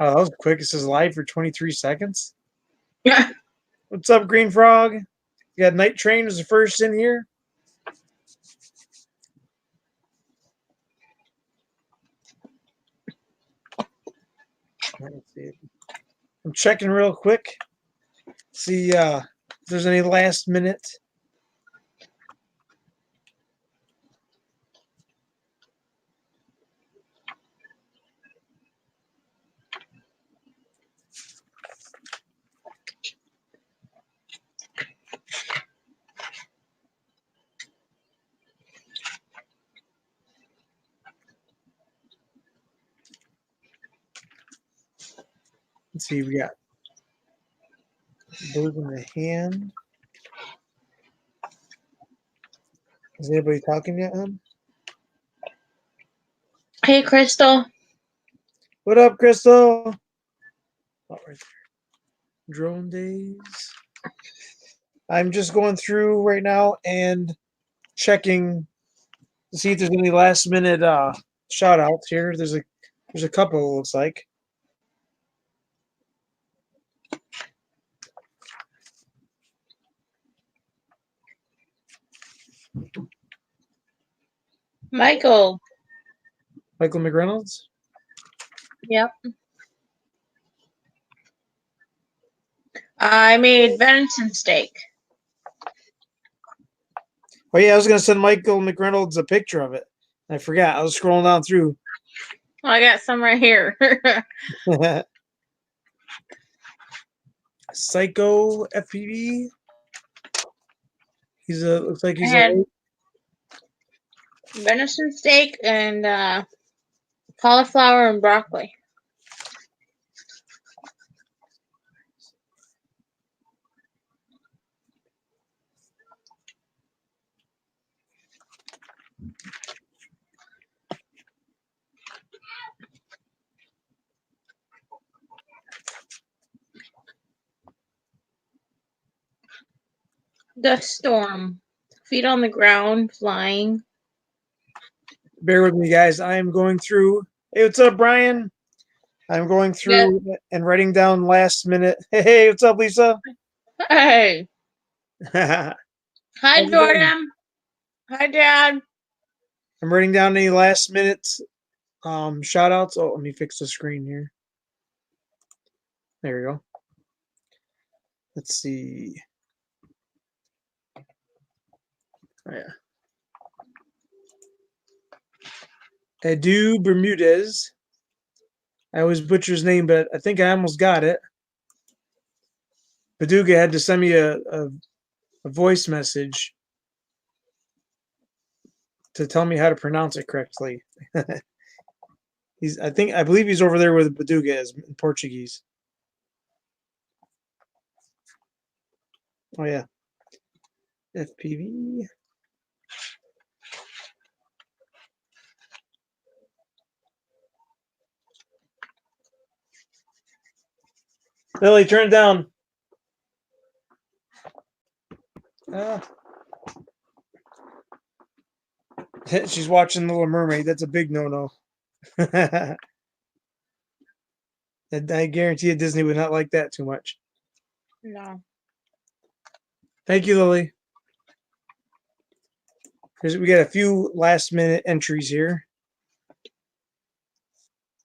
Oh, that was quick. It says live for 23 seconds. Yeah. What's up, Green Frog? You got Night Train as the first in here. Let's see. I'm checking real quick. See if there's any last minute. Let's see, we got Bird in the Hand. Is anybody talking yet, hon? Hey, Crystal. What up, Crystal? Oh, right there. Drone Days. I'm just going through right now and checking to see if there's any last minute shout outs here. There's a couple, it looks like. Michael. Michael McReynolds. Yep. I made venison steak. Oh yeah, I was gonna send Michael McReynolds a picture of it. I forgot. I was scrolling down through. Oh, I got some right here. Psycho FPV. He's a looks like he's I had a venison steak and cauliflower and broccoli. Dust storm. Feet on the ground, flying. bear with me, guys. I am going through. Hey, what's up, Brian? I'm going through and writing down last minute. Hey, what's up, Lisa? Hey. I'm Hi, Jordan. Hi, Dad. writing down any last minute shout outs. Oh, let me fix the screen here. There we go. Let's see. Oh, yeah. Edu Bermudez. I always butcher his name, but I think I almost got it. Paduga had to send me a voice message to tell me how to pronounce it correctly. I believe he's over there with Paduga in Portuguese. Oh yeah. FPV. Lily, turn it down. She's watching Little Mermaid. That's a big no-no. I guarantee you Disney would not like that too much. No. Thank you, Lily. We got a few last-minute entries here.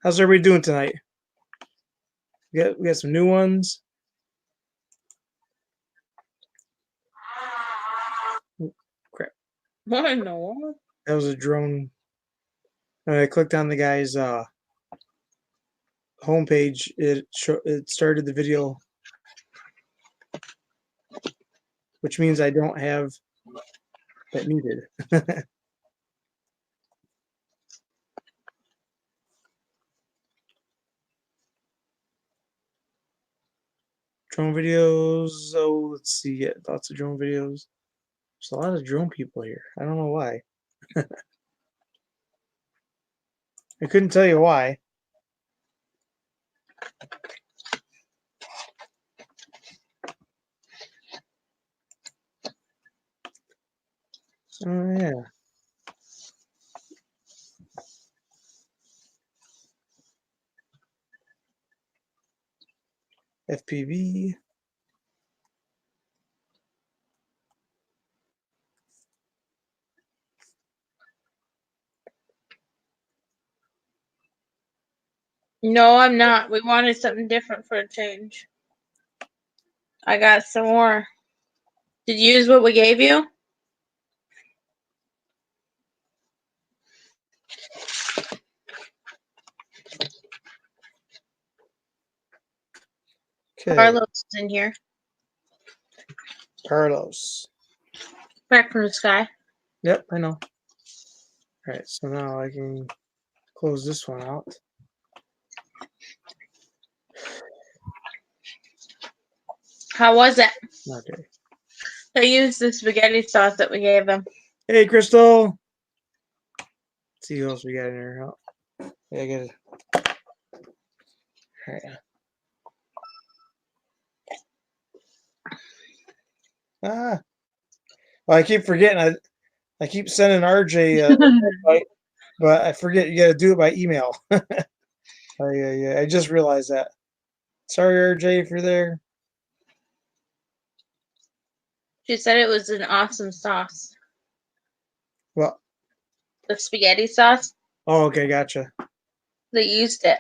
How's everybody doing tonight? We got some new ones. Crap. What in the world? That was a drone. I clicked on the guy's homepage. It started the video, which means I don't have that muted. Drone videos. Oh, let's see. Yeah, lots of drone videos. There's a lot of drone people here. I don't know why. I couldn't tell you why. Oh yeah. FPV. No, I'm not. We wanted something different for a change. I got some more. Did you use what we gave you? Okay, Carlos is in here. Carlos. Back from the sky. Yep, I know. All right, so now I can close this one out. How was it? Okay. They used the spaghetti sauce that we gave them. Hey, Crystal. Let's see who else we got in here. Oh, yeah, I get it. All right. Ah, well, I keep forgetting. I keep sending RJ invite, but I forget you got to do it by email. I just realized that. Sorry, RJ, if you're there. She said it was an awesome sauce. Well, The spaghetti sauce. oh, okay, gotcha. They used it.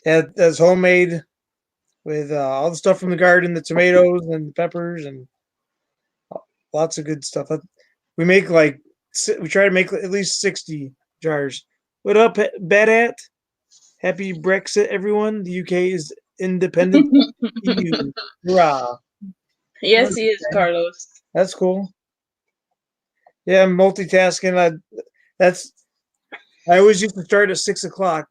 Yeah, that's homemade with all the stuff from the garden, the tomatoes and the peppers and lots of good stuff. We make we try to make at least 60 jars. What up, Badat? Happy Brexit, everyone. The UK is independent EU. Hurrah. Yes, he is, Carlos. That's cool. Yeah, I'm multitasking. I always used to start at 6 o'clock.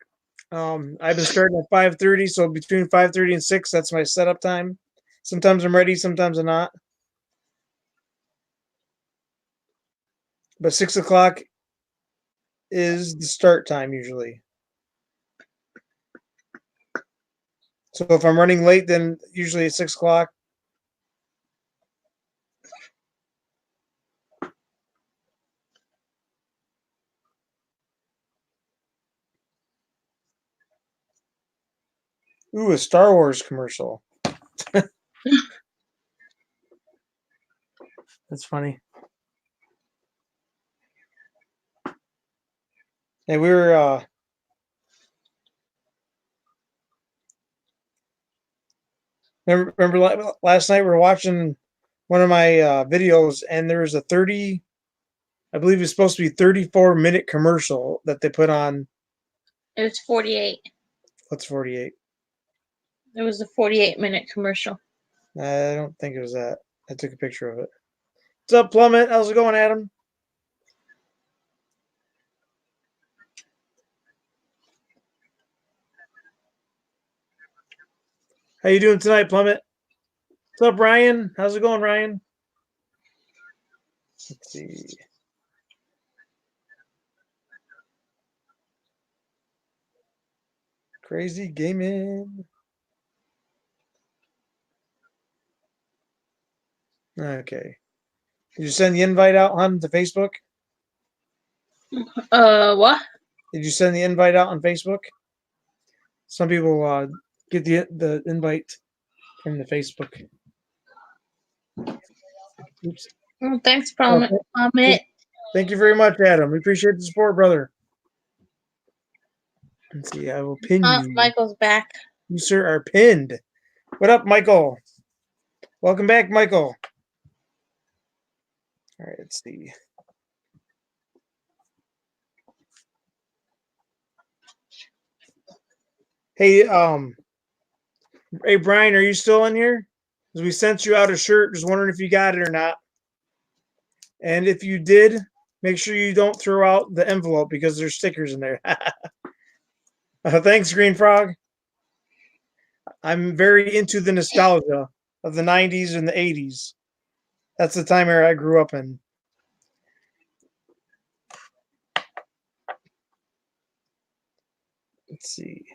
I've been starting at 5:30, so between 5:30 and 6, that's my setup time. Sometimes I'm ready, sometimes I'm not. But 6 o'clock is the start time usually. So if I'm running late, then usually it's 6 o'clock. Ooh, a Star Wars commercial. That's funny. Hey, we were remember last night we were watching one of my videos, and there was a 30, I believe it's supposed to be 34-minute commercial that they put on. It was 48. What's 48? It was a 48-minute commercial. I don't think it was that. I took a picture of it. What's up, Plummet? How's it going, Adam? How you doing tonight, Plummet? What's up, Ryan? How's it going, Ryan? Let's see. Crazy gaming. Okay. Did you send the invite out on to Facebook? What? Did you send the invite out on Facebook? Some people get the invite from the Facebook. Oops. Oh, thanks, Plummet. Thank you very much, Adam. We appreciate the support, brother. Let's see. I will pin you. Michael's back. You, sir, are pinned. What up, Michael? Welcome back, Michael. All right, let's see. Hey, Brian, are you still in here? Because we sent you out a shirt. Just wondering if you got it or not. And if you did, make sure you don't throw out the envelope because there's stickers in there. Thanks, Green Frog. I'm very into the nostalgia of the 90s and the 80s. That's the time era I grew up in. Let's see.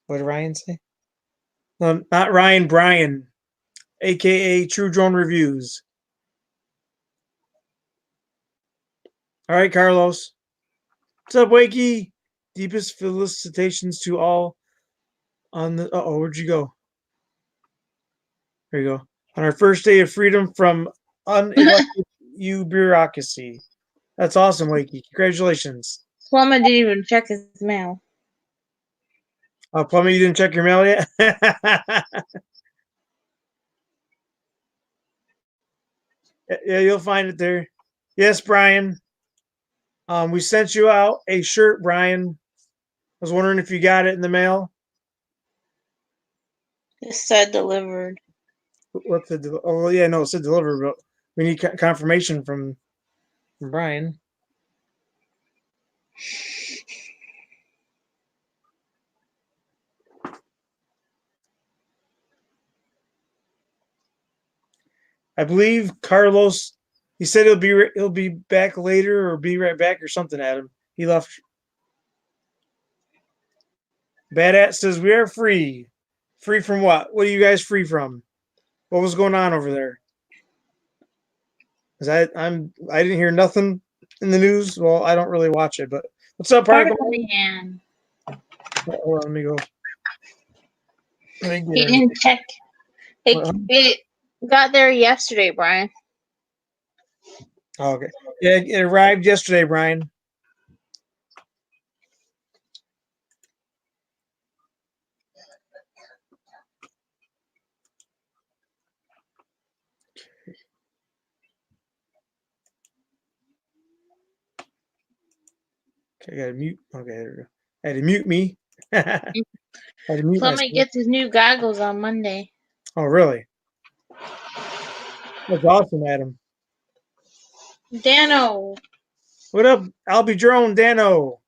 What did Ryan say? No, not Ryan, Brian, aka True Drone Reviews. All right, Carlos. What's up, Wakey? deepest felicitations to all on the. Oh, where'd you go? There you go. On our first day of freedom from unelected bureaucracy. That's awesome, Wakey. Congratulations. Plumber didn't even check his mail. Plumber, you didn't check your mail yet? Yeah, you'll find it there. Yes, Brian. We sent you out a shirt, Brian. I was wondering if you got it in the mail. It said delivered. What's the? Oh, yeah, no, it said delivered, but we need confirmation from Brian. I believe Carlos. He said he'll be back later or be right back or something. Adam. He left. Badat says we are free. Free from what? What are you guys free from? What was going on over there? Cause I didn't hear nothing in the news. Well, I don't really watch it, but what's up, Particle Man? Hold on, let me go. He didn't check. It got there yesterday, Brian. Oh, okay. Yeah, it arrived yesterday, Brian. Okay, I gotta mute. Okay, there we go. I had to mute me. I had to mute Plumber myself. gets his new goggles on Monday. Oh, really? That's awesome, Adam. Dano. What up? I'll be drone, Dano.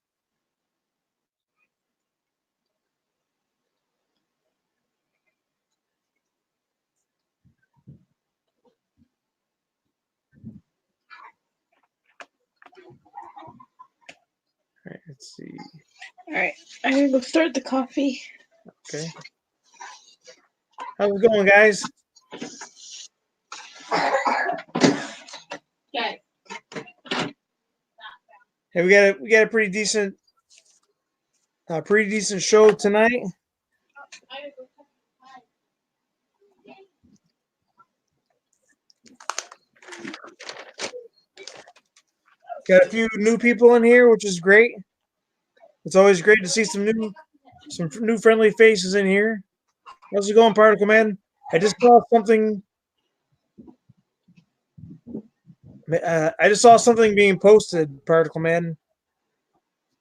All right, let's see. All right, I'm gonna go start the coffee. Okay. How's it going, guys? Okay. Hey, we got a pretty decent show tonight. Got a few new people in here, which is great. It's always great to see some new friendly faces in here. How's it going, Particle Man? I just saw something. I just saw something being posted, Particle Man.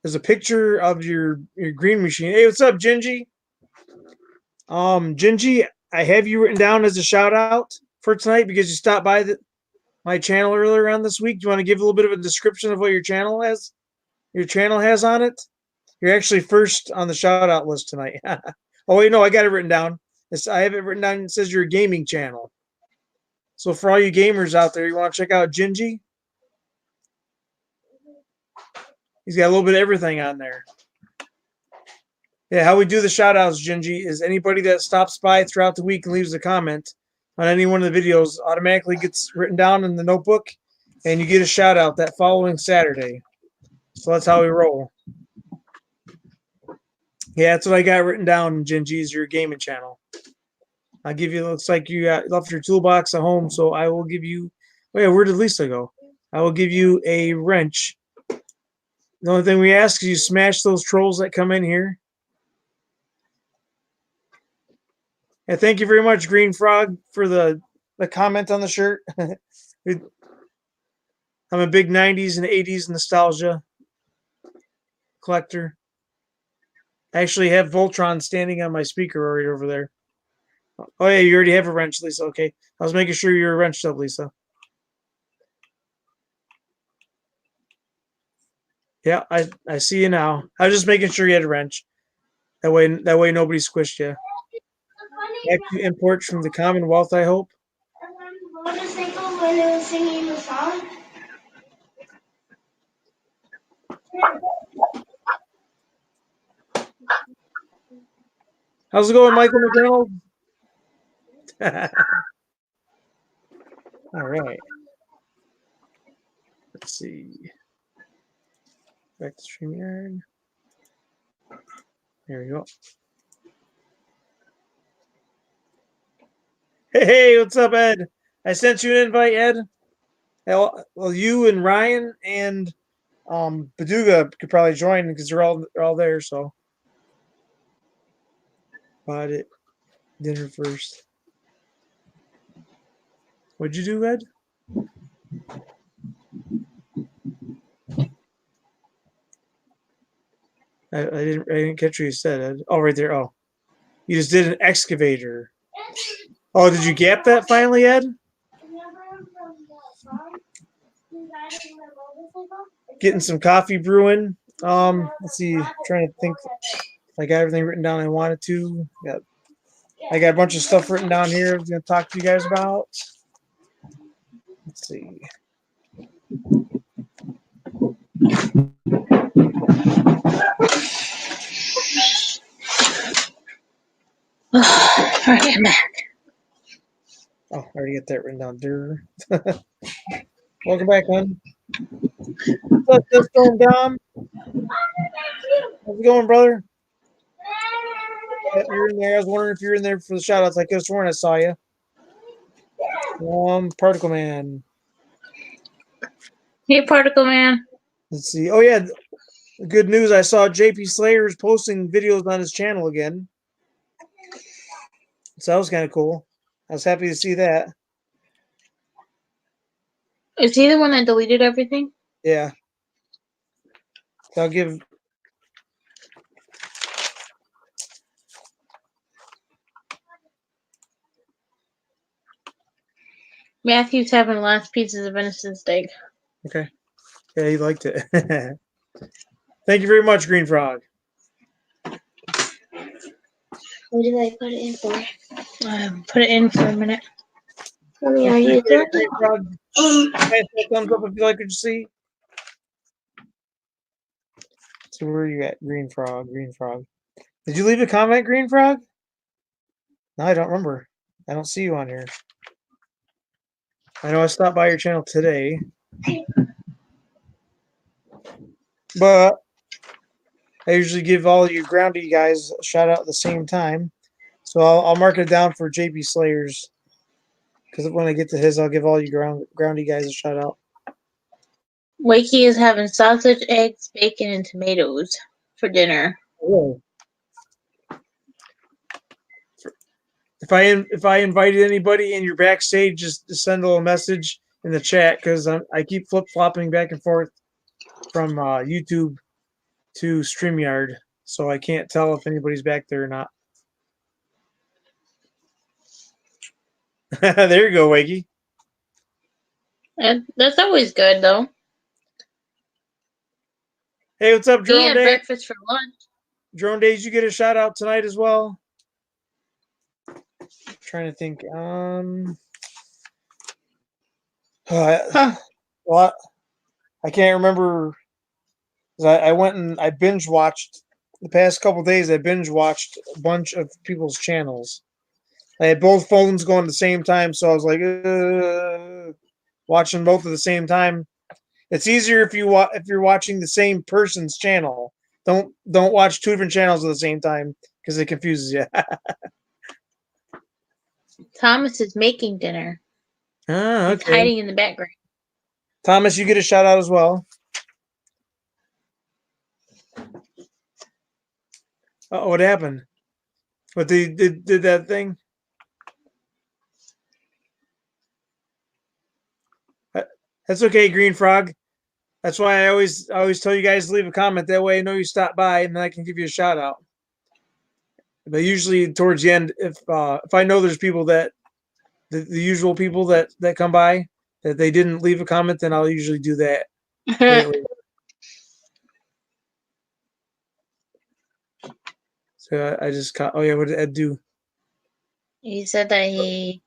There's a picture of your green machine. Hey, what's up, Gingy? Gingy, I have you written down as a shout out for tonight because you stopped by my channel earlier on this week. Do you want to give a little bit of a description of what your channel has? Your channel has on it. You're actually first on the shout out list tonight. Oh wait, no, I got it written down. I have it written down. It says your gaming channel. So for all you gamers out there, you want to check out Gingy? He's got a little bit of everything on there. Yeah, how we do the shout outs, Gingy, is anybody that stops by throughout the week and leaves a comment on any one of the videos automatically gets written down in the notebook, and you get a shout out that following Saturday. So that's how we roll. Yeah, that's what I got written down, Gingy, is your gaming channel. I'll give you, looks like you left your toolbox at home, so I will give you, oh yeah, where did Lisa go? I will give you a wrench. The only thing we ask is you smash those trolls that come in here. Yeah, thank you very much, Green Frog, for the comment on the shirt. I'm a big 90s and 80s nostalgia collector. I actually have Voltron standing on my speaker right over there. Oh, yeah, you already have a wrench, Lisa. Okay. I was making sure you're wrenched up, Lisa. Yeah, I see you now. I was just making sure you had a wrench. That way nobody squished you. Back to imports from the Commonwealth, I hope. When it was singing the song. How's it going, Michael McDonald? All right. Let's see. Back to StreamYard. Here we go. Hey, what's up, Ed? I sent you an invite, Ed. Well, you and Ryan and Baduga could probably join because they're all there. So, bought it dinner first. What'd you do, Ed? I didn't catch what you said, Ed. Oh, right there. Oh, you just did an excavator. Oh, did you gap that finally, Ed? Getting some coffee brewing. Let's see. Trying to think. I got everything written down I wanted to. I got a bunch of stuff written down here I was going to talk to you guys about. Let's see. All right, I'm back. Oh, I already got that written down there. Welcome back, man. What's up, Storm Dom? How's it going, brother? Yeah, you're in there. I was wondering if you're in there for the shout outs. I could have sworn I saw you. Particle Man. Hey, Particle Man. Let's see. Oh, yeah. Good news. I saw JP Slayer is posting videos on his channel again. So that was kind of cool. I was happy to see that. Is he the one that deleted everything? Yeah. So I'll give. Matthew's having the last pieces of innocent steak. Okay. Yeah, he liked it. Thank you very much, Green Frog. What did I put it in for? Put it in for a minute. Mommy, are you Green doing Frog. Nice thumbs up if you like what you see. So where are you at? Green Frog. Green Frog. Did you leave a comment, Green Frog? No, I don't remember. I don't see you on here. I know I stopped by your channel today. But I usually give all you groundy guys a shout out at the same time. So I'll mark it down for JP Slayers. Because when I get to his, I'll give all you groundy guys a shout out. Wakey is having sausage, eggs, bacon, and tomatoes for dinner. Oh. If I invited anybody and you're backstage, just send a little message in the chat because I keep flip flopping back and forth from YouTube to StreamYard, so I can't tell if anybody's back there or not. There you go, Wakey. And that's always good, though. Hey, what's up, He Drone had Day? breakfast for lunch. Drone Days, you get a shout out tonight as well. Trying to think. Well, I can't remember. I went and I binge watched the past couple days. I binge watched a bunch of people's channels. I had both phones going at the same time, so I was like, watching both at the same time. It's easier if you're watching the same person's channel. Don't watch two different channels at the same time because it confuses you. Thomas is making dinner. Ah, He's okay. hiding in the background. Thomas, you get a shout out as well. What happened? What they did that thing? That's okay, Green Frog. That's why I always tell you guys to leave a comment. That way I know you stopped by and then I can give you a shout out. But usually towards the end, if I know there's people that the usual people that come by that they didn't leave a comment, then I'll usually do that lately. So I just caught. Oh yeah, what did Ed do? He said that he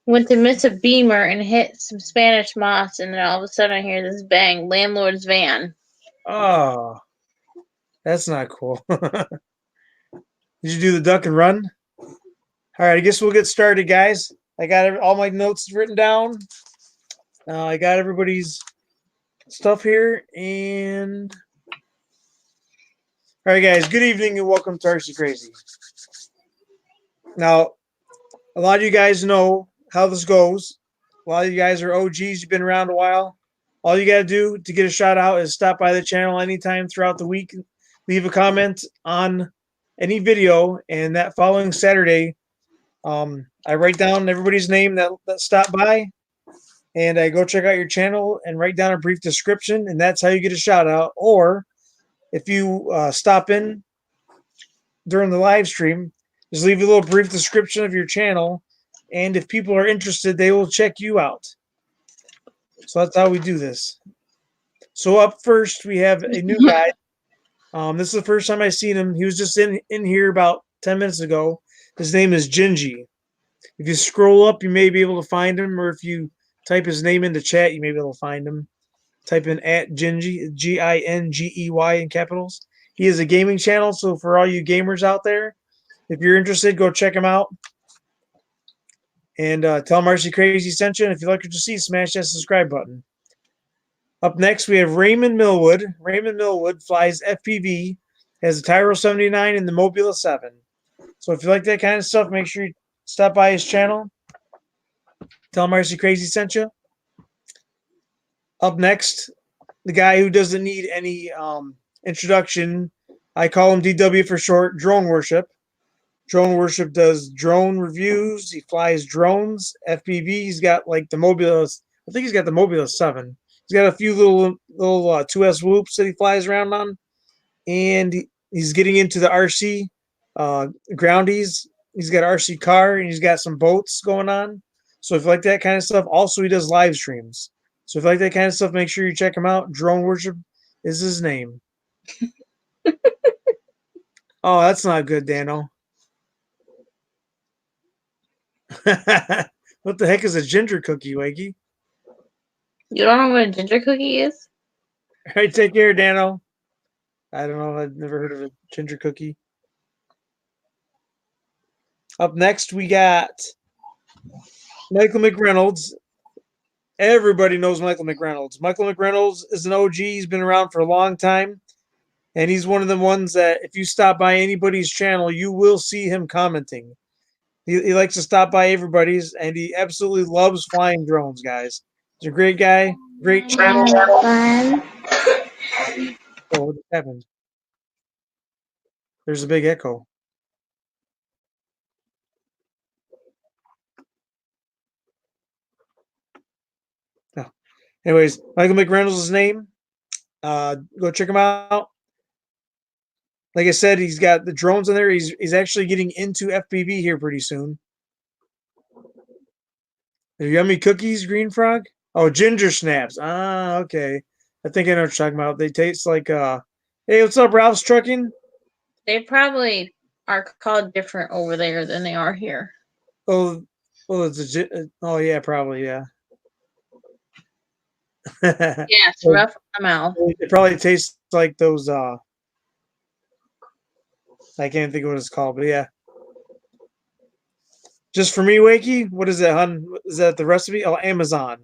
went to miss a beamer and hit some Spanish moss, and then all of a sudden I hear this bang, landlord's van. Oh, that's not cool. Did you do the duck and run? All right, I guess we'll get started, guys. I got all my notes written down. I got everybody's stuff here, and All right, guys. Good evening and welcome to CRAY-Z. Now, a lot of you guys know how this goes. A lot of you guys are OGs. You've been around a while. All you got to do to get a shout out is stop by the channel anytime throughout the week. Leave a comment on any video, and that following Saturday, I write down everybody's name that stopped by, and I go check out your channel and write down a brief description, and that's how you get a shout out. Or if you stop in during the live stream, just leave a little brief description of your channel, and if people are interested, they will check you out. So that's how we do this. So up first, we have a new guy. This is the first time I've seen him. He was just in here about 10 minutes ago. His name is Gingy. If you scroll up, you may be able to find him, or if you type his name into chat, you may be able to find him. Type in @Gingy, Gingey in capitals. He has a gaming channel, so for all you gamers out there, if you're interested, go check him out. And tell him CRAY-Z sent you. And if you like what you see, smash that subscribe button. Up next, we have Raymond Millwood. Raymond Millwood flies FPV, has a Tyro 79 and the Mobula 7. So if you like that kind of stuff, make sure you stop by his channel. Tell him CRAY-Z sent you. Up next, the guy who doesn't need any introduction, I call him DW for short, Drone Worship. Drone Worship does drone reviews. He flies drones, FPV. He's got like the Mobula. I think he's got the Mobula 7. He's got a few little 2S whoops that he flies around on, and he's getting into the RC groundies. He's got RC car, and he's got some boats going on. So if you like that kind of stuff, also he does live streams. So if you like that kind of stuff, make sure you check him out. Drone Worship is his name. Oh, that's not good, Dano. What the heck is a ginger cookie, Wakey? You don't know what a ginger cookie is? All right, take care, Dano. I don't know. I've never heard of a ginger cookie. Up next, we got Michael McReynolds. Everybody knows Michael McReynolds. Michael McReynolds is an OG. He's been around for a long time. And he's one of the ones that if you stop by anybody's channel, you will see him commenting. He likes to stop by everybody's, and he absolutely loves flying drones, guys. He's a great guy, great channel. Oh, what happened? There's a big echo. Oh. Anyways, Michael McReynolds' his name. Go check him out. Like I said, he's got the drones in there. He's actually getting into FPV here pretty soon. The yummy cookies, Green Frog. Oh, ginger snaps. Ah, okay. I think I know what you're talking about. They taste like hey, what's up, Ralph's Trucking? They probably are called different over there than they are here. Oh, well, it's a oh yeah, probably yeah. Yeah, it's rough on the mouth. It probably tastes like those. I can't think of what it's called, but yeah. Just for me, Wakey. What is that, hun? Is that the recipe? Oh, Amazon.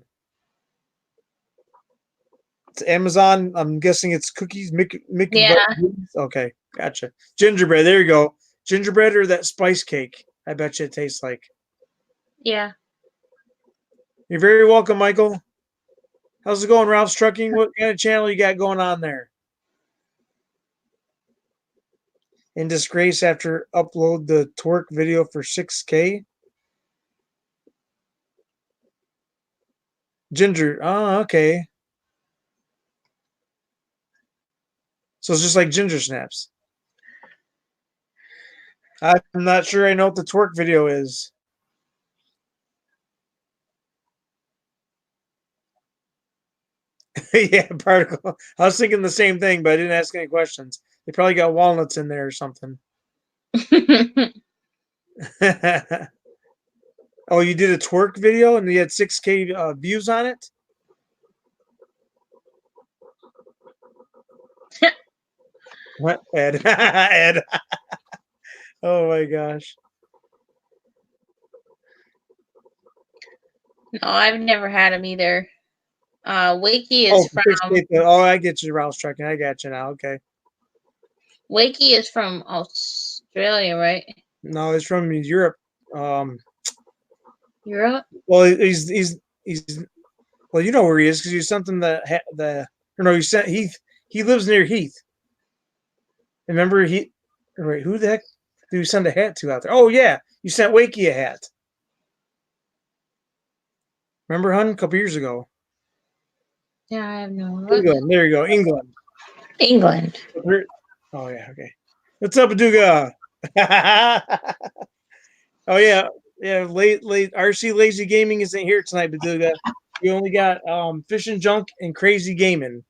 It's Amazon. I'm guessing it's cookies. Mickey Yeah. Okay, gotcha. Gingerbread. There you go. Gingerbread or that spice cake. I bet you it tastes like. Yeah. You're very welcome, Michael. How's it going, Ralph's Trucking? What kind of channel you got going on there? In disgrace after upload the twerk video for 6K. Ginger. Oh, okay. So it's just like ginger snaps. I'm not sure I know what the twerk video is. Yeah, particle. I was thinking the same thing, but I didn't ask any questions. They probably got walnuts in there or something. Oh, you did a twerk video and you had 6K views on it? What, Ed? Ed. Oh my gosh. No, I've never had them either. Wakey is from. Oh, I get you, Ralph's Trucking. I got you now. Okay. Wakey is from Australia, right? No, he's from Europe. Europe? Well, he's well, you know where he is because you sent him or no, you sent Heath. He lives near Heath. Remember Wait, who the heck did you send a hat to out there? Oh yeah, you sent Wakey a hat. Remember, hun, a couple years ago. Yeah, I have no idea. England. There you go, England. England. Oh yeah, okay. What's up, Aduga? Oh yeah, yeah. Late. RC Lazy Gaming isn't here tonight, Baduga. We only got Fish and Junk and Crazy Gaming.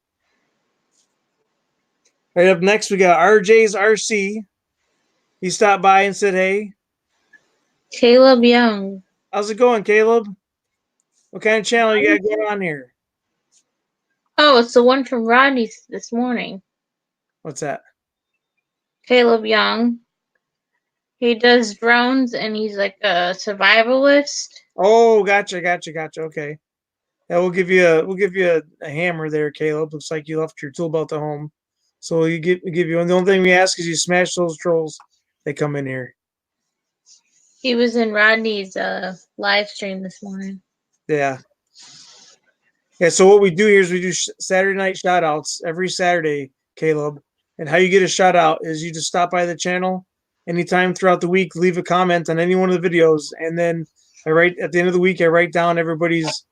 Right up next, we got RJ's RC. He stopped by and said, "Hey, Caleb Young. how's it going, Caleb? What kind of channel you got going on here? Oh, it's the one from Rodney's this morning. What's that? Caleb Young. He does drones and he's like a survivalist. Oh, gotcha. Okay, yeah, we'll give you a hammer there, Caleb. Looks like you left your tool belt at home, so we give you. And the only thing we ask is you smash those trolls. They come in here. He was in Rodney's live stream this morning. Yeah. Yeah, so what we do here is we do Saturday night shout outs every Saturday, Caleb. And how you get a shout out is you just stop by the channel anytime throughout the week, leave a comment on any one of the videos, and then at the end of the week I write down everybody's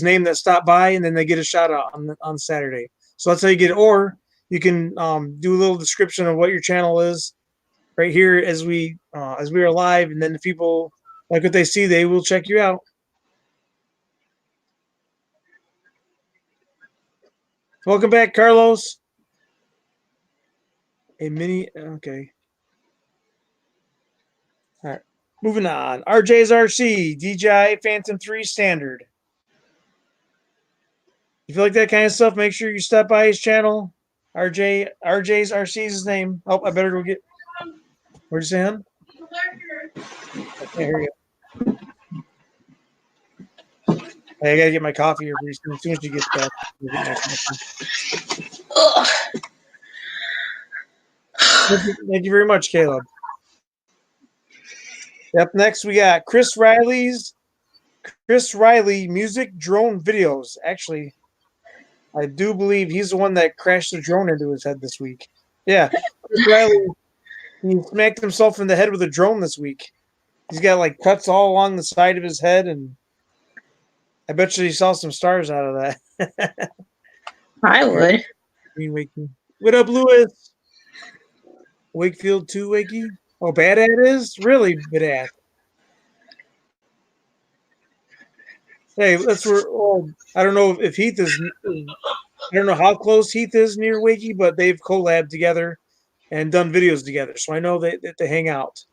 name that stopped by, and then they get a shout out on Saturday. So that's how you get it. Or you can do a little description of what your channel is right here as we are live, and then the people like what they see, they will check you out. Welcome back, Carlos. Okay. All right. Moving on. RJ's RC, DJI Phantom 3 Standard. If you like that kind of stuff, make sure you stop by his channel. RJ's RC is his name. Oh, I better go get. Where'd you say, hon? Okay, here you go. Hey, I gotta get my coffee here pretty soon. As soon as you get back, we'll get my coffee. Ugh. Thank you very much, Caleb. Up next, we got Chris Riley music drone videos. Actually, I do believe he's the one that crashed the drone into his head this week. Yeah, Chris Riley, he smacked himself in the head with a drone this week. He's got like cuts all along the side of his head, and I bet you he saw some stars out of that. I would. What up, Lewis? Wakefield 2, Wakey? Oh, Bad Ad is? Really, Bad Ad. Hey, that's where. Oh, I don't know if Heath is. I don't know how close Heath is near Wakey, but they've collabed together and done videos together. So I know that they hang out.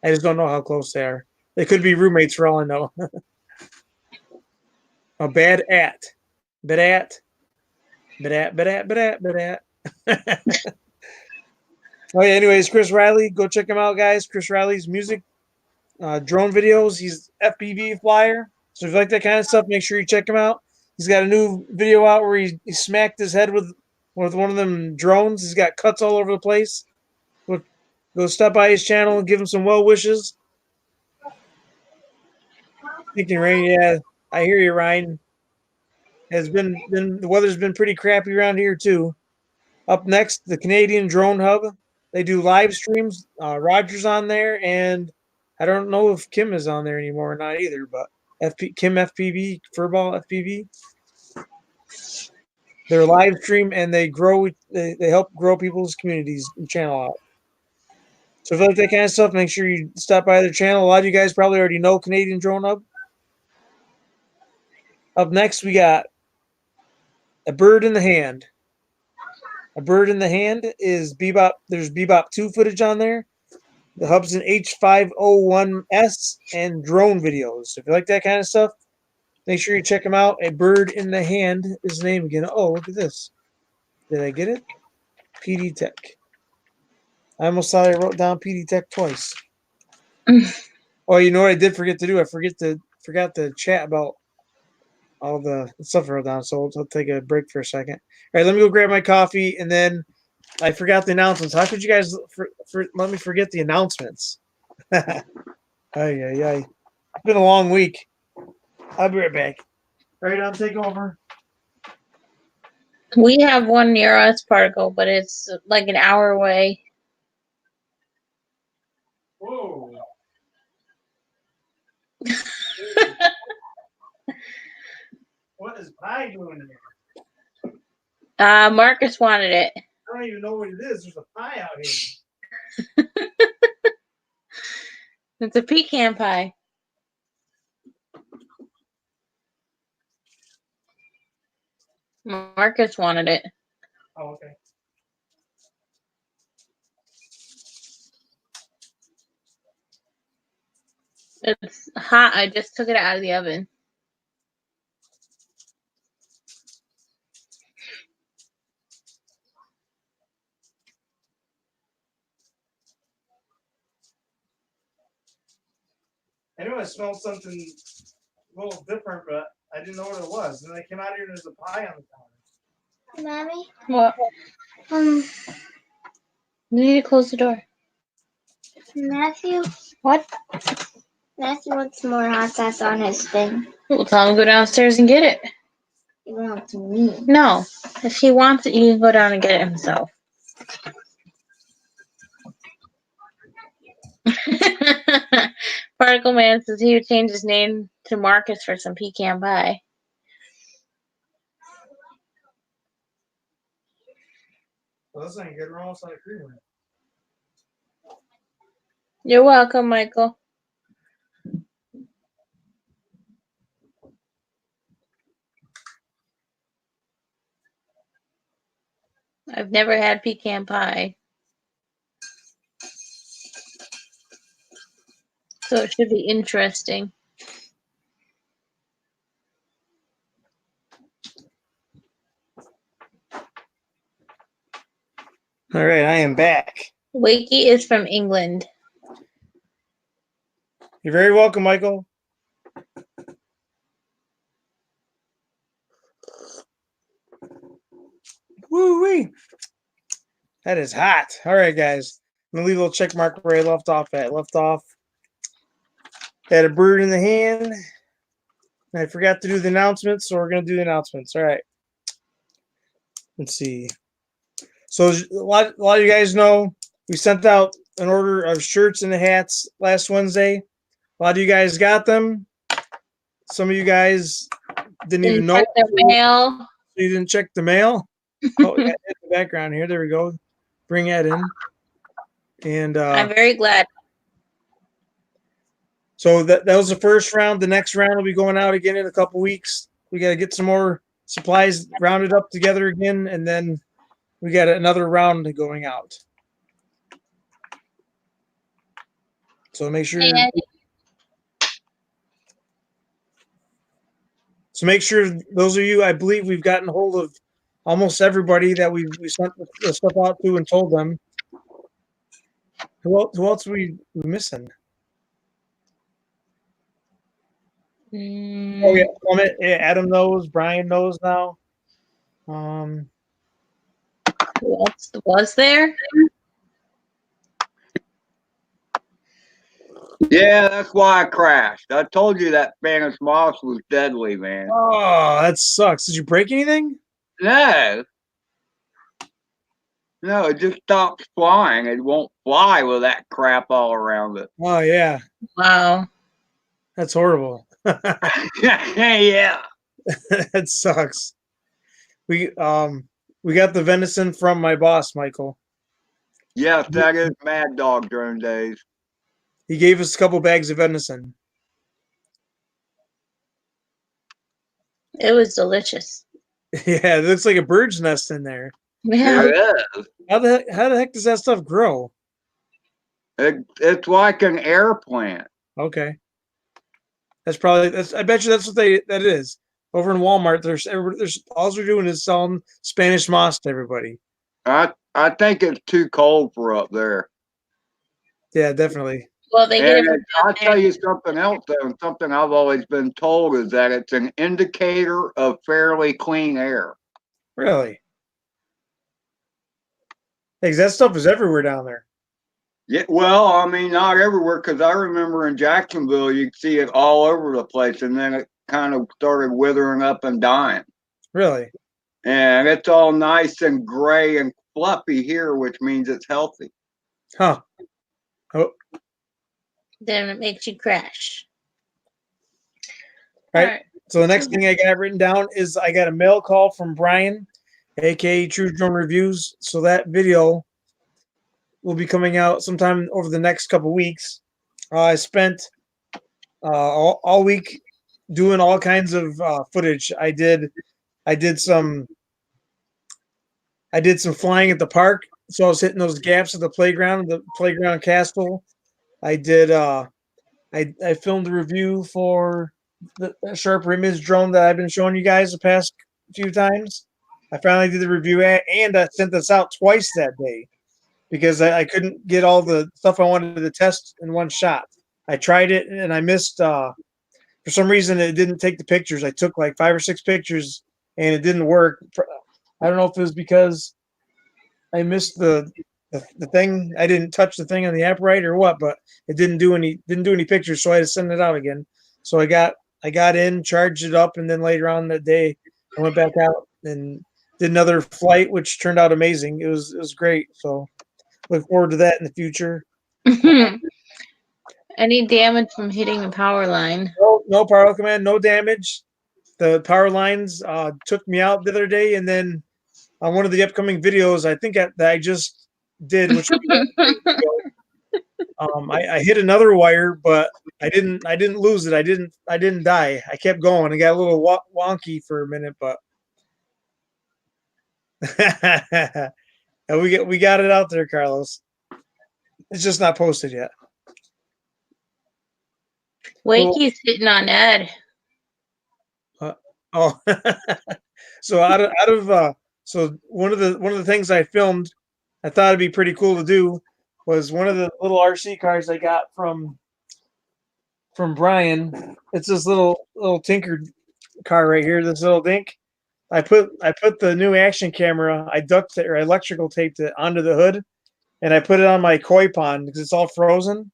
I just don't know how close they are. They could be roommates for all I know. A Bad At. Bad At. Bad At. Bad At. Bad At. Bad At. Oh yeah. Anyways, Chris Riley, go check him out, guys. Chris Riley's music, drone videos. He's FPV flyer. So if you like that kind of stuff, make sure you check him out. He's got a new video out where he smacked his head with one of them drones. He's got cuts all over the place. Go stop by his channel and give him some well wishes. Thinking rain, yeah, I hear you, Ryan. The weather's been pretty crappy around here too. Up next, the Canadian Drone Hub. They do live streams. Roger's on there, and I don't know if Kim is on there anymore or not either. But Kim FPV, Furball FPV. They're live stream and they grow. They help grow people's communities and channel out. So if you like that kind of stuff, make sure you stop by their channel. A lot of you guys probably already know Canadian Drone Hub. Up next, we got A Bird in the Hand. A Bird in the Hand is Bebop. There's Bebop 2 footage on there. The hub's an H501S and drone videos. So if you like that kind of stuff, make sure you check them out. A Bird in the Hand is the name again. Oh, look at this. Did I get it? PD Tech. I almost thought I wrote down PD Tech twice. Oh, you know what I did forget to do? I forgot to chat about all the stuff I wrote down. So we'll take a break for a second. All right, let me go grab my coffee, and then I forgot the announcements. How could you guys let me forget the announcements? Ay, ay, ay. It's been a long week. I'll be right back. Right on, take over. We have one near us, Particle, but it's like an hour away. Whoa. What is pie doing there? Marcus wanted it. I don't even know what it is. There's a pie out here. It's a pecan pie. Marcus wanted it. Oh, okay. It's hot. I just took it out of the oven. I knew I smelled something a little different, but I didn't know what it was. And then I came out here and there's a pie on the counter. Mommy, What? You need to close the door. Matthew, What? Matthew wants some more hot sauce on his thing. We'll tell him to go downstairs and get it. He wants me. No. If he wants it, he can go down and get it himself. Particle Man says he would change his name to Marcus for some pecan pie. Well, this ain't good. We're almost out of creamer. You're welcome, Michael. I've never had pecan pie. So it should be interesting. All right, I am back. Wakey is from England. You're very welcome, Michael. Woo-wee. That is hot. All right, guys. I'm going to leave a little check mark where I left off at. Had a bird in the hand. I forgot to do the announcements, so we're going to do the announcements. All right. Let's see. So a lot of you guys know we sent out an order of shirts and the hats last Wednesday. A lot of you guys got them. Some of you guys didn't even know. Check their mail. You didn't check the mail. Oh, yeah, in the background here. There we go. Bring that in. And I'm very glad. so that was the first round. The next round will be going out again in a couple weeks. We got to get some more supplies rounded up together again, and then we got another round going out. So make sure. Hey, So make sure those of you, I believe we've gotten hold of almost everybody that we sent the stuff out to and told them. Who else are we missing? Oh yeah, Clement, yeah, Adam knows. Brian knows now. Who else was there? Yeah, that's why I crashed. I told you that Spanish moss was deadly, man. Oh, that sucks. Did you break anything? No. No, it just stops flying. It won't fly with that crap all around it. Oh yeah, Wow. that's horrible. Yeah. That sucks. We got the venison from my boss, Michael. Yes, that is Mad Dog Drone Days. He gave us a couple bags of venison. It was delicious. Yeah, it looks like a bird's nest in there. Yeah. It is. How the heck does that stuff grow? It's like an air plant. Okay. I bet you that's what that is. Over in Walmart, there's all they're doing is selling Spanish moss to everybody. I think it's too cold for up there. Yeah, definitely. Well, they get it from I'll down tell there. you something else, though, and something I've always been told is that it's an indicator of fairly clean air. Really? Hey, 'cause that stuff is everywhere down there. Yeah, well, I mean, not everywhere, because I remember in Jacksonville, you'd see it all over the place, and then it kind of started withering up and dying. Really? And it's all nice and gray and fluffy here, which means it's healthy. Huh. Oh, Then it makes you crash. right. All right. So the next thing I got written down is I got a mail call from Brian, aka True Drone Reviews. So that video will be coming out sometime over the next couple weeks. I spent all week doing all kinds of footage. I did some flying at the park. So I was hitting those gaps at the playground castle. I did I filmed a review for the Sharp Image drone that I've been showing you guys the past few times. I finally did the review and I sent this out twice that day because I couldn't get all the stuff I wanted to test in one shot. I tried it and I missed. For some reason, it didn't take the pictures. I took like 5 or 6 pictures and it didn't work. I don't know if it was because I missed the thing. I didn't touch the thing on the app right or what, but it didn't do any pictures, so I had to send it out again. So I got in, charged it up, and then later on that day I went back out and did another flight, which turned out amazing. It was great. So look forward to that in the future. Any damage from hitting the power line? No power command, no damage. The power lines took me out the other day, and then on one of the upcoming videos, I think that I just did, which I hit another wire, but I didn't lose it. I didn't die. I kept going. I got a little wonky for a minute, but we got it out there, Carlos. It's just not posted yet. Wakey's sitting on Ed. Oh, so so one of the things I filmed, I thought it'd be pretty cool to do, was one of the little RC cars I got from Brian. It's this little tinker car right here. This little dink. I put the new action camera. I electrical taped it onto the hood, and I put it on my koi pond because it's all frozen.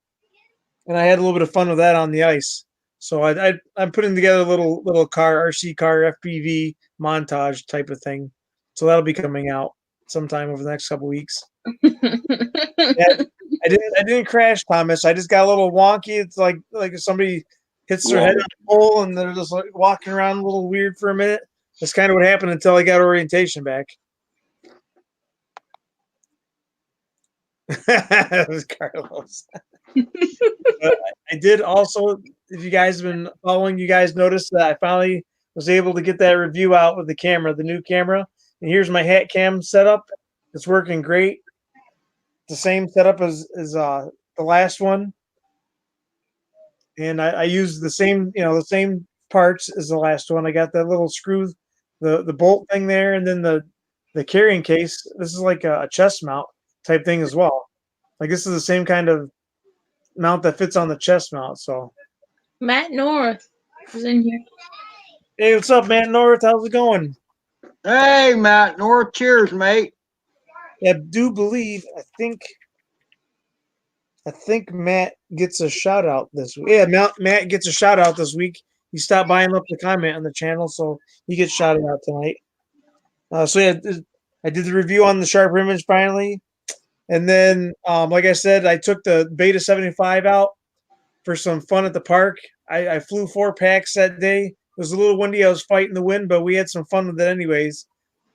And I had a little bit of fun with that on the ice. So I'm putting together a little RC car FPV montage type of thing. So that'll be coming out sometime over the next couple weeks. Yeah, I didn't crash, Thomas. I just got a little wonky. It's like if somebody hits their head on a pole and they're just like walking around a little weird for a minute. That's kind of what happened until I got orientation back. That was Carlos. But I did also, if you guys have been following, you guys noticed that I finally was able to get that review out with the camera, the new camera. And here's my hat cam setup. It's working great. The same setup as the last one. And I used the same parts as the last one. I got that little screw, the bolt thing there, and then the carrying case. This is like a chest mount type thing as well. Like this is the same kind of mount that fits on the chest mount. So Matt North is in here. hey, what's up, Matt North? How's it going? Hey, Matt North, cheers, mate. I do believe I think Matt gets a shout out this week. Yeah, Matt gets a shout out this week. He stopped by and left a comment on the channel, so he gets shouted out tonight. So yeah, I did the review on the Sharp Image finally, and then like I said, I took the Beta 75 out for some fun at the park. I flew 4 packs that day. It was a little windy. I was fighting the wind, but we had some fun with it anyways.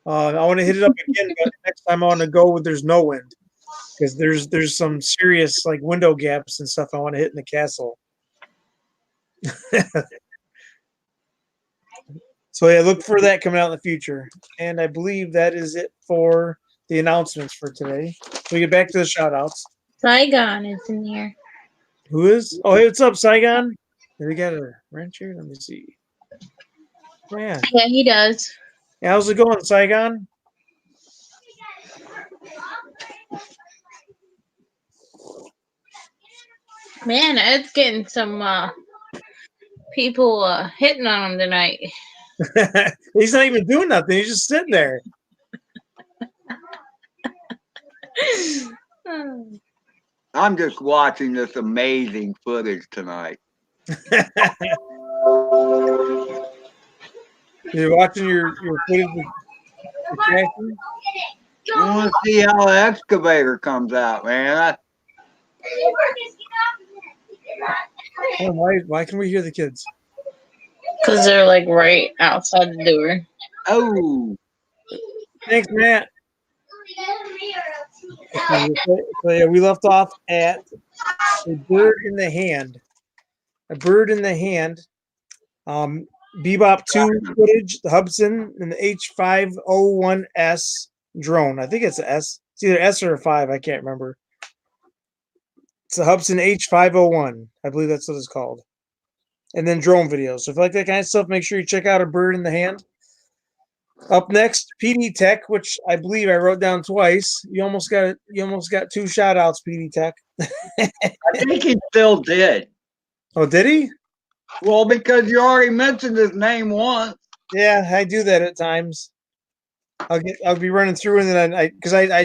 I want to hit it up again, but next time I want to go with there's no wind because there's some serious like window gaps and stuff I want to hit in the castle. So yeah, look for that coming out in the future. And I believe that is it for the announcements for today. We get back to the shout outs. Saigon is in here. Who is? Oh, hey, what's up, Saigon? We got a wrench here. Let me see. Oh, yeah. Yeah, he does. Yeah, how's it going, Saigon? Man, Ed's getting some people hitting on him tonight. He's not even doing nothing. He's just sitting there. I'm just watching this amazing footage tonight. You're watching your footage of the tracking? I want to see how the excavator comes out, man. Oh, why can we hear the kids? Because they're like right outside the door. Oh, Thanks, Matt. So yeah, we left off at a bird in the hand. A bird in the hand. Bebop 2 footage, the Hubson and the H501S drone. I think it's an S. It's either S or a 5. I can't remember. It's the Hubson H501. I believe that's what it's called. And then drone videos. So if you like that kind of stuff, make sure you check out A Bird in the Hand. Up next, PD Tech, which I believe I wrote down twice. You almost got 2 shout outs, PD Tech. I think he still did. Oh, did he? Well, because you already mentioned his name once. Yeah, I do that at times. I'll be running through and then I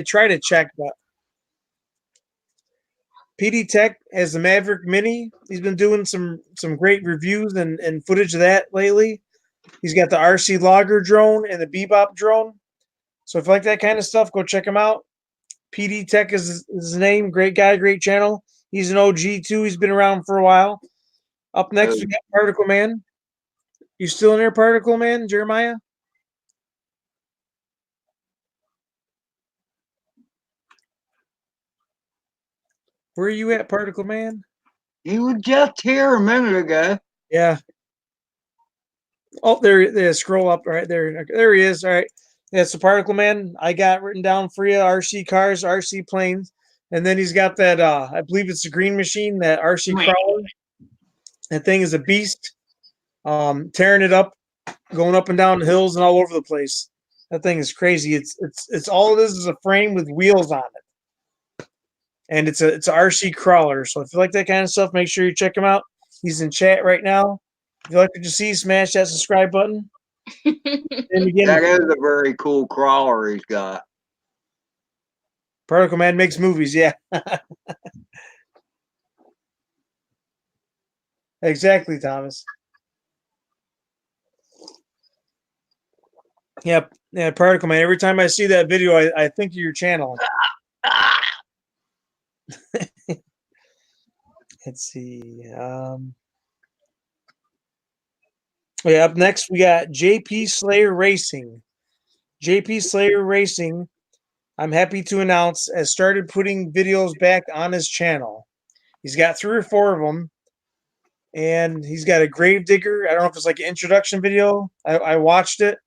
try to check, but PD Tech has the Maverick Mini. He's been doing some great reviews and footage of that lately. He's got the RC Logger drone and the Bebop drone. So if you like that kind of stuff, go check him out. PD Tech is his name. Great guy, great channel. He's an OG too. He's been around for a while. Up next, we got Particle Man. You still in there, Particle Man, Jeremiah? Where are you at, Particle Man? He was just here a minute ago. Yeah. Oh, there. Scroll up right there. There he is. All right. That's the Particle Man. I got written down for you. RC cars, RC planes, and then he's got that. I believe it's a green machine. That RC crawler. That thing is a beast. Tearing it up, going up and down the hills and all over the place. That thing is crazy. It's all it is a frame with wheels on it, and it's a RC crawler. So if you like that kind of stuff, make sure you check him out. He's in chat right now. If you like what you see, smash that subscribe button. And again, That is a very cool crawler he's got. Particle Man makes movies, yeah. Exactly, Thomas. Yep. Yeah, Particle Man. Every time I see that video, I think of your channel. Let's see. Yeah, up next we got JP Slayer Racing. JP Slayer Racing, I'm happy to announce, has started putting videos back on his channel. He's got 3 or 4 of them, and he's got a Gravedigger. I don't know if it's like an introduction video. I watched it.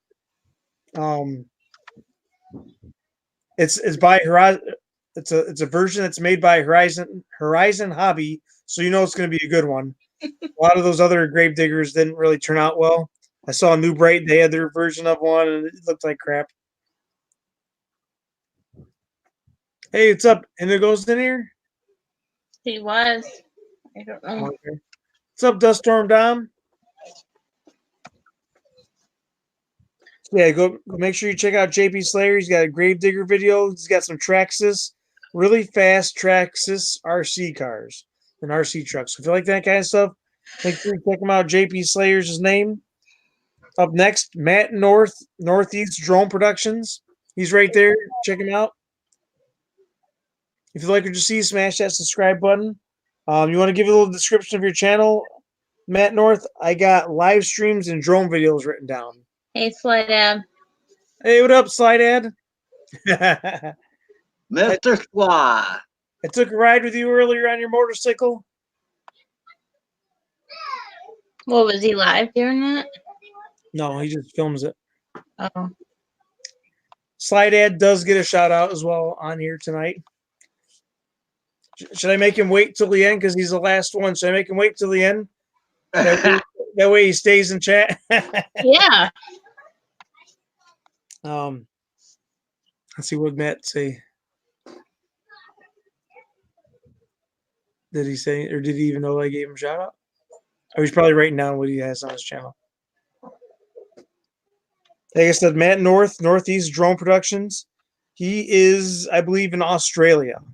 It's by Horizon. It's a version that's made by Horizon Hobby, so you know it's going to be a good one. A lot of those other Gravediggers didn't really turn out well. I saw New Bright; they had their version of one, and it looked like crap. Hey, what's up? Indigo's in here. He was. I don't know. Okay. What's up, Dust Storm Dom? Yeah, go make sure you check out JP Slayer. He's got a Gravedigger video. He's got some Traxxas, really fast Traxxas RC cars and RC trucks. So if you like that kind of stuff, make sure you check him out. JP Slayer's his name. Up next, Matt Northeast Drone Productions. He's right there. Check him out. If you like what you see, smash that subscribe button. You want to give a little description of your channel, Matt North? I got live streams and drone videos written down. Hey, Slide Ab. Hey, what up, Slide Ad? Mr. Sly. I took a ride with you earlier on your motorcycle. What, was he live doing that? No, he just films it. Oh. Slide Ad does get a shout out as well on here tonight. Should I make him wait till the end because he's the last one? Should I make him wait till the end? That way he stays in chat. Yeah. Let's see what Matt say. Did he say, or did he even know I gave him a shout out? Or he's probably writing down what he has on his channel. Like I said, Matt Northeast Drone Productions. He is, I believe, in Australia. And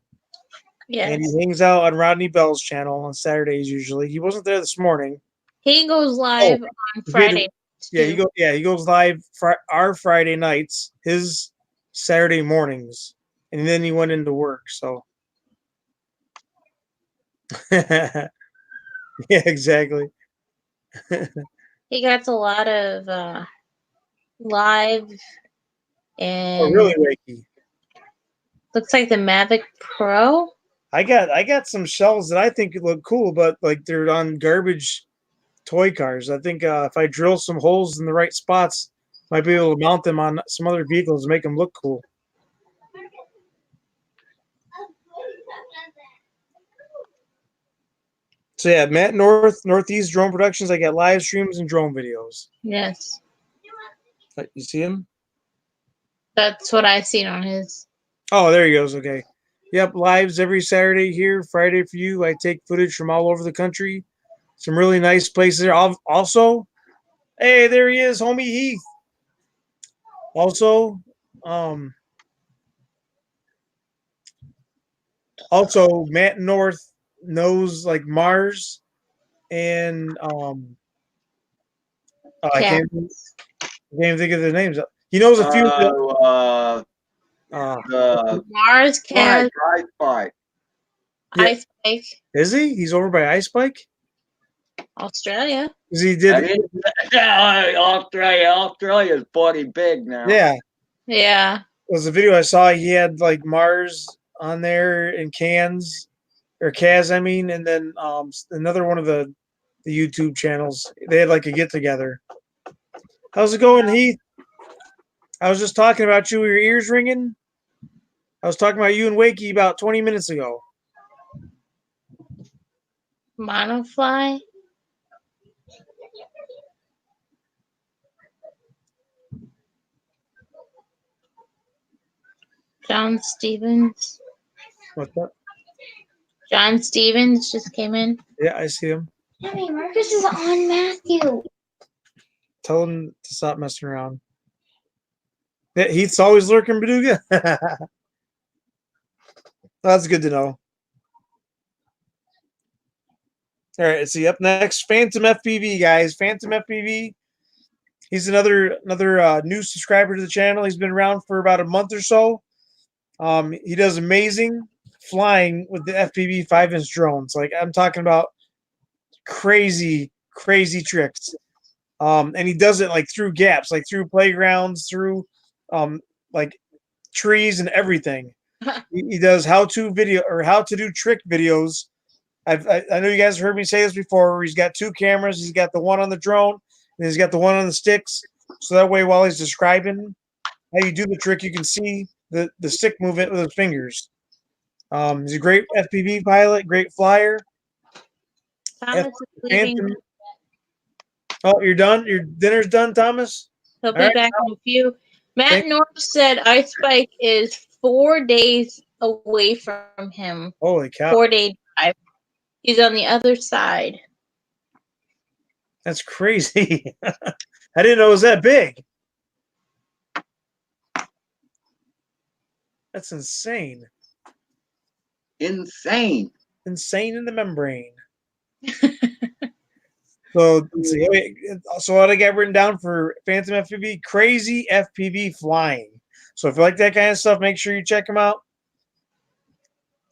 Yes. he hangs out on Rodney Bell's channel on Saturdays usually. He wasn't there this morning. He goes live on Friday. Yeah, too. he goes live our Friday nights, his Saturday mornings, and then he went into work. So, yeah, exactly. He gets a lot of live and Oh, really, Wakey? looks like the Mavic Pro. I got some shells that I think look cool, but like they're on garbage toy cars. I think if I drill some holes in the right spots, might be able to mount them on some other vehicles and make them look cool. So yeah, Matt Northeast Drone Productions. I got live streams and drone videos. Yes. You see him? That's what I've seen on his. Oh, there he goes. Okay. Yep, lives every Saturday here, Friday for you. I take footage from all over the country. Some really nice places there. Also, hey, there he is, homie Heath. Also, Matt North knows like Mars and I can't even think of their names. He knows a few. Mars can Spike. Yeah. Ice Bike, Is he? He's over by Ice Bike? Australia. Is he did? Australia's pretty big now. Yeah. Yeah. It was a video I saw. He had like Mars on there in Cairns or Kaz, I mean, and then another one of the YouTube channels. They had like a get together. How's it going, Heath? I was just talking about you. Were your ears ringing? I was talking about you and Wakey about 20 minutes ago. Monofly. John Stevens. What's up? John Stevens just came in. Yeah, I see him. Mommy, Marcus is on Matthew. Tell him to stop messing around. Yeah, Heath's always lurking, Beduga. That's good to know. All right, let's see. Up next, Phantom FPV, guys. Phantom FPV. He's another new subscriber to the channel. He's been around for about a month or so. He does amazing flying with the FPV 5-inch drones. Like I'm talking about crazy tricks. And he does it like through gaps, like through playgrounds, through like trees and everything. He does how-to video or how to do trick videos. I know you guys heard me say this before. Where he's got two cameras. He's got the one on the drone and he's got the one on the sticks. So that way, while he's describing how you do the trick, you can see the stick movement with his fingers. He's a great FPV pilot, great flyer. Thomas is leaving. Oh, you're done? Your dinner's done, Thomas? He'll be back in a few. Matt North said Ice Bike is 4 days away from him. Holy cow. 4-day drive. He's on the other side. That's crazy. I didn't know it was that big. That's insane. Insane. Insane in the membrane. So let's see. So what I got written down for Phantom FPV, CRAY-Z FPV flying. So if you like that kind of stuff, make sure you check him out.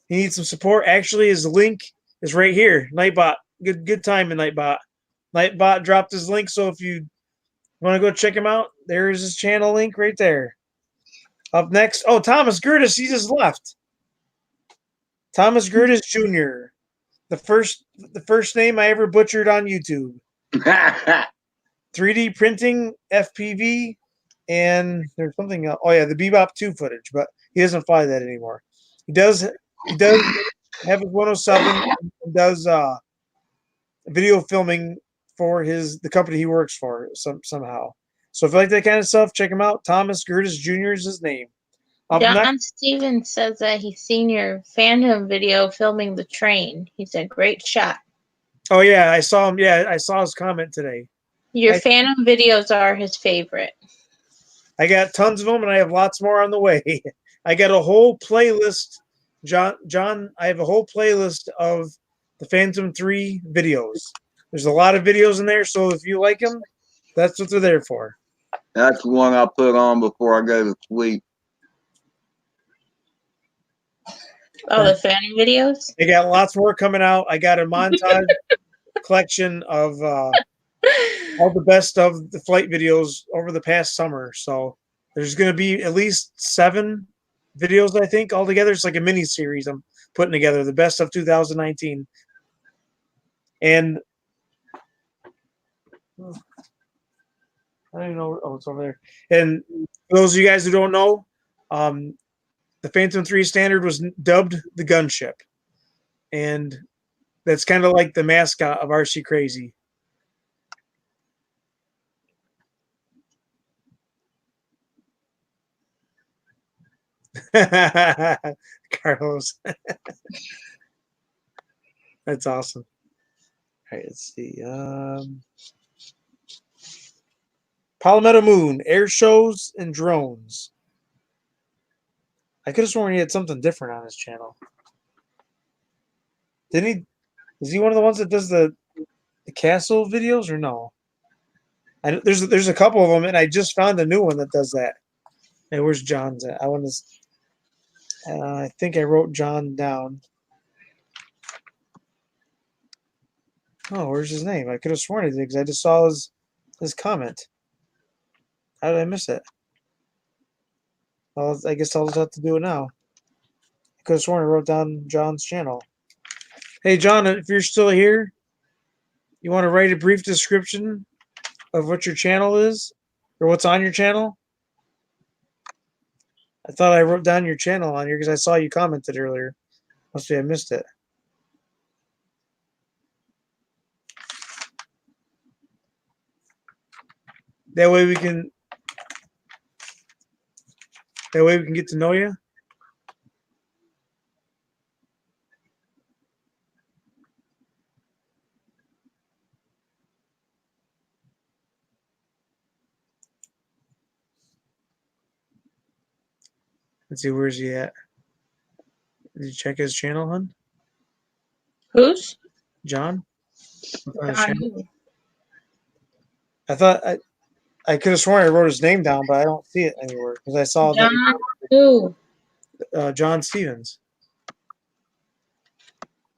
He needs some support. Actually, his link is right here. Nightbot. Good time in Nightbot. Nightbot dropped his link, so if you want to go check him out, there's his channel link right there. Up next, oh, Thomas Gertis, he just left. Thomas Gertis Jr. The first name I ever butchered on YouTube. 3D printing, FPV, and there's something else. Oh yeah, the Bebop 2 footage, but he doesn't fly that anymore. He does have his 107 and does video filming for the company he works for somehow. So if you like that kind of stuff, check him out. Thomas Gertis Jr. is his name. Up next. John Stevens says that he's seen your Phantom video filming the train. He said, great shot. Oh yeah, I saw him. Yeah, I saw his comment today. Your Phantom videos are his favorite. I got tons of them, and I have lots more on the way. I got a whole playlist, John. I have a whole playlist of the Phantom 3 videos. There's a lot of videos in there, so if you like them, that's what they're there for. That's the one I put on before I go to sleep. Oh, the Phantom videos? I got lots more coming out. I got a montage collection of all the best of the flight videos over the past summer. So there's going to be at least 7 videos, I think, altogether. It's like a mini series I'm putting together, the best of 2019. And I don't even know. Oh, it's over there. And for those of you guys who don't know, the Phantom 3 Standard was dubbed the gunship. And that's kind of like the mascot of RC CRAY-Z. Carlos. That's awesome. All right, let's see. Palmetto Moon, air shows and drones. I could have sworn he had something different on his channel. Didn't he? Is he one of the ones that does the castle videos or no? There's a couple of them, and I just found a new one that does that. Hey, where's John's at? I think I wrote John down. Oh, where's his name? I could have sworn he did because I just saw his comment. How did I miss it? Well, I guess I'll just have to do it now. I could have sworn I wrote down John's channel. Hey, John, if you're still here, you want to write a brief description of what your channel is or what's on your channel? I thought I wrote down your channel on here because I saw you commented earlier. Must be I missed it. That way we can get to know you. Let's see, where's he at? Did you check his channel, hon? Who's? John? John. I thought I could have sworn I wrote his name down, but I don't see it anywhere because I saw John who? John Stevens.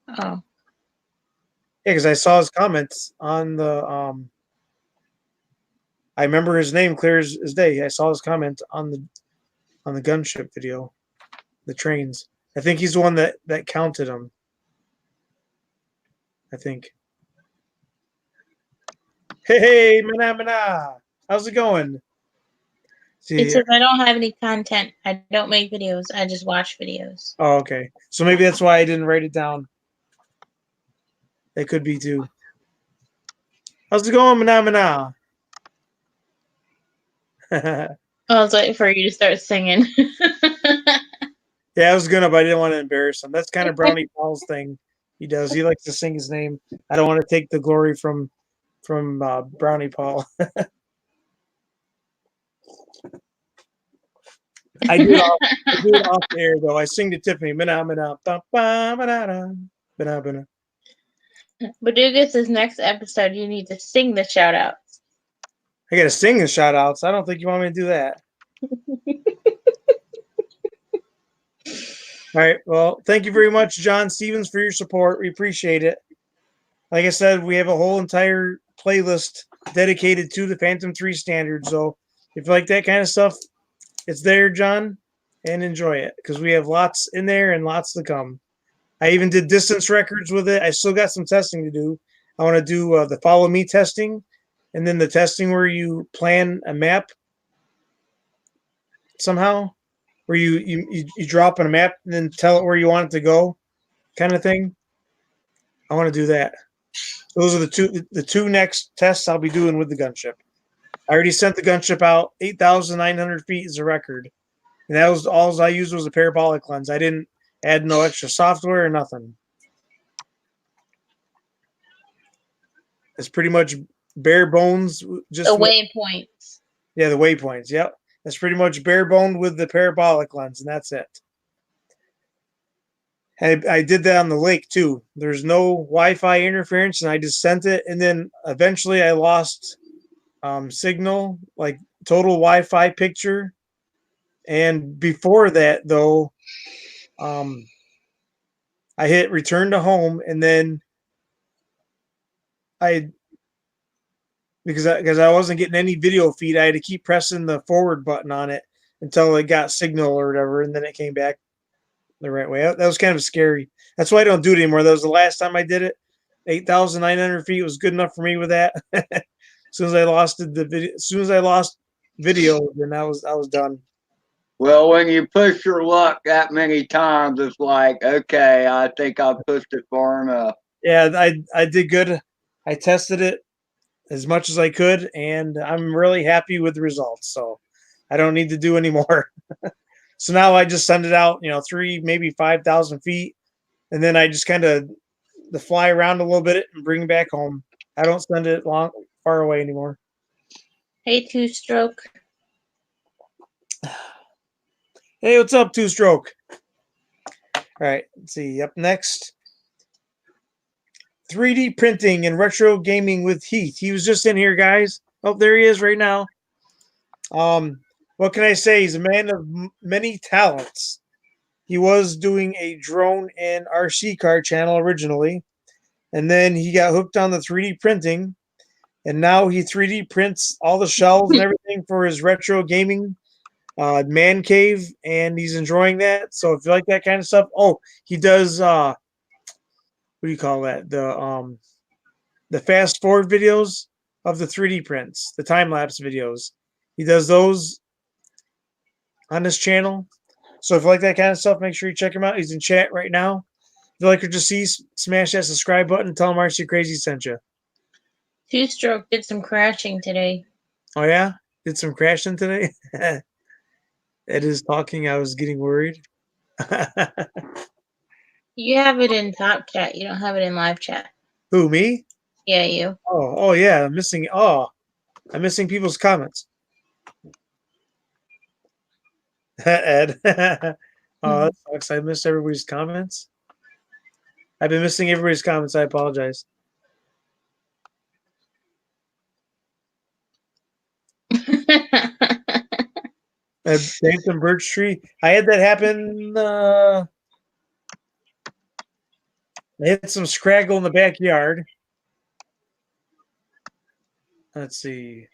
Oh. Yeah, because I saw his comments on the I remember his name clear as day. I saw his comment on the gunship video, the trains. I think he's the one that counted them. I think. Hey, mana. How's it going? See, It says I don't have any content. I don't make videos. I just watch videos. oh, okay. So maybe that's why I didn't write it down. That could be too. How's it going, mana? I was waiting for you to start singing. Yeah, I was gonna, but I didn't want to embarrass him. That's kind of Brownie Paul's thing. He does. He likes to sing his name. I don't want to take the glory from Brownie Paul. I do it off the air though. I sing to Tiffany. Badugas' next episode, you need to sing the shout outs. I gotta sing the shout outs. I don't think you want me to do that. All right. Well, thank you very much, John Stevens, for your support. We appreciate it. Like I said, we have a whole entire playlist dedicated to the Phantom 3 Standard. So if you like that kind of stuff, it's there, John, and enjoy it because we have lots in there and lots to come. I even did distance records with it. I still got some testing to do. I want to do the follow me testing and then the testing where you plan a map somehow, where you drop on a map and then tell it where you want it to go kind of thing. I want to do that. Those are the two next tests I'll be doing with the gunship. I already sent the gunship out. 8,900 feet is a record. And that was all I used was a parabolic lens. I didn't add no extra software or nothing. It's pretty much bare bones. Just The waypoints. yeah, the waypoints. Yep, that's pretty much bare boned with the parabolic lens, and that's it. I did that on the lake too. There's no Wi-Fi interference, and I just sent it. And then eventually, I lost signal, like total Wi-Fi picture. And before that, though, I hit return to home, and then because I wasn't getting any video feed, I had to keep pressing the forward button on it until it got signal or whatever, and then it came back the right way. That was kind of scary. That's why I don't do it anymore. That was the last time I did it. 8,900 feet was good enough for me with that. As soon as I lost the video, as soon as I lost video, then I was done. Well, when you push your luck that many times, it's like, okay, I think I pushed it far enough. Yeah, I did good. I tested it as much as I could, and I'm really happy with the results. So I don't need to do any more. So now I just send it out, 3, maybe 5,000 feet, and then I just kind of fly around a little bit and bring it back home. I don't send it far away anymore. Hey, Two Stroke. Hey, what's up, Two Stroke? All right, let's see. Up next, 3D printing and retro gaming with Heath. He was just in here, guys. Oh, there he is right now. What can I say? He's a man of many talents. He was doing a drone and RC car channel originally, and then he got hooked on the 3D printing, and now he 3D prints all the shells and everything for his retro gaming man cave, and he's enjoying that. So if you like that kind of stuff, he does what do you call that? The fast forward videos of the 3D prints, the time lapse videos. He does those on his channel. So if you like that kind of stuff, make sure you check him out. He's in chat right now. If you like what you see, smash that subscribe button and tell him RC-CRAYZ sent you. Two Stroke did some crashing today. Oh yeah? Did some crashing today? Ed is talking. I was getting worried. You have it in top chat. You don't have it in live chat. Who, me? Yeah, you. Oh yeah. I'm missing people's comments. Ed. Oh, that sucks. I missed everybody's comments. I've been missing everybody's comments. I apologize. Dancing birch tree. I had that happen. I hit some scraggle in the backyard. Let's see.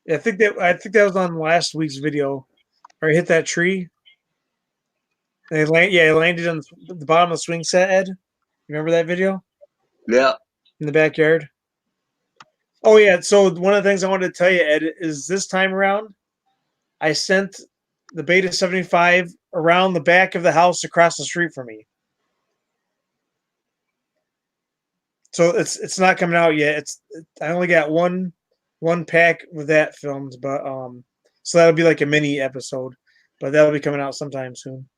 I think that was on last week's video. Or I hit that tree. And I landed on the bottom of the swing set, Ed. Remember that video? Yeah. In the backyard? Oh, yeah. So one of the things I wanted to tell you, Ed, is this time around, I sent the Beta 75 around the back of the house across the street from me. So it's not coming out yet. I only got one pack with that filmed, but so that'll be like a mini episode, but that'll be coming out sometime soon.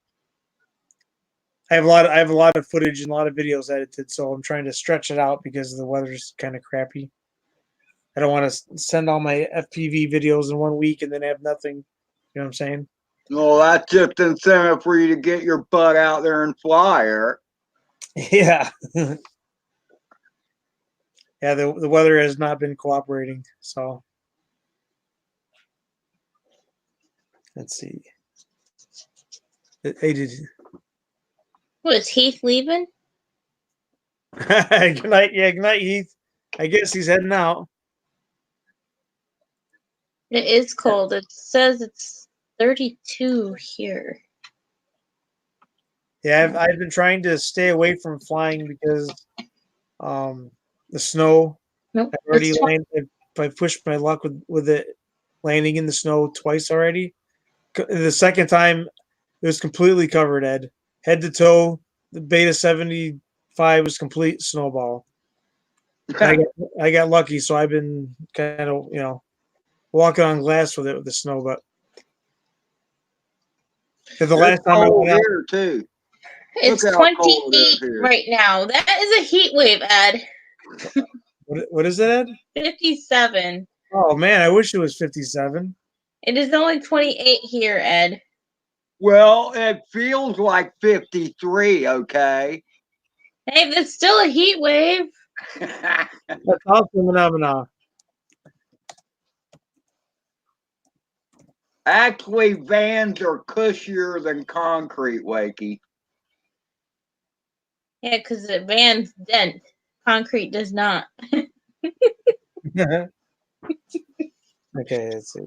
I have a lot of footage and a lot of videos edited, so I'm trying to stretch it out because the weather's kind of crappy. I don't want to send all my FPV videos in 1 week and then have nothing. You know what I'm saying? Well, that's just incentive for you to get your butt out there and fly, Eric. Yeah. Yeah, the weather has not been cooperating, so let's see. Hey, did Was Heath leaving? good night, Heath. I guess he's heading out. It is cold. It says it's 32 here. Yeah, I've been trying to stay away from flying because the snow. Nope. I've already landed. I pushed my luck with it landing in the snow twice already. The second time, it was completely covered, Ed. Head to toe, the Beta 75 was complete snowball. I got lucky, so I've been kind of, walking on glass with it with the snow. But the It's last time I cold went out, here too. It's Look how cold it is 28 here. right now. That is a heat wave, Ed. what is it, Ed? 57. Oh man, I wish it was 57. It is only 28 here, Ed. Well, it feels like 53. Okay. Hey, that's still a heat wave. That's also a phenomena. Actually, vans are cushier than concrete, Wakey. Yeah, because the van's dent. Concrete does not. Okay, let's see.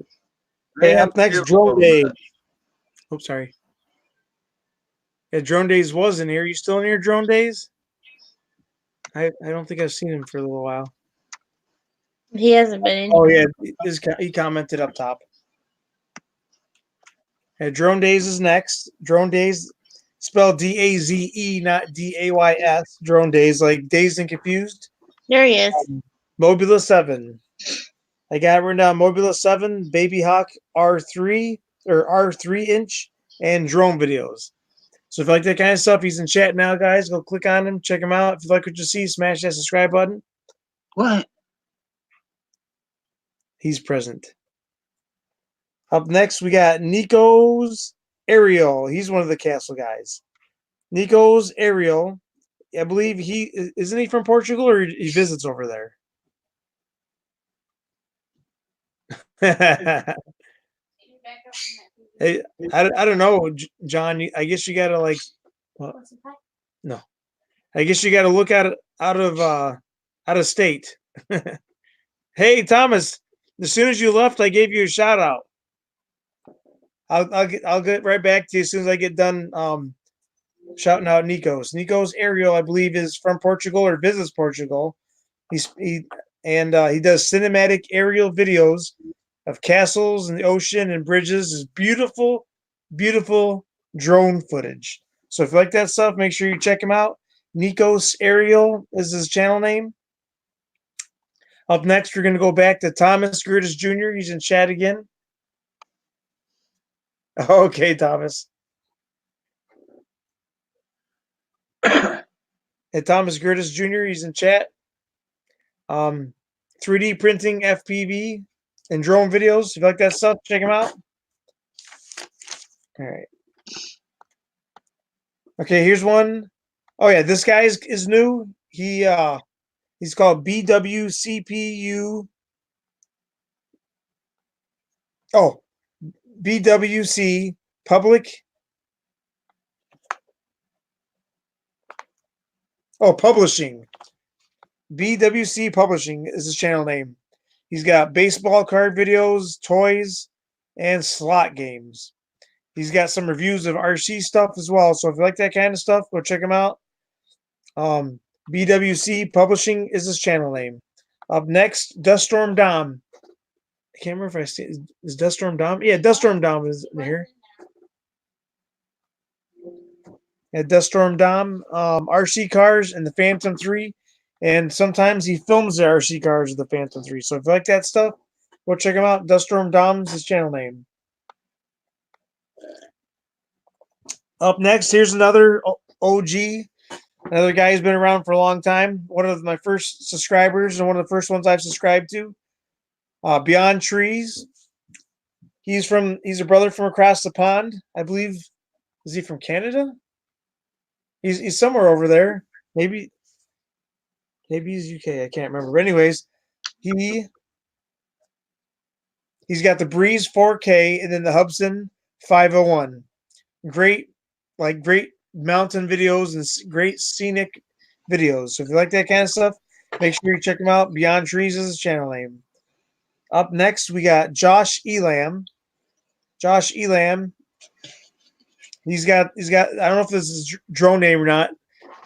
They Hey, have up next, to drone give day. them Oops, sorry. Yeah, drone days was in here. You still in here, drone days? I don't think I've seen him for a little while. He hasn't been in Oh here. yeah, he commented up top. Yeah, drone days is next. Drone days, spelled D-A-Z-E, not D-A-Y-S. Drone days, like dazed and confused. There he is. Mobula 7. I got written down Mobula 7, Baby Hawk R3 or R3 inch, and drone videos. So if you like that kind of stuff, he's in chat now, guys. Go click on him, check him out. If you like what you see, smash that subscribe button. What? He's present. Up next, we got Nico's Ariel. He's one of the castle guys. Nico's Ariel. I believe isn't he from Portugal or he visits over there? Hey, I don't know, John. I guess you gotta like, no. I guess you gotta look at it out of state. Hey, Thomas. As soon as you left, I gave you a shout out. I'll get right back to you as soon as I get done shouting out Nico's. Nico's Ariel, I believe, is from Portugal or visits Portugal. He does cinematic aerial videos of castles and the ocean and bridges. Is beautiful, beautiful drone footage. So if you like that stuff, make sure you check him out. Nico's Ariel is his channel name. Up next, we're going to go back to Thomas Gertis Jr. He's in chat again. Okay, Thomas. Hey, Thomas Gertis Jr. He's in chat. 3D printing FPV and drone videos. If you like that stuff, check him out. All right. Okay, here's one. Oh yeah, this guy is new. He's called BWCPU. Oh, BWC Public. Oh, Publishing. BWC Publishing is his channel name. He's got baseball card videos, toys, and slot games. He's got some reviews of RC stuff as well. So if you like that kind of stuff, go check him out. BWC Publishing is his channel name. Up next, Duststorm Dom. I can't remember if I say is Duststorm Dom. Yeah, Duststorm Dom is in here. Yeah, Duststorm Dom, RC cars and the Phantom 3. And sometimes he films the RC cars of the Phantom 3. So if you like that stuff, go check him out. Duststorm Dom's his channel name. Up next, here's another OG. Another guy who's been around for a long time. One of my first subscribers and one of the first ones I've subscribed to. Beyond Trees. He's a brother from across the pond. I believe, is he from Canada? He's somewhere over there. Maybe he's UK. I can't remember. But anyways, he's got the Breeze 4K and then the Hubsan 501. Great mountain videos and great scenic videos. So if you like that kind of stuff, make sure you check him out. Beyond Trees is his channel name. Up next, we got Josh Elam. Josh Elam. He's got. I don't know if this is drone name or not,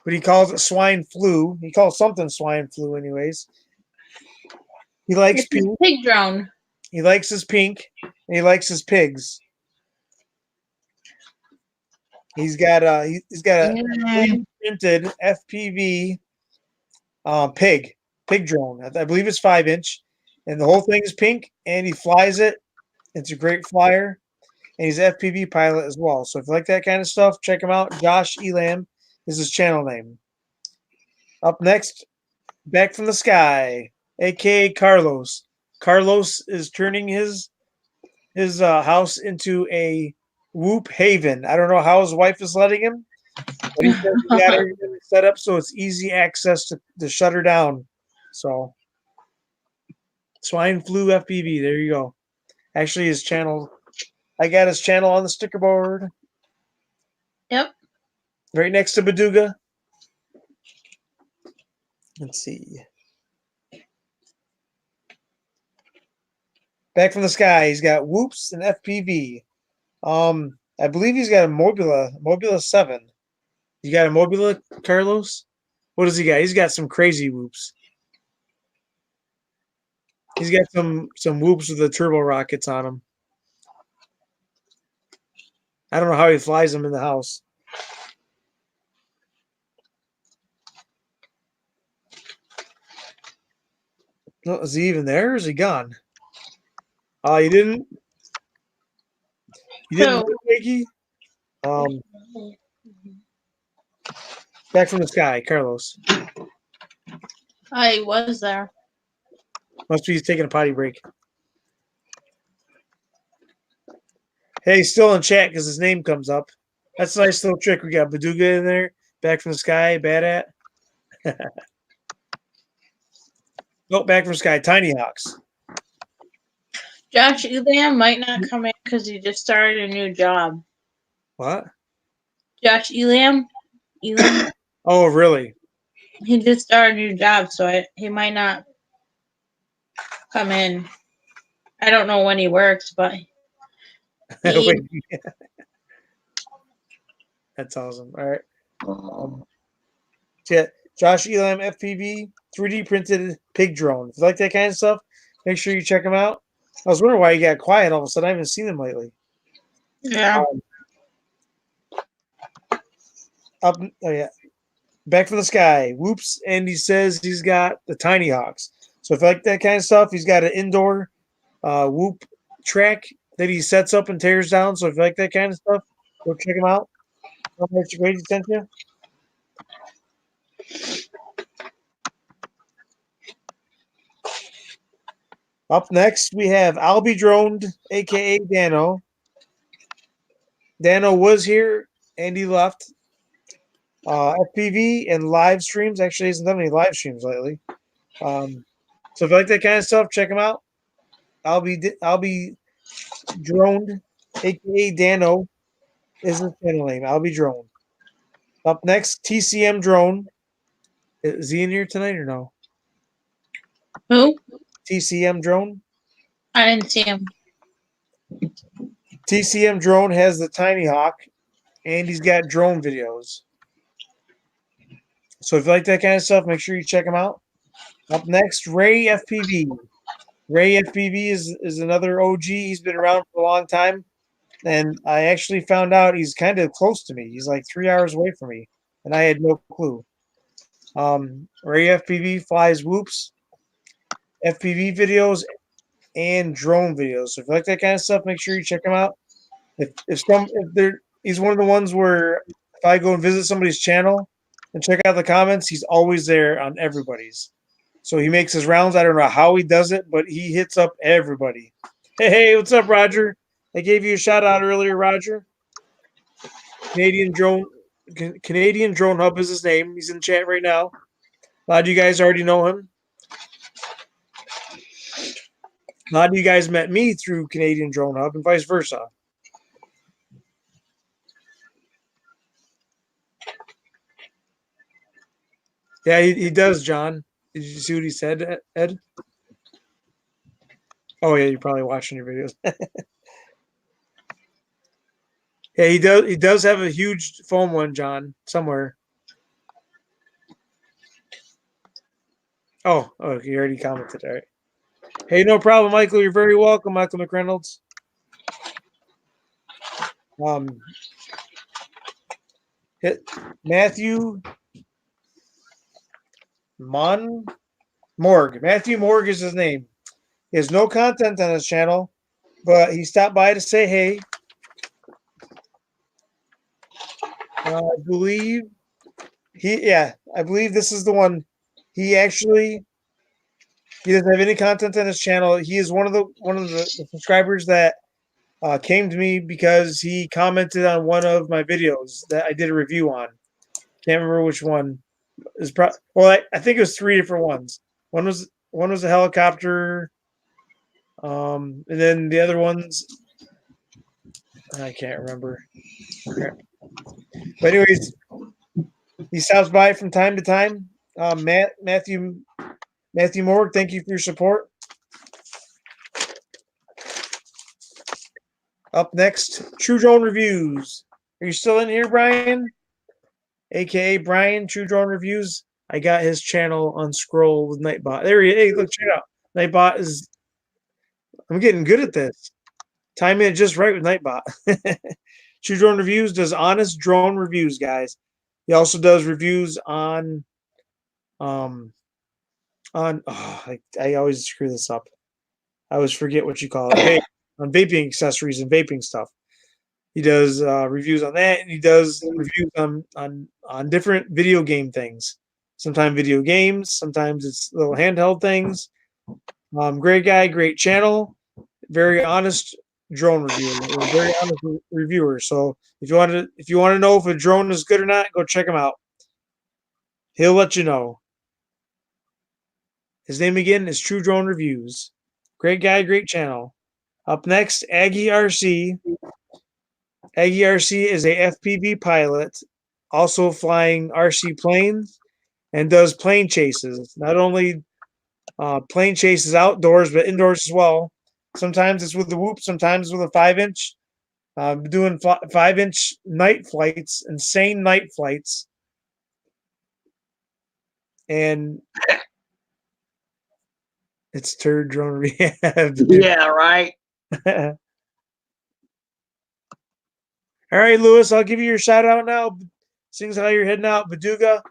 but he calls it swine flu. He calls something swine flu, anyways. He likes pink. Pig drone. He likes his pink, and he likes his pigs. He's got a 3D printed FPV pig drone. I believe it's 5-inch. and the whole thing is pink, and he flies it. It's a great flyer, and he's an FPV pilot as well. So if you like that kind of stuff, check him out. Josh Elam is his channel name. Up next, Back from the Sky, aka Carlos. Carlos is turning his house into a whoop haven. I don't know how his wife is letting him, but he says he got everything set up so it's easy access to shut her down. So Swine Flu FPV, there you go. Actually, his channel, I got his channel on the sticker board. Yep. Right next to Baduga. Let's see. Back from the Sky, he's got Whoops and FPV. I believe he's got a Mobula 7. You got a Mobula, Carlos? What does he got? He's got some crazy whoops. He's got some whoops with the turbo rockets on them. I don't know how he flies them in the house. No, is he even there or is he gone? You didn't So- look, Jakey? Back from the Sky, Carlos. I was there. Must be he's taking a potty break. Hey, he's still in chat because his name comes up. That's a nice little trick. We got Baduga in there. Back from the Sky, Bad at. Oh, Back from the Sky, Tiny Hawks. Josh Elam might not come in because he just started a new job. What? Josh Elam? Oh, really? He just started a new job, so he might not come in. I don't know when he works, but he, That's awesome. All right. Yeah, Josh Elam FPV 3D printed pig drone. If you like that kind of stuff, make sure you check him out. I was wondering why he got quiet all of a sudden. I haven't seen him lately. yeah. Oh yeah, Back from the Sky. Whoops, and he says he's got the Tiny Hawks. So if you like that kind of stuff, he's got an indoor whoop track that he sets up and tears down. So if you like that kind of stuff, go check him out. How much great he sent you? Up next, we have I'll Be Droned, aka Dano. Dano was here and he left. FPV and live streams. Actually, hasn't done any live streams lately. So if you like that kind of stuff, check him out. I'll be droned, aka Dano, is his channel name. I'll be droned. Up next, TCM Drone. Is he in here tonight or no? Who? TCM Drone. I didn't see him. TCM Drone has the Tiny Hawk, and he's got drone videos. So if you like that kind of stuff, make sure you check him out. Up next, Ray FPV. Ray FPV is another OG. He's been around for a long time. And I actually found out he's kind of close to me. He's like 3 hours away from me. And I had no clue. Ray FPV flies whoops, FPV videos, and drone videos. So if you like that kind of stuff, make sure you check him out. He's one of the ones where if I go and visit somebody's channel and check out the comments, he's always there on everybody's. So he makes his rounds. I don't know how he does it, but he hits up everybody. Hey, what's up, Roger? I gave you a shout out earlier, Roger. Canadian Drone Hub is his name. He's in chat right now. A lot of you guys already know him. A lot of you guys met me through Canadian Drone Hub and vice versa. Yeah, he does, John. Did you see what he said, Ed? Oh yeah, you're probably watching your videos. Yeah, he does. He does have a huge foam one, John, somewhere. Oh, you already commented. All right. Hey, no problem, Michael. You're very welcome, Michael McReynolds. Hit Matthew Morg. Matthew Morg is his name. He has no content on his channel, but he stopped by to say hey. I believe I believe this is the one. He doesn't have any content on his channel. He is one of the subscribers that came to me because he commented on one of my videos that I did a review on. Can't remember which one. I think it was 3 different ones. One was a helicopter, and then the other ones I can't remember. But anyways, he stops by from time to time. Matthew Morg, thank you for your support. Up next, True Drone Reviews. Are you still in here, Brian? AKA Brian, True Drone Reviews. I got his channel on scroll with Nightbot. There he is. Hey, look, check it out. Nightbot is. I'm getting good at this. Timing it just right with Nightbot. True Drone Reviews does honest drone reviews, guys. He also does reviews on I always screw this up. I always forget what you call it. On vaping accessories and vaping stuff. He does reviews on that, and he does reviews on different video game things. Sometimes video games, sometimes it's little handheld things. Great guy, great channel, very honest drone reviewer, very honest reviewer. So if you want to know if a drone is good or not, go check him out. He'll let you know. His name again is True Drone Reviews. Great guy, great channel. Up next, Aggie RC. Aggie RC is a FPV pilot, also flying RC planes, and does plane chases. Not only plane chases outdoors, but indoors as well. Sometimes it's with the Whoop, sometimes with a 5-inch. Doing 5-inch night flights, insane night flights. And it's Turd Drone Rehab. Yeah, right. All right, Lewis, I'll give you your shout out now. Seeing how you're heading out, Baduga,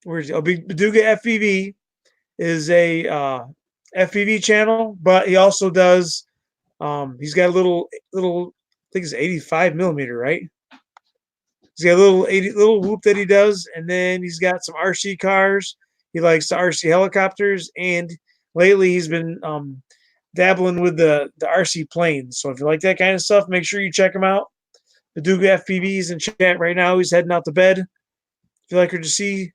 where's Baduga FPV is a FPV channel, but he also does. He's got a little. I think it's 85 millimeter, right? He's got a little whoop that he does, and then he's got some RC cars. He likes the RC helicopters, and lately he's been dabbling with the RC planes. So if you like that kind of stuff, make sure you check him out. The Duga FPV is in chat right now. He's heading out to bed. If you like her to see,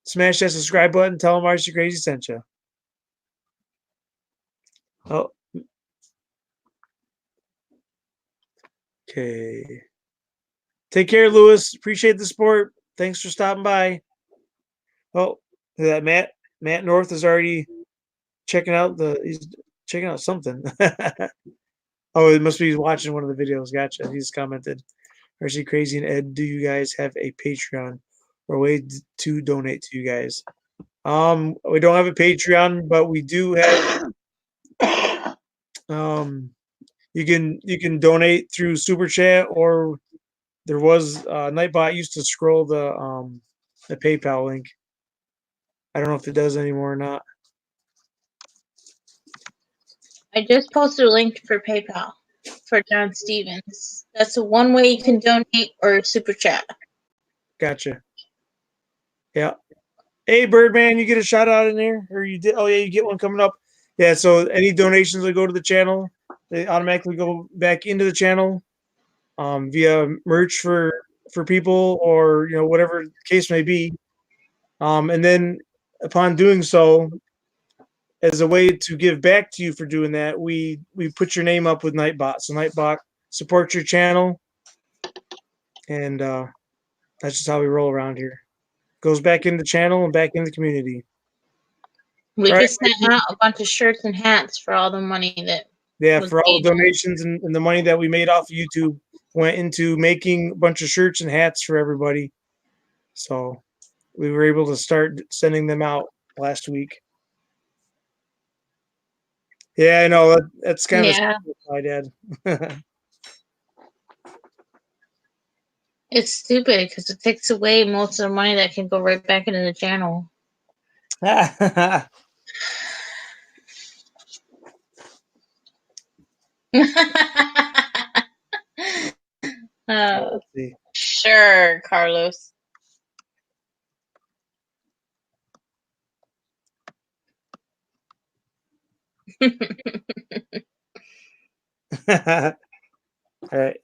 smash that subscribe button. Tell him RC CRAY-Z sent you. Oh. Okay. Take care, Lewis. Appreciate the support. Thanks for stopping by. Oh, that Matt North is already checking out he's checking out something. Oh, it must be he's watching one of the videos. Gotcha. He's commented. RC CRAY-Z and Ed, do you guys have a Patreon or a way to donate to you guys? We don't have a Patreon, but we do have you can donate through Super Chat, or there was Nightbot used to scroll the PayPal link. I don't know if it does anymore or not. I just posted a link for PayPal for John Stevens. That's the one way you can donate or super chat. Gotcha. Yeah. Hey, Birdman, you get a shout out in there, or you did? Oh yeah, you get one coming up. Yeah. So any donations that go to the channel, they automatically go back into the channel via merch for people, or whatever the case may be. And then upon doing so, as a way to give back to you for doing that, we put your name up with Nightbot. So Nightbot supports your channel, and that's just how we roll around here. Goes back in the channel and back in the community. We All just right. sent out a bunch of shirts and hats for all the money that. Yeah, for all the donations and the money that we made off of YouTube went into making a bunch of shirts and hats for everybody. So we were able to start sending them out last week. Yeah, I know. That's kind of my dad. It's stupid because it takes away most of the money that can go right back into the channel. Oh, Let's see. sure, Carlos. All right.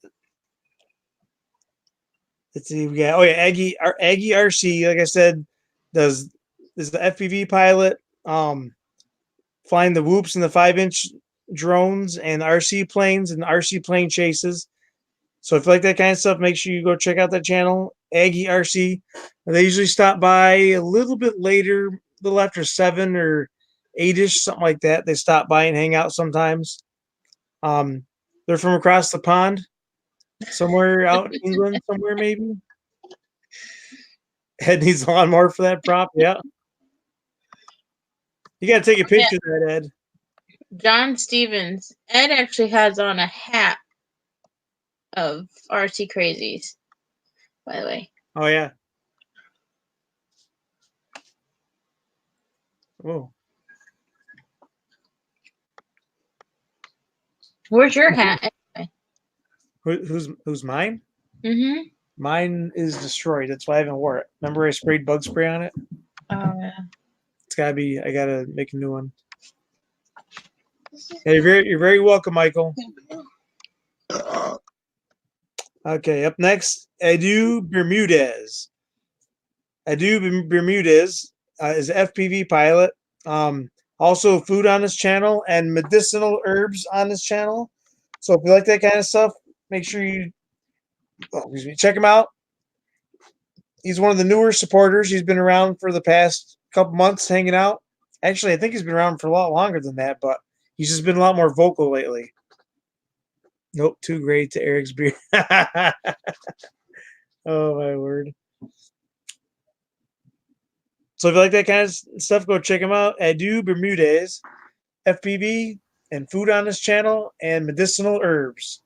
Let's see. We got Aggie RC. Like I said, is the FPV pilot. Flying the whoops and the 5-inch drones and RC planes and RC plane chases. So if you like that kind of stuff, make sure you go check out that channel, Aggie RC. They usually stop by a little bit later, a little after 7 or 8-ish, something like that. They stop by and hang out sometimes. They're from across the pond, somewhere out in England, somewhere maybe. Ed needs a lawnmower for that prop. Yeah. You got to take a picture of that, Ed. John Stevens. Ed actually has on a hat of RC Crazies, by the way. Oh, yeah. Oh. Where's your hat? Who's mine? Mm-hmm. Mine is destroyed. That's why I haven't wore it. Remember I sprayed bug spray on it? Oh, yeah. It's gotta be. I gotta make a new one. Hey, you're very welcome, Michael. Okay, up next, Edu Bermudez. Edu Bermudez is an FPV pilot. Also, food on his channel and medicinal herbs on his channel. So if you like that kind of stuff, make sure you check him out. He's one of the newer supporters. He's been around for the past couple months hanging out. Actually, I think he's been around for a lot longer than that, but he's just been a lot more vocal lately. Nope, too great to Eric's beard. Oh, my word. So if you like that kind of stuff, go check him out. Edu Bermudez, FPV, and food on his channel, and medicinal herbs.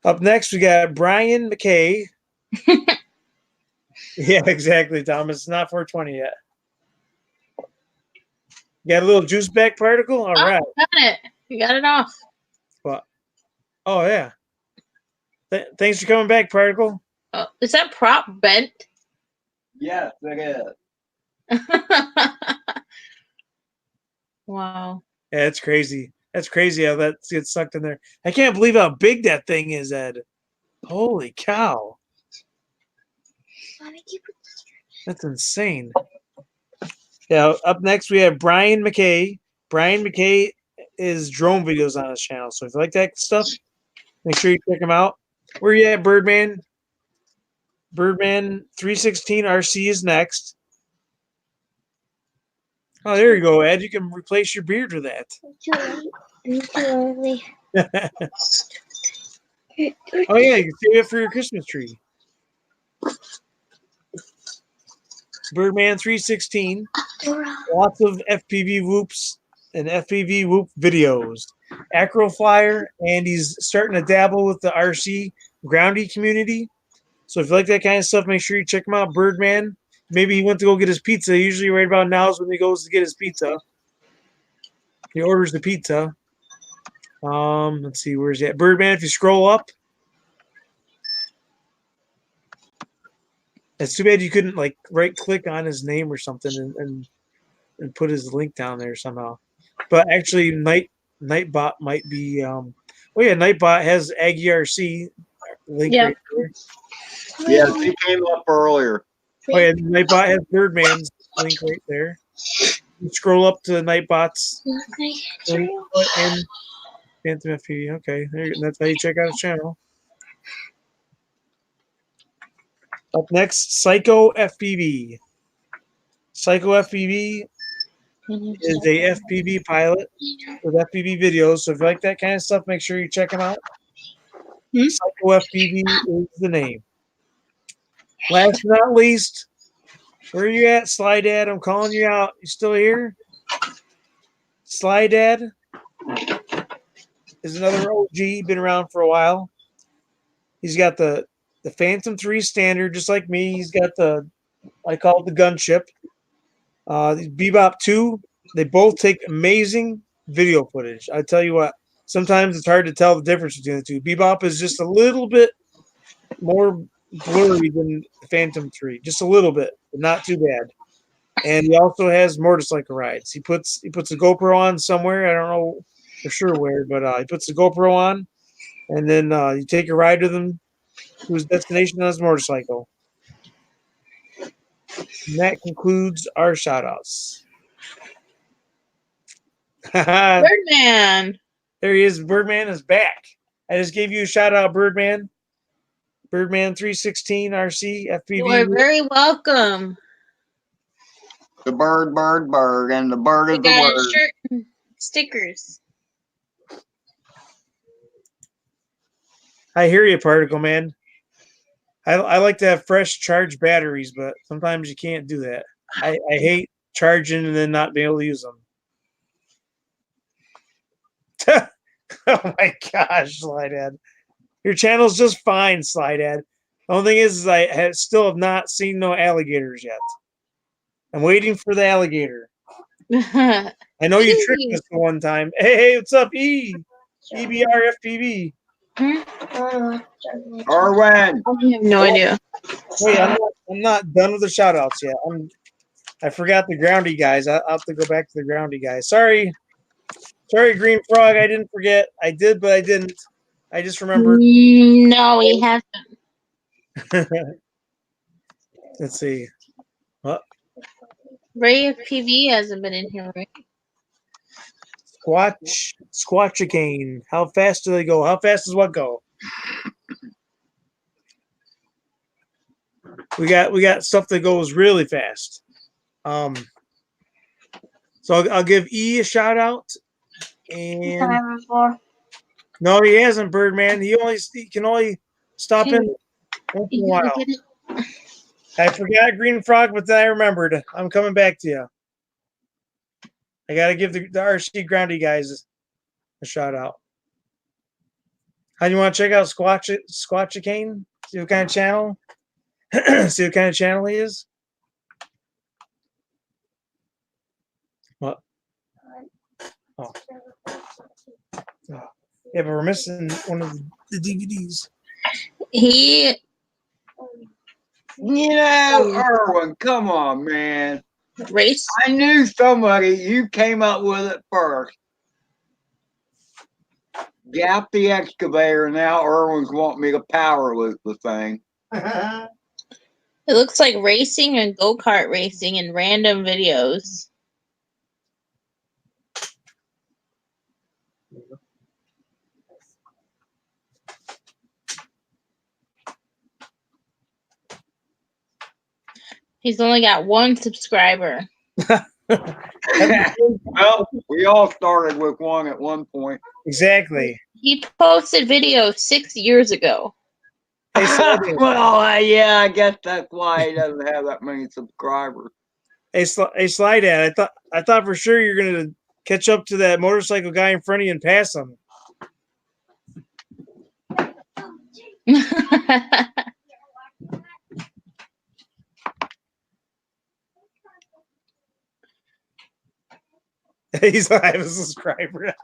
Up next, we got Brian McKay. Yeah, exactly, Thomas. It's not 420 yet. You got a little juice back particle? All right. Got it. You got it off. What? Oh, yeah. Thanks for coming back, particle. Oh, is that prop bent? Yes, it is. Wow. Yeah, it's crazy. That's crazy how that gets sucked in there. I can't believe how big that thing is, Ed. Holy cow. That's insane. Yeah, up next we have Brian McKay. Brian McKay is drone videos on his channel. So if you like that stuff, make sure you check him out. Where you at, Birdman? Birdman 316 RC is next. Oh, there you go, Ed. You can replace your beard with that. Too early. Oh, yeah, you can save it for your Christmas tree. Birdman 316. Lots of FPV whoops and FPV whoop videos. Acro Flyer, and he's starting to dabble with the RC groundy community. So if you like that kind of stuff, make sure you check him out. Birdman. Maybe he went to go get his pizza. Usually right about now is when he goes to get his pizza. He orders the pizza. Let's see, where's that? Birdman, if you scroll up. It's too bad you couldn't like right click on his name or something and put his link down there somehow. But actually Nightbot might be oh yeah, Nightbot has Aggie RC link Yeah. right there. Yes, he came up earlier. Oh yeah, Nightbot has Birdman's link right there. You scroll up to Nightbot's link and Phantom FPV. Okay, that's how you check out his channel. Up next, Psycho FPV. Psycho FPV is a FPV pilot with FPV videos. So if you like that kind of stuff, make sure you check him out. Psycho FPV is the name. Last but not least, where are you at, Sly Dad? I'm calling you out. You still here? Sly Dad is another OG, been around for a while. He's got the Phantom 3 standard, just like me. He's got I call it the gunship. Bebop 2, they both take amazing video footage. I tell you what, sometimes it's hard to tell the difference between the two. Bebop is just a little bit more blurry than Phantom 3, just a little bit, but not too bad. And he also has motorcycle rides. He puts a GoPro on somewhere. I don't know for sure where, but he puts the GoPro on, and then you take a ride with him to his destination on his motorcycle. And that concludes our shout-outs. There Birdman. he is. Birdman is back. I just gave you a shout-out, Birdman. Birdman 316 RC FPV. You are very welcome. The bird, and the bird We is the got a word. shirt and stickers. I hear you, Particle Man. I like to have fresh charged batteries, but sometimes you can't do that. I hate charging and then not being able to use them. Oh my gosh, Slydad. Your channel's just fine, Slydad. The only thing is I still have not seen no alligators yet. I'm waiting for the alligator. I know you tricked us the one time. Hey, what's up, E? EBRFPV. Arwen, I have no idea. Wait, I'm not done with the shout outs yet. I forgot the groundy guys. I'll have to go back to the groundy guys. Sorry, Green Frog. I didn't forget. I did, but I didn't. I just remembered. No, we haven't. Let's see. What? Ray of PV hasn't been in here, right? Squatchicane. How fast do they go? How fast does what go? We got stuff that goes really fast. So I'll give E a shout out. And no, he hasn't, Birdman. He can only stop in once in a while. I forgot Green Frog, but then I remembered. I'm coming back to you. I gotta give the RC Groundy guys a shout out. How do you want to check out Squatchicane? See what kind of channel? See what kind of channel he is? What? Oh. Yeah, but we're missing one of the DVDs. Erwin, come on, man. Race. I knew somebody. You came up with it first. Gap the excavator. Now Erwin's wanting me to power loop the thing. It looks like racing and go-kart racing and random videos. He's only got one subscriber. Well, we all started with one at one point. Exactly. He posted videos 6 years ago. Well, yeah, I guess that's why he doesn't have that many subscribers. Hey, Slide Dad, I thought for sure you're gonna catch up to that motorcycle guy in front of you and pass him. He's I have a subscriber.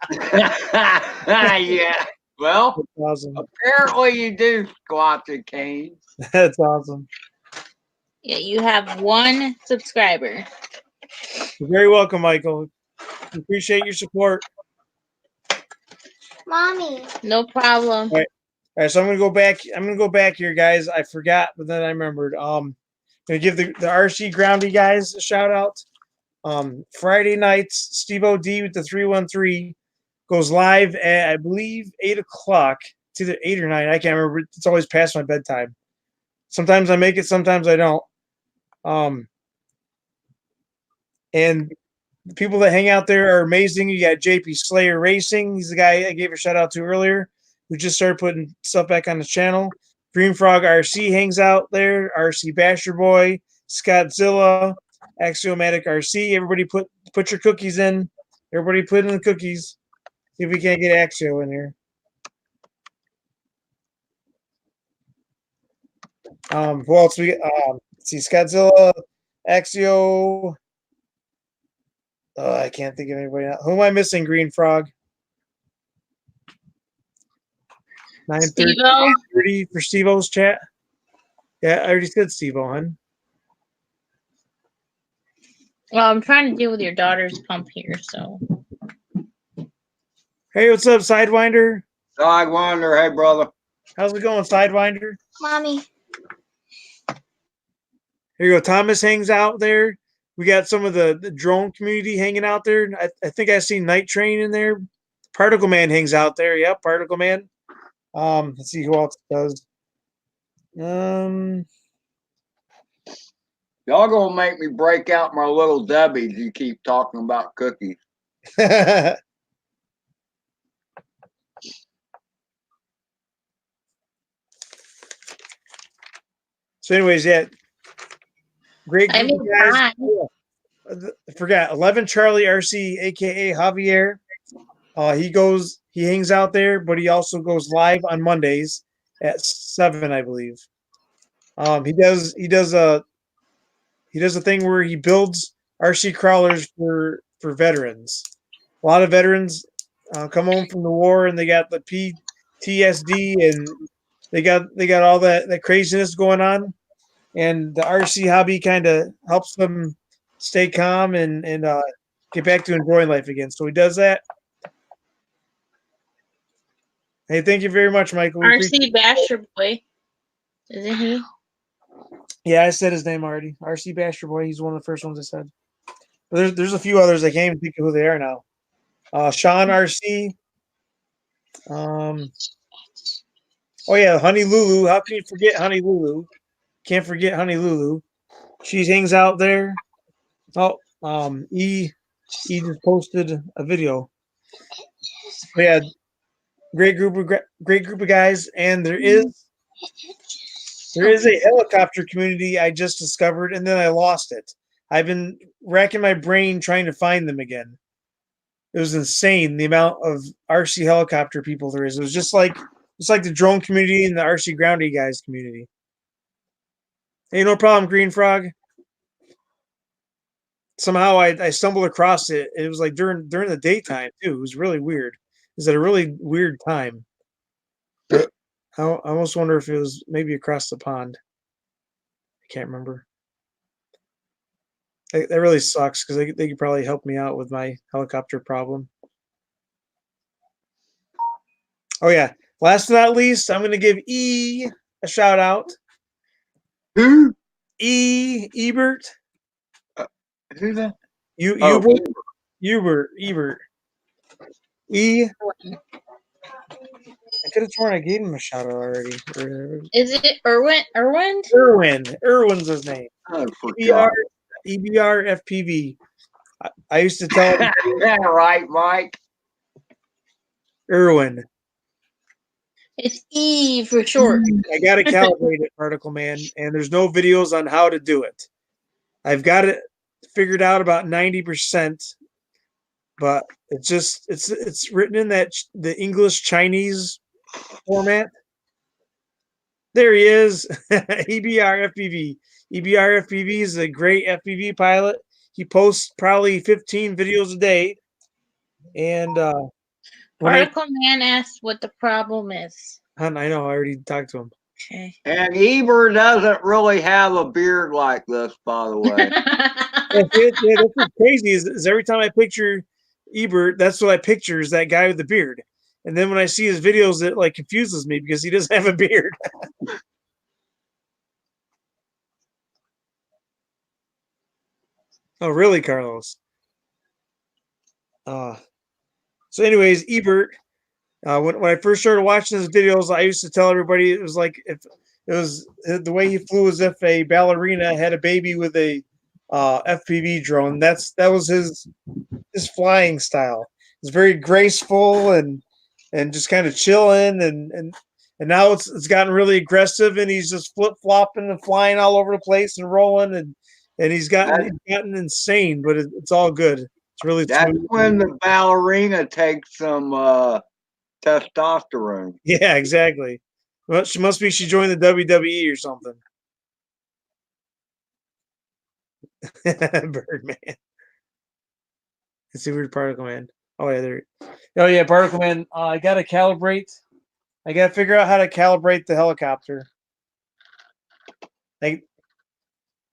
Yeah. Well, That's awesome. apparently you do, Squatchy Cane. That's awesome. Yeah, you have one subscriber. You're very welcome, Michael. Appreciate your support. Mommy. No problem. All right, so I'm gonna go back. I'm gonna go back here, guys. I forgot, but then I remembered. Gonna give the RC Groundy guys a shout out. Friday nights, Steve OD with the 313 goes live at I believe 8 o'clock. It's either 8 or 9. I can't remember. It's always past my bedtime. Sometimes I make it, sometimes I don't. And the people that hang out there are amazing. You got JP Slayer Racing. He's the guy I gave a shout out to earlier, who just started putting stuff back on his channel. Green Frog RC hangs out there. RC Basher Boy, Scottzilla, Axiomatic RC. Everybody put your cookies in. Everybody put in the cookies. See if we can't get Axio in here. Who else we let's see, Scottzilla, Axio, I can't think of anybody else. Who am I missing? Green Frog. 9:30 Steve-O. for Steve-O's chat. Yeah, I already said Steve-O, hon. Well, I'm trying to deal with your daughter's pump here, so. Hey, what's up, Sidewinder? Sidewinder, hey brother. How's it going, Sidewinder? Mommy. Here you go. Thomas hangs out there. We got some of the drone community hanging out there. I think I see Night Train in there. Particle Man hangs out there. Yep, Particle Man. Let's see who else does. Y'all gonna make me break out my little Debbie's. You keep talking about cookies. So, anyways, yeah, great I group mean, of guys. fine. I forgot 11 Charlie RC, aka Javier. He hangs out there, but he also goes live on Mondays at 7, I believe. He does a thing where he builds RC crawlers for veterans. A lot of veterans come home from the war and they got the PTSD and they got all that craziness going on, and the RC hobby kind of helps them stay calm and get back to enjoying life again. So he does that. Hey, thank you very much, Michael. We appreciate RC Basher Boy. Isn't he? Yeah, I said his name already. RC Basher Boy. He's one of the first ones I said. But there's a few others. I can't even think of who they are now. Sean RC. Oh yeah, Honey Lulu. How can you forget Honey Lulu? Can't forget Honey Lulu. She hangs out there. Oh, E just posted a video. But yeah, great group of guys, and there is a helicopter community I just discovered, and then I lost it. I've been racking my brain trying to find them again. It was insane the amount of RC helicopter people there is. It was just like the drone community and the RC groundy guys community. Hey, no problem, Green Frog. Somehow I stumbled across it. It was like during the daytime too. It was really weird. It was at a really weird time. But I almost wonder if it was maybe across the pond. I can't remember. That really sucks because they could probably help me out with my helicopter problem. Oh yeah. Last but not least, I'm going to give E a shout out. Who? Ebert. Who's that? Ebert. E. I could have sworn I gave him a shout out already. Is it Irwin? Irwin's his name. I forgot. EBR FPV. I used to tell him. Yeah, right, Mike. Irwin. It's E for short. I got to calibrate it, Particle Man, and there's no videos on how to do it. I've got it figured out about 90%, but it's written in the English Chinese format. There he is, EBR FPV. EBR FPV is a great FPV pilot. He posts probably 15 videos a day, and Particle Man asked what the problem is. I know, I already talked to him. Okay. And Eber doesn't really have a beard like this, by the way. That's what's crazy is every time I picture Ebert, that's what I picture is that guy with the beard. And then when I see his videos, it like confuses me because he doesn't have a beard. Oh, really, Carlos? So anyways, Ebert, when I first started watching his videos, I used to tell everybody it was like if it was the way he flew as if a ballerina had a baby with a FPV drone. That was his flying style. It's very graceful and just kind of chilling and now it's gotten really aggressive and he's just flip flopping and flying all over the place and rolling and he's gotten insane, but it's all good. It's really That's smooth. when the ballerina takes some testosterone. Yeah, exactly. Well, she joined the WWE or something. Birdman. Let's see where Particle Man. Oh yeah, there. Oh yeah, Particle Man. I gotta calibrate. I gotta figure out how to calibrate the helicopter. Like,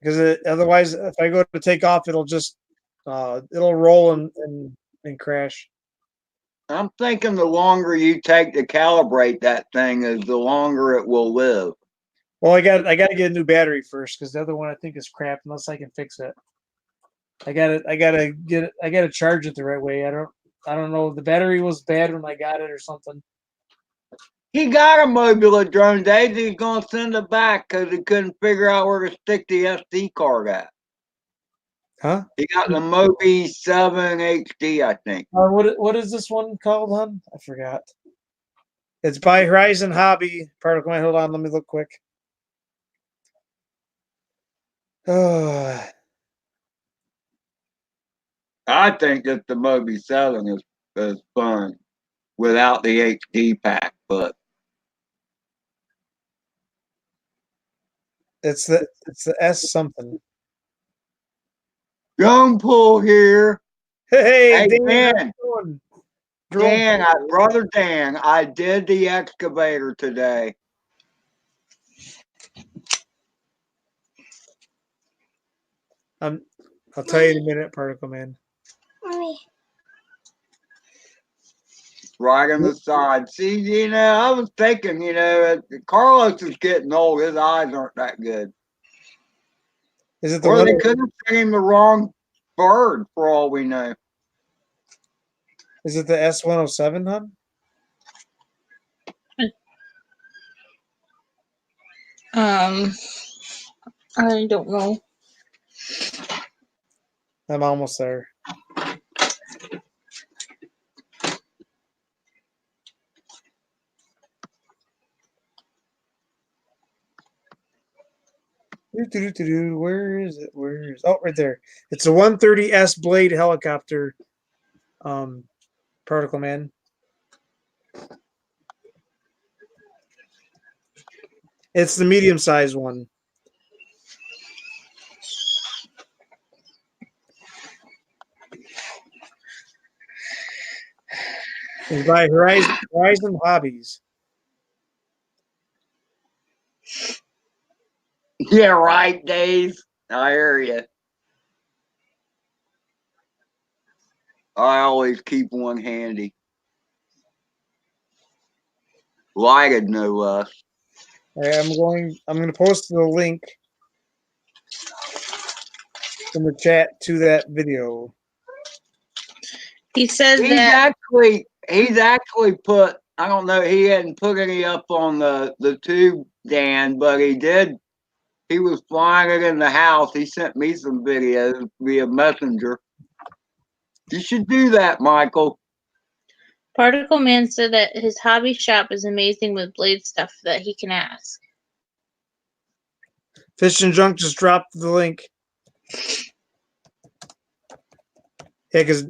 because otherwise, if I go to take off, it'll just it'll roll and crash. I'm thinking the longer you take to calibrate that thing is the longer it will live. Well, I got to get a new battery first because the other one I think is crap unless I can fix it. I gotta charge it the right way. I don't know. The battery was bad when I got it or something. He got a mobile drone, Dave. He's gonna send it back because he couldn't figure out where to stick the SD card at. Huh? He got the Mobi 7 HD, I think. What is this one called, hon? I forgot. It's by Horizon Hobby. Particle Man, hold on, let me look quick. Oh, I think that the Mobi 7 is fun without the HD pack, but it's the S something. drone pull here. Hey, Hey, Dan, how's Dan, it going? Drone Dan, pull. brother Dan, I did the excavator today. I'll tell you in a minute, Particle Man. Mommy. Right on the side. See, I was thinking, Carlos is getting old. His eyes aren't that good. Is it the Or one? they could have sent him the wrong bird, for all we know. Is it the S107, hon? I don't know. I'm almost there. Where is it? Oh, right there. It's a 130S blade helicopter. Particle Man. It's the medium-sized one. It's by Horizon Hobbies. Yeah, right, Dave. I hear you. I always keep one handy. Lighted, no less. All right, I'm going to post the link in the chat to that video. He says He's that actually put, I don't know, he hadn't put any up on the tube, Dan, but he did. He was flying it in the house. He sent me some videos via Messenger. You should do that, Michael. Particle Man said that his hobby shop is amazing with blade stuff that he can ask. Fish and Junk just dropped the link. Yeah, because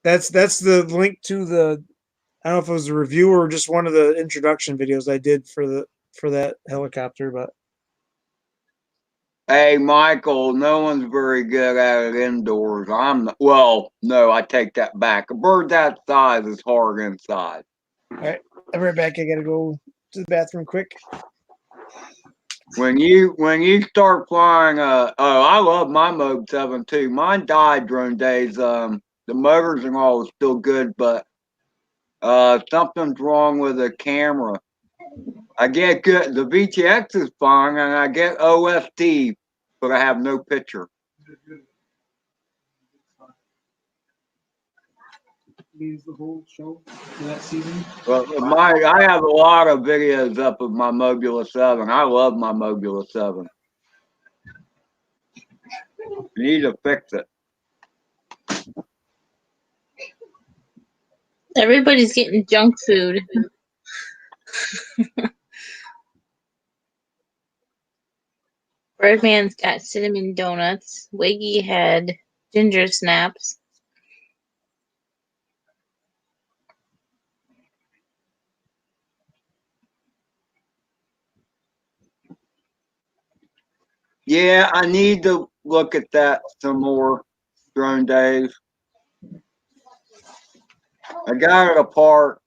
that's the link to the. I don't know if it was a review or just one of the introduction videos I did for that helicopter, but Hey, Michael, no one's very good at it indoors. Well, no, I take that back. A bird that size is hard inside. all right, I'm right back. I gotta go to the bathroom quick. When you start flying, I love my Mob 7 too. Mine died during days. The motors and all was still good, but something's wrong with the camera. I get good. The VTX is fine, and I get OSD, but I have no picture. Means the whole show for that season. Well, I have a lot of videos up of my Mobula 7. I love my Mobula 7. You need to fix it. Everybody's getting junk food. Birdman's got cinnamon donuts. Wiggy had ginger snaps. Yeah, I need to look at that some more, Drone Dave. I got it apart.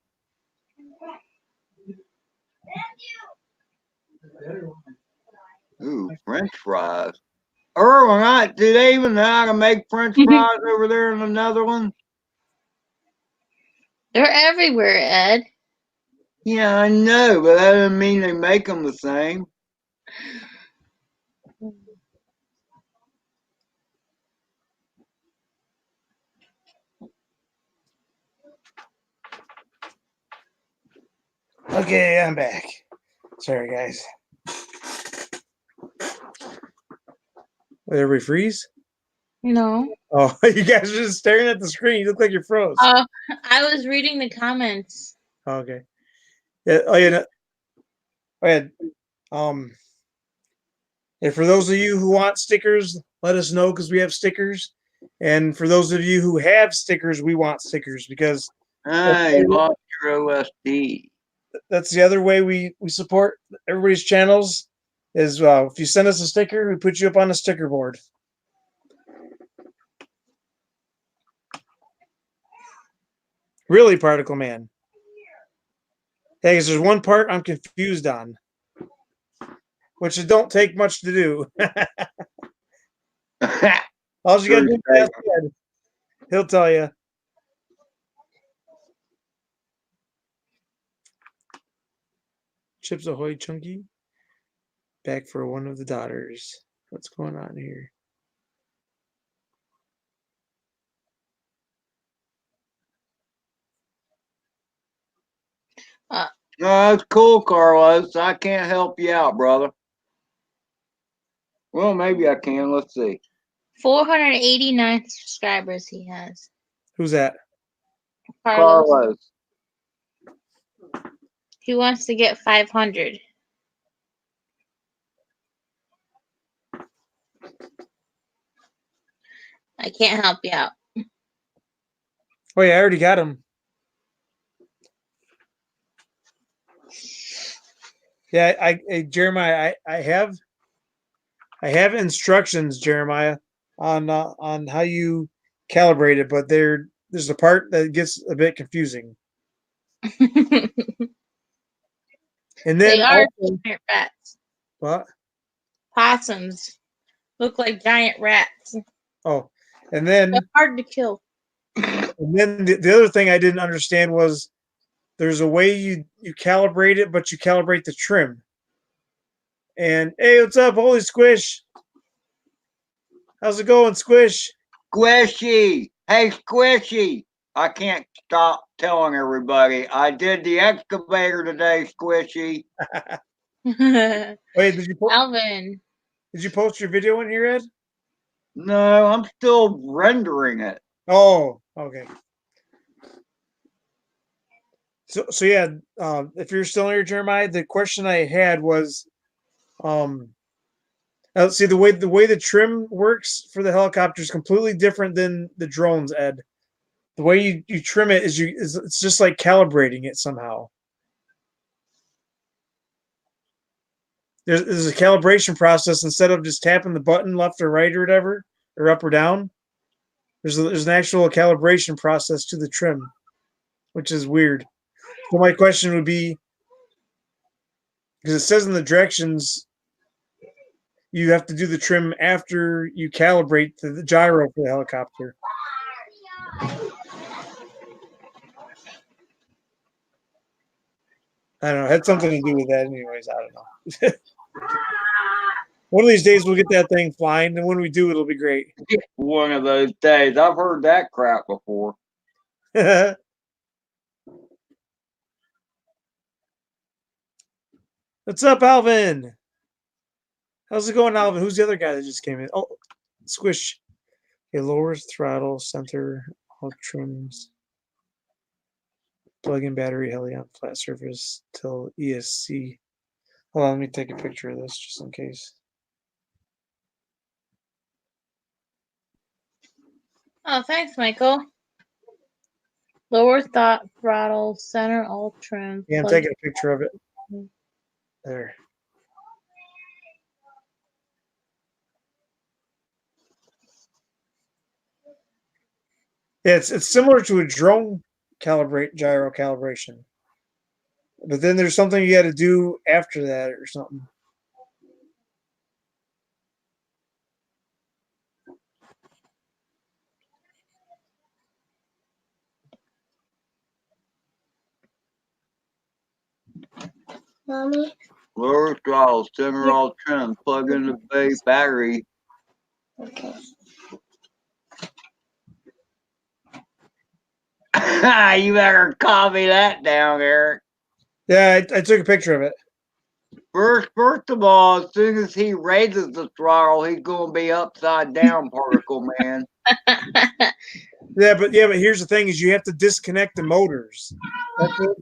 Ooh, French fries. Erwin, do they even know how to make French fries over there in the Netherlands? They're everywhere, Ed. Yeah, I know, but that doesn't mean they make them the same. Okay, I'm back. Sorry, guys. Did everybody freeze? No. Oh, you guys are just staring at the screen. You look like you're froze. I was reading the comments. Okay. Yeah. Oh, yeah. No, go ahead. And for those of you who want stickers, let us know because we have stickers. And for those of you who have stickers, we want stickers because Hey, lost your OSD. that's the other way we support everybody's channels is if you send us a sticker, we put you up on a sticker board. Really, Particle Man. Hey, there's one part I'm confused on, which it don't take much to do. All you gotta do is ask Ed. He'll tell you. Chips Ahoy Chunky. Back for one of the daughters. What's going on here? No, that's cool, Carlos. I can't help you out, brother. Well, maybe I can. Let's see. 489 subscribers he has. Who's that? Carlos. He wants to get 500. I can't help you out. Oh yeah, I already got him. Yeah, Jeremiah, I have instructions, Jeremiah, on how you calibrate it, but there's a part that gets a bit confusing. And then They are also, giant rats. what? Possums look like giant rats. Oh, and then They're hard to kill. And then the other thing I didn't understand was there's a way you calibrate it, but you calibrate the trim. And hey, what's up, Holy Squish? How's it going, Squish? Squishy. Hey, Squishy. I can't stop telling everybody. I did the excavator today, Squishy. Wait, Alvin. Did you post your video in here, Ed? No, I'm still rendering it. Oh, okay. So yeah, if you're still here, Jeremiah, the question I had was, see the way the trim works for the helicopter is completely different than the drones, Ed. The way you trim it is it's just like calibrating it somehow. There's a calibration process instead of just tapping the button left or right or whatever, or up or down. There's an actual calibration process to the trim, which is weird. So my question would be, because it says in the directions you have to do the trim after you calibrate the gyro for the helicopter. I don't know. It had something to do with that anyways. I don't know. One of these days we'll get that thing flying, and when we do, it'll be great. One of those days. I've heard that crap before. What's up, Alvin? How's it going, Alvin? Who's the other guy that just came in? Oh, Squish. Okay, lower throttle, center, all trims. Plug in battery, heli on flat surface till ESC. Hold on, let me take a picture of this just in case. Oh, thanks, Michael. Lower throttle, center all trim. Yeah, I'm taking a picture of it. There. Yeah, it's similar to a drone gyro calibration. But then there's something you got to do after that or something. Mommy. Lower throttle, center all trim, plug in the base battery. Okay. You better copy that down, Eric. Yeah, I took a picture of it. First of all, as soon as he raises the throttle, he's gonna be upside down, Particle Man. Yeah, but here's the thing: is you have to disconnect the motors.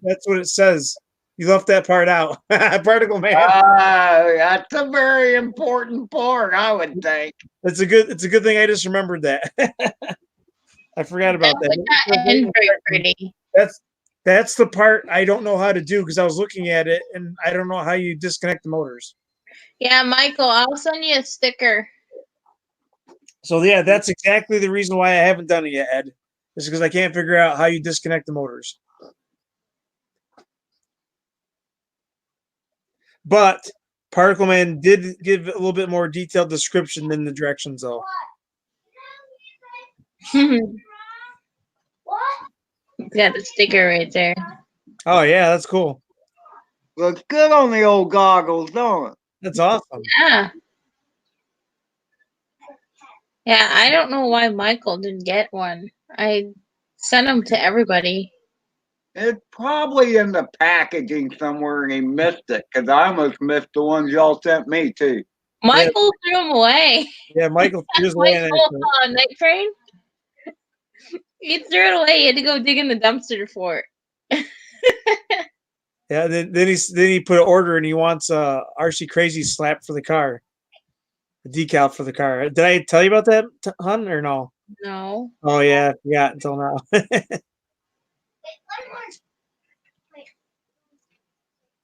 That's what it says. You left that part out, Particle Man. That's a very important part, I would think. It's a good thing I just remembered that. I forgot about That would not that. end very pretty. That's the part I don't know how to do because I was looking at it and I don't know how you disconnect the motors. Yeah, Michael, I'll send you a sticker. So yeah, that's exactly the reason why I haven't done it yet, Ed. Is because I can't figure out how you disconnect the motors. But Particle Man did give a little bit more detailed description than the directions, though. Got the sticker right there. Oh yeah, that's cool. Looks good on the old goggles, don't it? That's awesome. Yeah. Yeah, I don't know why Michael didn't get one. I sent them to everybody. It's probably in the packaging somewhere and he missed it because I almost missed the ones y'all sent me too. Michael threw them away. Yeah, Michael threw his away. Michael, Night Train. He threw it away. He had to go dig in the dumpster for it. Yeah, then he put an order and he wants a CRAY-Z slap for the car, a decal for the car. Did I tell you about that, Hun, or no? No. Oh yeah, yeah, until now.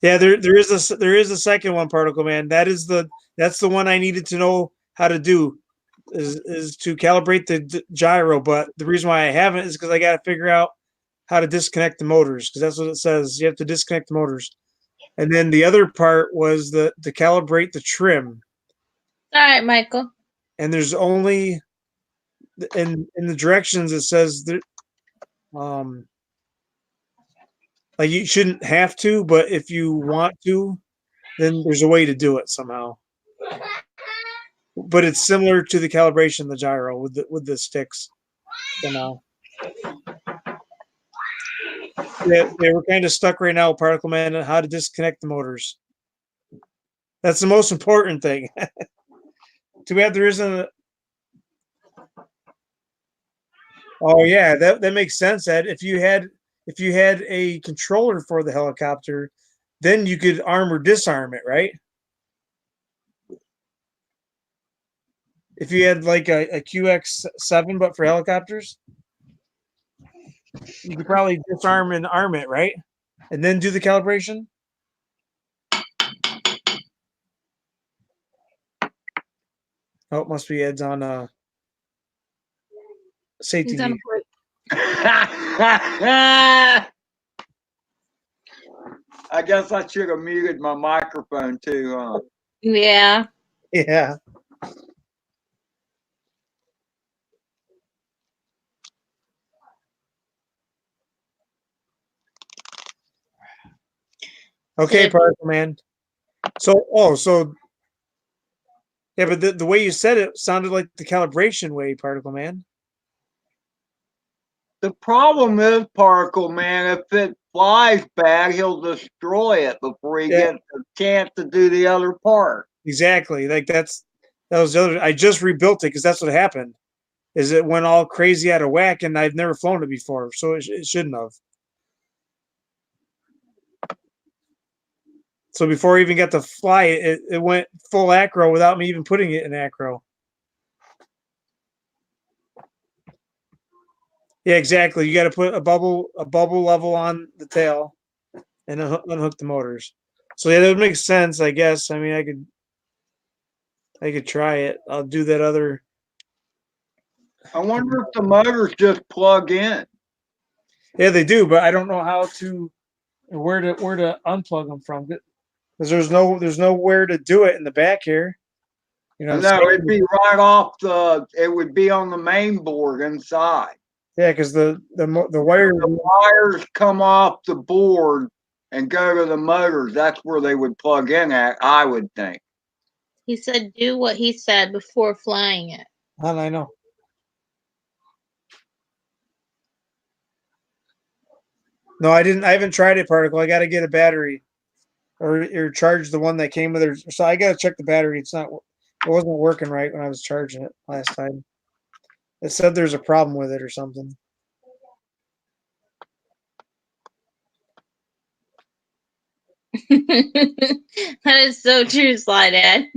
Yeah, there is a second one, Particle Man. That's the one I needed to know how to do is to calibrate the gyro. But the reason why I haven't is because I got to figure out how to disconnect the motors because that's what it says. You have to disconnect the motors. And then the other part was to calibrate the trim. All right, Michael. And there's only in the directions it says that like you shouldn't have to, but if you want to, then there's a way to do it somehow. But it's similar to the calibration of the gyro with the sticks somehow. Yeah, we're kind of stuck right now, Particle Man, on how to disconnect the motors. That's the most important thing. Too bad there isn't a... Oh yeah, that makes sense, Ed. If you had a controller for the helicopter, then you could arm or disarm it, right? If you had like a QX7 but for helicopters, you could probably disarm and arm it, right? And then do the calibration. Oh, it must be Ed's on safety. I guess I should have muted my microphone too, huh? Yeah. Yeah. Okay, Particle Man. So yeah, but the way you said it sounded like the calibration way, Particle Man. The problem is, Particle Man, if it flies bad, he'll destroy it before he gets a chance to do the other part. Exactly. Like that was the other. I just rebuilt it because that's what happened. Is it went all crazy out of whack, and I've never flown it before, so it shouldn't have. So before I even got to fly it, it went full acro without me even putting it in acro. Yeah, exactly. You got to put a bubble level on the tail, and unhook the motors. So yeah, that would make sense, I guess. I mean, I could try it. I'll do that other I wonder if the motors just plug in. Yeah, they do, but I don't know how to where to unplug them from because there's nowhere to do it in the back here. You know, No, it'd be right off the. It would be on the main board inside. yeah, because the wire. The wires come off the board and go to the motors. That's where they would plug in at, I would think. He said do what he said before flying it. I know. No, I didn't. I haven't tried it, Particle. I got to get a battery, or charge the one that came with it. So I got to check the battery. It wasn't working right when I was charging it last time. It said there's a problem with it or something. That is so true, Slide Ed.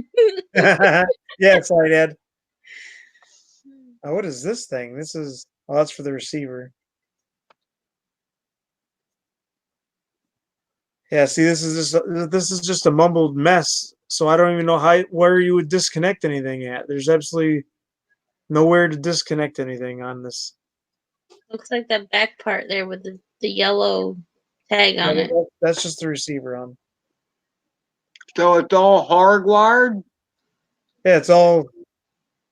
Yeah, sorry, Dad. Oh, what is this thing? This is that's for the receiver. Yeah, see, this is just a mumbled mess. So I don't even know where you would disconnect anything at. There's absolutely nowhere to disconnect anything on this. Looks like that back part there with the yellow tag on it. That's just the receiver on. So it's all hardwired? Yeah, it's all.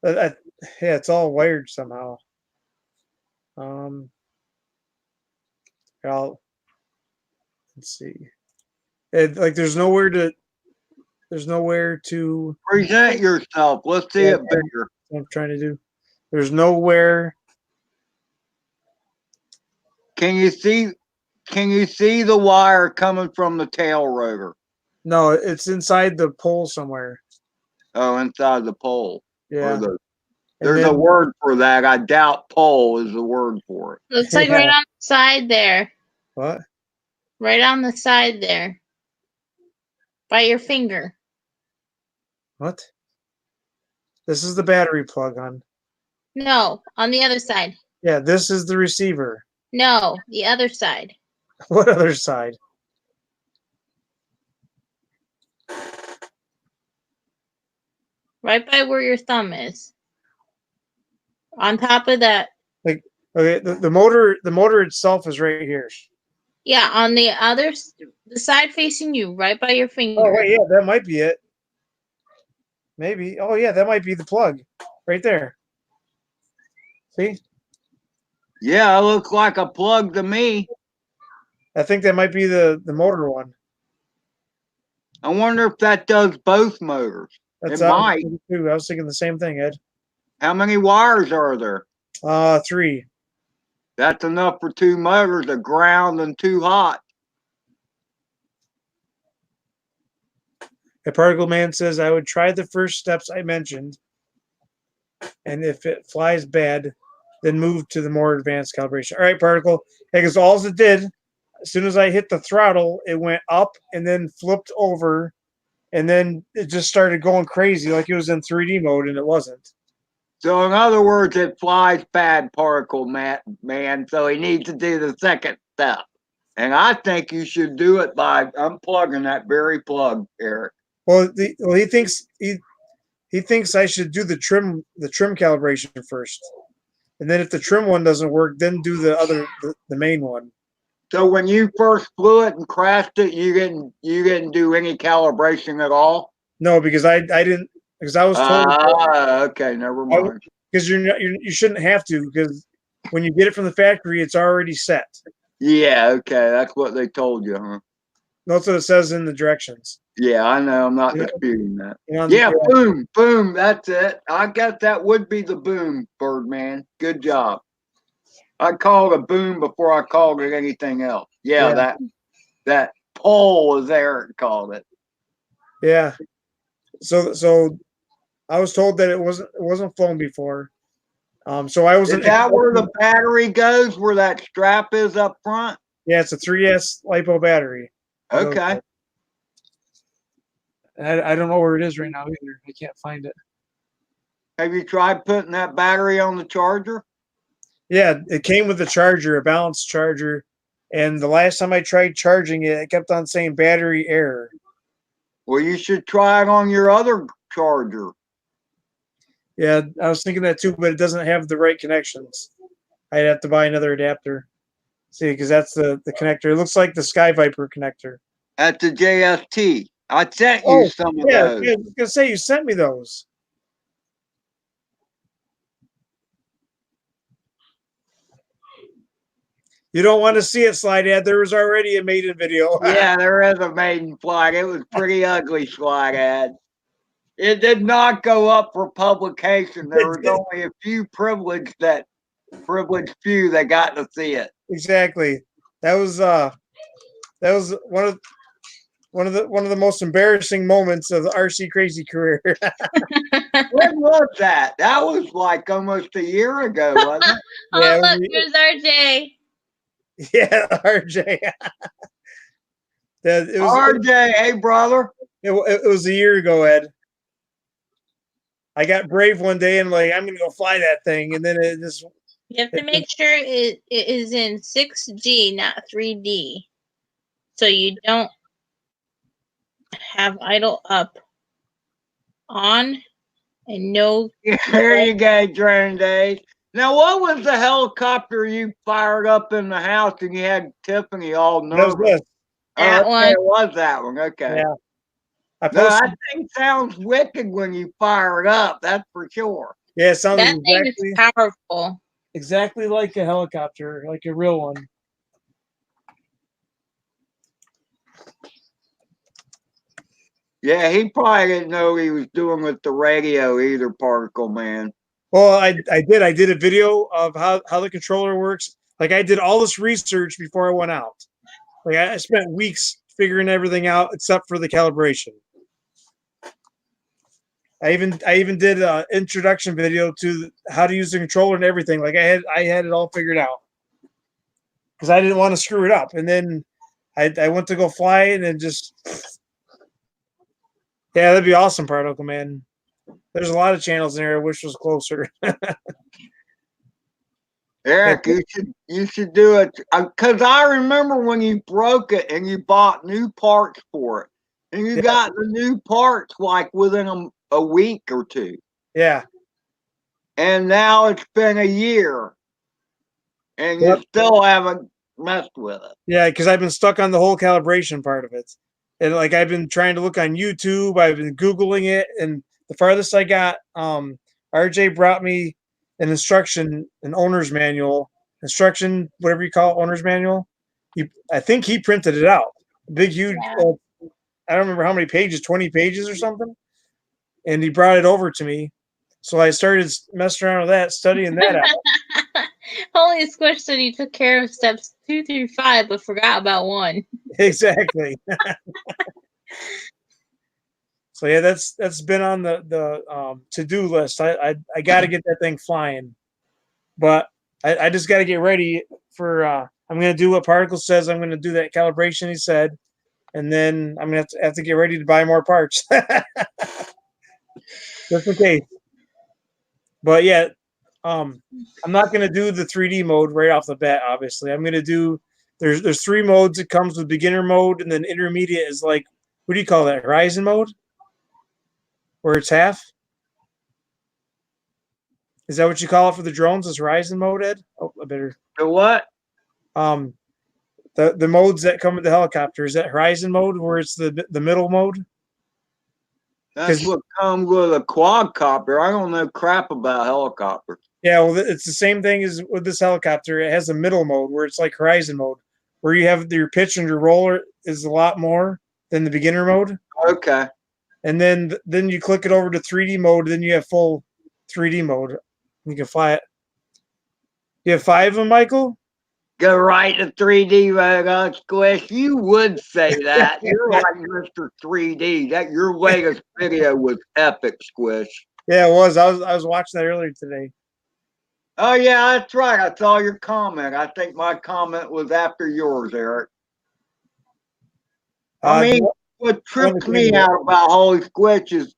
Yeah, it's all wired somehow. Let's see. There's nowhere to. Present yourself. Let's see it bigger. What I'm trying to do. There's nowhere. Can you see the wire coming from the tail rotor? No, it's inside the pole somewhere. Oh, inside the pole. Yeah. There's a word for that. I doubt pole is the word for it. Looks like right on the side there. What? Right on the side there. By your finger. What? This is the battery plug on. No, on the other side. Yeah, this is the receiver. No, the other side. What other side? Right by where your thumb is. On top of that. Okay, the motor itself is right here. Yeah, on the side facing you, right by your finger. Oh wait, yeah, that might be it. Maybe. Oh yeah, that might be the plug, right there. See? Yeah, it looks like a plug to me. I think that might be the motor one. I wonder if that does both motors. That's It might. Too. I was thinking the same thing, Ed. How many wires are there? 3. That's enough for 2 motors, a ground and 2 hot. The Particle Man says, I would try the first steps I mentioned, and if it flies bad, then move to the more advanced calibration. All right, Particle. Because all it did, as soon as I hit the throttle, it went up and then flipped over, and then it just started going crazy like it was in 3D mode, and it wasn't. So in other words, it flies bad, Particle Man, so he needs to do the second step. And I think you should do it by unplugging that very plug, Eric. Well, he thinks I should do the trim calibration first, and then if the trim one doesn't work, then do the main one. So when you first flew it and crashed it, you didn't do any calibration at all? No, because I didn't, because I was told. Okay, never mind. Because you shouldn't have to, because when you get it from the factory, it's already set. Yeah, okay, that's what they told you, huh? That's what it says in the directions. Yeah, I know. I'm not disputing that. Yeah, boom, that's it. I guess that would be the boom, Birdman. Good job. I called a boom before I called it anything else. Yeah. that pole, as Eric called it. Yeah. So I was told that it wasn't flown before. So I wasn't. Is that where the battery goes? Where that strap is up front? Yeah, it's a 3S LiPo battery. Okay. I don't know where it is right now either. I can't find it. Have you tried putting that battery on the charger? Yeah, it came with a charger, a balanced charger, and the last time I tried charging it, it kept on saying battery error. Well, you should try it on your other charger. Yeah, I was thinking that too, but it doesn't have the right connections. I'd have to buy another adapter. See, because that's the connector. It looks like the Sky Viper connector. At the JST. I sent you Oh, some of yeah, those. yeah, I was gonna say you sent me those. You don't want to see it, Slide Ad. There was already a maiden video. Yeah, there is a maiden flag. It was pretty ugly, Slide Ad. It did not go up for publication. There was only a few privileged few that got to see it. Exactly. That was one of the most embarrassing moments of the RC Crazy career. When was that? That was like almost a year ago, wasn't it? Oh, Yeah, look, there's RJ. yeah, RJ. That RJ, hey brother. it was a year ago, Ed. I got brave one day and like I'm gonna go fly that thing, and then it just You have to make sure it is in 6G, not 3D. So you don't have idle up on and no. There you go, Drone Days. Now, what was the helicopter you fired up in the house and you had Tiffany all that was nervous? this. That Oh, one. okay, it was that one. Okay. Yeah. I No, posted. that thing sounds wicked when you fire it up. That's for sure. Yeah, it sounds That thing is powerful. exactly like a helicopter, like a real one. Yeah, he probably didn't know what he was doing with the radio either, Particle Man. Well, I did a video of how the controller works. Like I did all this research before I went out. Like I spent weeks figuring everything out except for the calibration. I even did an introduction video to how to use the controller and everything. Like I had it all figured out because I didn't want to screw it up. And then I went to go fly it and it just yeah, that'd be awesome, Particle Man. There's a lot of channels in there I wish was closer. Eric, you should do it because I remember when you broke it and you bought new parts for it, and you Yeah. got the new parts like within a week or two, Yeah. and now it's been a year, and Yep. you still haven't messed with it. Yeah, because I've been stuck on the whole calibration part of it. And like I've been trying to look on YouTube, I've been Googling it, and the farthest I got, RJ brought me an owner's manual, whatever you call it, owner's manual. I think he printed it out. Big, huge, I don't remember how many pages, 20 pages or something. And he brought it over to me. So I started messing around with that, studying that out. Holy Squish said he took care of steps 2 through 5, but forgot about 1. Exactly. So yeah, that's been on the to-do list. I got to get that thing flying, but I just got to get ready for. I'm gonna do what Particle says. I'm gonna do that calibration he said, and then I'm gonna have to get ready to buy more parts, just in case. But yeah, I'm not gonna do the 3D mode right off the bat. Obviously, I'm gonna do. There's 3 modes. It comes with beginner mode, and then intermediate is like, what do you call that? Horizon mode, where it's half. Is that what you call it for the drones? Is Horizon mode, Ed? Oh, I better. The what? The modes that come with the helicopter, is that Horizon mode, where it's the middle mode? That's what comes with a quadcopter. I don't know crap about helicopters. Yeah, well, it's the same thing as with this helicopter. It has a middle mode where it's like Horizon mode, where you have your pitch and your roller is a lot more than the beginner mode. Okay. And then you click it over to 3D mode, then you have full 3D mode. You can fly it. You have 5 of them, Michael? Go right to 3D mode, Squish. You would say that. You're like Mr. 3D. That your latest video was epic, Squish. Yeah, it was. I was watching that earlier today. Oh yeah, that's right. I saw your comment. I think my comment was after yours, Eric. I mean, what trips me out about Holy Squish is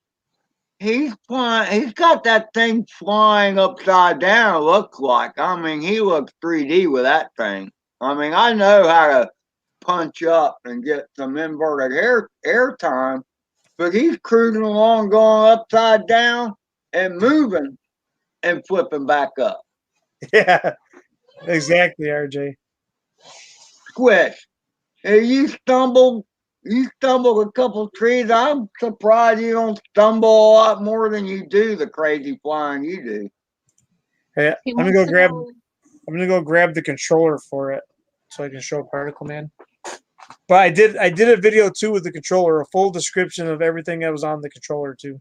he's flying. He's got that thing flying upside down. It looks like. I mean, he looks 3D with that thing. I mean, I know how to punch up and get some inverted air time, but he's cruising along, going upside down. and moving and flipping back up. Yeah, exactly, RJ. Squish. Hey, you stumbled a couple trees. I'm surprised you don't stumble a lot more than you do the crazy flying you do. Hey, He let me wants go to grab. go. I'm gonna go grab the controller for it so I can show Particle Man. But I did a video too with the controller, a full description of everything that was on the controller too.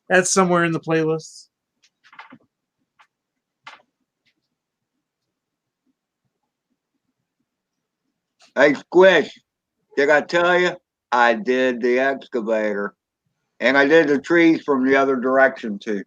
That's somewhere in the playlist. Hey, Squish, did I tell you? I did the excavator. And I did the trees from the other direction too.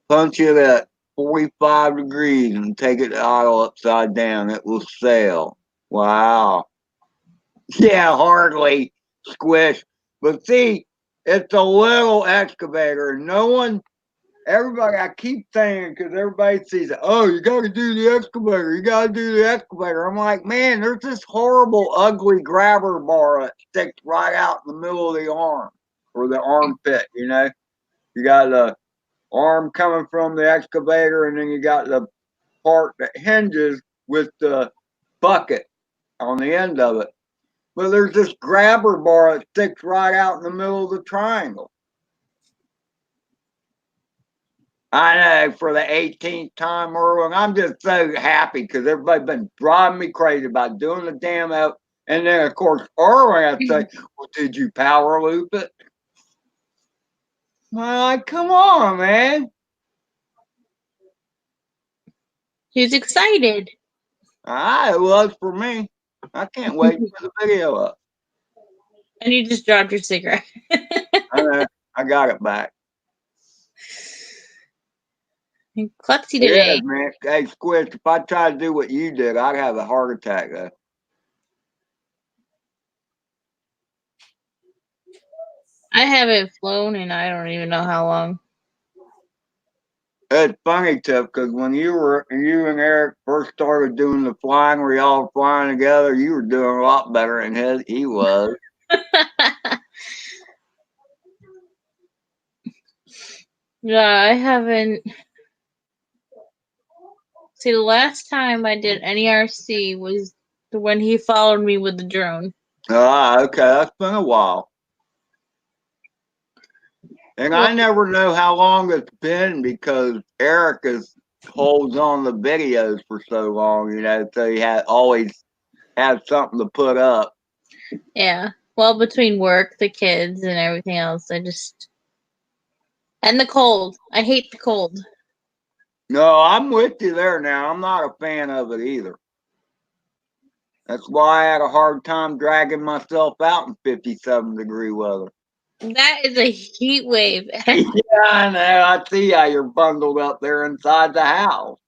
Punch it at 45 degrees and take it idle upside down. It will sail. Wow. Yeah, hardly squish. But see, it's a little excavator. Everybody, I keep saying, because everybody sees it, oh, you got to do the excavator. You got to do the excavator. I'm like, man, there's this horrible, ugly grabber bar that sticks right out in the middle of the arm or the armpit, you know? You got the arm coming from the excavator, and then you got the part that hinges with the bucket on the end of it. But there's this grabber bar that sticks right out in the middle of the triangle. I know, for the 18th time, Erwin. I'm just so happy because everybody's been driving me crazy about doing the damn out. And then, of course, Erwin has to say, well, did you power loop it? I'm like, come on, man. He's excited. It was for me. I can't wait to put the video up. And you just dropped your cigarette. I know. I got it back. Klutzy It today. is, man. Hey, Squish, if I tried to do what you did, I'd have a heart attack, though. I haven't flown and I don't even know how long. It's funny, Tiff, because when you and Eric first started doing the flying, where y'all were flying together, you were doing a lot better than he was. Yeah, I haven't. See, the last time I did any RC was when he followed me with the drone. Okay, that's been a while. And Well, I never know how long it's been because Eric holds on the videos for so long, you know, so he always has something to put up. yeah. Well, between work, the kids, and everything else, and the cold. I hate the cold. No, I'm with you there now. I'm not a fan of it either. That's why I had a hard time dragging myself out in 57-degree weather. That is a heat wave. Yeah, I know. I see how you're bundled up there inside the house.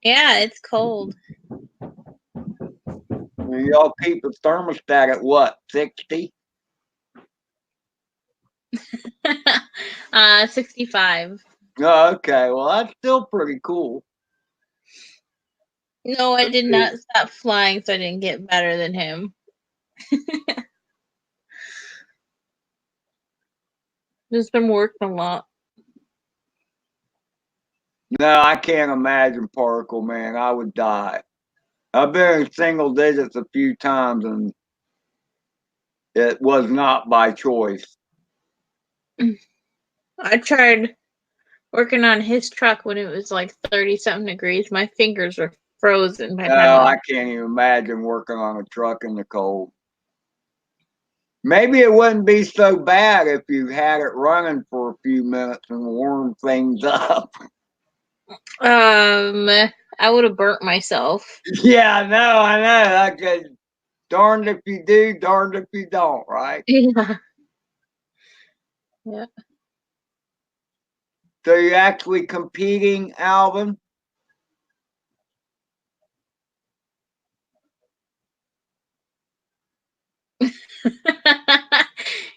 Yeah, it's cold. Y'all keep the thermostat at what, 60? 65. Oh, okay, well, that's still pretty cool. No, I did not stop flying, so I didn't get better than him. Just been working a lot. No, I can't imagine Particle, man. I would die. I've been in single digits a few times, and it was not by choice. I tried working on his truck when it was like 30-something degrees. My fingers were frozen by the time No, I can't even imagine working on a truck in the cold. Maybe it wouldn't be so bad if you had it running for a few minutes and warmed things up. I would have burnt myself. Yeah, I know. I could, darned if you do, darned if you don't, right? Yeah. Yeah. So you're actually competing, Alvin?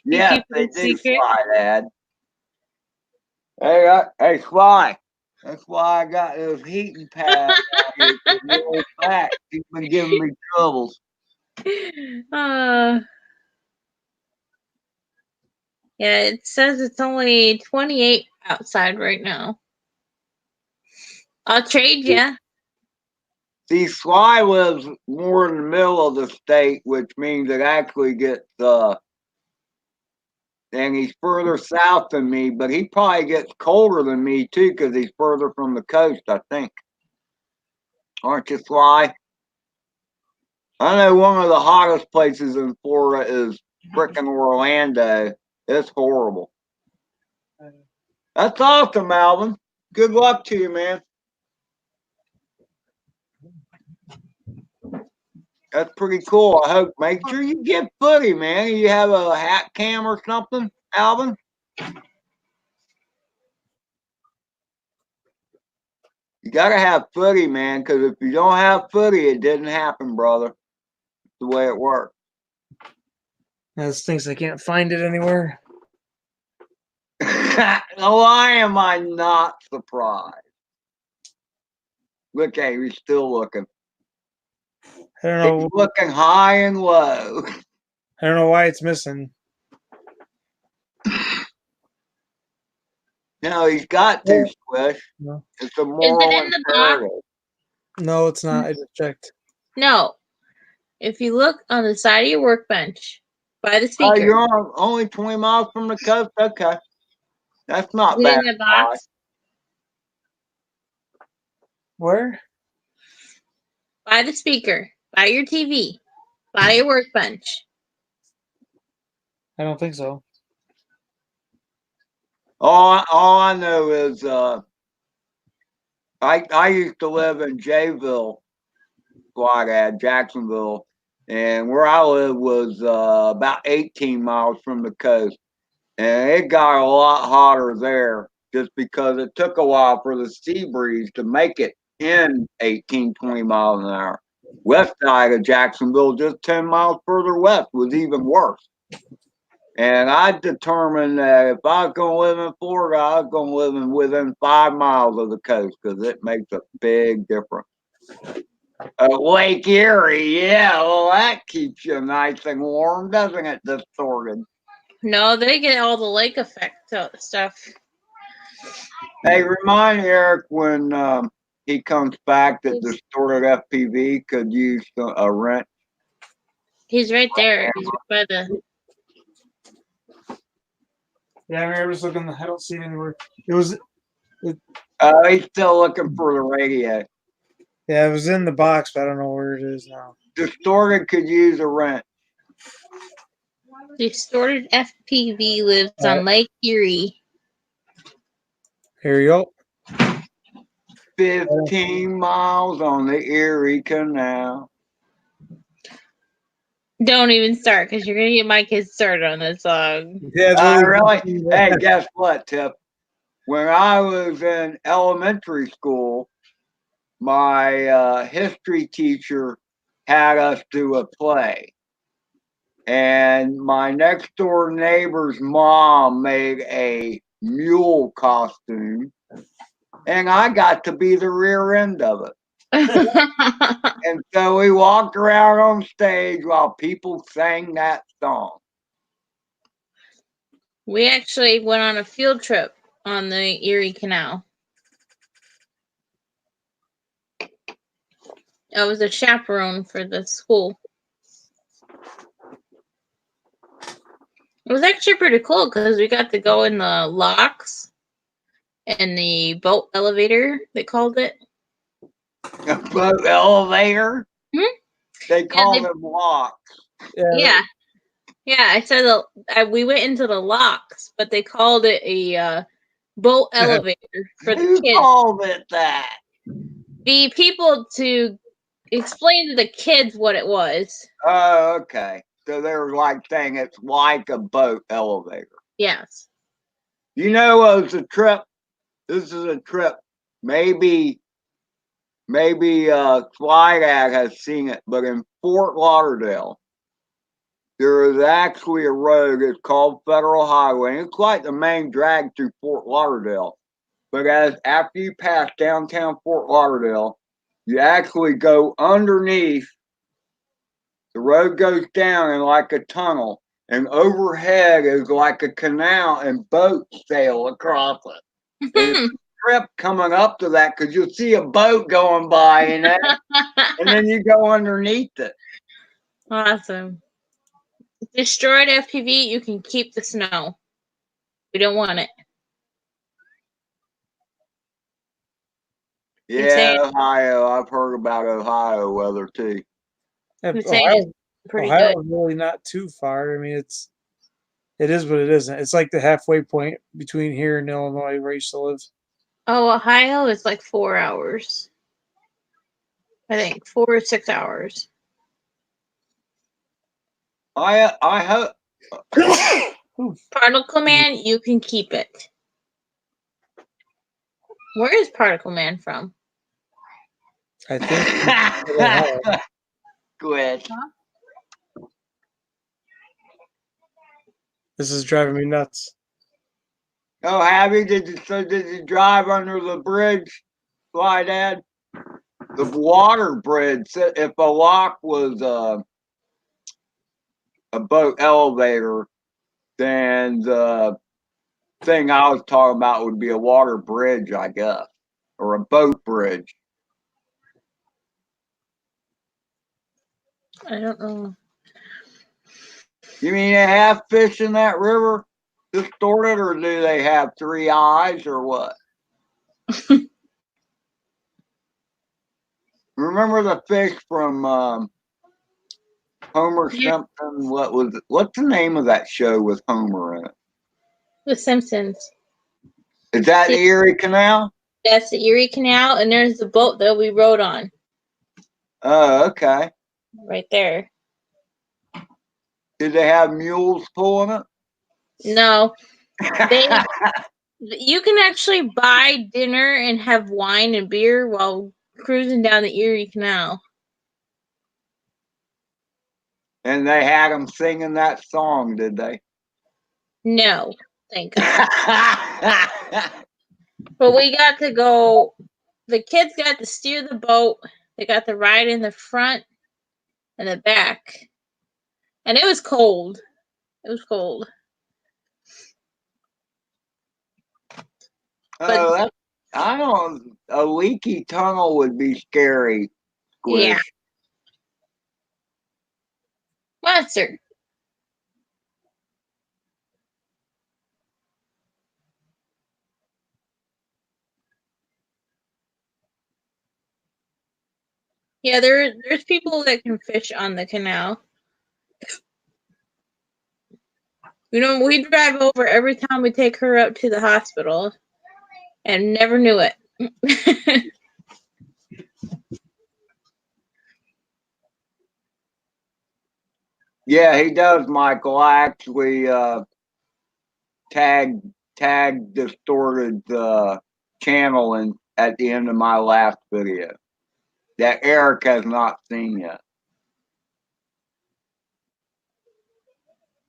Yes, they do, secret. Sly, Dad. Hey, Sly. That's why I got those heating pads out here. 'Cause the old back keep been giving me troubles. Uh, yeah, it says it's only 28 outside right now. I'll trade you. See, Sly lives more in the middle of the state, which means it actually gets and he's further south than me, but he probably gets colder than me too because he's further from the coast, I think. Aren't you, Sly? I know one of the hottest places in Florida is frickin' Orlando. It's horrible. That's awesome, Alvin. Good luck to you, man. That's pretty cool. I hope. Make sure you get footy, man. You have a hat cam or something, Alvin? You gotta have footy, man, because if you don't have footy, it didn't happen, brother. It's the way it works. That's things I can't find it anywhere. Why am I not surprised? Look at he's still looking. I don't know. He's looking high and low. I don't know why it's missing. No, he's got to Squish. No, It's a moral in the box? imperative. no, it's not. I just checked. No. If you look on the side of your workbench by the Oh, speaker, you're only 20 miles from the coast? Okay. That's not is it bad. in the box Where? by the speaker, by your TV, by your workbench. I don't think so. All I know is I used to live in Jayville, Jacksonville, and where I lived was about 18 miles from the coast. And it got a lot hotter there just because it took a while for the sea breeze to make it in 18, 20 miles an hour. West side of Jacksonville, just 10 miles further west, was even worse. And I determined that if I was going to live in Florida, I was going to live within 5 miles of the coast because it makes a big difference. Lake Erie, yeah, well, that keeps you nice and warm, doesn't it, Distorted? No, they get all the lake effect stuff. Hey, remind Eric when he comes back that Distorted FPV could use a wrench. He's right there. He's by the. Yeah, I was looking. I don't see it anywhere. It was. He's still looking for the radio. Yeah, it was in the box, but I don't know where it is now. Distorted could use a wrench. Distorted FPV lives on Lake Erie. Here you go. 15 miles on the Erie Canal. Don't even start because you're gonna get my kids started on this song. Yeah, Really? Hey, guess what, Tip? When I was in elementary school, my history teacher had us do a play. And my next door neighbor's mom made a mule costume, and I got to be the rear end of it. And so we walked around on stage while people sang that song. We actually went on a field trip on the Erie Canal. I was a chaperone for the school. It was actually pretty cool because we got to go in the locks and the boat elevator, they called it. A boat elevator? Hmm? They call them locks. Yeah. Yeah, I said we went into the locks, but they called it a boat elevator for the Who kids. called it that? The people to explain to the kids what it was. Oh, okay. So they were like saying it's like a boat elevator. Yes. You know, it was a trip. This is a trip. Maybe Slydad has seen it, but in Fort Lauderdale, there is actually a road. It's called Federal Highway. And it's like the main drag through Fort Lauderdale. But after you pass downtown Fort Lauderdale, you actually go underneath. The road goes down in like a tunnel, and overhead is like a canal, and boats sail across it. And it's a trip coming up to that because you'll see a boat going by, and then you go underneath it. Awesome. Destroyed FPV, you can keep the snow. We don't want it. Yeah, saying- Ohio. I've heard about Ohio weather too. Yeah, I'm saying Ohio, it's pretty Ohio good. is really not too far. I mean, it is what it isn't. It's like the halfway point between here and Illinois, where I used to live. Oh, Ohio is like 4 hours. I think 4 or 6 hours. I hope. Particle Man, you can keep it. Where is Particle Man from? I think. Quit. This is driving me nuts. Oh, Abby, did you drive under the bridge, Fly Dad? The water bridge. If a lock was a boat elevator, then the thing I was talking about would be a water bridge, I guess, or a boat bridge. I don't know. You mean they have fish in that river distorted, or do they have 3 eyes, or what? Remember the fish from Homer Simpson? What's the name of that show with Homer in it? The Simpsons. Is that the Erie Canal? That's the Erie Canal, and there's the boat that we rode on. Oh, okay. Right there. Did they have mules pulling it? No. You can actually buy dinner and have wine and beer while cruising down the Erie Canal. And they had them singing that song, did they? No, thank God. But we got to go. The kids got to steer the boat. They got to ride in the front and the back. And it was cold. It was cold. Oh, I don't. A leaky tunnel would be scary. Squish. Yeah. Monster. Yeah, there's people that can fish on the canal. You know, we drive over every time we take her out to the hospital and never knew it. Yeah, he does, Michael. I actually tagged distorted channel at the end of my last video that Eric has not seen yet.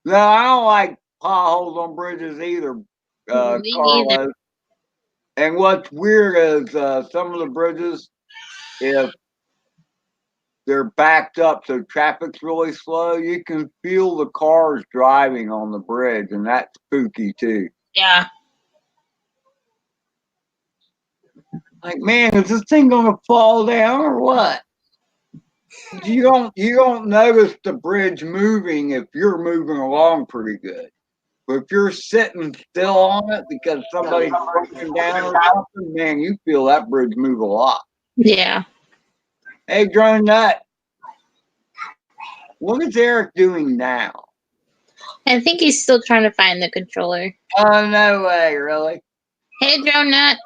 No, I don't like potholes on bridges either, Me Carlos. neither. And what's weird is some of the bridges, if they're backed up so traffic's really slow, you can feel the cars driving on the bridge, and that's spooky too. Yeah. Like, man, is this thing gonna fall down or what? You don't notice the bridge moving if you're moving along pretty good. But if you're sitting still on it because somebody's broken down or something, man, you feel that bridge move a lot. Yeah. Hey, Drone Nut, what is Eric doing now? I think he's still trying to find the controller. Oh, no way, really? Hey, Drone Nut.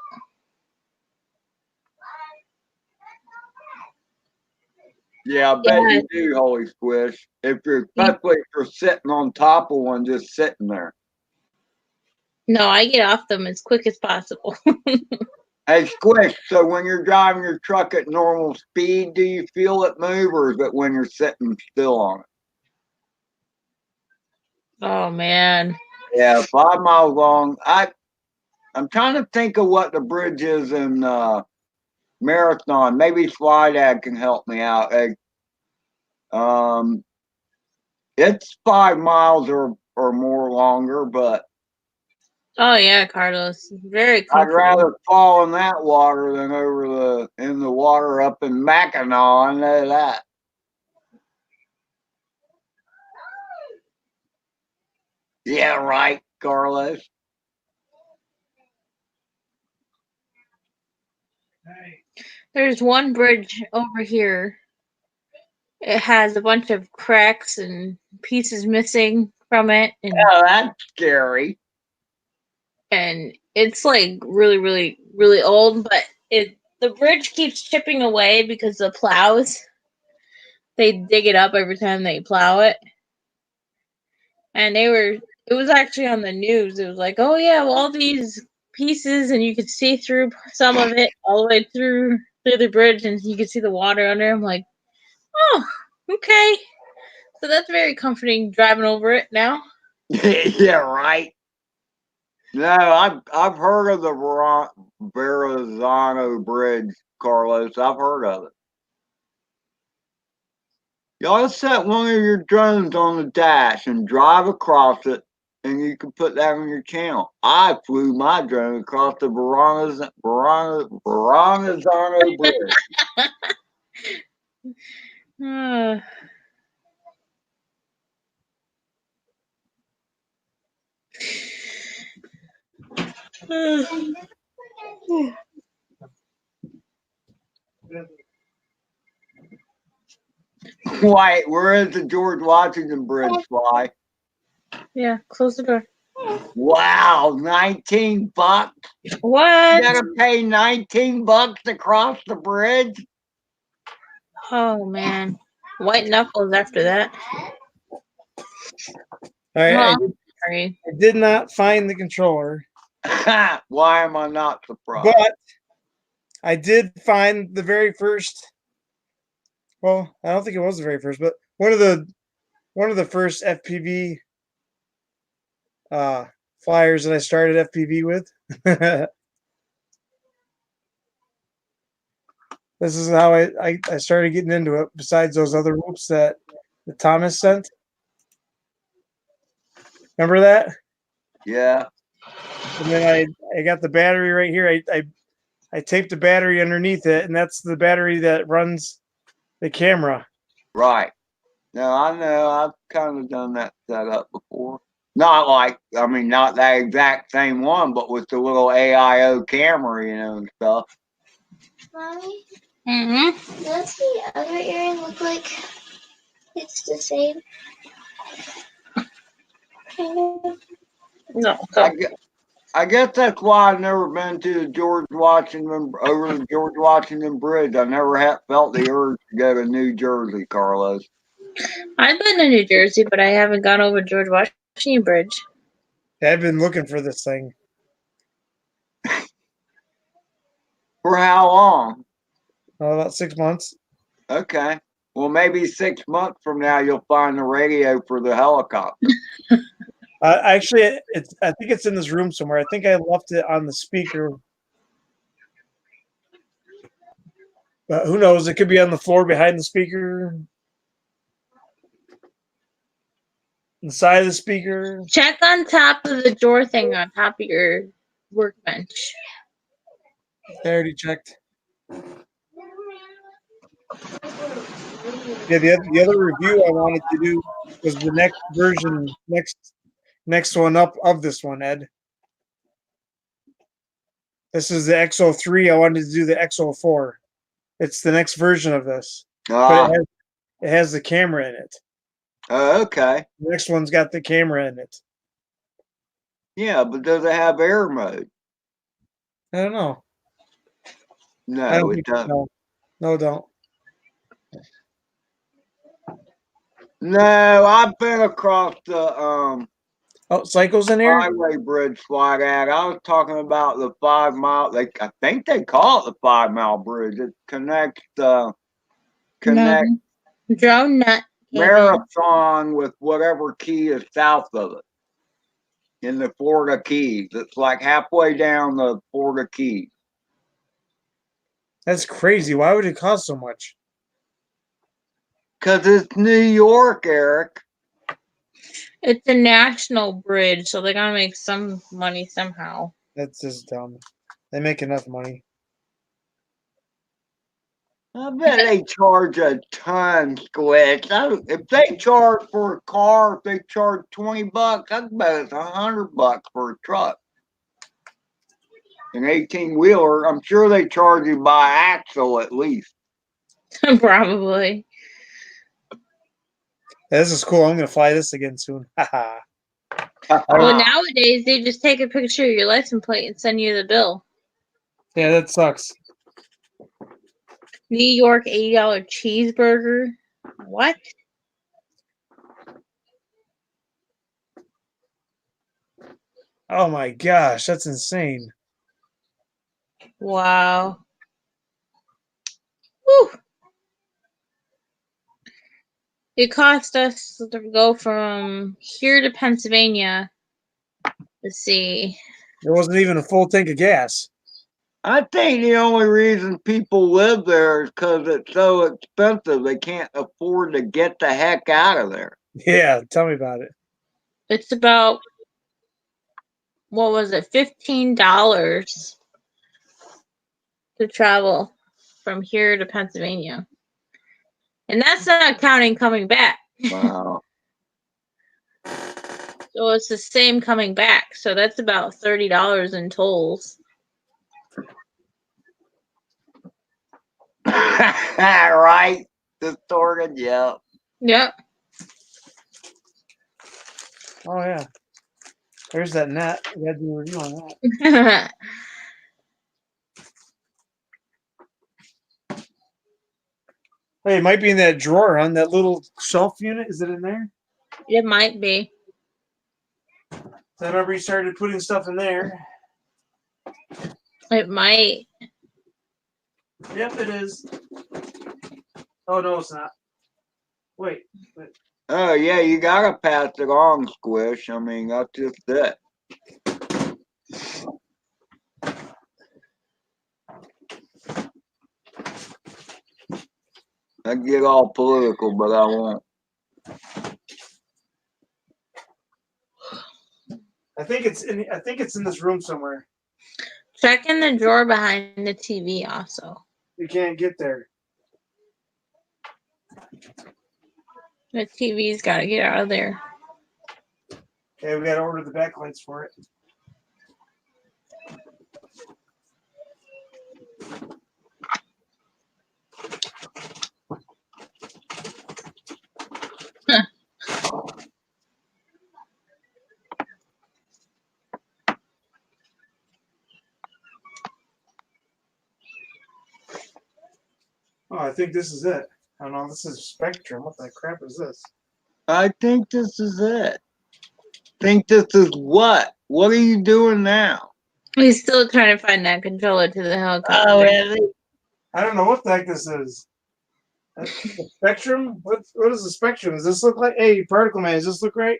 Yeah, I bet you do, Holy Squish. Especially if you're sitting on top of one, just sitting there. No, I get off them as quick as possible. Hey, Squish, so when you're driving your truck at normal speed, do you feel it move, or is it when you're sitting still on it? Oh, man. Yeah, 5 miles long. I'm trying to think of what the bridge is in Marathon. Maybe Fly Dad can help me out. Um, it's 5 miles or more longer, but Oh yeah, Carlos. Very I'd comfortable. rather fall in that water than in the water up in Mackinac. I know that. Yeah, right, Carlos. There's one bridge over here. It has a bunch of cracks and pieces missing from it, Oh, that's scary. and it's like really, really, really old. But the bridge keeps chipping away because the plows, they dig it up every time they plow it. And it was actually on the news. It was like, oh yeah, well, all these pieces, and you could see through some of it all the way through the bridge, and you could see the water under. I'm like, oh, okay. So that's very comforting driving over it now. Yeah, right. No, I've heard of the Verrazano Bridge, Carlos. I've heard of it. You ought to set one of your drones on the dash and drive across it, and you can put that on your channel. I flew my drone across the Verrazano Bridge. Wait, where is the George Washington Bridge, Fly? Yeah, close the door. Wow, $19. What? You gotta pay $19 to cross the bridge? Oh man, white knuckles after that. All right, Well, sorry. I did not find the controller, Why am I not surprised? but I did find the very first. Well, I don't think it was the very first, but one of the first FPV flyers that I started FPV with. This is how I started getting into it. Besides those other ropes that Thomas sent. Remember that? Yeah, And then I got the battery right here. I taped the battery underneath it, and that's the battery that runs the camera. right. No, I know. I've kind of done that setup before. Not that exact same one, but with the little AIO camera, and stuff. Mommy, Mm-hmm. does the other earring look like it's the same? Kind of. No. I guess that's why I've never been to the George Washington Bridge. I never felt the urge to go to New Jersey, Carlos. I've been to New Jersey, but I haven't gone over George Washington Bridge. I've been looking for this thing. For how long? About 6 months. Okay. Well, maybe 6 months from now you'll find the radio for the helicopter. Actually, I think it's in this room somewhere. I think I left it on the speaker. But who knows? It could be on the floor behind the speaker, inside of the speaker. Check on top of the door thing on top of your workbench. I already checked. Yeah, the other review I wanted to do was the next version, next one up of this one, Ed. This is the XO3. I wanted to do the XO4. It's the next version of this, but it has the camera in it. Okay. The next one's got the camera in it. Yeah, but does it have air mode? I don't know. No, it doesn't. No, don't. No, I've been across the Oh, Psycho's in here? highway bridge, Flag Ag. I was talking about the 5 mile. I think they call it the 5 mile bridge. It connects No. Drone nut. Marathon with whatever key is south of it. in the Florida Keys. It's like halfway down the Florida Keys. That's crazy. Why would it cost so much? Because it's New York, Eric. It's a national bridge, so they gotta make some money somehow. That's just dumb. They make enough money. I bet they charge a ton, Squid. If they charge for a car, if they charge $20, I bet it's $100 for a truck. An 18-wheeler, I'm sure they charge you by axle at least. Probably. Yeah, this is cool. I'm gonna fly this again soon. Haha. Well, nowadays they just take a picture of your license plate and send you the bill. Yeah, that sucks. New York $80 cheeseburger. What? Oh my gosh, that's insane. Wow. Whew. It cost us to go from here to Pennsylvania. Let's see. There wasn't even a full tank of gas. I think the only reason people live there is because it's so expensive. They can't afford to get the heck out of there. Yeah, tell me about it. It's about, what was it, $15 to travel from here to Pennsylvania. And that's not counting coming back. Wow. So it's the same coming back. So that's about $30 in tolls. Right? Distorted, yeah. Yep. Oh yeah. There's that net. We had to do a review on that. Hey, it might be in that drawer on that little shelf unit. Is it in there? It might be. I remember you started putting stuff in there. It might. Yep, it is. Oh no, it's not. Wait. Oh, yeah, you gotta pass it on, Squish. I mean, that's just it. I get all political, but I won't. I think it's in this room somewhere. Check in the drawer behind the TV also. You can't get there. The TV's got to get out of there. Okay, we gotta order the backlights for it. Oh, I think this is it. Oh no, this is Spectrum. What the crap is this? I think this is it. Think this is what? What are you doing now? He's still trying to find that controller to the helicopter. Oh, really? I don't know what the heck this is. The Spectrum? What is the Spectrum? Does this look like? Hey, Particle Man, does this look right?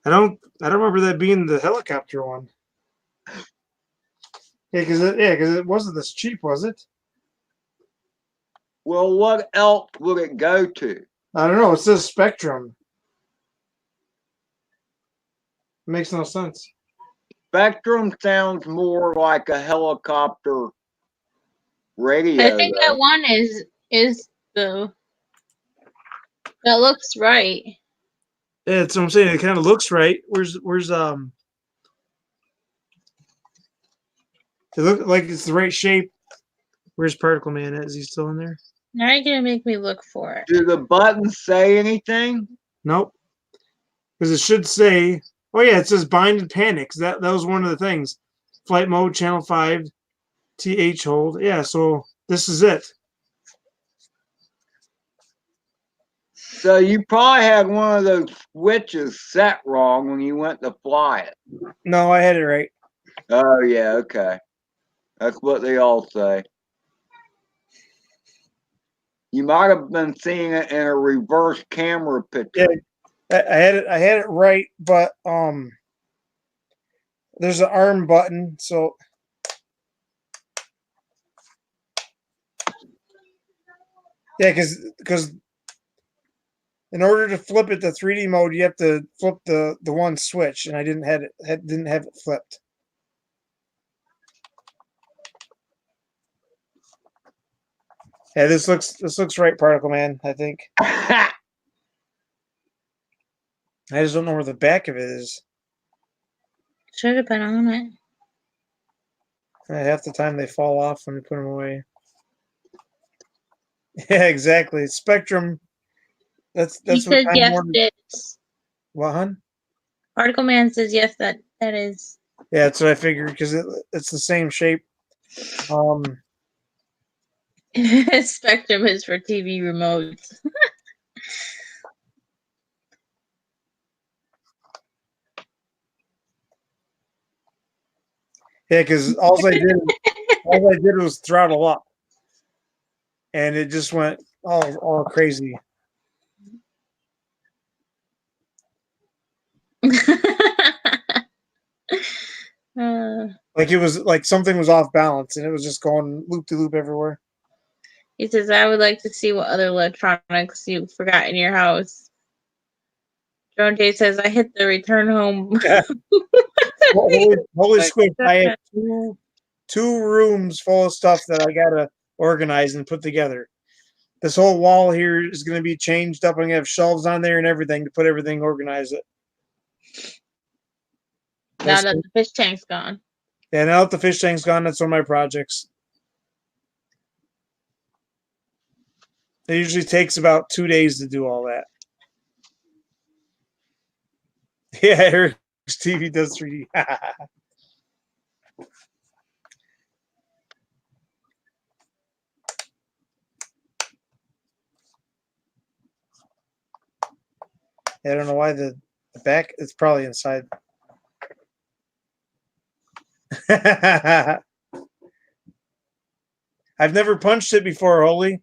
I don't remember that being the helicopter one. Yeah, because it wasn't this cheap, was it? Well, what else would it go to? I don't know. It says Spectrum. It makes no sense. Spectrum sounds more like a helicopter radio. I think that one is the that looks right. Yeah, that's what I'm saying. It kind of looks right. Where's it look like it's the right shape. Where's Particle Man at? Is he still in there? Now you're gonna make me look for it. Do the buttons say anything? Nope. Because it should say, oh yeah, it says bind and panic. That was one of the things. Flight mode, channel 5, TH hold. Yeah, so this is it. So you probably had one of those switches set wrong when you went to fly it. No, I had it right. Oh, yeah, okay. That's what they all say. You might have been seeing it in a reverse camera picture. Yeah, I had it right, but there's an arm button, so yeah, because in order to flip it to 3D mode, you have to flip the one switch, and I didn't didn't have it flipped. Yeah, this looks right, Particle Man. I think. I just don't know where the back of it is. Should have been on it. Half the time they fall off when you put them away. Yeah, exactly. Spectrum. That's He what says Time yes, Warner. it is. What, hun? Particle Man says yes, that is. Yeah, that's what I figured because it's the same shape. Spectrum is for TV remotes. Yeah, because all I did was throttle up, and it just went all crazy. Like it was like something was off balance, and it was just going loop to loop everywhere. He says, I would like to see what other electronics you forgot in your house. Joan J says, I hit the return home. Holy squish! I had two rooms full of stuff that I gotta organize and put together. This whole wall here is going to be changed up. I'm gonna have shelves on there and everything to put everything organize it. Now that the fish tank's gone. Yeah, now that the fish tank's gone, that's one of my projects. It usually takes about 2 days to do all that. Yeah, Eric's TV does 3D. I don't know why the back is probably inside. I've never punched it before, Holy.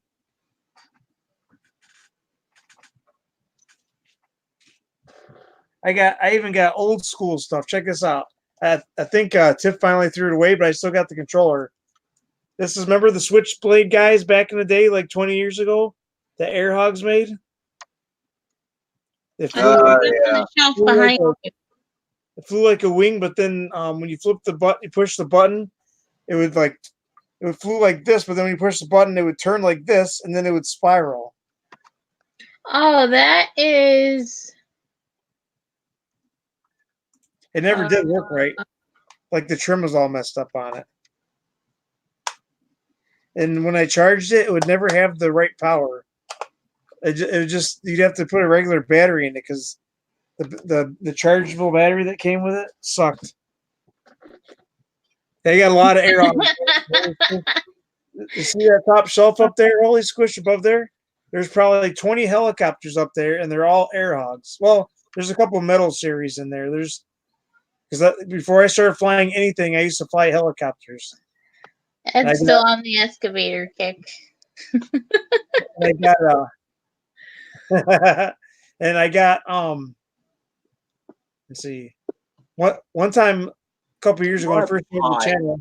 I even got old school stuff. Check this out. I think Tiff finally threw it away, but I still got the controller. This is, remember the Switchblade guys back in the day, like 20 years ago, that Air Hogs made? It flew, on the shelf behind you. It flew like a wing, but then when you flip the button, you push the button, it would flew like this, but then when you push the button, it would turn like this, and then it would spiral. Oh, that is. It never did work right. Like the trim was all messed up on it. And when I charged it, it would never have the right power. It would just, you'd have to put a regular battery in it because the chargeable battery that came with it sucked. They got a lot of air on it. You see that top shelf up there, Holy Squish, above there? There's probably like 20 helicopters up there, and they're all Air Hogs. Well, there's a couple metal series in there. Because before I started flying anything, I used to fly helicopters. Ed's still on the excavator kick. I got and I got let's see. One time a couple years ago when I first came to the channel.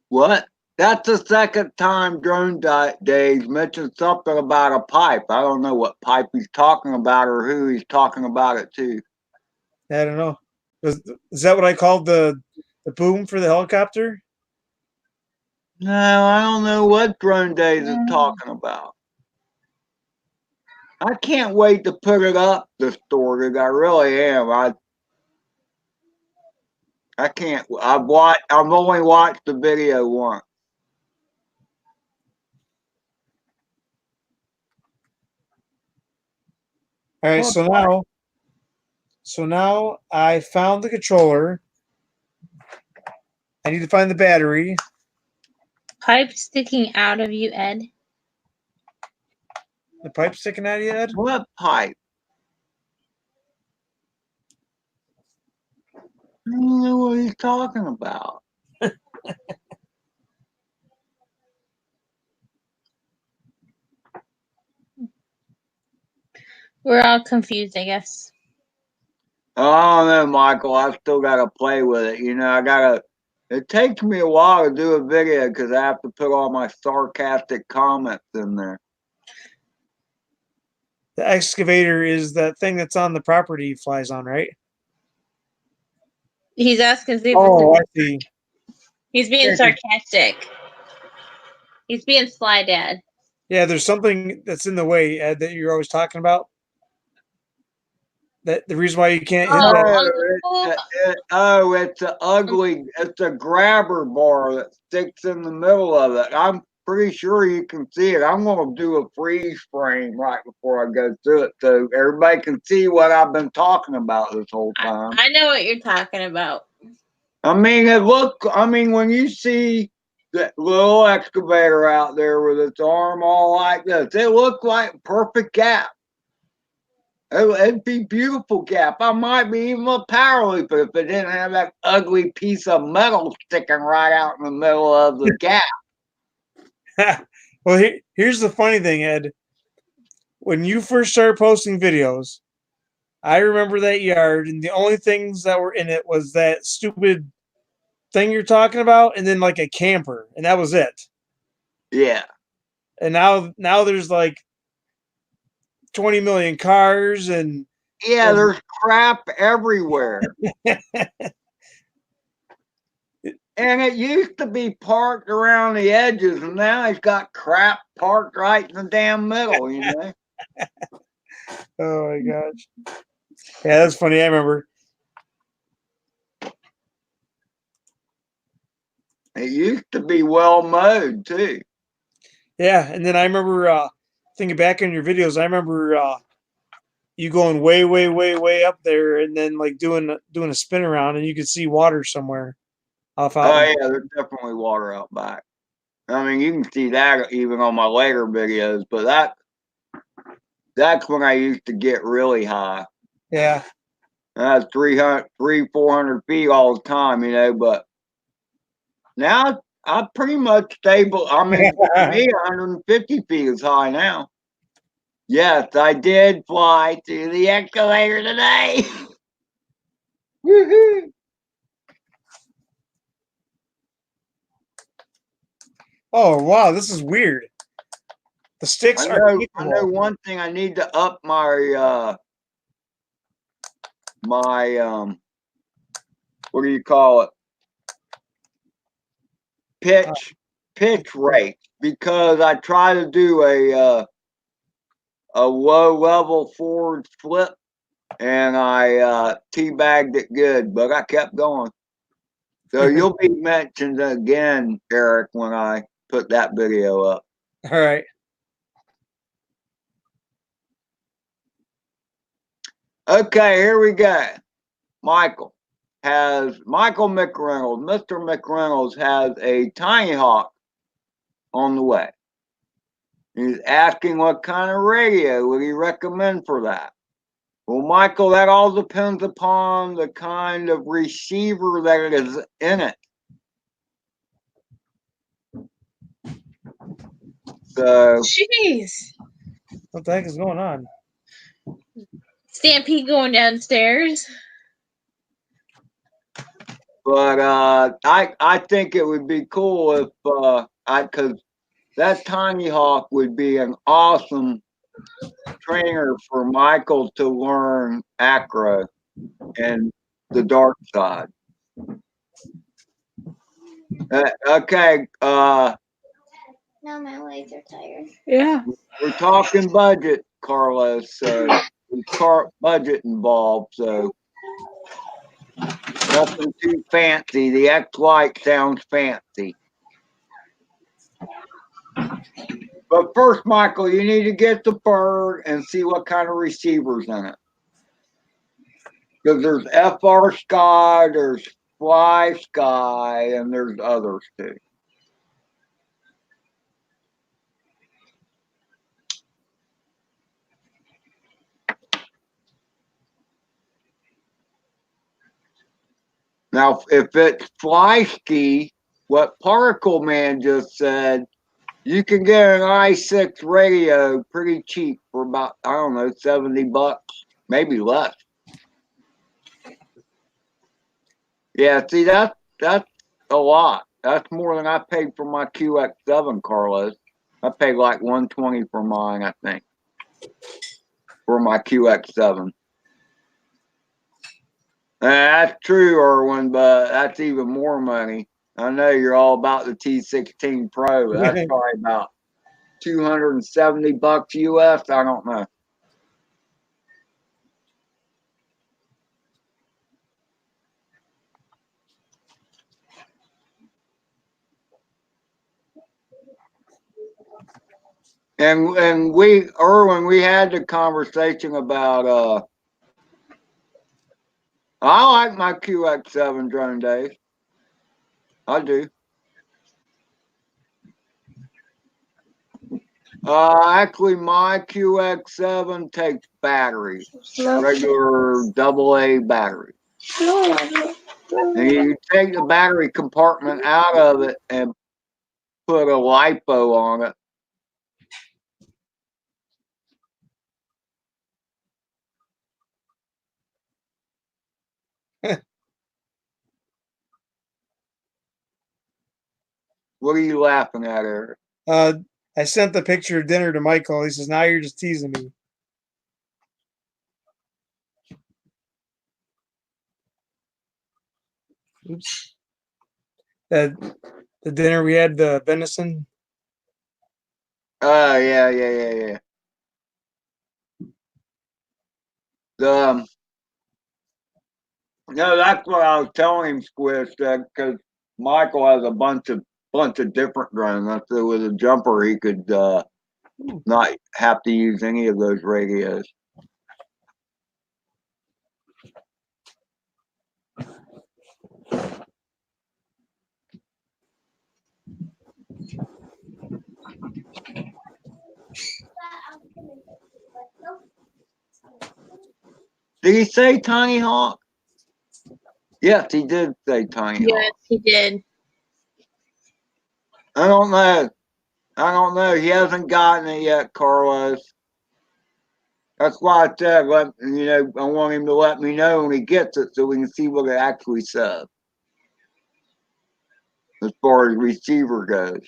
What? That's the second time Drone Days mentioned something about a pipe. I don't know what pipe he's talking about or who he's talking about it to. I don't know. Is that what I called the boom for the helicopter? No, I don't know what Drone Days is talking about. I can't wait to put it up, the story. I really am. I can't. I've only watched the video once. All right, so now I found the controller. I need to find the battery. Pipe sticking out of you, Ed. The pipe sticking out of you, Ed? What pipe? I don't know what he's talking about. We're all confused, I guess. I don't know, Michael. I still gotta play with it. You know, I gotta. It takes me a while to do a video because I have to put all my sarcastic comments in there. The excavator is that thing that's on the property he flies on, right? He's asking if Oh, I see. he's being sarcastic. He's being sly, Dad. Yeah, there's something that's in the way, Ed, that you're always talking about. That the reason why you can't hit that. It's a ugly. It's a grabber bar that sticks in the middle of it. I'm pretty sure you can see it. I'm going to do a freeze frame right before I go through it so everybody can see what I've been talking about this whole time. I know what you're talking about. I mean, when you see that little excavator out there with its arm all like this, it looked like perfect gap. It'd be beautiful gap. I might be even a power leaper if it didn't have that ugly piece of metal sticking right out in the middle of the gap. Well, here's the funny thing, Ed. When you first started posting videos, I remember that yard, and the only things that were in it was that stupid thing you're talking about, and then like a camper, and that was it. Yeah. And now there's like 20 million cars and there's crap everywhere. And it used to be parked around the edges, and now it's got crap parked right in the damn middle, you know? Oh my gosh. Yeah, that's funny. I remember. It used to be well mowed too. Yeah, and then I remember thinking back on your videos, I remember you going way, way, way, way up there and then like doing a spin around and you could see water somewhere off out. Oh yeah, there's definitely water out back. I mean, you can see that even on my later videos, but that's when I used to get really high. Yeah. That's 400 feet all the time, you know, but now I'm pretty much stable. I mean, to me, 150 feet is high now. Yes, I did fly to the excavator today. Woohoo! Oh wow, this is weird. The sticks I are know one thing. I need to up my what do you call it? Pitch rate, because I try to do a low level forward flip and I teabagged it good, but I kept going. So you'll be mentioned again, Eric, when I put that video up. All right. Okay, here we go. Michael McReynolds, Mr. McReynolds has a tiny hawk on the way. He's asking what kind of radio would he recommend for that. Well, Michael, that all depends upon the kind of receiver that is in it. So, Jeez. What the heck is going on? Stampede going downstairs. but I think it would be cool if because that tiny hawk would be an awesome trainer for Michael to learn acro and the dark side. Okay, Now my legs are tired. Yeah. we're talking budget, Carlos. So there's budget involved. So nothing too fancy. The X-Lite sounds fancy. But first, Michael, you need to get the bird and see what kind of receivers in it. Because there's FR Sky, there's Fly Sky, and there's others too. Now, if it's Fly Ski, what Particle Man just said, You can get an i6 radio pretty cheap for about, I don't know, $70, maybe less. Yeah, see that's a lot. That's more than I paid for my QX7, Carlos. I paid like 120 for mine, I think, for my QX7. That's true, Erwin, but that's even more money. I know you're all about the T16 Pro. That's probably about $270 US. I don't know. And we, Erwin, we had the conversation about I like my QX7 drone days. I do. Actually, my QX7 takes batteries, regular AA battery. And you take the battery compartment out of it and put a LiPo on it. What are you laughing at, Eric? I sent the picture of dinner to Michael. He says, "Now you're just teasing me." Oops. The dinner we had, the venison. Oh, yeah. No, that's what I was telling him, Squish, because Michael has a bunch of different drones. That's with a jumper, he could not have to use any of those radios. Did he say Tiny Hawk? Yes, he did say Tiny Yes, Hawk. he did. I don't know. He hasn't gotten it yet, Carlos. That's why I said, I want him to let me know when he gets it so we can see what it actually says as far as receiver goes.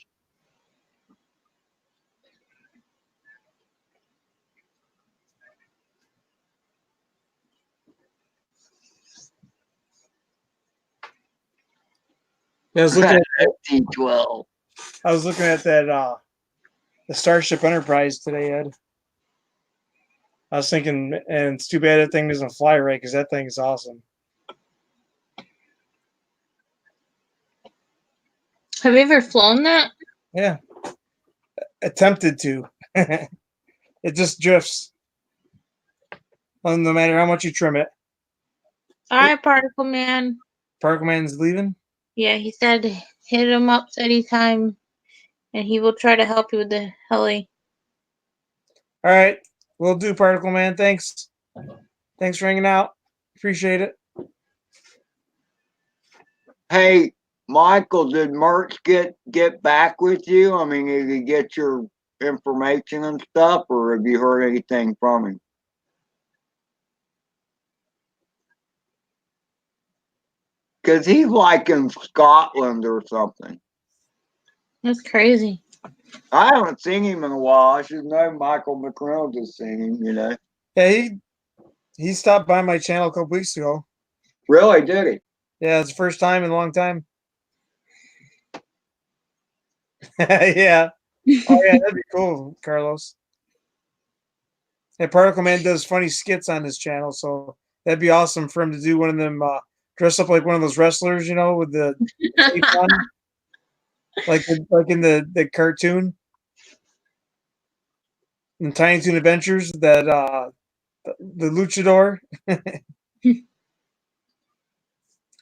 Yeah, I was looking at T12. I was looking at that the Starship Enterprise today, Ed. I was thinking, and it's too bad that thing doesn't fly right because that thing is awesome. Have you ever flown that? Yeah, attempted to. It just drifts. Well, no matter how much you trim it. All right, Particle Man. Parkman's leaving. Yeah, he said hit him up anytime, and he will try to help you with the heli. All right, we'll do, Particle Man. Thanks for hanging out. Appreciate it. Hey, Michael, did Mertz get back with you? I mean, did he get your information and stuff, or have you heard anything from him? Because he's like in Scotland or something. That's crazy. I haven't seen him in a while. I should know Michael McReynolds has seen him, Yeah, he stopped by my channel a couple weeks ago. Really, did he? Yeah, it's the first time in a long time. Yeah. Oh yeah, that'd be cool, Carlos. Yeah, Particle Man does funny skits on his channel, so that'd be awesome for him to do one of them, dress up like one of those wrestlers, with the tape on, like in the cartoon, in Tiny Toon Adventures, that the luchador.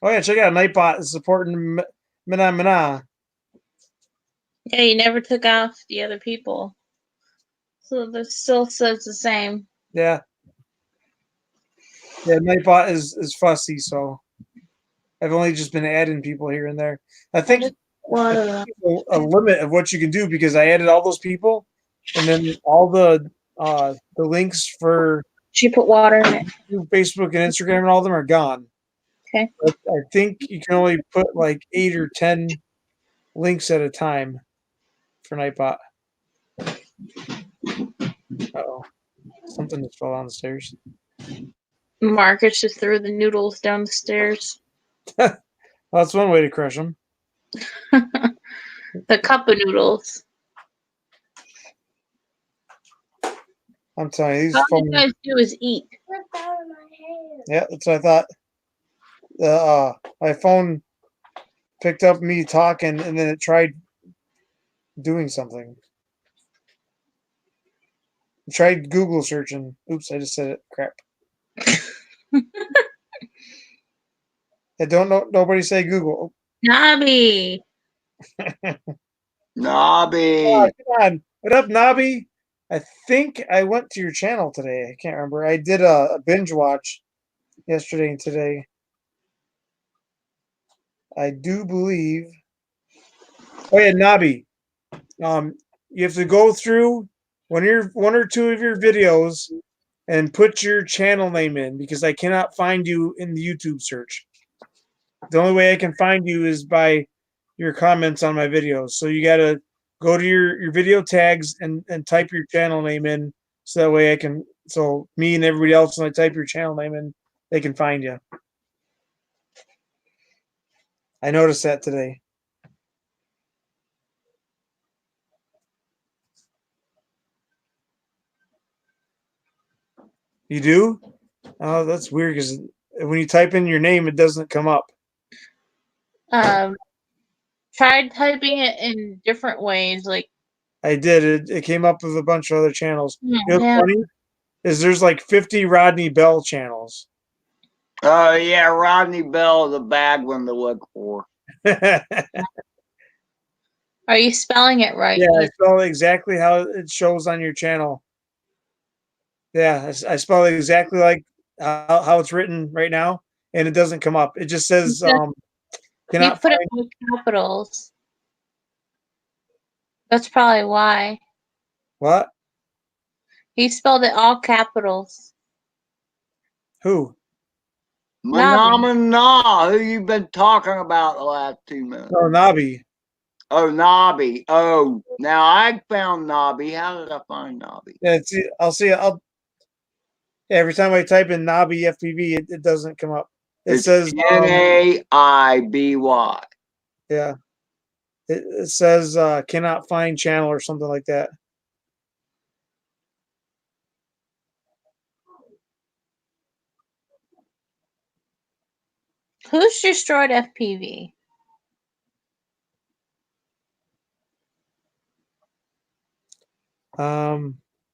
Oh yeah, check out Nightbot is supporting Mina Mina. Yeah, he never took off the other people, so that still says the same. Yeah. Yeah, Nightbot is fussy, so I've only just been adding people here and there. I think Water. a limit of what you can do because I added all those people, and then all the links for She put water in it. Facebook and Instagram and all of them are gone. Okay. But I think you can only put like 8 or 10 links at a time for Nightbot. Uh-oh. Something just fell down the stairs. Marcus just threw the noodles down the stairs. Well, that's one way to crush them. The cup of noodles. I'm telling you, these All you phones. guys do is eat. Put that in my hair. Yeah, that's what I thought. My phone picked up me talking, and then it tried doing something. It tried Google searching. Oops, I just said it. Crap. I don't know. Nobody say Google. Nobby. Nobby. Oh, come on. What up, Nobby? I think I went to your channel today. I can't remember. I did a binge watch yesterday and today. I do believe. Oh yeah, Nobby. You have to go through one or two of your videos and put your channel name in because I cannot find you in the YouTube search. The only way I can find you is by your comments on my videos. So you gotta go to your video tags and type your channel name in so that way I can so me and everybody else when I type your channel name in, they can find you. I noticed that today. You do? Oh, that's weird because when you type in your name, it doesn't come up. Tried typing it in different ways, like I did. It came up with a bunch of other channels. You know what's yeah. funny is there's like 50 Rodney Bell channels. Oh yeah, Rodney Bell is a bad one to look for. Yeah, Are you spelling it right? I spell it exactly how it shows on your channel. Yeah, I spell it exactly like how it's written right now, and it doesn't come up. It just says You cannot put it find. in capitals. That's probably why. What? He spelled it all capitals. Who? Manamana, who you been talking about the last 2 minutes? Oh, Nobby. Oh, Nobby. Oh, now I found Nobby. How did I find Nobby? Yeah, I'll see. Every time I type in Nobby FPV, it doesn't come up. It It's says Naiby. yeah. It says cannot find channel or something like that. Who's destroyed FPV?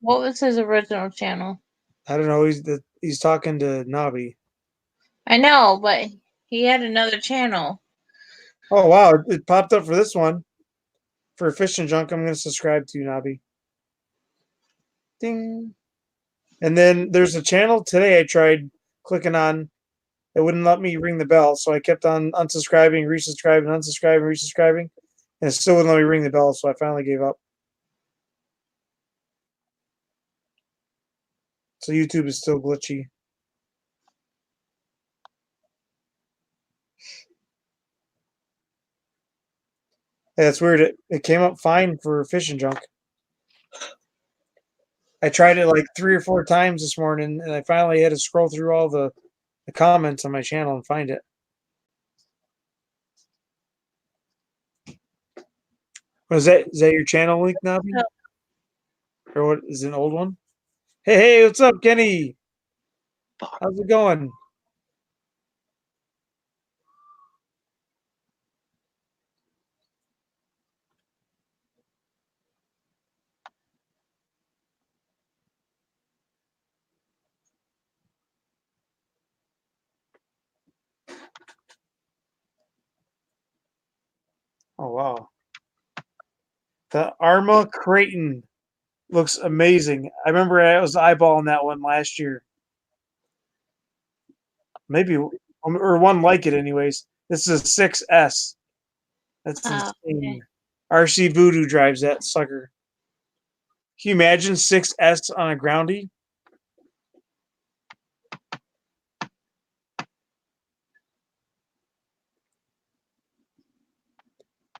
What was his original channel? I don't know. He's talking to Nobby. I know, but he had another channel. Oh wow! It popped up for this one. For Fish and Junk, I'm going to subscribe to Nobby. Ding. And then there's a channel today I tried clicking on. It wouldn't let me ring the bell, so I kept on unsubscribing, resubscribing, unsubscribing, resubscribing, and it still wouldn't let me ring the bell. So I finally gave up. So YouTube is still glitchy. Yeah, that's weird. It came up fine for Fish and Junk. I tried it like 3 or 4 times this morning, and I finally had to scroll through all the comments on my channel and find it. Is that your channel link, Nobby? No. Or what is it, an old one? Hey, what's up, Kenny? How's it going? Oh wow. The Arma Creighton looks amazing. I remember I was eyeballing that one last year. Maybe or one like it anyways. This is a 6S. That's Oh, insane. RC Voodoo drives that sucker. Can you imagine 6S on a groundie?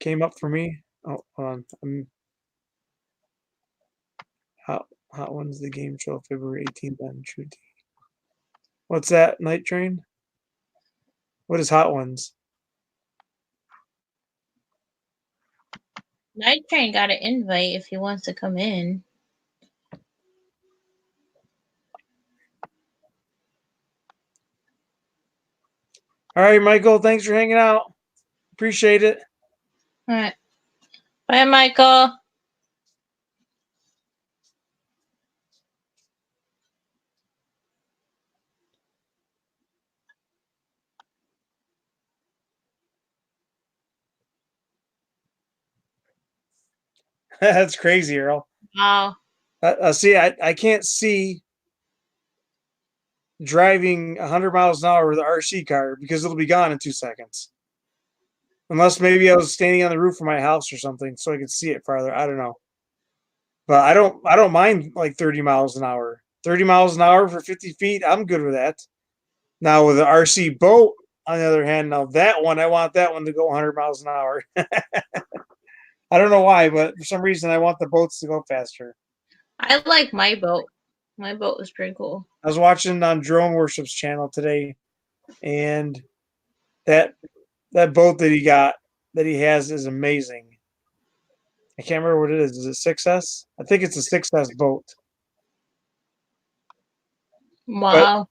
Came up for me. Oh, hold on. Hot Ones, the game show, February 18th on True TV. What's that, Night Train? What is Hot Ones? Night Train got an invite if he wants to come in. All right, Michael, thanks for hanging out. Appreciate it. All right. Bye, Michael. That's crazy, Earl. Wow. See, I can't see driving 100 miles an hour with an RC car because it'll be gone in 2 seconds. Unless maybe I was standing on the roof of my house or something so I could see it farther. I don't know. But I don't mind like 30 miles an hour. 30 miles an hour for 50 feet, I'm good with that. Now with an RC boat, on the other hand, now that one, I want that one to go 100 miles an hour. I don't know why, but for some reason I want the boats to go faster. I like my boat. My boat was pretty cool. I was watching on Drone Worship's channel today, and that boat that he has is amazing. I can't remember what it is. Is it 6S? I think it's a 6S boat. Wow.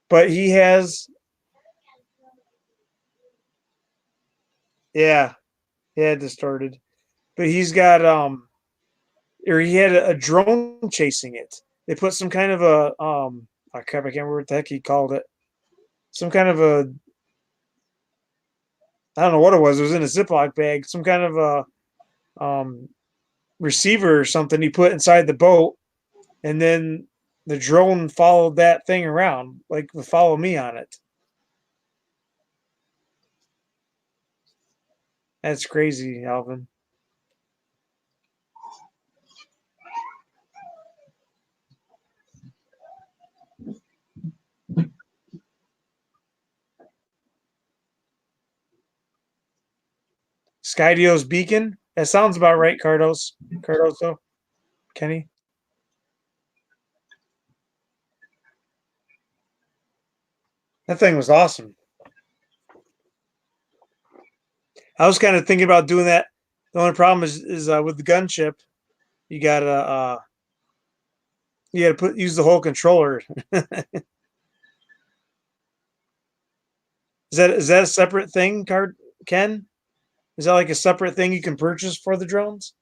But he has, yeah, distorted. But he's got or he had a drone chasing it. They put some kind of a oh crap, I can't remember what the heck he called it. Some kind of a, I don't know what it was. It was in a Ziploc bag. Some kind of a receiver or something he put inside the boat, and then the drone followed that thing around, like would follow me on it. That's crazy, Alvin. Skydio's beacon. That sounds about right, Cardoso. Kenny. That thing was awesome. I was kind of thinking about doing that. The only problem is with the gunship, you gotta use the whole controller. Is that a separate thing, Ken? Is that like a separate thing you can purchase for the drones,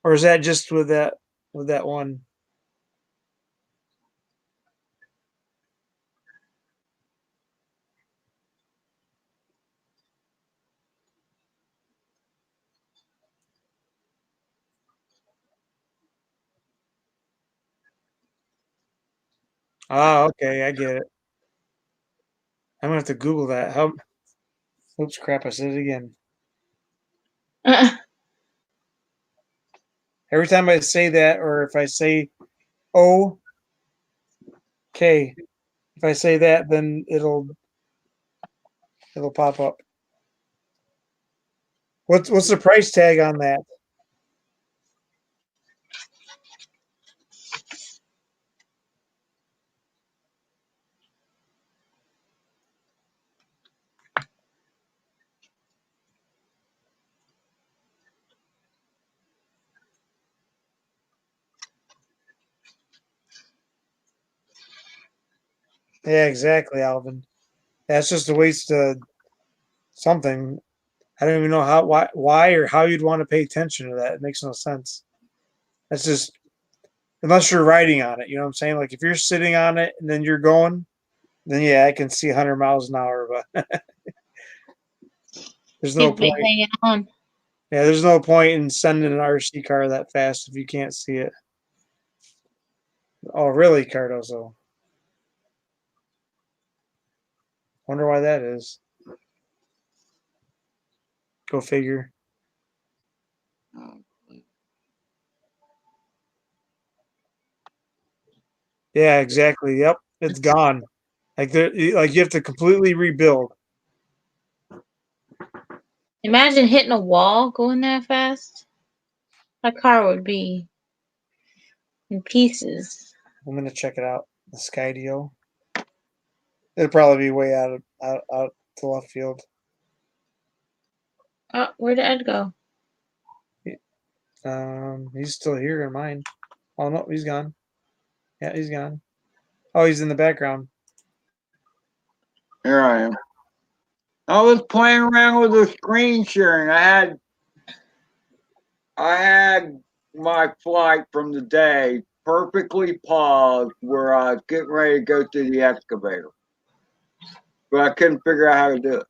or is that just with that one? Ah, okay, I get it. I'm gonna have to Google that. How? Oops, crap! I said it again. Every time I say that, or if I say "oh," okay, if I say that, then it'll pop up. What's the price tag on that? Yeah, exactly, Alvin. That's just a waste of something. I don't even know why or how you'd want to pay attention to that. It makes no sense. That's just, unless you're riding on it. You know what I'm saying? Like if you're sitting on it and then you're going, then yeah, I can see 100 miles an hour. But there's no He'd be point. hanging on. Yeah, there's no point in sending an RC car that fast if you can't see it. Oh, really, Cardozo? Wonder why that is. Go figure. Yeah, exactly. Yep, it's gone. Like you have to completely rebuild. Imagine hitting a wall going that fast. That car would be in pieces. I'm gonna check it out. The Skydio. It'll probably be way out to left field. Oh, where'd Ed go? He's still here in mine. Oh no, he's gone. Yeah, he's gone. Oh, he's in the background. Here I am. I was playing around with the screen sharing. I had my flight from the day perfectly paused where I was getting ready to go through the excavator. But I couldn't figure out how to do it.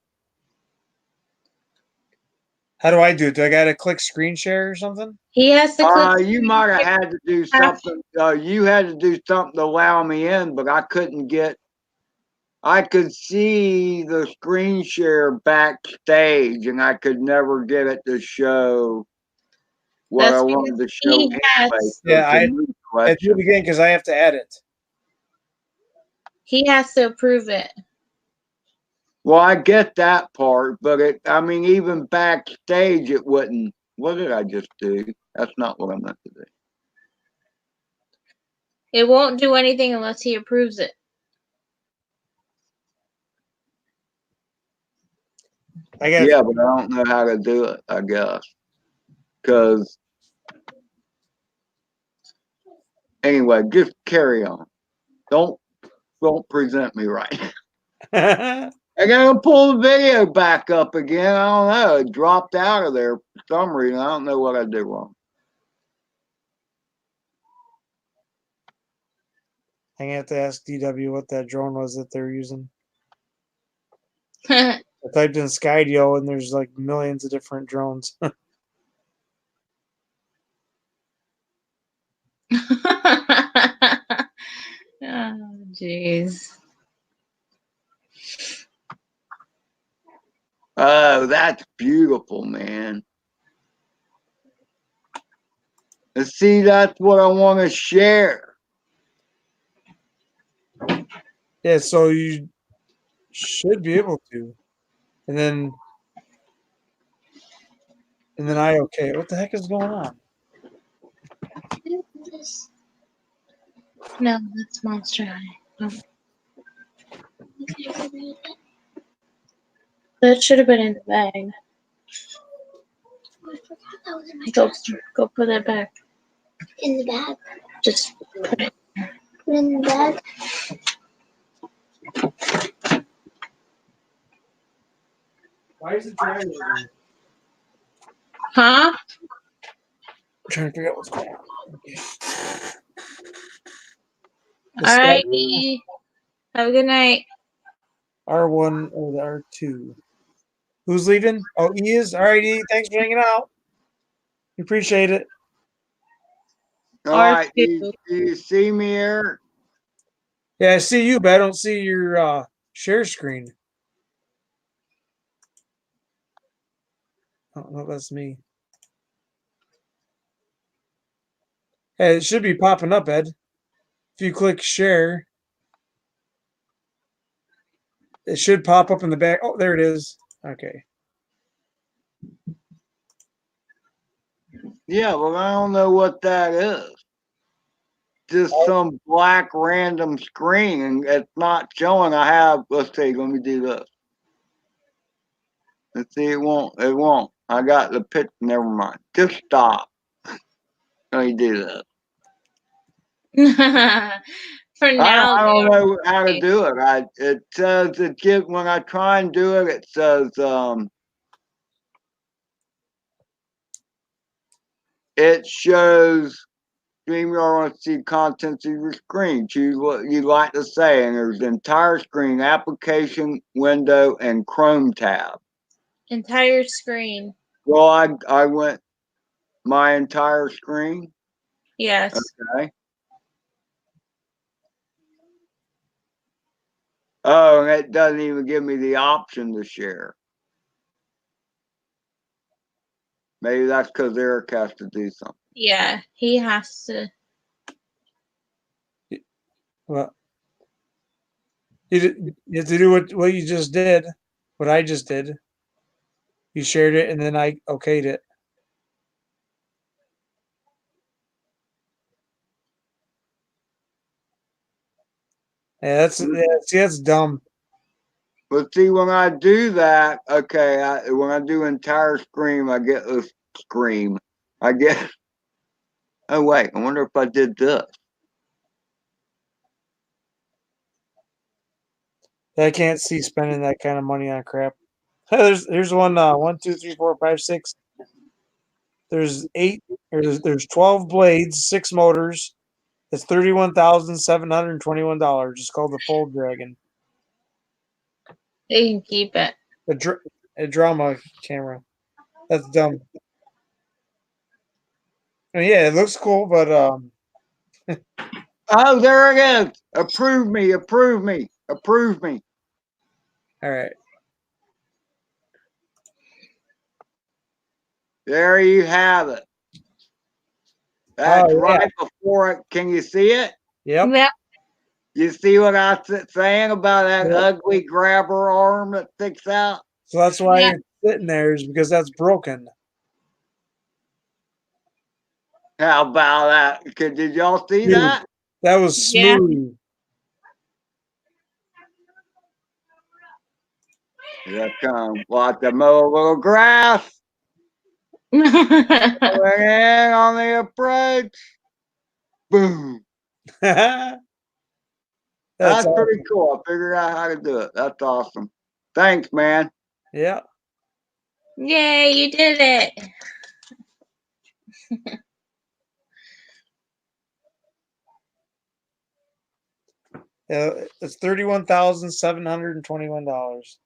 How do I do it? Do I gotta click screen share or something? He has to click. You might have had to do something. You had to do something to allow me in, but I couldn't get. I could see the screen share backstage, and I could never get it to show what I That's wanted to because show he anyway. has. Yeah, It's a new I do collection. it again because I have to edit. He has to approve it. Well, I get that part, but I mean, even backstage, it wouldn't. What did I just do? That's not what I meant to do. It won't do anything unless he approves it. I got. Yeah, but I don't know how to do it, I guess. Because, anyway, just carry on. Don't present me right. I gotta pull the video back up again. I don't know. It dropped out of there for some reason. I don't know what I did wrong. I'm gonna have to ask DW what that drone was that they're using. I typed in Skydio and there's like millions of different drones. Oh, jeez. Oh, that's beautiful, man. And see, that's what I want to share. Yeah, so you should be able to. And then okay. What the heck is going on? No, that's Monster High. Oh. That should have been in the bag. I forgot that was in my Go put that back. in the bag. Just put it. Put it in the bag. Why is it dry? Huh? I'm trying to figure out what's going on. Okay. All right. Have a good night. R1 or the R2. Who's leaving? Oh, E is? All right, E. Thanks for hanging out. We appreciate it. All right, R2. you see me here? Yeah, I see you, but I don't see your share screen. Oh, no, that's me. Hey, it should be popping up, Ed. If you click share, it should pop up in the back. Oh, there it is. Okay. Yeah, well, I don't know what that is. Just some black random screen, and it's not showing. I have. Let's see. Let me do this. Let's see. It won't. It won't. I got the pitch. Never mind. Just stop. Let me do this. For now, I don't they are. know how to do it. It says when I try and do it, it says it shows StreamYard wants to see contents of your screen. Choose what you'd like to say, and there's the entire screen, application, window, and Chrome tab. Entire screen. Well, I went my entire screen. Yes. Okay. Oh, and it doesn't even give me the option to share. Maybe that's because Eric has to do something. Yeah, he has to. Well, you have to do what you just did, what I just did. You shared it, and then I okayed it. Yeah, that's dumb. But see, when I do that, okay, when I do entire scream, I get a scream. I get. Oh wait, I wonder if I did this. I can't see spending that kind of money on crap. There's one 1, 2, 3, 4, 5, 6. There's 8 or there's 12 blades, 6 motors. It's $31,721. It's called the Fold Dragon. They can keep it. A drama camera. That's dumb. I mean, yeah, it looks cool, but Oh, there it is. Approve me, approve me, approve me. all right. There you have it. That's right before it. Can you see it? Yep. Yep. You see what I was saying about that Yep. ugly grabber arm that sticks out? So that's why Yeah. it's sitting there, is because that's broken. How about that? Did y'all see Dude, that? that was Yeah. smooth. Here I come. Watch the mow a little grass. Going in on the approach. Boom. That's That's awesome. pretty cool. I figured out how to do it. That's awesome. Thanks, man. Yeah. Yay, you did it. Yeah, it's $31,721.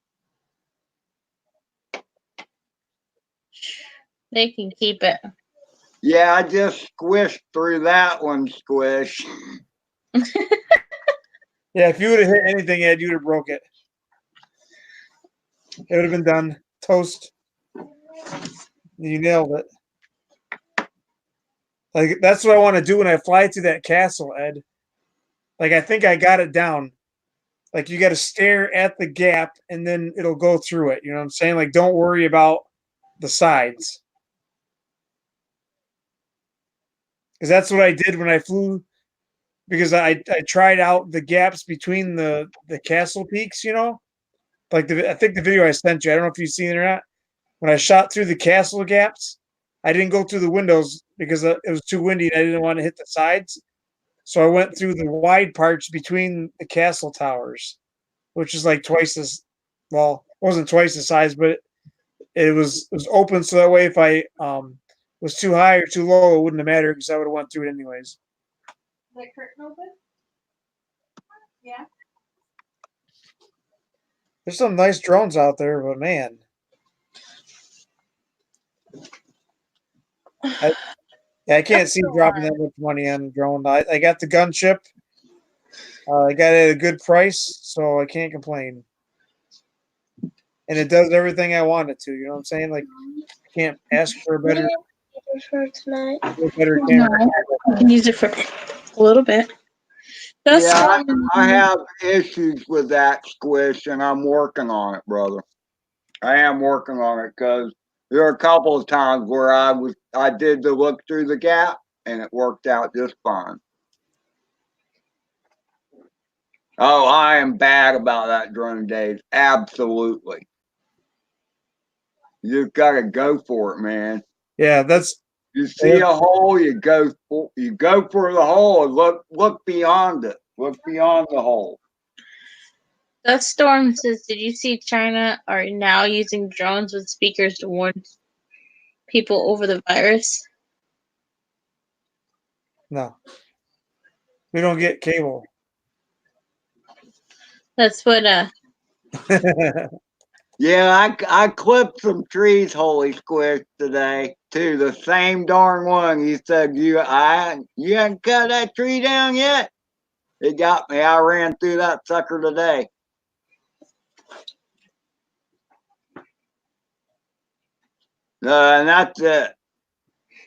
They can keep it. Yeah, I just squished through that one, squish. Yeah, if you would have hit anything, Ed, you'd have broke it. It would have been done. Toast. You nailed it. Like, that's what I want to do when I fly to that castle, Ed. Like, I think I got it down. Like, you got to stare at the gap and then it'll go through it. You know what I'm saying? Like, don't worry about the sides. Because that's what I did when I flew. Because I tried out the gaps between the castle peaks, you know? Like, I think the video I sent you, I don't know if you've seen it or not. When I shot through the castle gaps, I didn't go through the windows because it was too windy and I didn't want to hit the sides. So I went through the wide parts between the castle towers, which is like twice as well. It wasn't twice the size, but it was open so that way if I was too high or too low, it wouldn't have mattered because I would have went through it anyways. The curtain open? Yeah. There's some nice drones out there, but man, I can't see dropping that much money on a drone. I got the gunship. I got it at a good price, so I can't complain. And it does everything I want it to. You know what I'm saying? Like, I can't ask for a better tonight. camera. No, I can use it for a little bit. That's Yeah, I have issues with that, squish, and I'm working on it, brother. I am working on it because there are a couple of times where I did the look through the gap and it worked out just fine. Oh, I am bad about that drone, Dave. Absolutely. You just gotta go for it, man. Yeah, that's You see a hole, you go for the hole and look beyond it. Look beyond the hole. That storm says, did you see China are now using drones with speakers to warn people over the virus? no. We don't get cable. That's what Yeah, I clipped some trees, holy squish, today too. The same darn one. He said, you haven't cut that tree down yet? It got me. I ran through that sucker today. And that's it, See,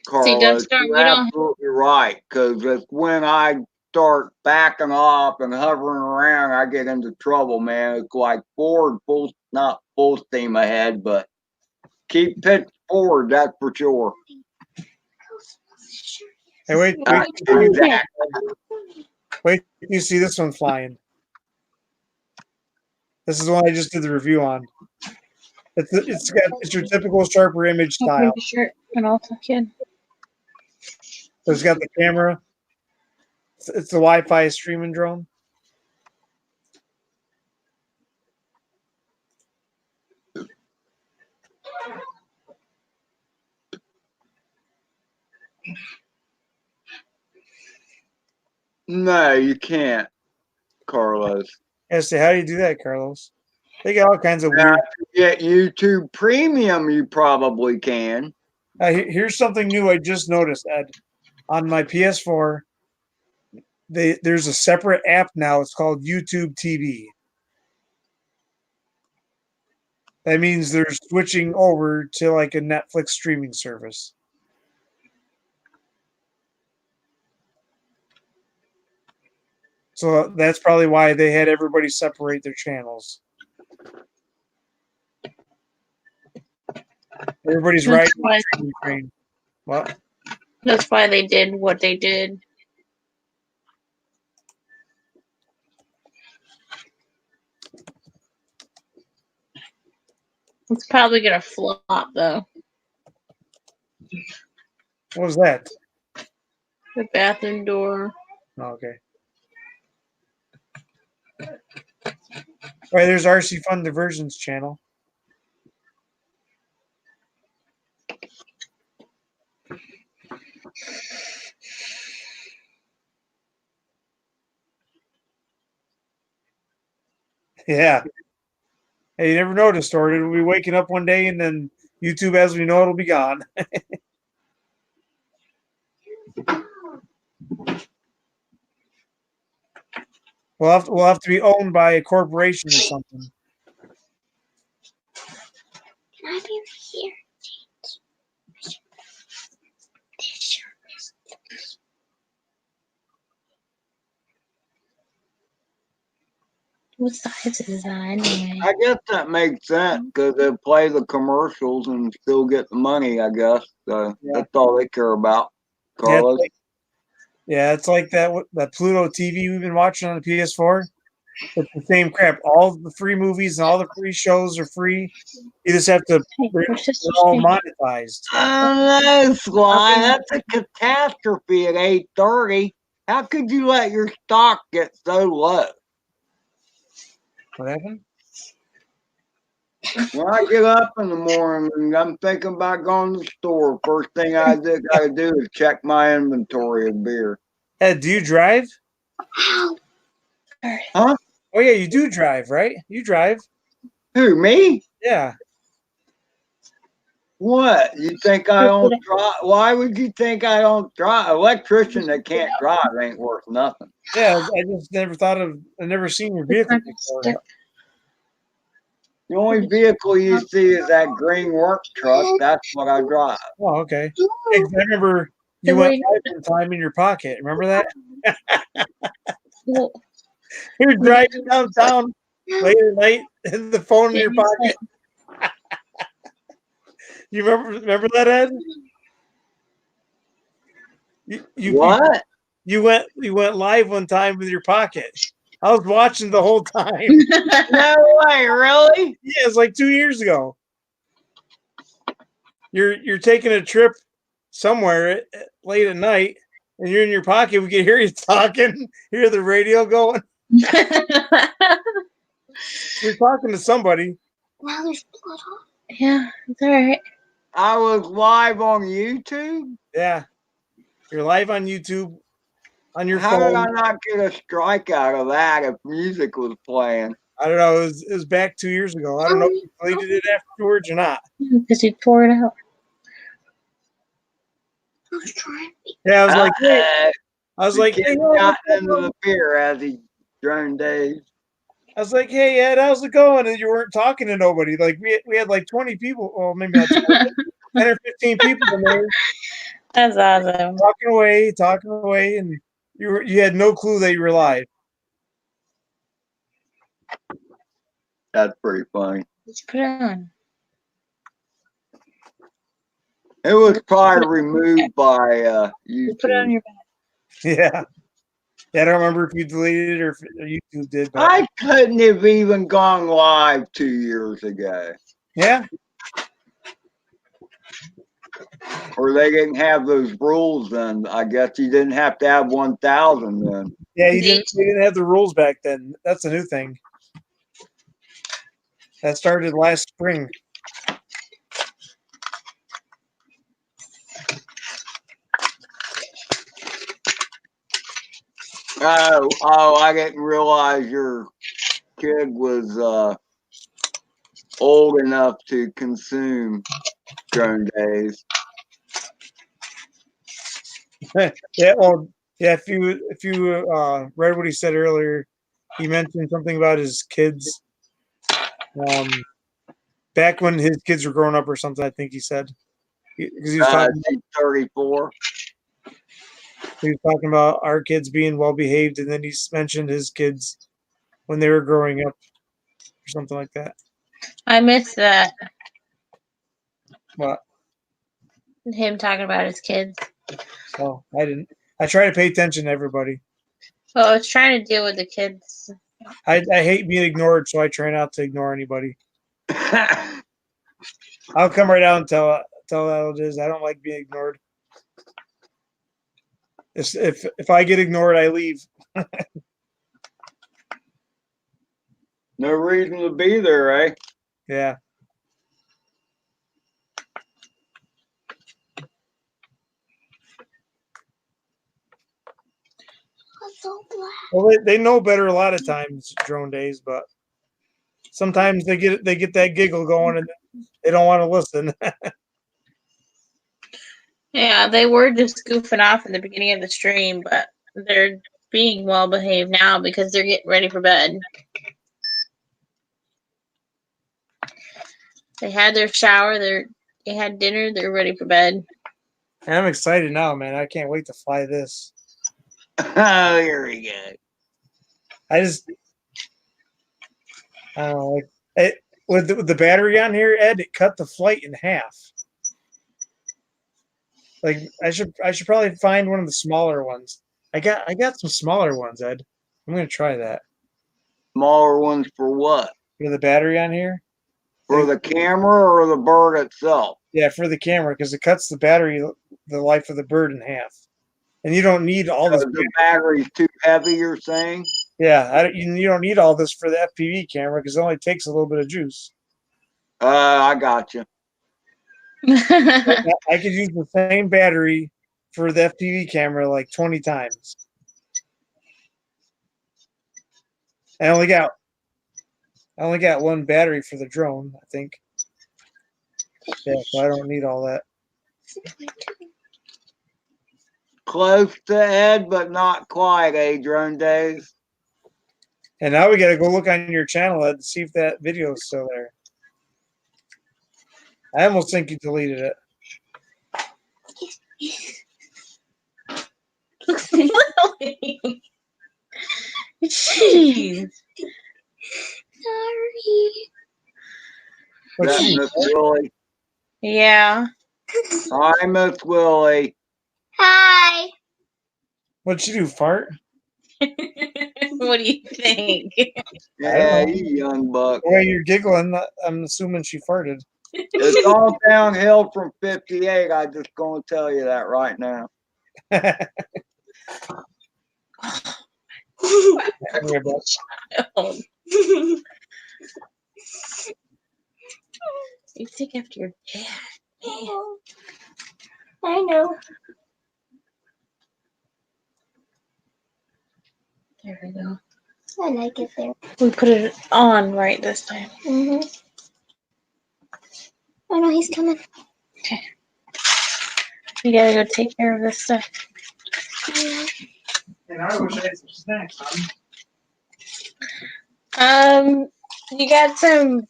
Carlos. Dunstar, You're we don't. absolutely right. Because it's when I start backing off and hovering around, I get into trouble, man. It's like forward, not full steam ahead, but keep pitch forward, that's for sure. Hey, wait, wait till you see this one flying. This is one I just did the review on. It's your typical sharper image I'll style. bring the shirt and I'll tuck in. So it's got the camera. It's the Wi-Fi streaming drone. No, you can't, Carlos. I say, how do you do that, Carlos? They got all kinds of Now, weird. if you get YouTube Premium, you probably can. Here's something new I just noticed, Ed. On my PS4, there's a separate app now. It's called YouTube TV. That means they're switching over to like a Netflix streaming service. So that's probably why they had everybody separate their channels. Everybody's riding the streaming train. What? That's why they did what they did. It's probably gonna flop though. What was that? The bathroom door. Oh, okay. All right, there's RC Fun Diversions channel. Yeah. Hey, you never noticed, or it'll be waking up one day and then YouTube, as we know, it'll be gone. We'll have to be owned by a corporation or something. Can I be here? What size is that anyway? I guess that makes sense because they play the commercials and still get the money, I guess. So Yeah. that's all they care about, Yeah, Carlos. it's like that Pluto TV we've been watching on the PS4. It's the same crap. All the free movies and all the free shows are free. You just have to. Hey, They're your sister's all thing. monetized. No, Sly, that's a catastrophe at 8:30. How could you let your stock get so low? What happened? When I get up in the morning and I'm thinking about going to the store, first thing gotta do is check my inventory of beer. Ed, do you drive? Huh? Oh yeah, you do drive, right? You drive. Who, me? Yeah. What? You think I don't drive? Why would you think I don't drive? Electrician that can't drive ain't worth nothing. Yeah, I just I never seen your vehicle before. The only vehicle you see is that green work truck. That's what I drive. Oh, okay. Hey, I remember you went one time in your pocket. Remember that? You're driving downtown late at night and the phone in your pocket. You remember that, Ed? What? You went live one time with your pocket. I was watching the whole time. No way, really? Yeah, it's like 2 years ago. You're taking a trip somewhere late at night, and you're in your pocket. We can hear you talking, hear the radio going. You're talking to somebody. Now there's blood on. Yeah, it's all right. I was live on YouTube? Yeah. You're live on YouTube on your How phone. did I not get a strike out of that if music was playing? I don't know. It was back 2 years ago. I don't know if you deleted it afterwards or not. Because you pour it out. I was trying. Yeah, I was like, hey. I was The like, kid hey, got into the beer as he droned days. I was like, hey, Ed, how's it going? And you weren't talking to nobody. Like we had like 20 people. Well, maybe not 20. 10 or 15 people in there That's awesome. talking away, and you had no clue that you were live. That's pretty funny. Just put it on. It was probably removed by Just put it on YouTube. your back. Yeah. I don't remember if you deleted it or if YouTube did, but I couldn't have even gone live 2 years ago. yeah. Or they didn't have those rules then. I guess you didn't have to have 1,000 then. Yeah, they They- didn't have the rules back then. That's a new thing. That started last spring. Oh, I didn't realize your kid was old enough to consume Drone Days. Yeah, well, yeah. If you read what he said earlier, he mentioned something about his kids. Back when his kids were growing up or something, I think he said, because he was talking. She's 34. He was talking about our kids being well behaved, and then he mentioned his kids when they were growing up, or something like that. I missed that. But Him talking about his kids. oh, I didn't. I try to pay attention to everybody. Well, I was trying to deal with the kids. I hate being ignored, so I try not to ignore anybody. I'll come right out and tell how it is. I don't like being ignored. If I get ignored, I leave. No reason to be there, eh? Yeah. It's so black. Well, they know better a lot of times, Drone Days, but sometimes they get that giggle going and they don't want to listen. Yeah, they were just goofing off in the beginning of the stream, but they're being well behaved now because they're getting ready for bed. They had their shower, they had dinner, they're ready for bed. And I'm excited now, man. I can't wait to fly this. Oh, here we go. I don't know, like it with the battery on here, Ed. It cut the flight in half. Like I should probably find one of the smaller ones. I got some smaller ones, Ed. I'm gonna try that. Smaller ones for what? For the battery on here. For the camera or the bird itself? Yeah, for the camera, because it cuts the battery, the life of the bird in half, and you don't need all this. The battery's too heavy, you're saying? Yeah, you don't need all this for the FPV camera because it only takes a little bit of juice. I got you. I could use the same battery for the FPV camera like 20 times. I only got one battery for the drone, I think. Yeah, so I don't need all that. Close to Ed, but not quite, eh, Drone Days? And now we got to go look on your channel, Ed, to see if that video is still there. I almost think you deleted it. Lily. Jeez. Sorry. What'd That's she do? Miss Willie. Yeah. Hi, Miss Willie. Hi. What'd she do? Fart? What do you think? Yeah, know. you young buck. The way you're giggling, I'm assuming she farted. It's all downhill from 58. I just gonna tell you that right now. Anyway, but You take after your dad. I know. There we go. I like it there. We put it on right this time. Oh no, he's coming. You gotta go take care of this stuff. and I wish I had some snacks, huh? You got some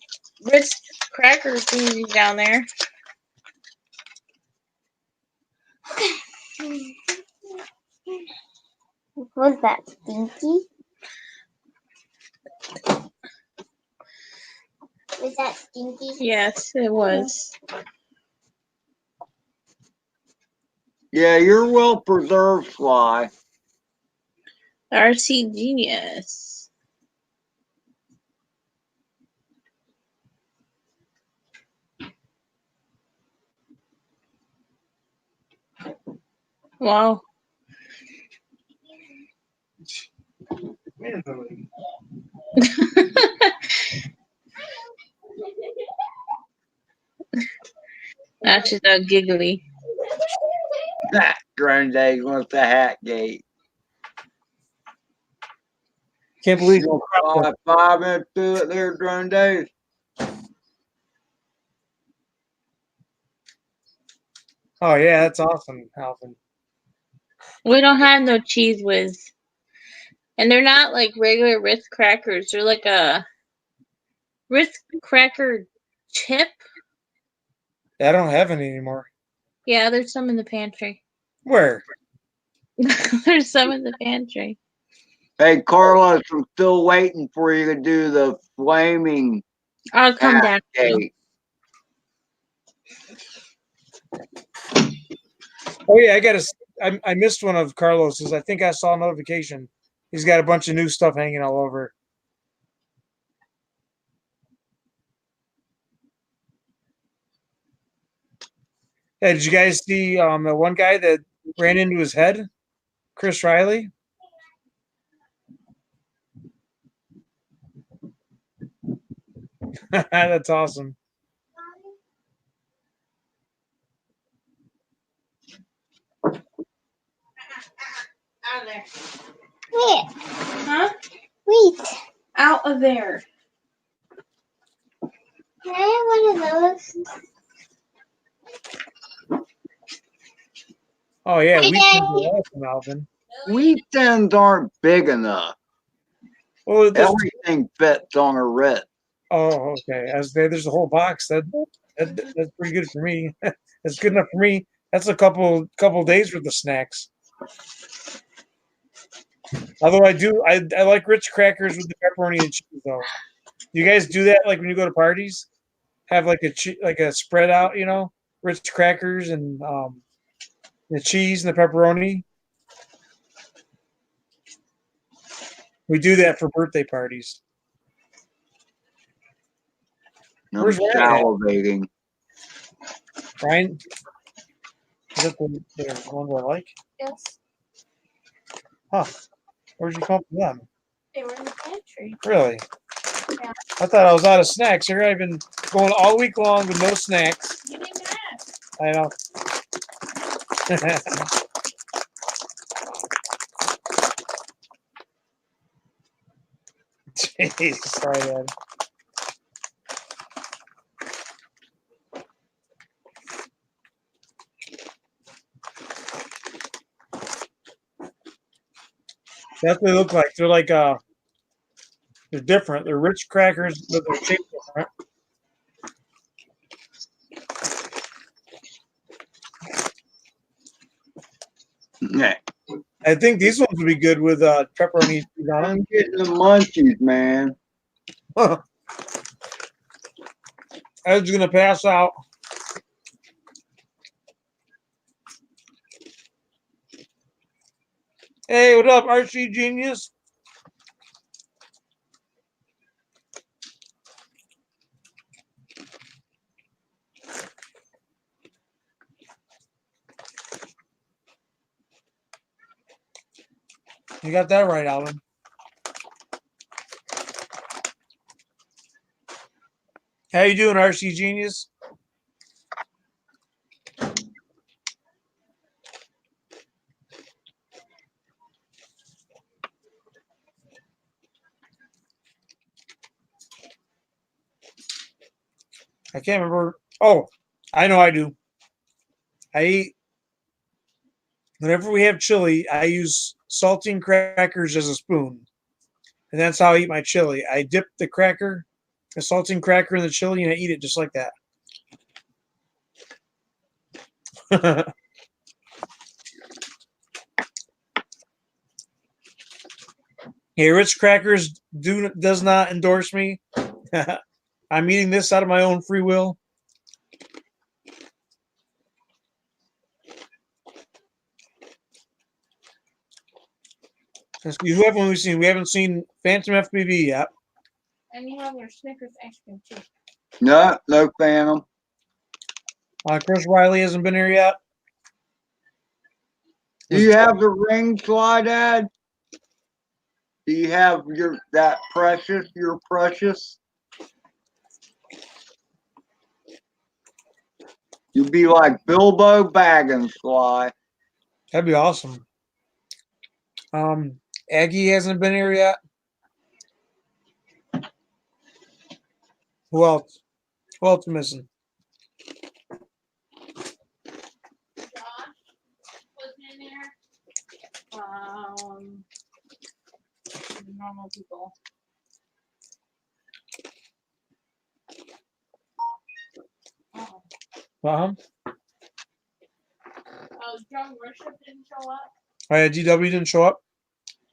Ritz cracker thingies down there. Was that stinky? Was that stinky? Yes, it was. Yeah, you're well preserved, Sly. RC Genius. Wow. Now she's all giggly. Drone Days wants the hat gate. Can't believe you cropped it. 5 minutes to it there, Drone Days. Oh yeah, that's awesome, Alvin. We don't have no cheese whiz. And they're not like regular Ritz crackers. They're like a Ritz cracker chip. I don't have any anymore. Yeah, there's some in the pantry. Where? There's some in the pantry. Hey, Carlos, I'm still waiting for you to do the flaming I'll come hat down. gate. Oh yeah, I missed one of Carlos's. I think I saw a notification. He's got a bunch of new stuff hanging all over. Hey, did you guys see the one guy that ran into his head? Chris Riley? That's awesome. Out of there. Wait. Huh? Wait. Out of there. Can I have one of those? Oh yeah, Hey, we can Daddy. do awesome, Alvin. Wheat thins aren't big enough. Oh, Everything fits on a Ritz. oh, okay. There's a whole box. That's pretty good for me. That's good enough for me. That's a couple days worth of snacks. Although I like Ritz crackers with the pepperoni and cheese though. You guys do that like when you go to parties? Have like a spread out, Ritz crackers and the cheese and the pepperoni. We do that for birthday parties. I'm Where's Ryan at? salivating. Ryan? Is that the one I like? Yes. Huh. Where'd you come from them? They were in the pantry. Really? Yeah. I thought I was out of snacks. Here I've been going all week long with no snacks. You didn't ask. I know. Jeez, sorry, Dad. That's what they look like. They're like they're different. They're rich crackers, but they're shaped different. Yeah. I think these ones would be good with pepperoni and cheese on them. I'm getting the munchies, man. I was gonna pass out. Hey, what up, RC Genius? You got that right, Alvin. How you doing, RC Genius? I can't remember. Oh, I know I do. I eat whenever we have chili. I use saltine crackers as a spoon, and that's how I eat my chili. I dip the saltine cracker in the chili, and I eat it just like that. Hey, Ritz Crackers does not endorse me. I'm eating this out of my own free will. Who haven't we seen? We haven't seen Phantom FPV yet. And you have your Snickers ice cream too. No, no Phantom. Chris Riley hasn't been here yet. Do you have the ring slide, Dad? Do you have your precious? You'd be like Bilbo Baggins, Sly. That'd be awesome. Aggie hasn't been here yet. Who else? Who else missing? Josh was in there. Normal people. Oh, John Worship didn't show up. DW didn't show up.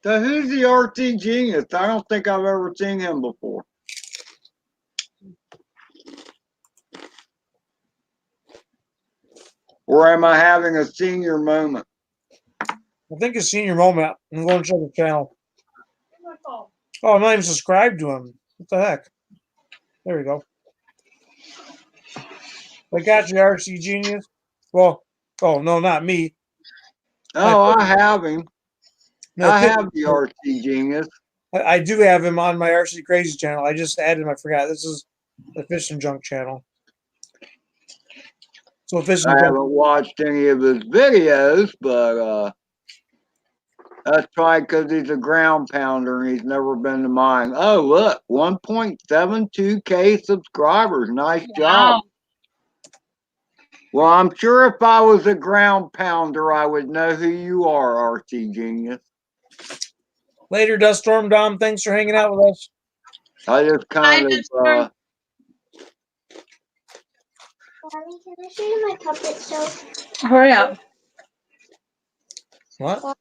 So who's the RT genius? I don't think I've ever seen him before. Or am I having a senior moment? I think it's senior moment. I'm going to check the channel. Where's my phone? Oh, I'm not even subscribed to him. What the heck? There we go. I got you, RC Genius. Well, oh no, not me. Oh, I have him. No, I have the RT genius. I do have him on my RC Crazy channel. I just added him. I forgot. This is the Fish and Junk channel. So Fish I and Junk. haven't watched any of his videos, but that's probably because he's a ground pounder and he's never been to mine. Oh, look, 1.72K subscribers. Nice job. Well, I'm sure if I was a ground pounder, I would know who you are, RT Genius. Later, Dust Storm Dom. Thanks for hanging out with us. I just kind Mommy, can I show you my puppet show? Hurry up. What? I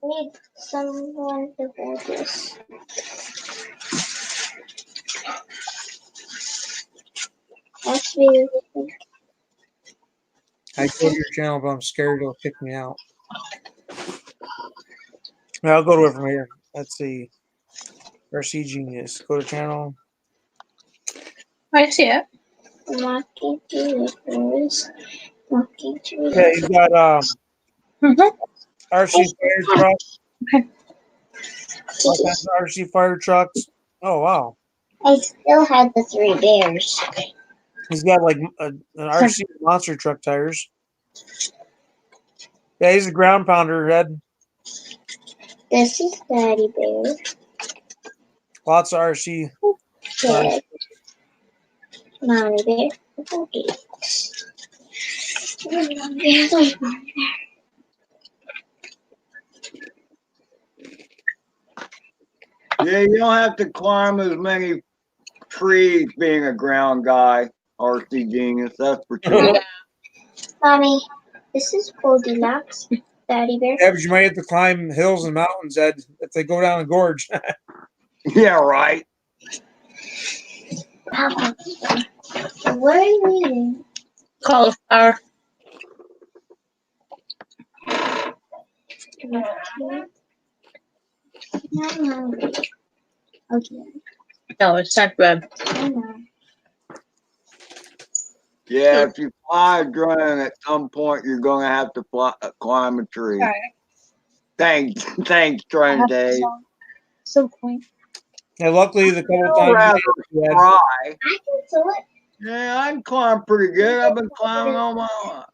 need someone to hold this. That's really good. I go to your channel, but I'm scared it'll kick me out. I'll go to it from here. Let's see. RC Genius. Go to channel. I see it. Walking through the forest. Walking through Yeah, he's got RC fire trucks. Okay. All kinds of RC fire trucks. Oh wow. I still had the 3 bears. He's got like an RC monster truck tires. Yeah, he's a ground pounder, Ed. This is Daddy Bear. Lots of RC. Dad. Mommy Bear. Okay. Yeah, you don't have to climb as many trees being a ground guy, RC Genius. That's for sure. Mommy, this is Goldilocks. Daddy Bear. Yeah, but you might have to climb hills and mountains, Ed, if they go down a gorge. Yeah, right. Papa. What are you eating? Cauliflower. I'm hungry. Okay. No, it's not red. I know. Yeah, if you fly a drone, at some point you're going to have to climb a tree. All right. Thanks, Drone Dave. So point. Yeah, luckily the couple I'd rather times try. I can do it. Yeah, I can climb pretty good. I've been climbing all my life.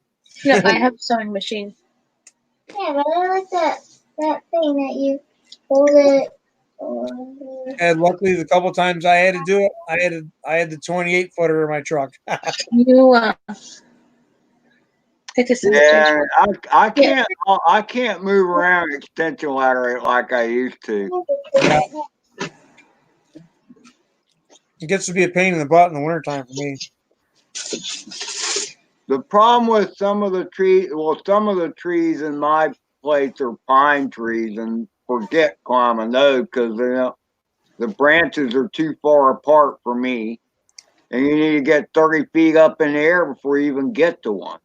Yeah, I have a sewing machine. Yeah, but I like that thing that you hold it. and luckily the couple times I had to do it, I had the 28 footer in my truck. You pick a sandwich. Yeah, I can't move around extension ladder like I used to. It gets to be a pain in the butt in the wintertime for me. The problem with some of the trees in my place are pine trees, and forget climbing those because the branches are too far apart for me. And you need to get 30 feet up in the air before you even get to one.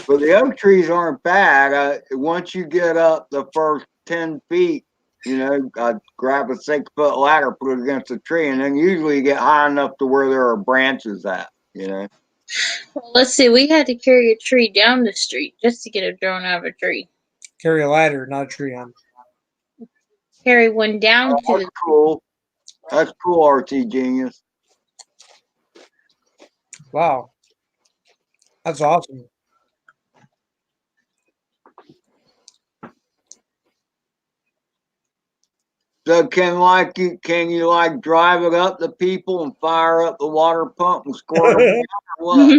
But the oak trees aren't bad. Once you get up the first 10 feet, I grab a 6-foot ladder, put it against a tree, and then usually you get high enough to where there are branches at. Well, let's see. We had to carry a tree down the street just to get a drone out of a tree. Carry a ladder, not a tree on. Carry one down to That's the. cool. That's cool, RT Genius. Wow. That's awesome. So can you like drive it up the people and fire up the water pump and squirt them down or what?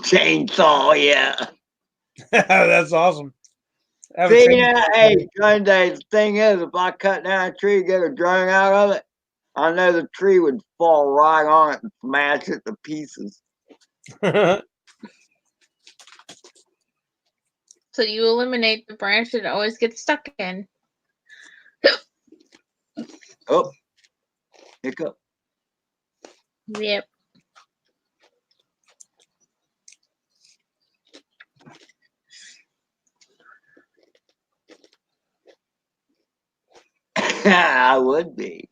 Chainsaw, yeah. That's awesome. See, hey, Sunday, the thing is, if I cut down a tree, get a drone out of it, I know the tree would fall right on it and smash it to pieces. So you eliminate the branch that always gets stuck in. Oh, hiccup. Yep. I would be.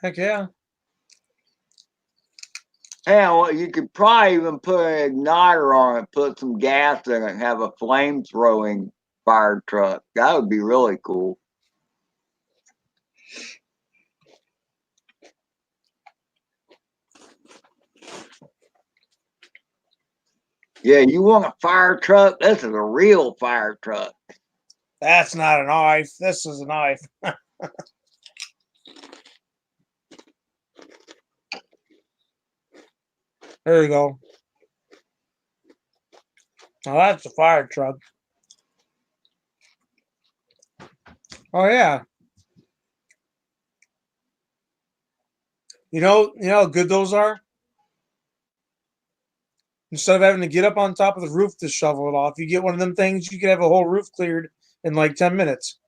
Heck yeah. Hell, well, you could probably even put an igniter on it, put some gas in it, and have a flame throwing fire truck. That would be really cool. Yeah, you want a fire truck? This is a real fire truck. That's not a knife. This is a knife. There you go. Now that's a fire truck. Oh yeah. You know how good those are? Instead of having to get up on top of the roof to shovel it off, you get one of them things, you can have a whole roof cleared in like 10 minutes.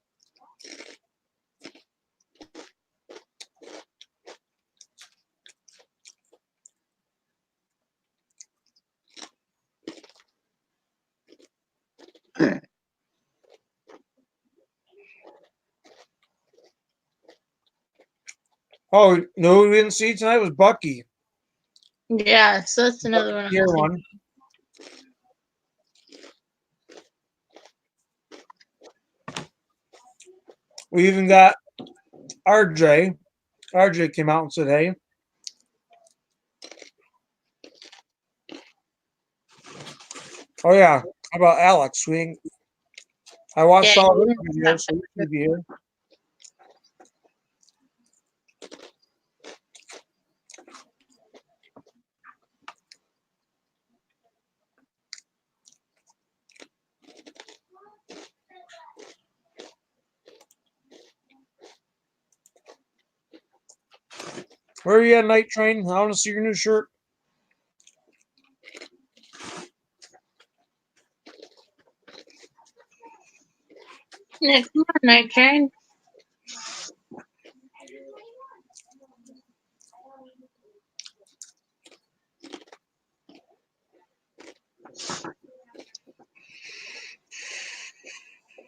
Oh, no, we didn't see tonight was Bucky. Yeah, so that's another one. Here one. We even got RJ. RJ came out and said, hey. Oh yeah. How about Alex? I watched all his videos, so he should be here. Where are you at, Night Train? I want to see your new shirt. Yeah, come on, Night Train.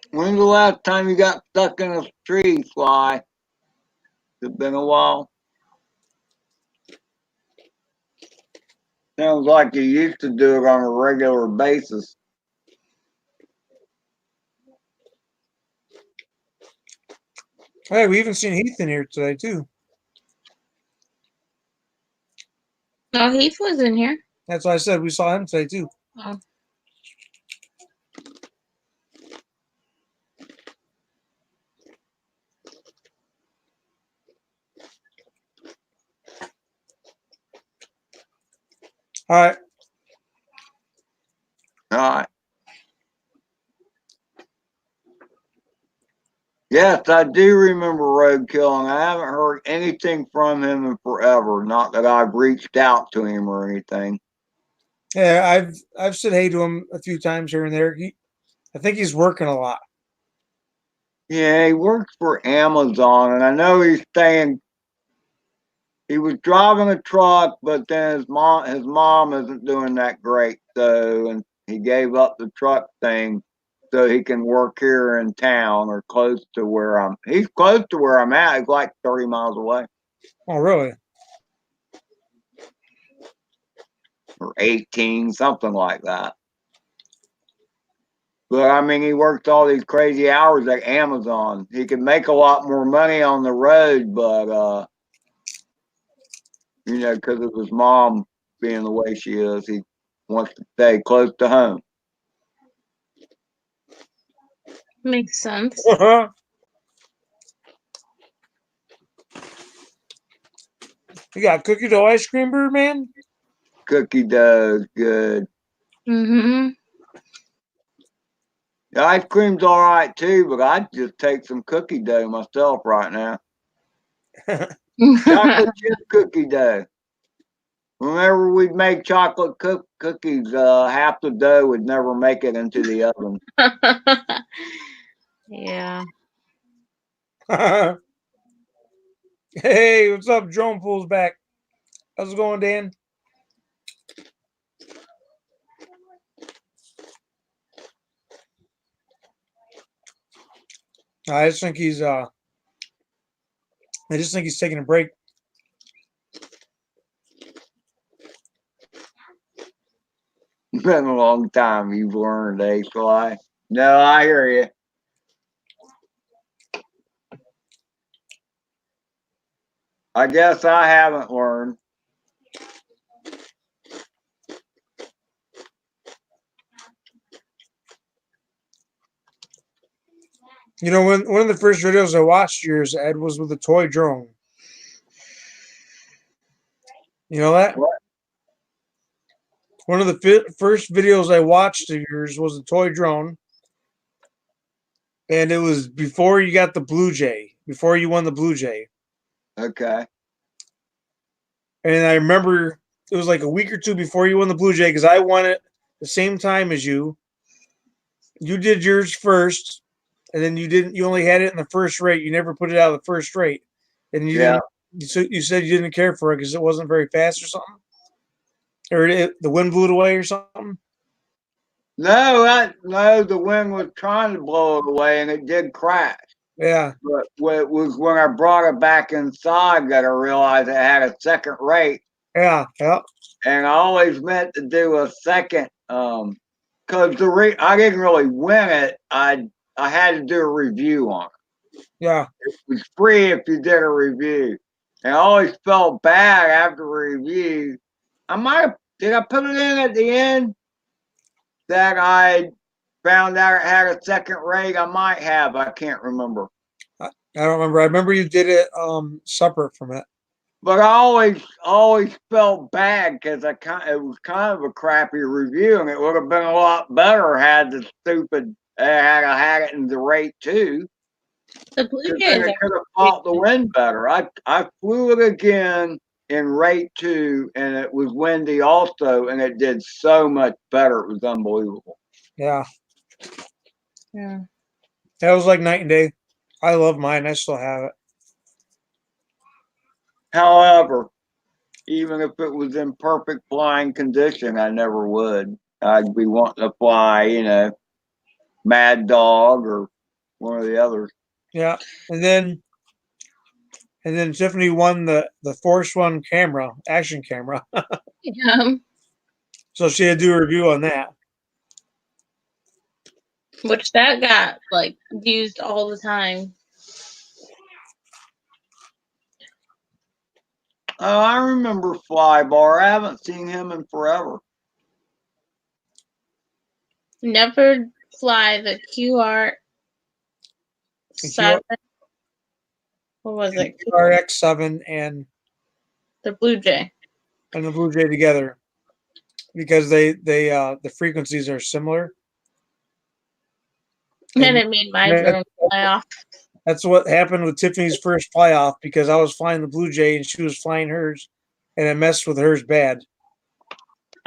When's the last time you got stuck in a tree, Sly? It's been a while. Sounds like you used to do it on a regular basis. Hey, we even seen Heath in here today too. Oh, Heath was in here. That's why I said we saw him today too. Oh. All right. All right. Yes, I do remember Roadkill, and I haven't heard anything from him in forever. Not that I've reached out to him or anything. Yeah, I've said hey to him a few times here and there. I think he's working a lot. Yeah, he works for Amazon, and I know he's staying. He was driving a truck, but then his mom isn't doing that great, so and he gave up the truck thing so he can work here in town or close to where I'm. He's close to where I'm at. He's like 30 miles away Oh, really? or 18, something like that. But I mean, he worked all these crazy hours at Amazon. He could make a lot more money on the road, but because of his mom being the way she is, he wants to stay close to home. Makes sense. You got cookie dough ice cream, Bird Man? Cookie dough is good. Mm-hmm. The ice cream's all right too, but I'd just take some cookie dough myself right now. Chocolate chip cookie dough. Whenever we'd make chocolate cookies, half the dough would never make it into the oven. Yeah. Hey, what's up? Drone Pool's back. How's it going, Dan? I just think he's taking a break. It's been a long time you've learned, Sly. No, I hear you. I guess I haven't learned. You know, one of the first videos I watched yours, Ed, was with a toy drone. You know that? What? One of the first videos I watched of yours was a toy drone, and it was before you got the Blue Jay, before you won the Blue Jay. Okay. And I remember it was like a week or two before you won the Blue Jay because I won it the same time as you. You did yours first, and then you didn't. You only had it in the first rate. You never put it out of the first rate, and you Yeah. didn't. You said you didn't care for it because it wasn't very fast or something, or the wind blew it away or something. No, the wind was trying to blow it away and it did crash. Yeah, But it was when I brought it back inside that I realized it had a second rate. yeah. And I always meant to do a second, because I didn't really win it. I had to do a review on it. Yeah. It was free if you did a review. And I always felt bad after a review. Did I put it in at the end that I found out it had a second rate? I might have. I can't remember. I don't remember. I remember you did it separate from it. But I always felt bad because it was kind of a crappy review, and it would have been a lot better had the stupid had I had it in the rate too. The Blue Because Jays then it could have fought the wind better. I flew it again in rate 2, and it was windy also, and it did so much better. It was unbelievable. Yeah, Yeah. that was like night and day. I love mine. I still have it. However, even if it was in perfect flying condition, I never would. I'd be wanting to fly, Mad Dog or one of the others. Yeah, and then Tiffany won the Force One camera, action camera. Yeah. So she had to do a review on that. Which that got like used all the time. Oh, I remember Flybar. I haven't seen him in forever. Never fly the QR7. What was it? RX-7 and The Blue Jay. the Blue Jay together because they the frequencies are similar. And it made my drone fly off. That's what happened with Tiffany's first fly off because I was flying the Blue Jay and she was flying hers, and it messed with hers bad.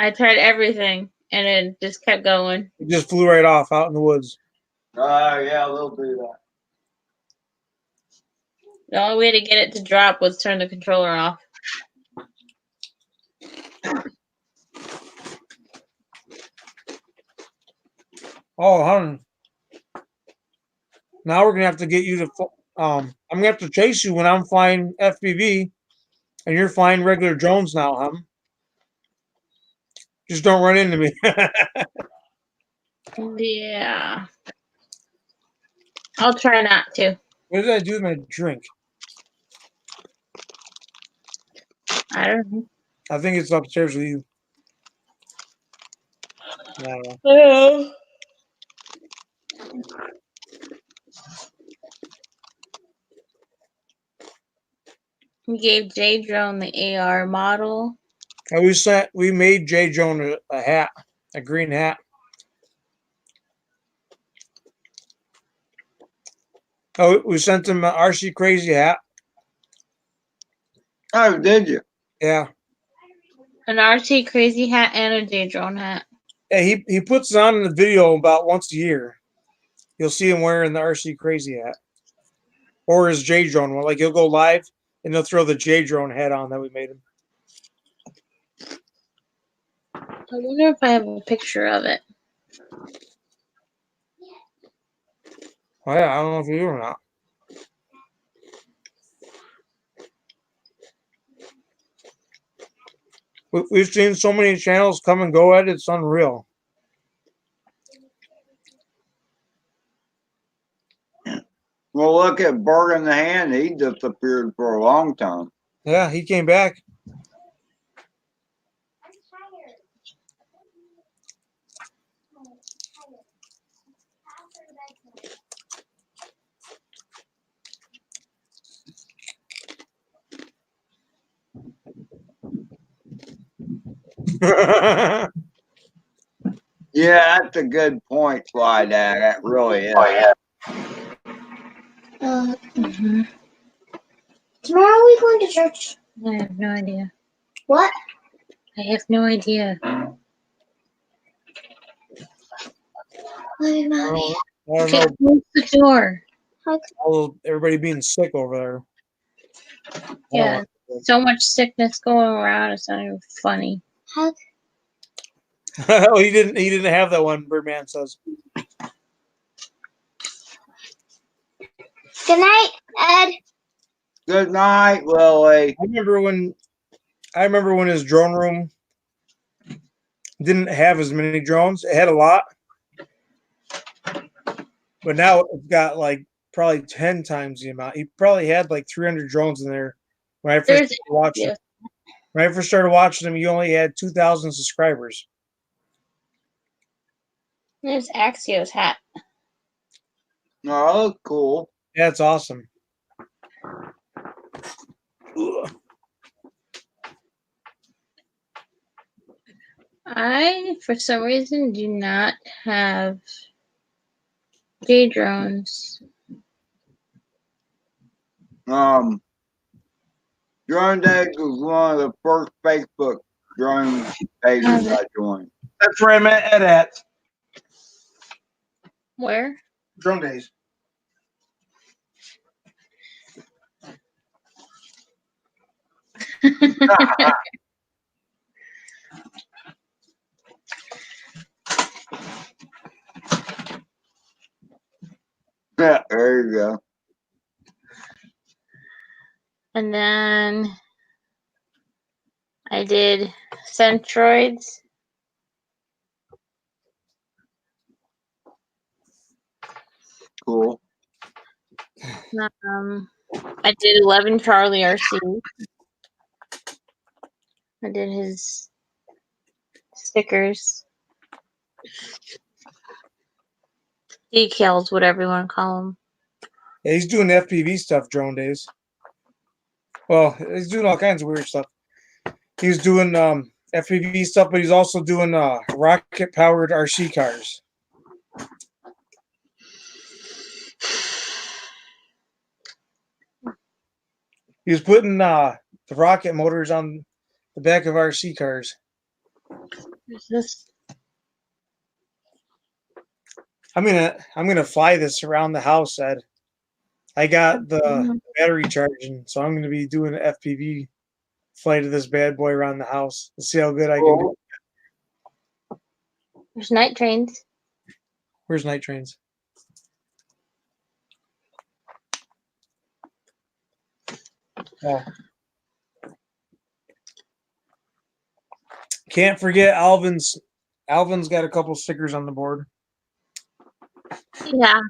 I tried everything, and it just kept going. It just flew right off out in the woods. Yeah, they'll do that. The only way to get it to drop was turn the controller off. Oh, hon. Now we're gonna have to get you to. I'm gonna have to chase you when I'm flying FPV, and you're flying regular drones now, huh? Just don't run into me. Yeah. I'll try not to. What did I do with my drink? I don't know. I think it's upstairs with you. I don't know. Oh. We gave J Drone the AR model. And we made J. Joan a hat, a green hat. Oh, we sent him an RC Crazy hat. Oh, did you? Yeah. An RC Crazy hat and a J Drone hat. Yeah, he puts it on in the video about once a year. You'll see him wearing the RC Crazy hat. Or his J Drone one. Like he'll go live and they'll throw the J Drone hat on that we made him. I wonder if I have a picture of it. Oh yeah, I don't know if you do or not. We've seen so many channels come and go at it, it's unreal. Well, look at Bird in the Hand. He disappeared for a long time. Yeah, he came back. Yeah, that's a good point, Fly Dad. That really is. Mm-hmm. Tomorrow are we going to church? I have no idea. What? I have no idea. Love you, Mommy. I don't Okay, know. close the door. All everybody being sick over there. Yeah, so much sickness going around. It's not even funny. Hug. Oh, he didn't have that one, Birdman says. Good night, Ed. Good night, Lily. I remember when his drone room didn't have as many drones. It had a lot. But now it's got like probably 10 times the amount. He probably had like 300 drones in there when I first started watching. Yeah. When I first started watching him, he only had 2,000 subscribers. There's Axio's hat. Oh, cool. Yeah, it's awesome. Ugh. I, for some reason, do not have J drones. Drone Days was one of the first Facebook drone pages I joined. That's where I met Ed at. Where? Drone Days. Yeah, there you go. And then I did Centroids. Cool. I did 11 Charlie RC. I did his stickers, decals, whatever you want to call them. Yeah, he's doing FPV stuff, Drone Days. Well, he's doing all kinds of weird stuff. He's doing FPV stuff, but he's also doing rocket-powered RC cars. He was putting the rocket motors on the back of RC cars. What's this? I'm gonna fly this around the house, Ed. I got the Mhm. battery charging, so I'm gonna be doing an FPV flight of this bad boy around the house. Let's see how good I can do. There's night trains. Where's night trains? Oh. Can't forget Alvin's. Alvin's got a couple stickers on the board. Yeah.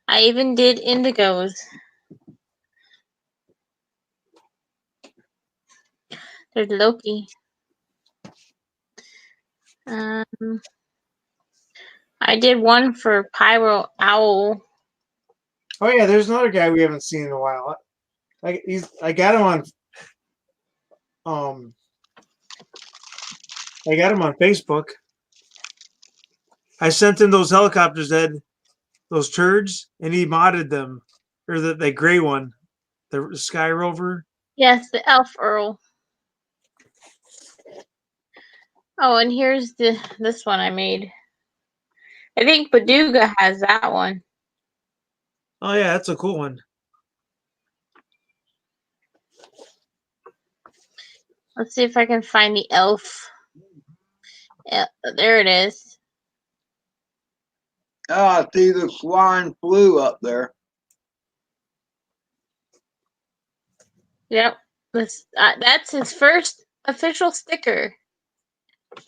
I even did indigos. There's Loki. I did one for Pyro Owl. Oh yeah, there's another guy we haven't seen in a while. I got him on I got him on Facebook. I sent him those helicopters, Ed, those turds, and he modded them, or the gray one, the Sky Rover. Yes, the Elf Earl. Oh, and here's this one I made. I think Paduga has that one. Oh yeah, that's a cool one. Let's see if I can find the elf. There it is. Oh, I see the swine flu up there. Yep. That's his first official sticker.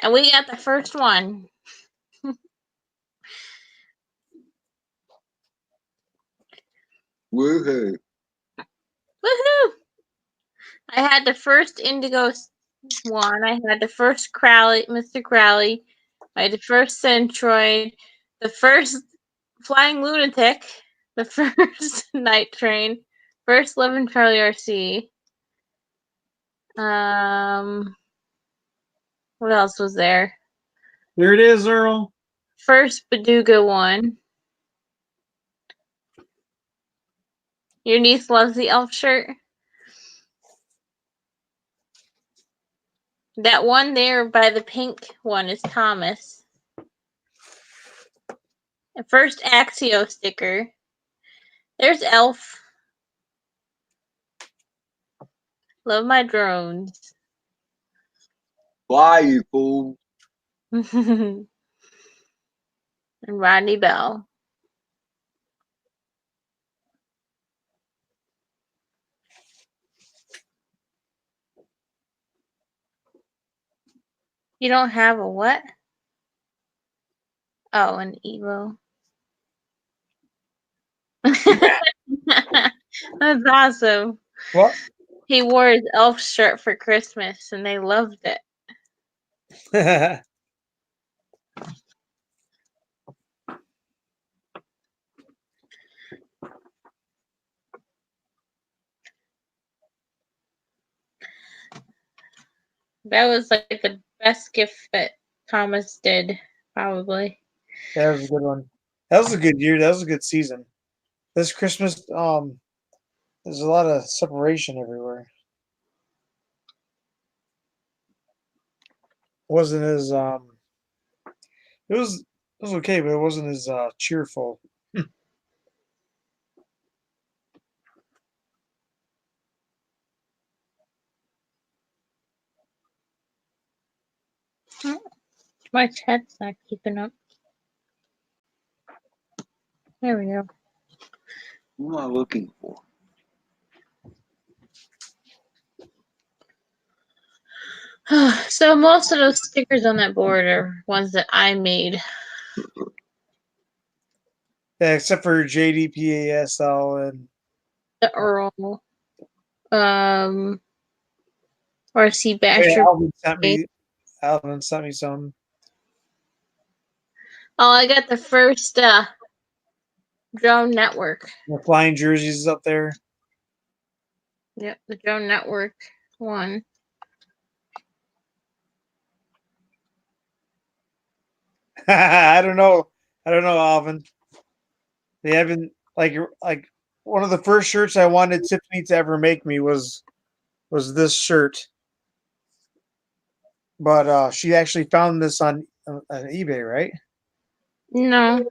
And we got the first one. Woohoo. Woohoo! I had the first Indigo one. I had the first Crowley, Mr. Crowley. I had the first Centroid. The first Flying Lunatic. The first Night Train. First 11 Charlie RC. What else was there? There it is, Earl. First Paduga one. Your niece loves the elf shirt. That one there by the pink one is Thomas. The first Axio sticker. There's Elf. Love my drones. Fly, you fool. And Rodney Bell. You don't have a what? Oh, an Evo. That's awesome. What? He wore his elf shirt for Christmas and they loved it. That was like the best gift that Thomas did, probably. That was a good one. That was a good year. That was a good season. This Christmas, there's a lot of separation everywhere. Wasn't as it was okay, but it wasn't as cheerful. My chat's not keeping up. There we go. What am I looking for? So most of those stickers on that board are ones that I made. Yeah, except for JDPASL and The Earl. RC yeah, Basher. Alvin sent me some. Oh, I got the first Drone Network. The flying jerseys up there. Yep, the Drone Network one. I don't know, Alvin. They haven't like one of the first shirts I wanted Tiffany to ever make me was was this shirt, but she actually found this on eBay, right? No.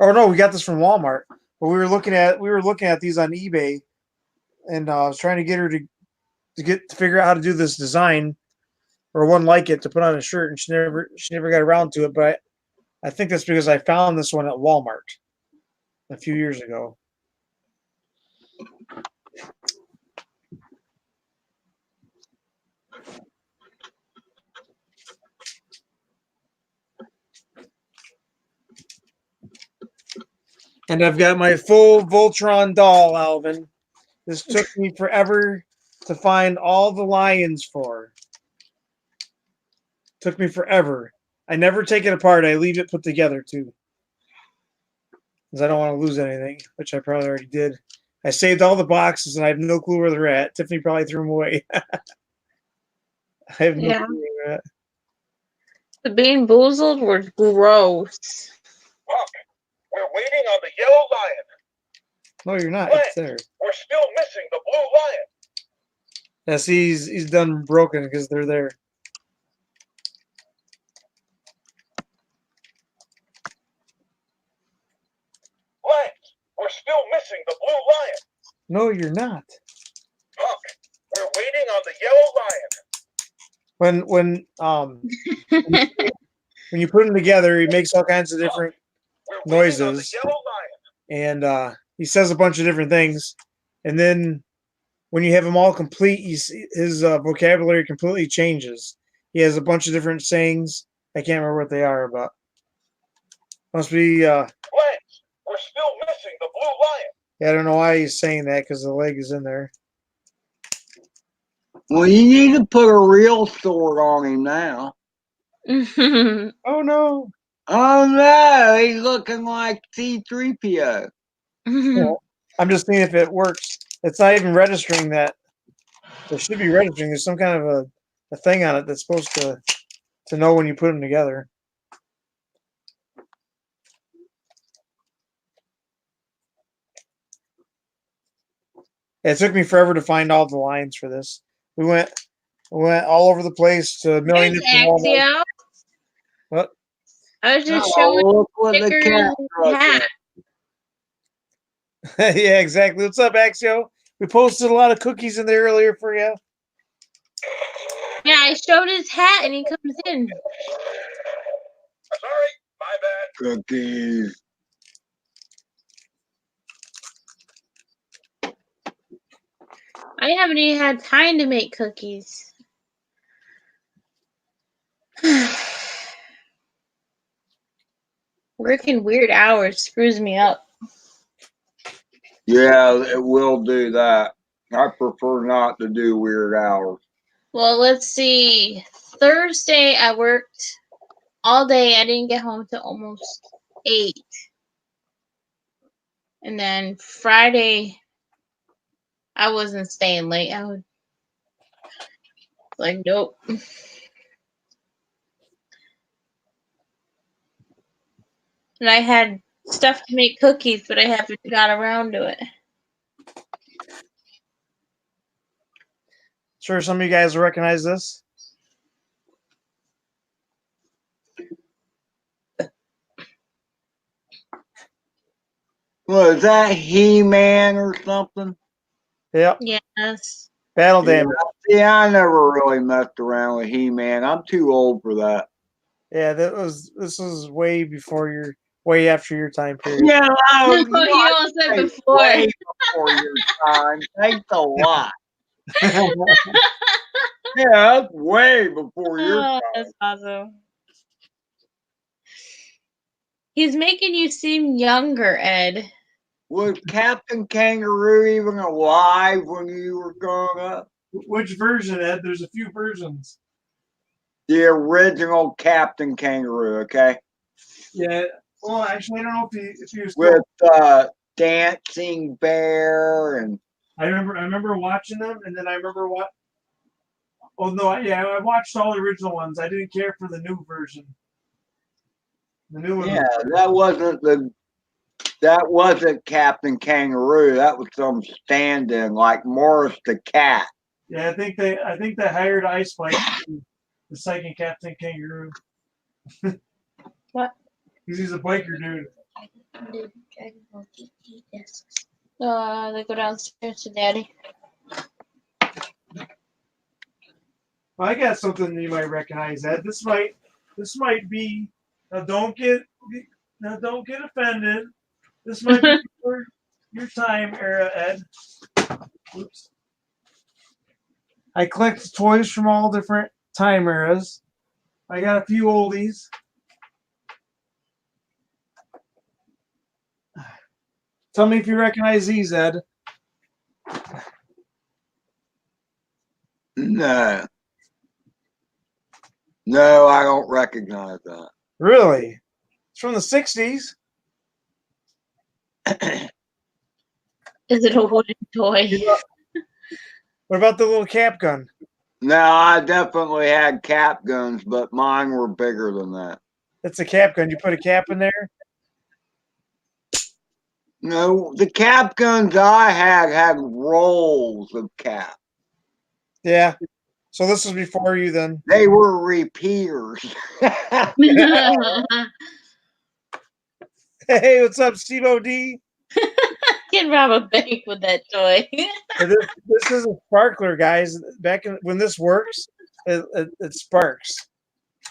Oh no, we got this from Walmart. But we were looking at these on eBay, and I was trying to get her to figure out how to do this design or one like it to put on a shirt, and she never got around to it. But I think that's because I found this one at Walmart a few years ago. And I've got my full Voltron doll, Alvin. This took me forever to find all the lions for. Took me forever. I never take it apart. I leave it put together too. Because I don't want to lose anything, which I probably already did. I saved all the boxes and I have no clue where they're at. Tiffany probably threw them away. I have no clue where they're at. The Bean Boozled was gross. Look, we're waiting on the yellow lion. No, you're not. What? It's there. We're still missing the blue lion. Yeah, see, he's done broken because they're there. What? We're still missing the blue lion. No, you're not. Look, we're waiting on the yellow lion. When you put them together, he makes all kinds of different We're waiting on the noises, yellow lion. and he says a bunch of different things. And then when you have them all complete, his vocabulary completely changes. He has a bunch of different sayings. I can't remember what they are, but must be. What? We're still missing the blue lion. Yeah, I don't know why he's saying that because the leg is in there. Well, you need to put a real sword on him now. Oh no! Oh no, he's looking like C-3PO. Well, I'm just seeing if it works. It's not even registering that. It should be registering. There's some kind of a thing on it that's supposed to know when you put them together. It took me forever to find all the lines for this. We went all over the place to a million There's different Walmart. Axio. What? I was just Oh, showing look what the stickers cat and hat. Yeah, exactly. What's up, Axio? We posted a lot of cookies in there earlier for you. Yeah, I showed his hat and he comes in. Sorry, my bad. cookies. I haven't even had time to make cookies. Working weird hours screws me up. Yeah, it will do that. I prefer not to do weird hours. Well, let's see. Thursday I worked all day. I didn't get home till almost 8. And then Friday I wasn't staying late. I was like, nope. And I had stuff to make cookies, but I haven't got around to it. Sure, some of you guys will recognize this. Was that He-Man or something? Yep. Yes. Battle Yeah, damage. see, I never really messed around with He-Man. I'm too old for that. Yeah, this was way after your time period. Yeah, No, you all said before. way before your time. Thanks a lot. Yeah, that's way before your Oh, time. that's awesome. He's making you seem younger, Ed. Was Captain Kangaroo even alive when you were growing up? Which version, Ed? There's a few versions. The original Captain Kangaroo, okay? Yeah. Well, actually, I don't know if he was still. With Dancing Bear and I remember watching them, and then I remember what. Oh no! I watched all the original ones. I didn't care for the new version. The new one. yeah, that wasn't Captain Kangaroo. That was some stand-in like Morris the Cat. Yeah, I think they hired Ice Spike, the second Captain Kangaroo. What? Because he's a biker dude. Dragon Ball GT discs. They go downstairs to Daddy. Well, I got something you might recognize, Ed. This might be now. Don't get offended. This might be your time era, Ed. Oops. I collect toys from all different time eras. I got a few oldies. Tell me if you recognize these, Ed. No. No, I don't recognize that. Really? It's from the 60s. Is it a wooden toy? What about the little cap gun? No, I definitely had cap guns, but mine were bigger than that. That's a cap gun. You put a cap in there? No, the cap guns I had rolls of cap. Yeah. So this was before you then. They were repeaters. Hey, what's up, Steve OD? Can rob a bank with that toy. This is a sparkler, guys. Back when this works, it sparks.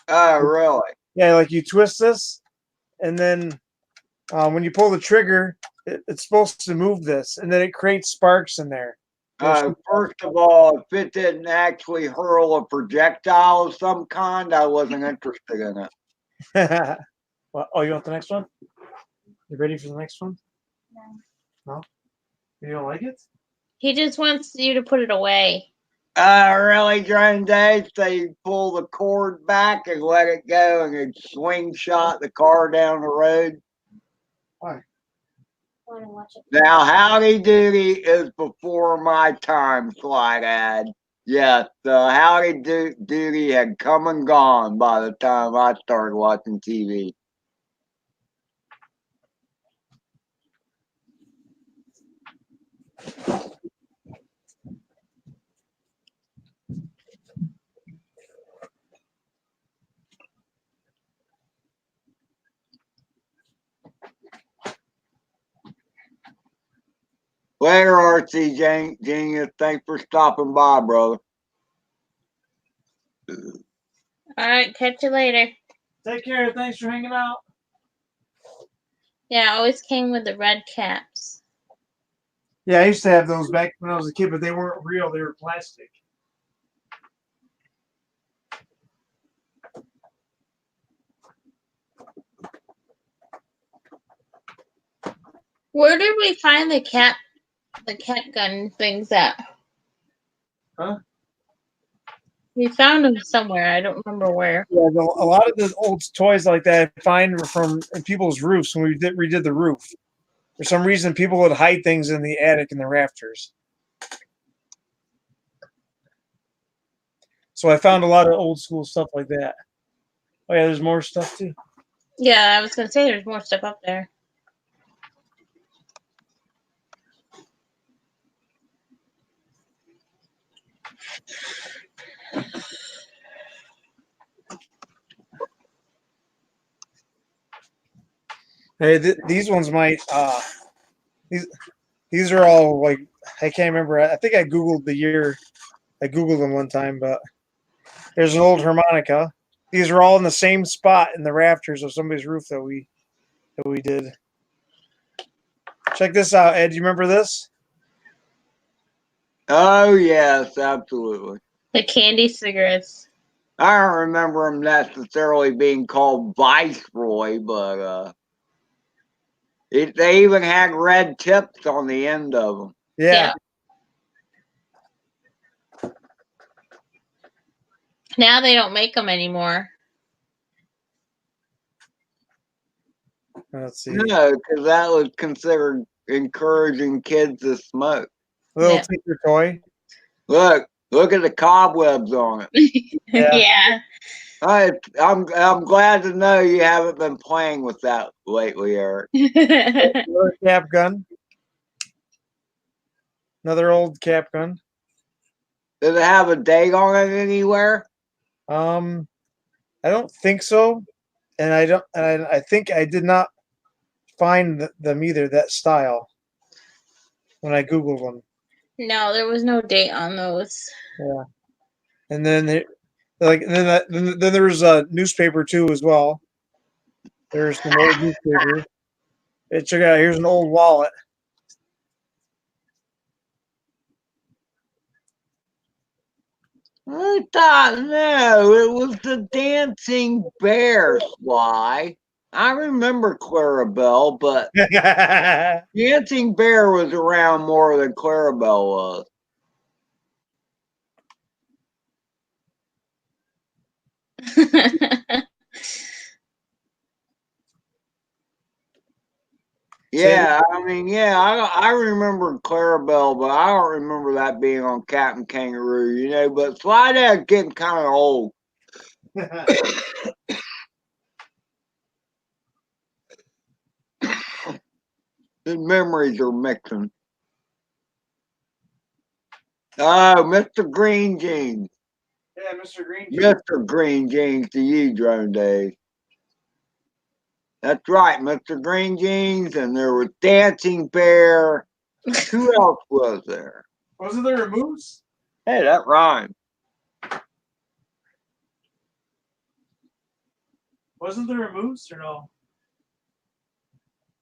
Oh, really? Yeah, like you twist this, and then when you pull the trigger, it's supposed to move this, and then it creates sparks in there. First of all, if it didn't actually hurl a projectile of some kind, I wasn't interested in it. Well, oh, you want the next one? You ready for the next one? No? You don't like it? He just wants you to put it away. Really, Drone Days? They pull the cord back and let it go and it swing shot the car down the road. Why? I want to watch it. Now, Howdy Doody is before my time, Slide Ad. Yes, Howdy Doody had come and gone by the time I started watching TV. Later, RC Genius. Thanks for stopping by, brother. All right, catch you later. Take care. Thanks for hanging out. Yeah, I always came with the red caps. Yeah, I used to have those back when I was a kid, but they weren't real. They were plastic. Where did we find the cat gun things at? Huh? We found them somewhere. I don't remember where. Yeah, a lot of the old toys like that I find were from people's roofs when we redid the roof. For some reason, people would hide things in the attic and the rafters. So I found a lot of old school stuff like that. Oh yeah, there's more stuff too. Yeah, I was gonna say there's more stuff up there. Hey, these ones might. These are all like I can't remember. I think I googled the year. I googled them one time, but there's an old harmonica. These are all in the same spot in the rafters of somebody's roof that we did. Check this out, Ed. Do you remember this? Oh, yes, absolutely. The candy cigarettes. I don't remember them necessarily being called Viceroy, but they even had red tips on the end of them. Yeah. Now they don't make them anymore. Let's see. No, because that was considered encouraging kids to smoke. Little Yeah. tinker toy. Look at the cobwebs on it. Yeah. I'm glad to know you haven't been playing with that lately, Eric. Another cap gun. Another old cap gun. Does it have a date on it anywhere? I don't think so, and I don't. And I think I did not find them either. That style when I googled them. No, there was no date on those. Yeah, and then then there was a newspaper too as well. There's some old newspapers. Hey, check it out. Here's an old wallet. I thought, no, it was the dancing bear, Sly. I remember Clarabelle, but dancing bear was around more than Clarabelle was. Yeah, I mean, yeah, I remember Clarabelle, but I don't remember that being on Captain Kangaroo, you know. But Sly Dad's getting kind of old. His memories are mixing. Oh, Mr. Green Jeans. Yeah, Mr. Green. Mr. Green Jeans to you, Drone Days. That's right, Mr. Green Jeans, and there was Dancing Bear. Who else was there? Wasn't there a moose? Hey, that rhymed. Wasn't there a moose or no?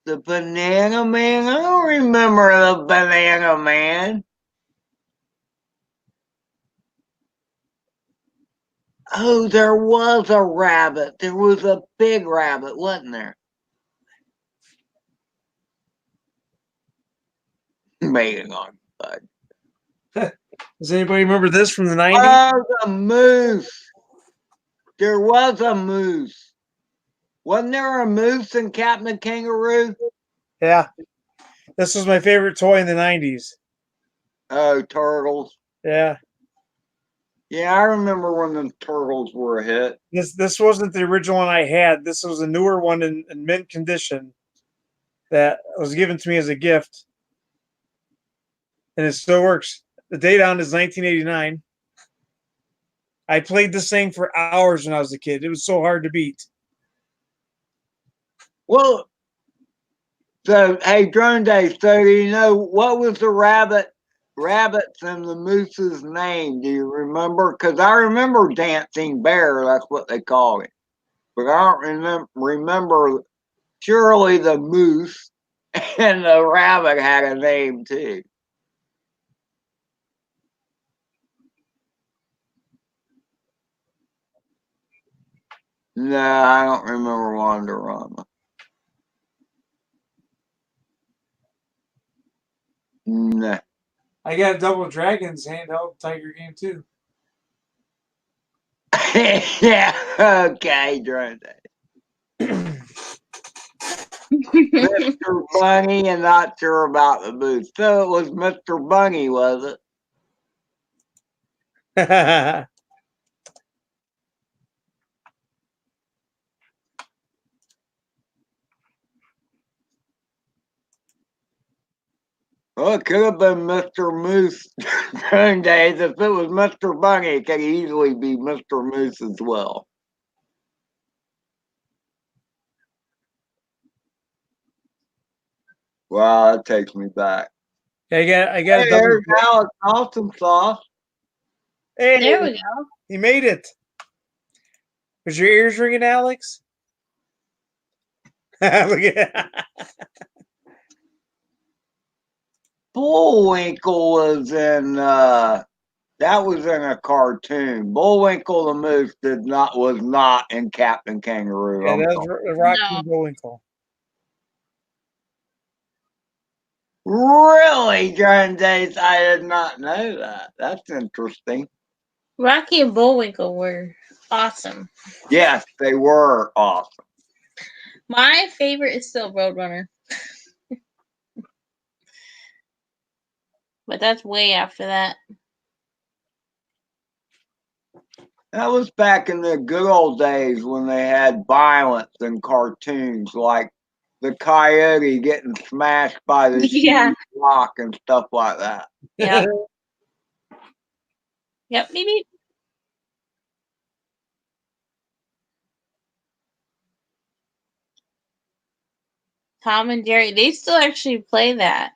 The Banana Man? I don't remember the Banana Man. Oh, there was a rabbit. There was a big rabbit, wasn't there? Mating on bud. Does anybody remember this from the 90s? Oh, the moose. There was a moose. Wasn't there a moose in Captain Kangaroo? Yeah. This was my favorite toy in the 90s. Oh, turtles. Yeah. Yeah, I remember when the turtles were a hit. This wasn't the original one I had. This was a newer one in mint condition that was given to me as a gift. And it still works. The date on it is 1989. I played this thing for hours when I was a kid. It was so hard to beat. Well, so hey, Drone Day. So you know what was the rabbits and the moose's name? Do you remember? Because I remember Dancing Bear. That's what they called it. But I don't remember. Surely the moose and the rabbit had a name too. No, I don't remember Wanderama. No. I got Double Dragons handheld Tiger game too. Yeah, okay, Drone Day. Mr. Bunny and not sure about the moose. So it was Mr. Bunny, was it? Well, it could have been Mr. Moose during days. If it was Mr. Bunny, it could easily be Mr. Moose as well. Wow, that takes me back. Yeah, I got Hey, a double. there's Alex Awesome Sauce. Hey, There we go. he made it. Was your ears ringing, Alex? Look at Bullwinkle was in that was in a cartoon. Bullwinkle the Moose was not in Captain Kangaroo. yeah, I'm that sorry. was Rocky No. and Bullwinkle. Really, during days I did not know that. That's interesting. Rocky and Bullwinkle were awesome. Yes, they were awesome. My favorite is still Roadrunner. But that's way after that. That was back in the good old days when they had violence in cartoons, like the coyote getting smashed by the Yeah. rock and stuff like that. Yeah. Yep, beep beep. Tom and Jerry, they still actually play that.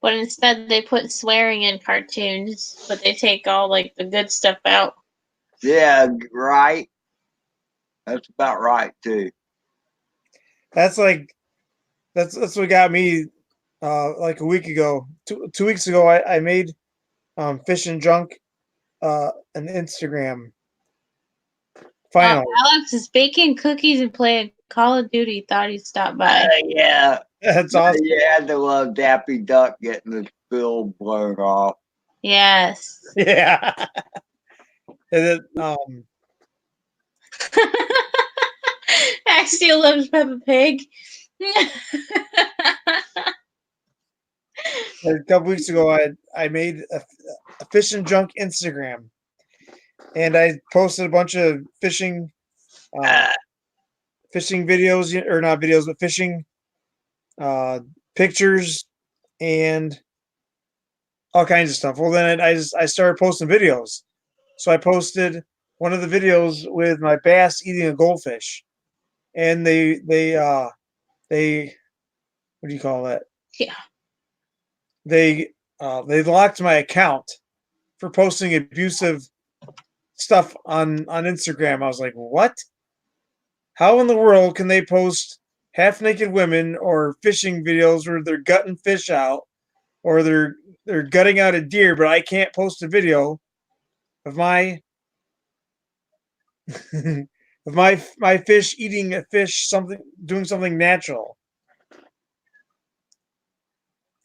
But instead they put swearing in cartoons, but they take all like the good stuff out. Yeah, right. That's about right too. That's like that's what got me like a week ago. 2 weeks ago I made Fish and Junk an Instagram While final. Alex is baking cookies and playing Call of Duty, thought he'd stop by. Yeah. That's awesome. You had to love Daffy Duck getting his bill blown off. Yes. Yeah. And then, Axial loves Peppa Pig. a couple weeks ago I made a Fish and Junk Instagram, and I posted a bunch of fishing videos, or not videos, but fishing pictures and all kinds of stuff. Well, then I started posting videos. So I posted one of the videos with my bass eating a goldfish, and they what do you call that? Yeah. They locked my account for posting abusive stuff on Instagram. I was like, what? How in the world can they post half naked women or fishing videos where they're gutting fish out, or they're gutting out a deer, but I can't post a video of my of my fish eating a fish, something doing something natural.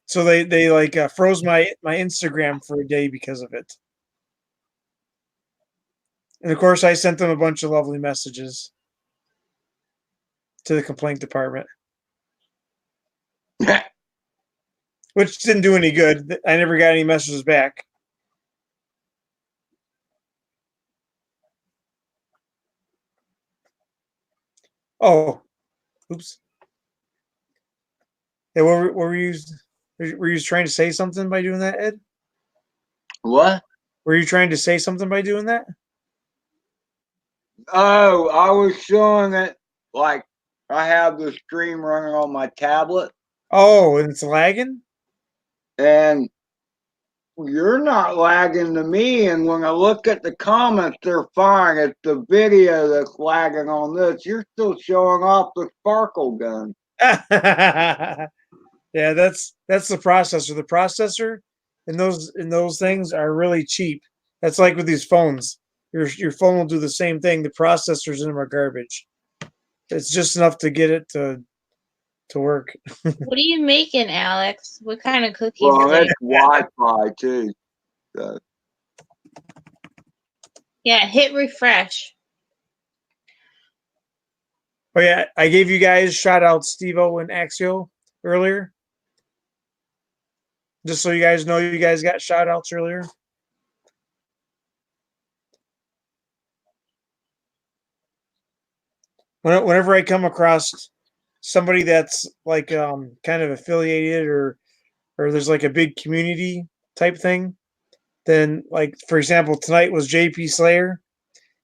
So they like froze my Instagram for a day because of it. And of course I sent them a bunch of lovely messages to the complaint department, which didn't do any good. I never got any messages back. Oh, oops. Yeah, what were you? Were you trying to say something by doing that, Ed? What? Were you trying to say something by doing that? Oh, I was showing it like I have the stream running on my tablet, Oh, and it's lagging? and you're not lagging to me. And when I look at the comments, they're fine. It's the video that's lagging on this. You're still showing off the sparkle gun. Yeah, that's the processor. The processor and those things are really cheap. That's like with these phones. Your phone will do the same thing. The processors in them are garbage. It's just enough to get it to work. What are you making, Alex? What kind of cookies Well, are it's Wi-Fi too. So. Yeah, hit refresh. Oh yeah, I gave you guys shout out Steve-O and Axio earlier. Just so you guys know, you guys got shout outs earlier. Whenever I come across somebody that's like kind of affiliated, or there's like a big community type thing, then like for example tonight was JP Slayer,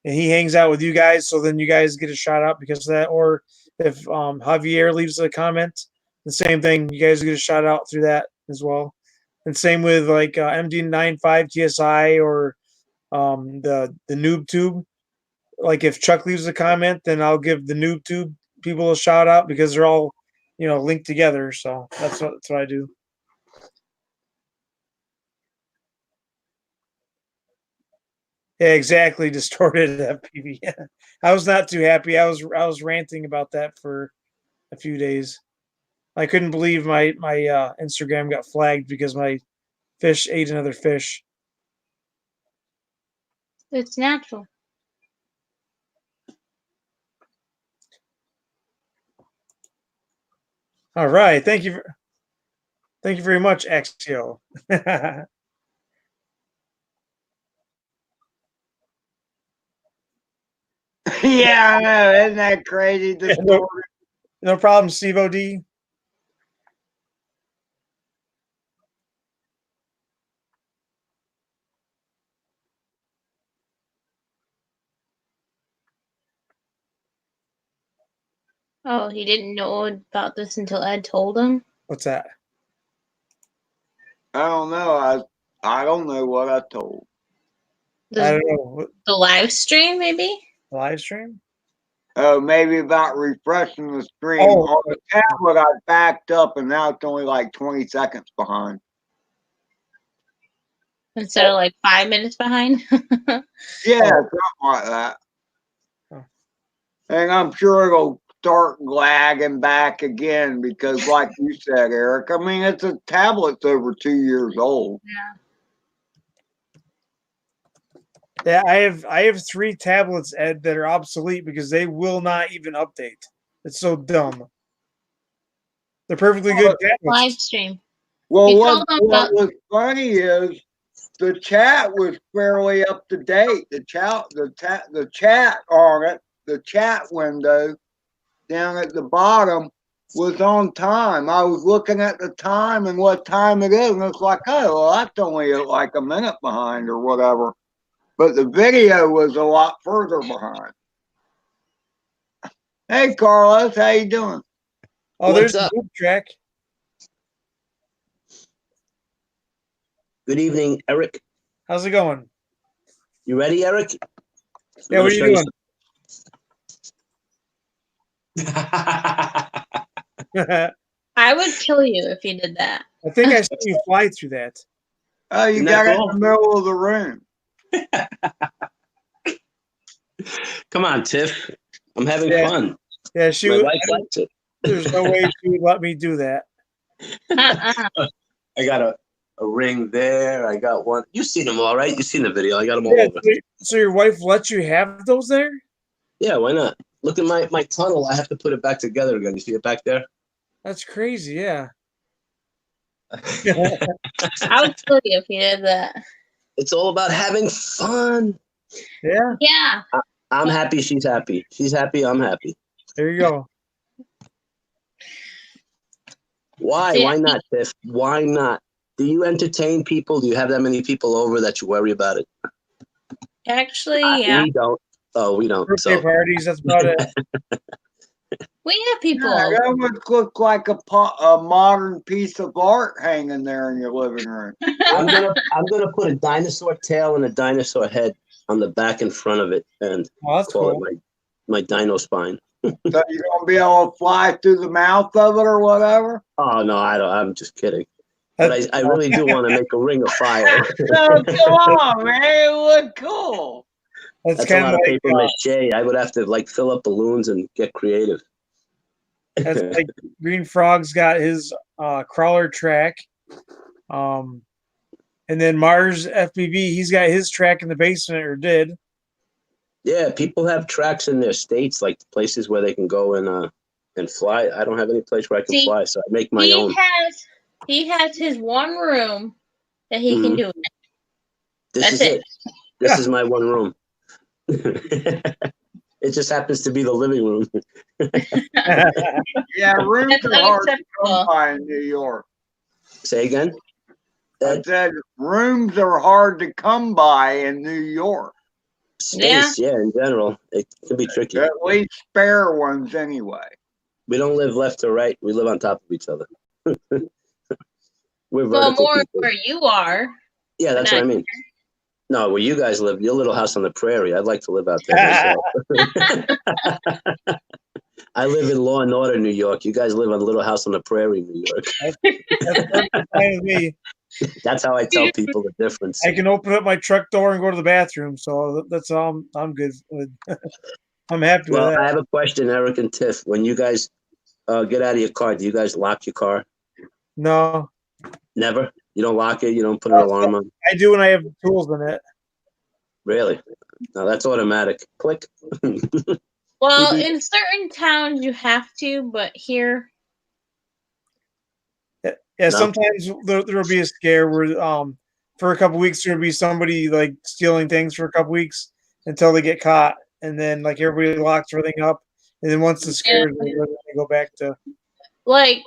and he hangs out with you guys, so then you guys get a shout out because of that. Or if Javier leaves a comment, the same thing, you guys get a shout out through that as well. And same with like MD95 TSI, or the Noob Tube. Like if Chuck leaves a comment, then I'll give the Noob Tube people a shout out because they're all, linked together. So that's what I do. Yeah, exactly. Distorted FPV. I was not too happy. I was ranting about that for a few days. I couldn't believe my Instagram got flagged because my fish ate another fish. It's natural. All right, thank you very much, Axio. Yeah, I know. Isn't that crazy? Yeah, no problem, Steve OD. Oh, he didn't know about this until Ed told him. What's that? I don't know. I don't know what I told. I The, don't know. the live stream, maybe? Live stream? Oh, maybe about refreshing the stream. Oh, On the tablet, I backed up, and now it's only like 20 seconds behind. Instead of like 5 minutes behind. Yeah, Oh. something like that. Oh. And I'm sure it'll start lagging back again because, like you said, Eric, I mean, it's a tablet's over 2 years old. Yeah, I have 3 tablets, Ed, that are obsolete because they will not even update. It's so dumb. They're perfectly good Live tablets. stream. Well, You what told them about- was funny is the chat was fairly up to date. The chat on it, the chat window down at the bottom was on time. I was looking at the time and what time it is, and it's like, oh, well, that's only like a minute behind or whatever. But the video was a lot further behind. Hey, Carlos, how you doing? Oh, What's there's up? the loop track. Good evening, Eric. How's it going? You ready, Eric? Yeah, what are you doing? I I would kill you if you did that. think I saw you fly through that. Oh, you Isn't got that it cool? in the middle of the room. Come on, Tiff. I'm having Yeah. fun. Yeah, she My would. wife likes it. There's no way she would let me do that. I got a ring there. I got one. You've seen them all, right? You've seen the video. I got them all Yeah, over. so your wife lets you have those there? Yeah, why not? Look at my tunnel. I have to put it back together again. You see it back there? That's crazy, yeah. I would kill you if you did that. It's all about having fun. Yeah, Yeah. I'm happy. She's happy. She's happy. I'm happy. there you go. Why? Yeah. Why not, Tiff? Why not? Do you entertain people? Do you have that many people over that you worry about it? Actually, yeah. We don't. Oh, we don't. Birthday So parties, that's about it. We have people Yeah, over. that would look like a modern piece of art hanging there in your living room. I'm gonna put a dinosaur tail and a dinosaur head on the back and front of it and Oh, that's call cool. it my dino spine. So you're gonna be able to fly through the mouth of it or whatever. Oh no, I don't. I'm just kidding. But I really do want to make a ring of fire. No, come on, man, it look cool. That's That's a kind lot of of like, paper mache. I would have to like fill up balloons and get creative. that's like Green Frog's got his crawler track. And then Mars FPV, he's got his track in the basement, or did. Yeah, people have tracks in their states, like places where they can go and fly. I don't have any place where I can See, fly, so I make my own. He has his one room that he can Mhm. do it. This That's is it. it. This is my one room. It just happens to be the living room. Yeah, rooms That's are hard to unacceptable. come by in New York. Say again? I said rooms are hard to come by in New York. Space, yeah, in general. It can be tricky. At least spare ones anyway. We don't live left or right. We live on top of each other. We're Well, vertical more people. where you are. Yeah, that's what I mean. No, where you guys live, your little house on the prairie. I'd like to live out there myself. I live in Law and Order, New York. You guys live on a little house on the prairie, New York. That's perfectly fine with me. That's how I tell people the difference. I can open up my truck door and go to the bathroom, so that's all I'm good with. I'm happy with Well, that. I have a question, Eric and Tiff. When you guys get out of your car, do you guys lock your car? No, Never? You don't lock it? You don't put an alarm on? I do when I have tools in it. Really? No, that's automatic. Click. Well, in certain towns you have to, but here, Yeah, No. sometimes there'll be a scare where for a couple weeks there'll be somebody like stealing things for a couple weeks until they get caught, and then like everybody locks everything up, and then once the scares over, then they go back to. Like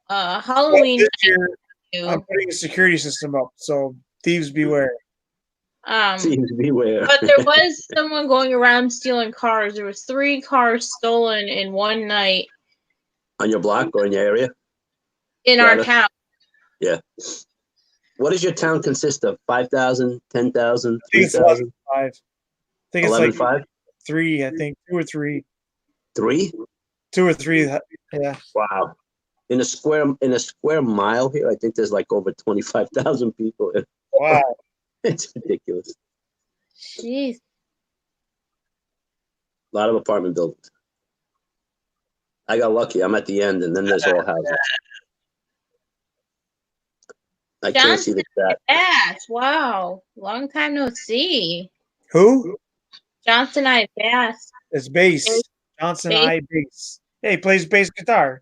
Halloween This year, night I'm putting a security system up, so thieves beware. Seems beware. But there was someone going around stealing cars. There was 3 cars stolen in one night On your block or in your area? in Rather. our town. Yeah. What does your town consist of? 5,000, 10,000, I think it's 3,000, 5. I think it's 11, like 5? 3. I think 2 or 3. 3? 2 or 3. Yeah. Wow. In a square mile here, I think there's like over 25,000 people. Wow. It's ridiculous. Jeez. A lot of apartment buildings. I got lucky. I'm at the end, and then there's all houses. I can't see the chat. Bass. Wow. Long time no see. Who? Johnson I Bass. It's bass. Bass. Johnson Bass. I bass. Hey, he plays bass guitar.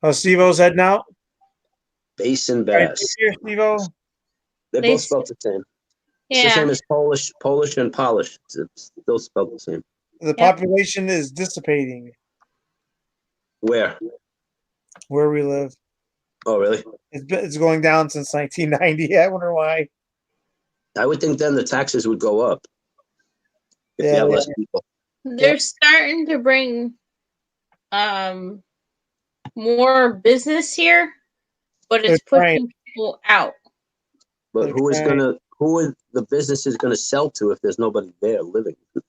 Oh, Steve-O's heading out. Bass and Right bass. here, Steve-O. They're both Bass. spelled the same. It's the Yeah. same as Polish and Polish. It's still spelled the same. The population is dissipating Where? where we live. Oh, really? It's going down since 1990. I wonder why. I would think then the taxes would go up if you Yeah, have yeah. less people. They're starting to bring more business here, but it's They're pushing people out. But who is Okay. who are the businesses gonna sell to if there's nobody there living? You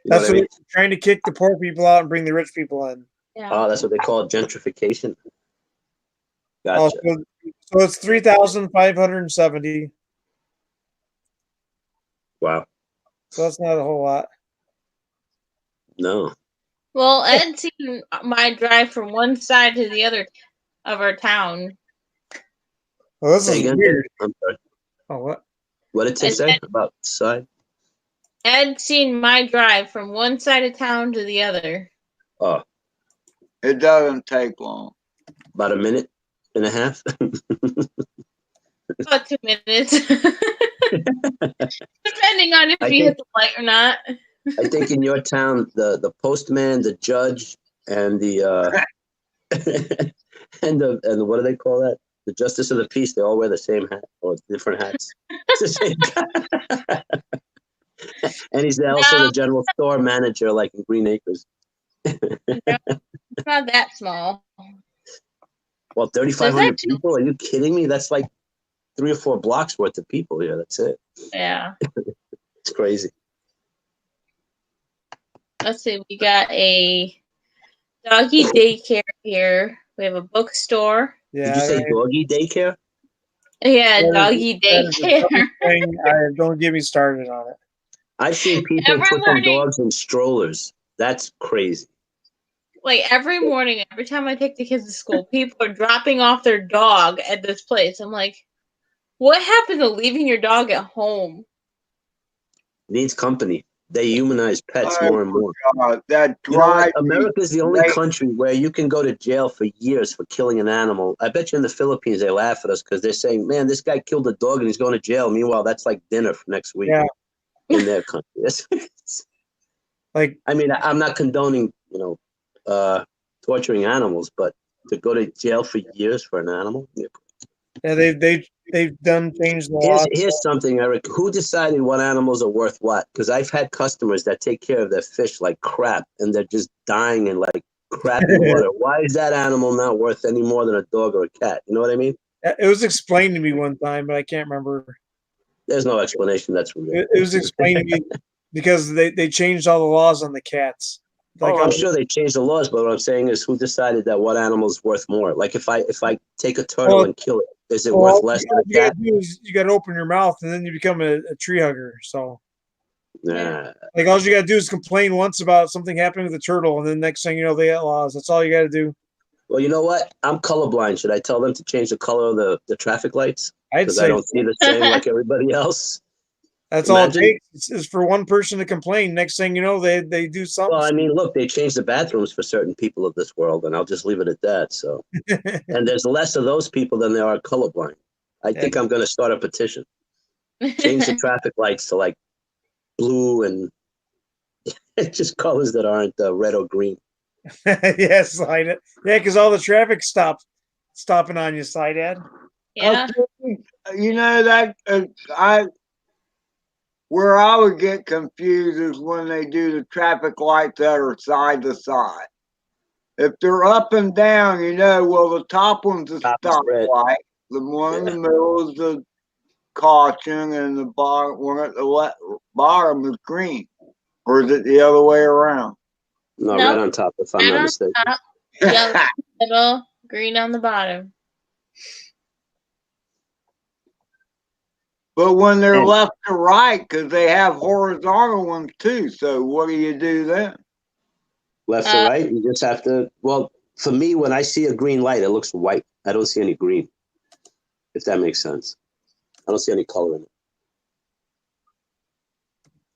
know That's what I what mean? they're trying to kick the poor people out and bring the rich people in. Yeah. Oh, that's what they call gentrification. Oh, Gotcha. so it's 3,570. Wow. So that's not a whole lot. No. Well, Ed's seen my drive from one side to the other of our town. Well, this Say is again? weird. I'm sorry. Oh, what? What did I it say said- about side? Ed's seen my drive from one side of town to the other. Oh, It doesn't take long. about a minute and a half. About 2 minutes. Depending on if I you think- hit the light or not. I think in your town, the postman, the judge, and the and the what do they call that? The justice of the peace. They all wear the same hat or different hats. It's the same guy. And he's also the general store manager, like in Green Acres. It's not that small. Well, 3,500 actually- people? Are you kidding me? That's like 3 or 4 blocks worth of people here. That's it. Yeah. It's crazy. Let's see. We got a doggy daycare here. We have a bookstore. Yeah. Did you say doggy daycare? Yeah, That is- doggy that is the daycare. dumbest thing. Don't get me started on it. I've seen people Every put their morning- dogs in strollers. That's crazy. Like every morning, every time I take the kids to school, people are dropping off their dog at this place. I'm like, what happened to leaving your dog at home? Needs company. They humanize pets Oh, more and more. That You know what? drive. America's the only Right. country where you can go to jail for years for killing an animal. I bet you in the Philippines they laugh at us because they're saying, "Man, this guy killed a dog and he's going to jail." Meanwhile, that's like dinner for next week Yeah. in their country. Like, I mean, I'm not condoning, torturing animals, but to go to jail for years for an animal. Yeah. yeah, they've done changed the law. Here's something, Eric. Who decided what animals are worth what? Because I've had customers that take care of their fish like crap, and they're just dying in like crappy water. Why is that animal not worth any more than a dog or a cat? You know what I mean? It was explained to me one time, but I can't remember. There's no explanation. That's real. It was explained to me because they changed all the laws on the cats. Like, I'm sure they changed the laws, but what I'm saying is, who decided that what animal is worth more? Like if I take a turtle Well, and kill it, is it well, worth less than all a you gotta cat? do is you gotta open your mouth, and then you become a tree hugger. So, Nah. like, all you gotta do is complain once about something happening with the turtle, and then next thing you know, they got laws. That's all you gotta do. Well, you know what? I'm colorblind. Should I tell them to change the color of the traffic lights? I'd Because I say don't see the same like everybody else. that's all it imagine- takes is for one person to complain. Next thing you know, they do something. Well, I mean, look, they changed the bathrooms for certain people of this world, and I'll just leave it at that. So, and there's less of those people than there are colorblind. I think I'm going to start a petition. Change the traffic lights to like blue and just colors that aren't red or green. Yeah, slide it. Yeah, because all the traffic stopping on you, slide ad. Yeah. Okay, you know that where I would get confused is when they do the traffic lights that are side to side. If they're up and down, well, the top one's a Top is stop red. light, the one in Yeah. the middle is the caution, and the bottom one at the bottom is green. Or is it the other way around? No, Nope. red on top, if I'm Red not on mistaken. top, yellow in the middle, green on the bottom. But when they're And- left to right, because they have horizontal ones too. So what do you do then? Left to right, you just have to. Well, for me, when I see a green light, it looks white. I don't see any green. If that makes sense, I don't see any color in it.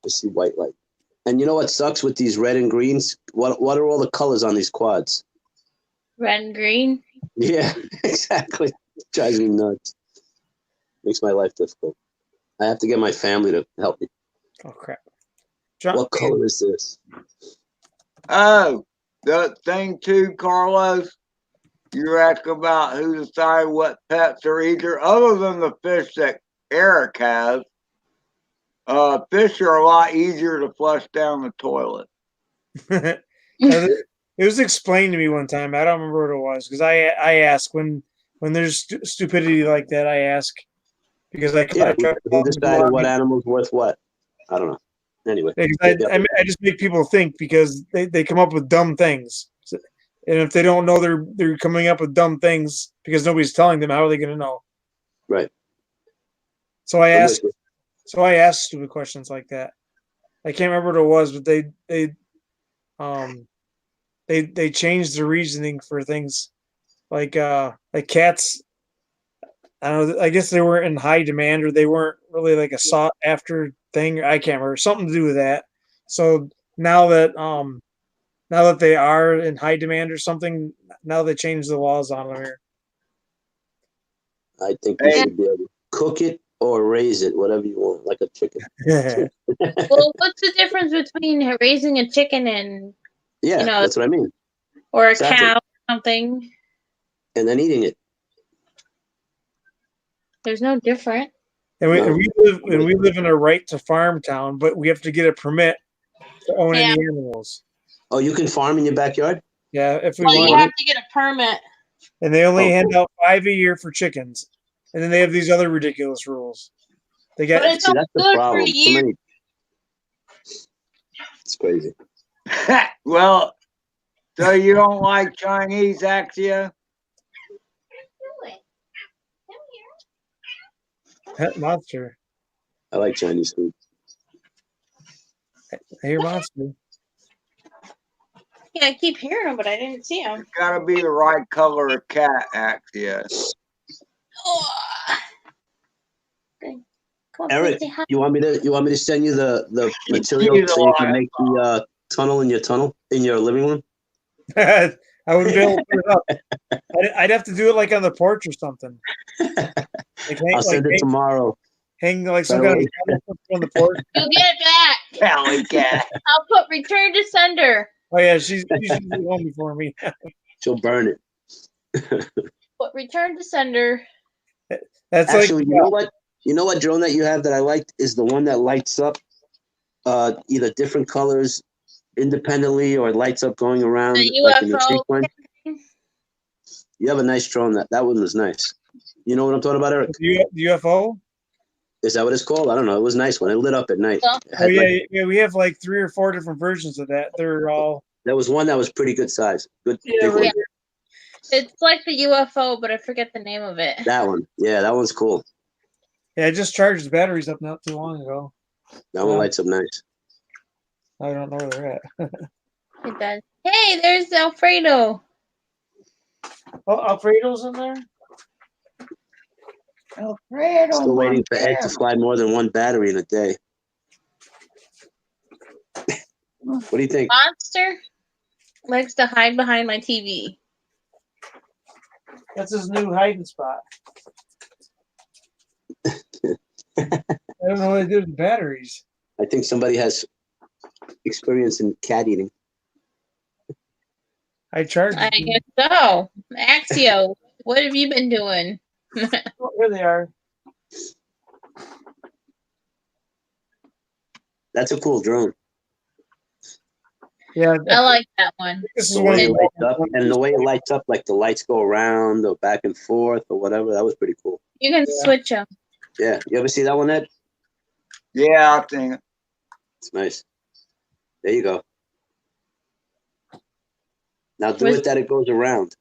I see white light. And you know what sucks with these red and greens? What are all the colors on these quads? Red and green. Yeah, exactly. It drives me nuts. Makes my life difficult. I have to get my family to help me. Oh crap! John, What color is this? Oh, the thing too, Carlos. You ask about who decide what pets are eater, other than the fish that Eric has. Fish are a lot easier to flush down the toilet. it was explained to me one time. I don't remember what it was because I ask when there's stupidity like that. I ask because I Yeah, try to who help people decided out. what animal's worth what? I don't know. Anyway, Because yeah. I just make people think because they come up with dumb things. And if they don't know they're coming up with dumb things because nobody's telling them, how are they going to know? Right. So I I'm ask with you. so I ask stupid questions like that. I can't remember what it was, but they changed the reasoning for things like cats. I don't know. I guess they weren't in high demand, or they weren't really like a sought after thing. I can't remember, something to do with that. So now that they are in high demand or something, now they changed the laws on them here. I think you Hey, should be able to cook it or raise it, whatever you want, like a chicken. Well, what's the difference between raising a chicken and Yeah, You know, that's what I mean. or a Exactly. cow or something? And then eating it. There's no different. And No. we live in a right to farm town, but we have to get a permit to own Yeah. any animals. Oh, you can farm in your backyard? Yeah, if we Well, you want. have to get a permit. And they only Oh, hand cool. out 5 a year for chickens, and then they have these other ridiculous rules. They But got it's See, only that's the good for problem. a Too year. many. It's crazy. well, so you don't like Chinese, Axia? pet monster. I like Chinese food. I hear monster. Yeah, I keep hearing them, but I didn't see them. It's got to be the right color of cat, Axia. Oh. Good. Come on, Eric, say hi. you want me to send you the material He's so you can alive. make the tunnel in your living room? I wouldn't be able to put it up. I'd have to do it like on the porch or something. I'll send it tomorrow. Hang like some kind of on the porch. You'll get it back. Alley cat. I'll put return to sender. Oh yeah, she's usually home before me. She'll burn it. Put return to sender. That's Actually, like you know what drone that you have that I liked is the one that lights up either different colors independently or lights up going around The like in the UFO. sequence. You have a nice drone. That one was nice. You know what I'm talking about, Eric? the UFO. Is that what it's called? I don't know. It was nice when it lit up at night. Yeah. It Oh had, yeah, like, yeah. We have like 3 or 4 different versions of that. They're all there was one that was pretty good size. Good yeah, big one. Yeah. It's like the UFO, but I forget the name of it. That one. Yeah, that one's cool. Yeah, I just charged the batteries up not too long ago. That one lights up nice. I don't know where they're at. It does. Hey, there's Alfredo. Oh, Alfredo's in there. Alfredo. Still waiting for Ed to fly more than one battery in a day. What do you think? Monster likes to hide behind my TV. That's his new hiding spot. I don't know what they did with batteries. I think somebody has experience in cat eating. I charged I it. guess so. Axio, what have you been doing? Oh, here they are. That's a cool drone. Yeah, I like that one. this is The one of way it the lights up, and the way it lights up, like the lights go around or back and forth or whatever. That was pretty cool. You can Yeah. switch them. Yeah, you ever see that one, Ed? Yeah, I think. It's nice. There you go. Now do Was- it that it goes around.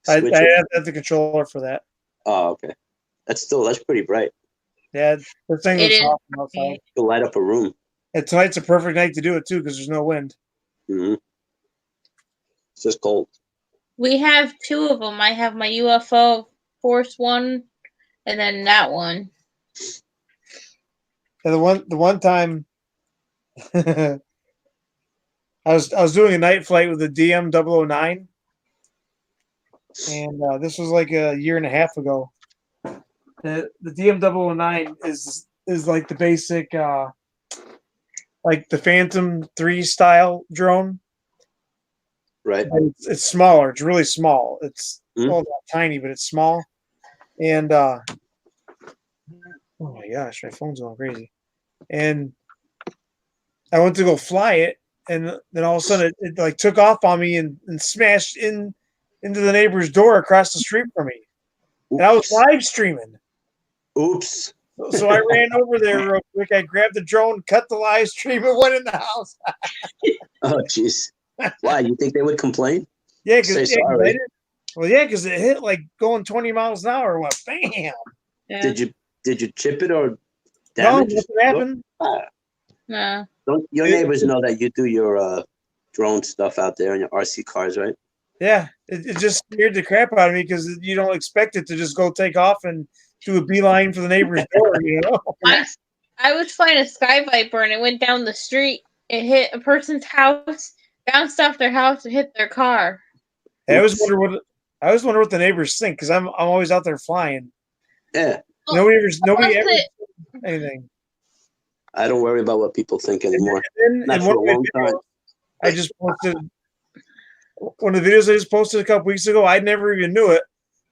I Switch have it. to have the controller for that. Oh, okay. That's pretty bright. Yeah, the thing It looks is. awesome outside. It'll light up a room. And tonight's a perfect night to do it too because there's no wind. Hmm. It's just cold. We have two of them. I have my UFO Force one, and then that one. And the one time I was doing a night flight with the DM-009, and this was like a year and a half ago. The DM-009 is like the basic like the Phantom 3 style drone. Right. But it's smaller. It's really small. It's Hmm. well, not tiny, but it's small. And oh my gosh, my phone's going crazy. And I went to go fly it, and then all of a sudden it like took off on me and smashed into the neighbor's door across the street from me. And I was Oops. live streaming. Oops. So I ran over there real quick. I grabbed the drone, cut the live stream, and went in the house. Oh, jeez. Why? You think they would complain? Yeah, Say because sorry. because it hit like going 20 miles an hour. Went bam. Yeah. Did you chip it or No, damage? nothing happened. No. Don't your neighbors know that you do your drone stuff out there on your RC cars, right? Yeah, it just scared the crap out of me because you don't expect it to just go take off and do a beeline for the neighbor's door. You know. I was flying a Sky Viper and it went down the street. It hit a person's house, bounced off their house, and hit their car. I always Oops. wonder what the neighbors think because I'm always out there flying. Yeah. Nobody ever it- said anything. I don't worry about what people think anymore. And Not in for one a of my long time. videos, I just posted one of the videos I just posted a couple weeks ago. I never even knew it,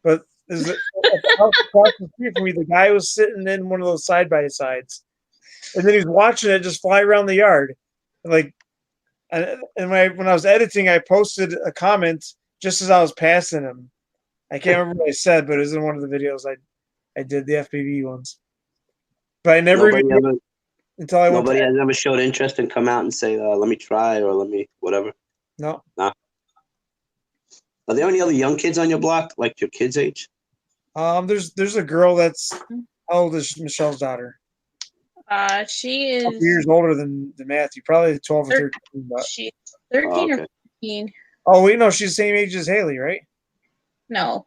but there's at the house across the street from me, the guy was sitting in one of those side by sides, and then he was watching it just fly around the yard. And when I was editing, I posted a comment just as I was passing him. I can't remember what I said, but it was in one of the videos I did, the FPV ones. But I never Nobody even ever until I went nobody to has ever showed interest and come out and say, let me try or let me whatever. no. Are there any other young kids on your block, like your kids' age? There's a girl that's how old is Michelle's daughter? She A couple years is older than Matthew, probably 12 or 13. But she's 13 Oh, or okay. 14. oh wait, no, she's the same age as Haley, right? No.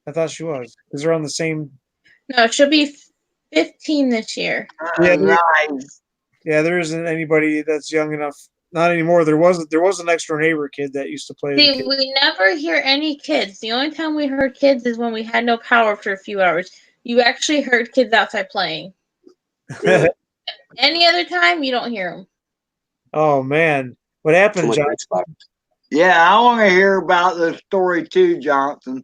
I thought she was because they're on the same. No, she'll be 15 this year. Yeah, Nice. Yeah, there isn't anybody that's young enough. Not anymore. There was an next door neighbor kid that used to play with the See, kids. we never hear any kids. The only time we heard kids is when we had no power for a few hours. You actually heard kids outside playing. Really? Any other time, you don't hear them. Oh man, what Too happened, much John? Xbox. Yeah, I want to hear about the story too, Johnson.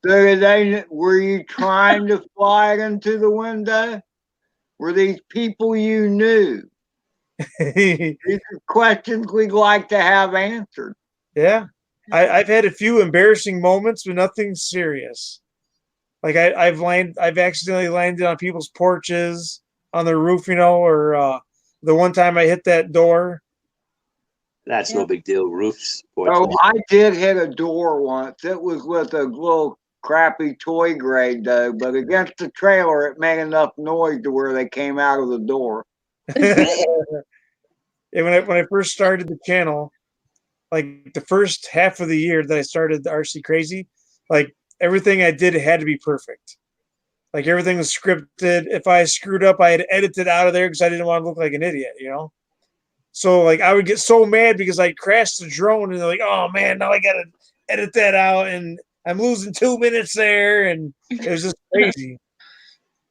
So were you trying to fly it into the window? Were these people you knew? These are questions we'd like to have answered. Yeah, I've had a few embarrassing moments, but nothing serious. Like I've accidentally landed on people's porches, on their roof, or the one time I hit that door. That's Yeah. no big deal. Roofs. Oh, Porches. I did hit a door once. It was with a little crappy toy grade though, but against the trailer, it made enough noise to where they came out of the door. Yeah, when I first started the channel, like the first half of the year that I started the RC CRAY-Z, like everything I did had to be perfect. Like everything was scripted. If I screwed up, I had edited out of there because I didn't want to look like an idiot, So like I would get so mad because I crashed the drone and they're like, oh man, now I gotta edit that out and I'm losing 2 minutes there, and it was just crazy.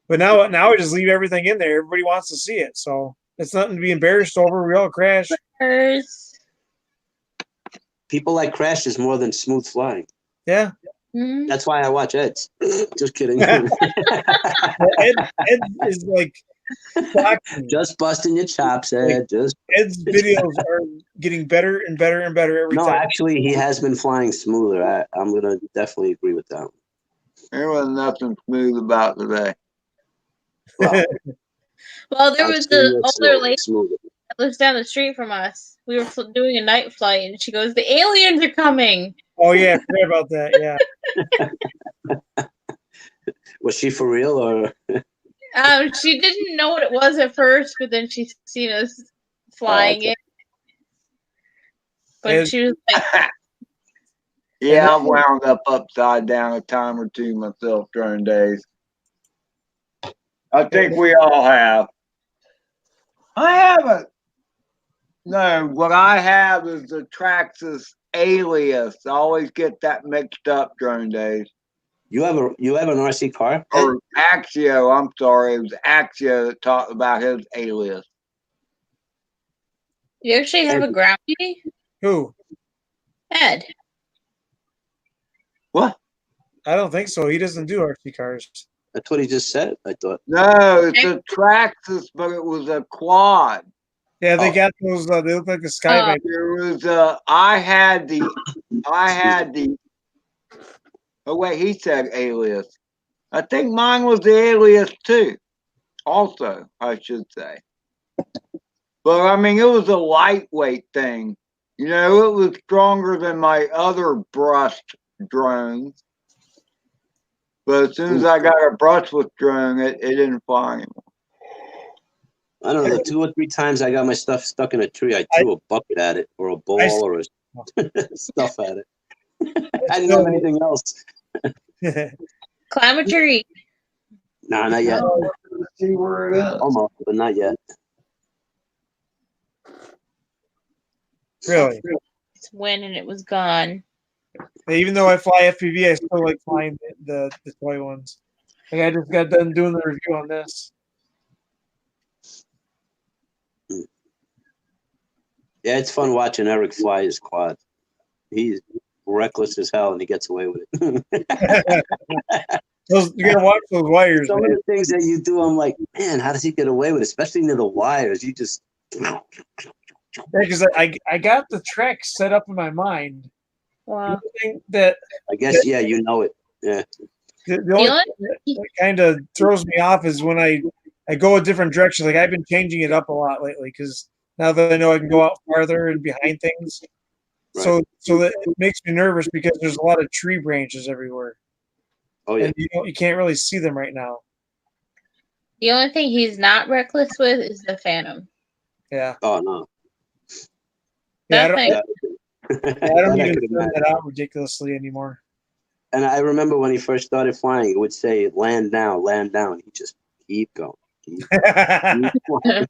But now I just leave everything in there. Everybody wants to see it, so it's nothing to be embarrassed over. We all crash. People like crashes more than smooth flying. Yeah. Mhm. That's why I watch Ed's. Just kidding. Ed is like shocking. Just busting your chops, Ed. Just Ed's videos are getting better and better and better every no, time. actually, he has been flying smoother. I'm gonna definitely agree with that. There was nothing smooth about today. Well, Well, there I've was seen the it older lady smoother. that lives down the street from us. We were doing a night flight, and she goes, "The aliens are coming." Oh yeah, I forgot about that. Yeah. Was she for real or? She didn't know what it was at first, but then she's seen us flying okay. it. But And- she was like, Yeah, I wound up upside down a time or two myself during days. I think we all have. I haven't. No, what I have is the Traxxas Alias. I always get that mixed up during days. You have an RC car? Or Axio, I'm sorry. It was Axio that talked about his Alias. "You actually have a groundie, who? Ed?" What? I don't think so. He doesn't do RC cars. That's what he just said. I thought. No, it's a Traxxas, but it was a quad. Yeah, they Oh. got those. They look like a Skybike. There was I had the oh wait, he said Alias. I think mine was the Alias too. Also, I should say. But I mean, it was a lightweight thing. You know, it was stronger than my other brushed drones. But as soon as I got a brushless drone, it didn't fly anymore. I don't know. 2 or 3 times I got my stuff stuck in a tree. I threw a bucket at it, or a ball, or stuff at it. I didn't have anything else. Climb a tree. Nah, not yet. Let's see where it is. Almost, but not yet. Really? It's when and it was gone. Even though I fly FPV, I still like flying the toy ones. Like I just got done doing the review on this. Yeah, it's fun watching Eric fly his quad. He's reckless as hell, and he gets away with it. You gotta watch those wires, Some man. of the things that you do, I'm like, man, how does he get away with it? Especially near the wires. You just. Because I got the track set up in my mind. Wow. The thing that I guess, yeah, you know it. Yeah. the only thing that kind of throws me off is when I go a different direction. Like I've been changing it up a lot lately because now that I know I can go out farther and behind things, so that it makes me nervous because there's a lot of tree branches everywhere. Oh yeah. And you can't really see them right now. The only thing he's not reckless with is the Phantom. Yeah. Oh no. Yeah, That thing. I don't That I even could turn imagine. that out ridiculously anymore. And I remember when he first started flying, it would say land now, land down. He just keep going. Keep flying.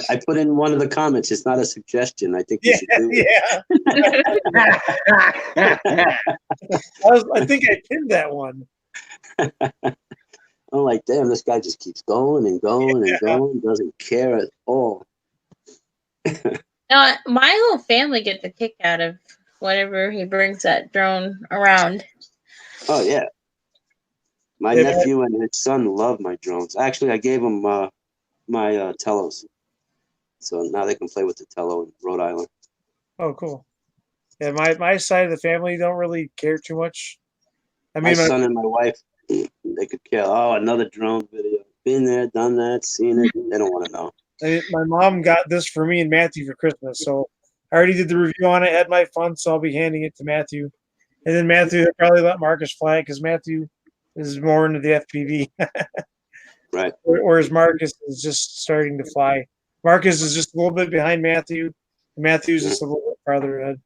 I put in one of the comments. It's not a suggestion. I think you should do it. Yeah. I think I pinned that one. I'm like, damn, this guy just keeps going and going and going. Doesn't care at all. Now, my whole family gets a kick out of whenever he brings that drone around. Oh yeah. My Yeah, nephew and his son love my drones. Actually, I gave them my Telos, so now they can play with the Telo in Rhode Island. Oh, cool. Yeah, my side of the family don't really care too much. I My mean, son and my wife, they could care. Oh, another drone video. Been there, done that, seen it. They don't want to know. my mom got this for me and Matthew for Christmas, so I already did the review on it. Had my fun, so I'll be handing it to Matthew, and then Matthew will probably let Marcus fly it because Matthew is more into the FPV, Right. whereas Marcus is just starting to fly. Marcus is just a little bit behind Matthew. Matthew's just a little bit farther ahead.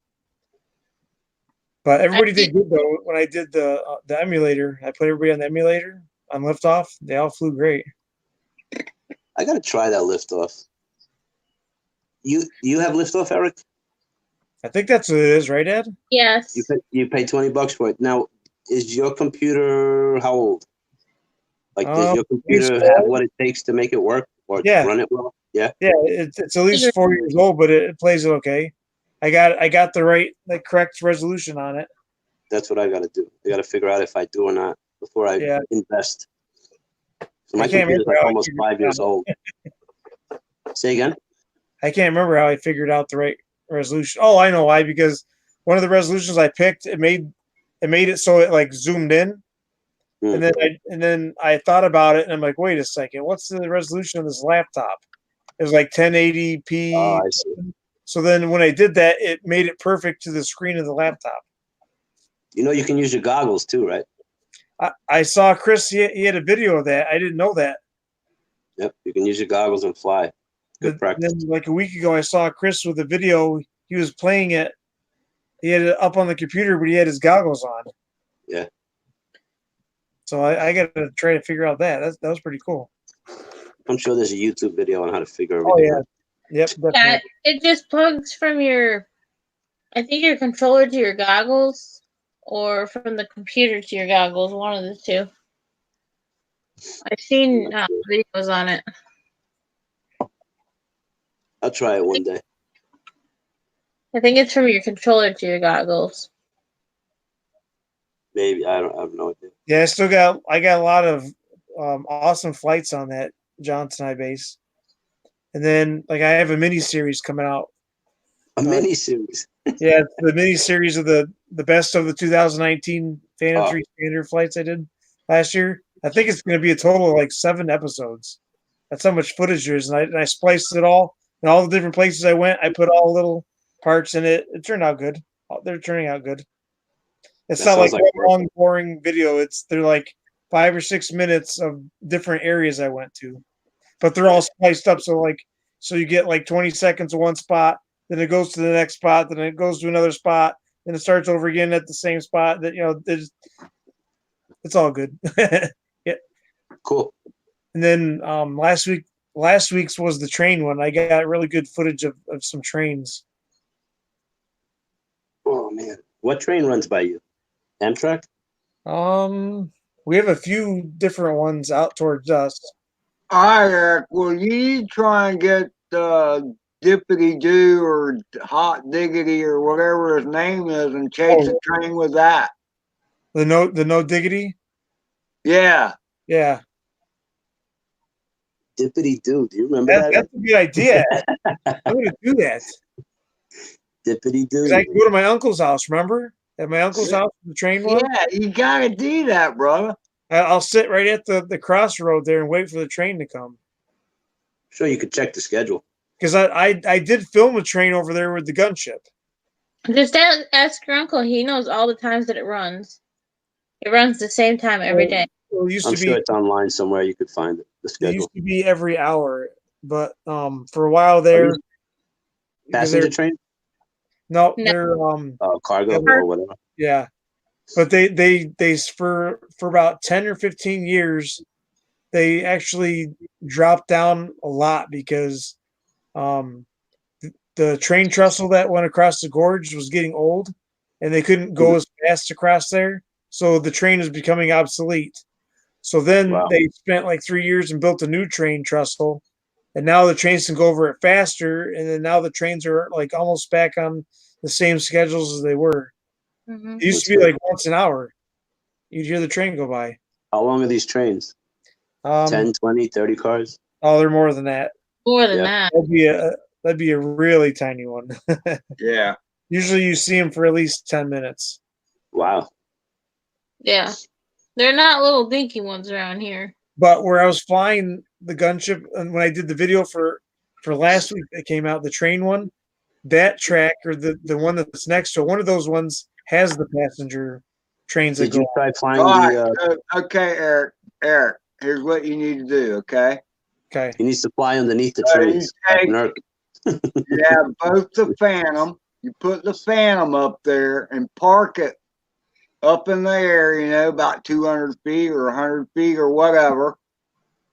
But everybody did good though. When I did the emulator, I put everybody on the emulator on liftoff. They all flew great. I gotta try that liftoff. You have liftoff, Eric? I think that's what it is, right, Ed? Yes. You pay $20 for it. Now, is your computer how old? Like, does your It's computer have what it takes to make it work or Yeah. run it well? Yeah. Yeah, it's at least 4 years old, but it plays it okay. I got the correct resolution on it. That's what I got to do. I got to figure out if I do or not before I Yeah. invest. So my I can't computer's remember like how I almost figured 5 it years out. old. Say again? I can't remember how I figured out the right resolution. Oh, I know why, because one of the resolutions I picked, it made it so it like zoomed in. Hmm. And then I thought about it and I'm like, wait a second, what's the resolution of this laptop? It was like 1080p. Oh, I see. So then when I did that, it made it perfect to the screen of the laptop. You know, you can use your goggles too, right? I saw Chris, he had a video of that. I didn't know that. Yep. You can use your goggles and fly. Good practice. Then like a week ago, I saw Chris with a video. He was playing it. He had it up on the computer, but he had his goggles on. Yeah. So I got to try to figure out that. That was pretty cool. I'm sure there's a YouTube video on how to figure Oh everything yeah. out. Yep. Yeah, Definitely. it just plugs from I think your controller to your goggles, or from the computer to your goggles. One of the two. I've seen videos on it. I'll try it one day. I think it's from your controller to your goggles. Maybe. I have no idea. Yeah, I got a lot of awesome flights on that Johnson I base. And then like I have a mini series coming out. A mini series. Yeah, it's the mini series of the best of the 2019 Phantom Oh. 3 standard flights I did last year. I think it's going to be a total of like 7 episodes. That's how much footage there is, and I spliced it all. And all the different places I went, I put all little parts in it. It turned out good. They're turning out good. It's That not like sounds like one long, boring video. They're like 5 or 6 minutes of different areas I went to, but they're all spliced up. So you get like 20 seconds of one spot, then it goes to the next spot, then it goes to another spot, then it starts over again at the same spot. It's all good. Yeah. Cool. And then last week's was the train one. I got really good footage of some trains. Oh man, what train runs by you? Amtrak? We have a few different ones out towards us. All right, Eric, will you try and get Dippity Doo or Hot Diggity or whatever his name is and chase the train with that? The no diggity. Yeah. Yeah, Dippity doo. Do you remember that? that's a good idea. I'm gonna do that. Dippity doo. Because I can go to my uncle's house. Remember at my uncle's house, the train was. Yeah, you gotta do that, brother. I'll sit right at the crossroad there and wait for the train to come. Sure, you could check the schedule. Because I did film a train over there with the gunship. Just ask your uncle. He knows all the times that it runs. It runs the same time every day. It used I'm to be. sure it's online somewhere. You could find it. The It schedule. used to be every hour, but for a while there. Passenger train? No, No. they're Cargo or whatever. yeah. But they for about 10 or 15 years, they actually dropped down a lot because the train trestle that went across the gorge was getting old, and they couldn't go as fast across there. So the train is becoming obsolete. So then they spent like 3 years and built a new train trestle, and now the trains can go over it faster. And then now the trains are like almost back on the same schedules as they were. Mm-hmm. It used to be like once an hour. You'd hear the train go by. How long are these trains? 10, 20, 30 cars? Oh, they're more than that. More than that. That'd be a really tiny one. Yeah. Usually you see them for at least 10 minutes. Wow. Yeah. They're not little dinky ones around here. But where I was flying the gunship, and when I did the video for last week that came out, the train one, that track or the one that's next to it, one of those ones has the passenger trains that Did go. you try flying All the? right. Okay, Eric. Here's what you need to do. Okay. Okay. He needs to fly underneath the So you trains. take- Nerk. You have both the Phantom. You put the Phantom up there and park it up in the air, about 200 feet or 100 feet or whatever.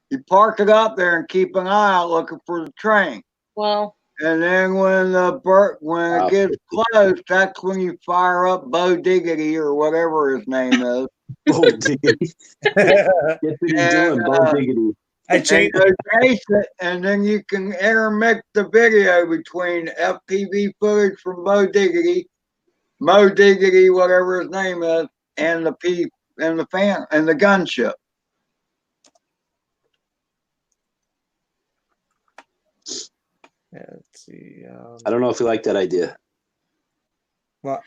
You park it up there and keep an eye out looking for the train. Well, And then when it gets close, that's when you fire up Bo Diggity or whatever his name is. Bo Diggity. Guess what he's doing, Bo Diggity. I And changed. rotate it, and then you can intermix the video between FPV footage from Mo Diggity, whatever his name is, and the fan and the gunship. Yeah, let's see. I don't know if you like that idea. Well,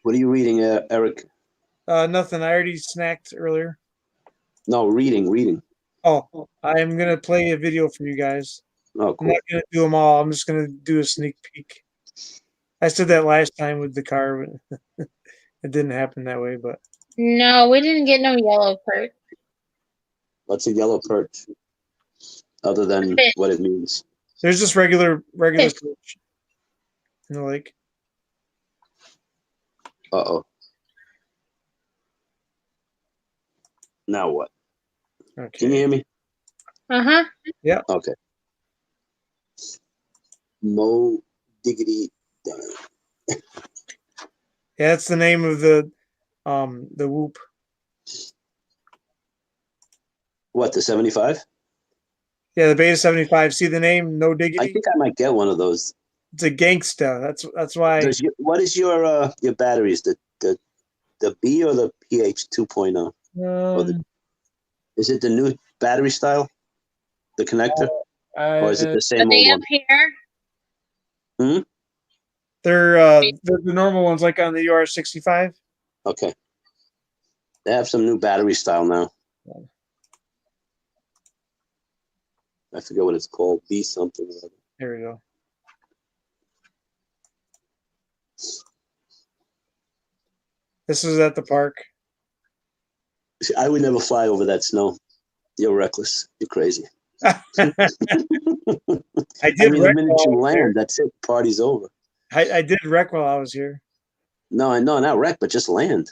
What are you reading, Eric? nothing. I already snacked earlier. No, reading. Oh, I'm gonna play a video for you guys. Oh, I'm cool. not gonna do them all. I'm just gonna do a sneak peek. I said that last time with the car, but it didn't happen that way. But No, we didn't get no yellow perch. What's a yellow perch? Other than Fish. what it means. there's just regular Fish. perch in the lake. Uh-oh. Now what? Okay. Can you hear me? Uh-huh. Okay. Mo Diggity Dang. Yeah, that's the name of the whoop. What, the 75? Yeah, the Beta 75. See the name? No I diggity. think I might get one of those. It's a gangsta. That's why. What is your batteries? The B or the PH 2.0? Is it the new battery style? The connector? Or is it the Are same they old up here? one? They're the normal ones, like on the UR65. Okay. They have some new battery style now. I forget what it's called. B something. Here we go. This is at the park. See, I would never fly over that snow. You're reckless. You're crazy. I I did mean, the wreck minute while I you was there. land, that's it. Party's over. I did wreck while I was here. No, I know, not wreck, but just land.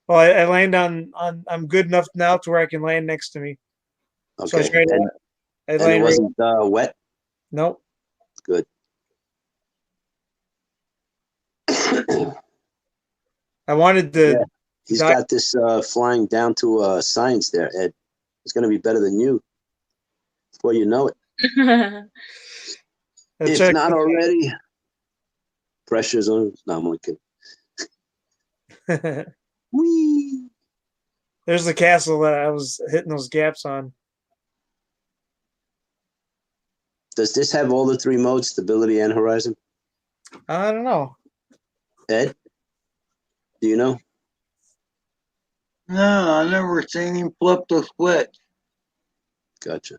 Well, I land on. I'm good enough now to where I can land next to me. So I Okay. tried to. And I it land right. wasn't wet? Nope. Good. I wanted to. Yeah. He's got this flying down to science there, Ed. It's going to be better than you before you know it. If not already, pressure's on. No, I'm only kidding. Whee! There's the castle that I was hitting those gaps on. Does this have all the three modes, stability and horizon? I don't know. Ed? Do you know? No, I never seen him flip the switch. Gotcha.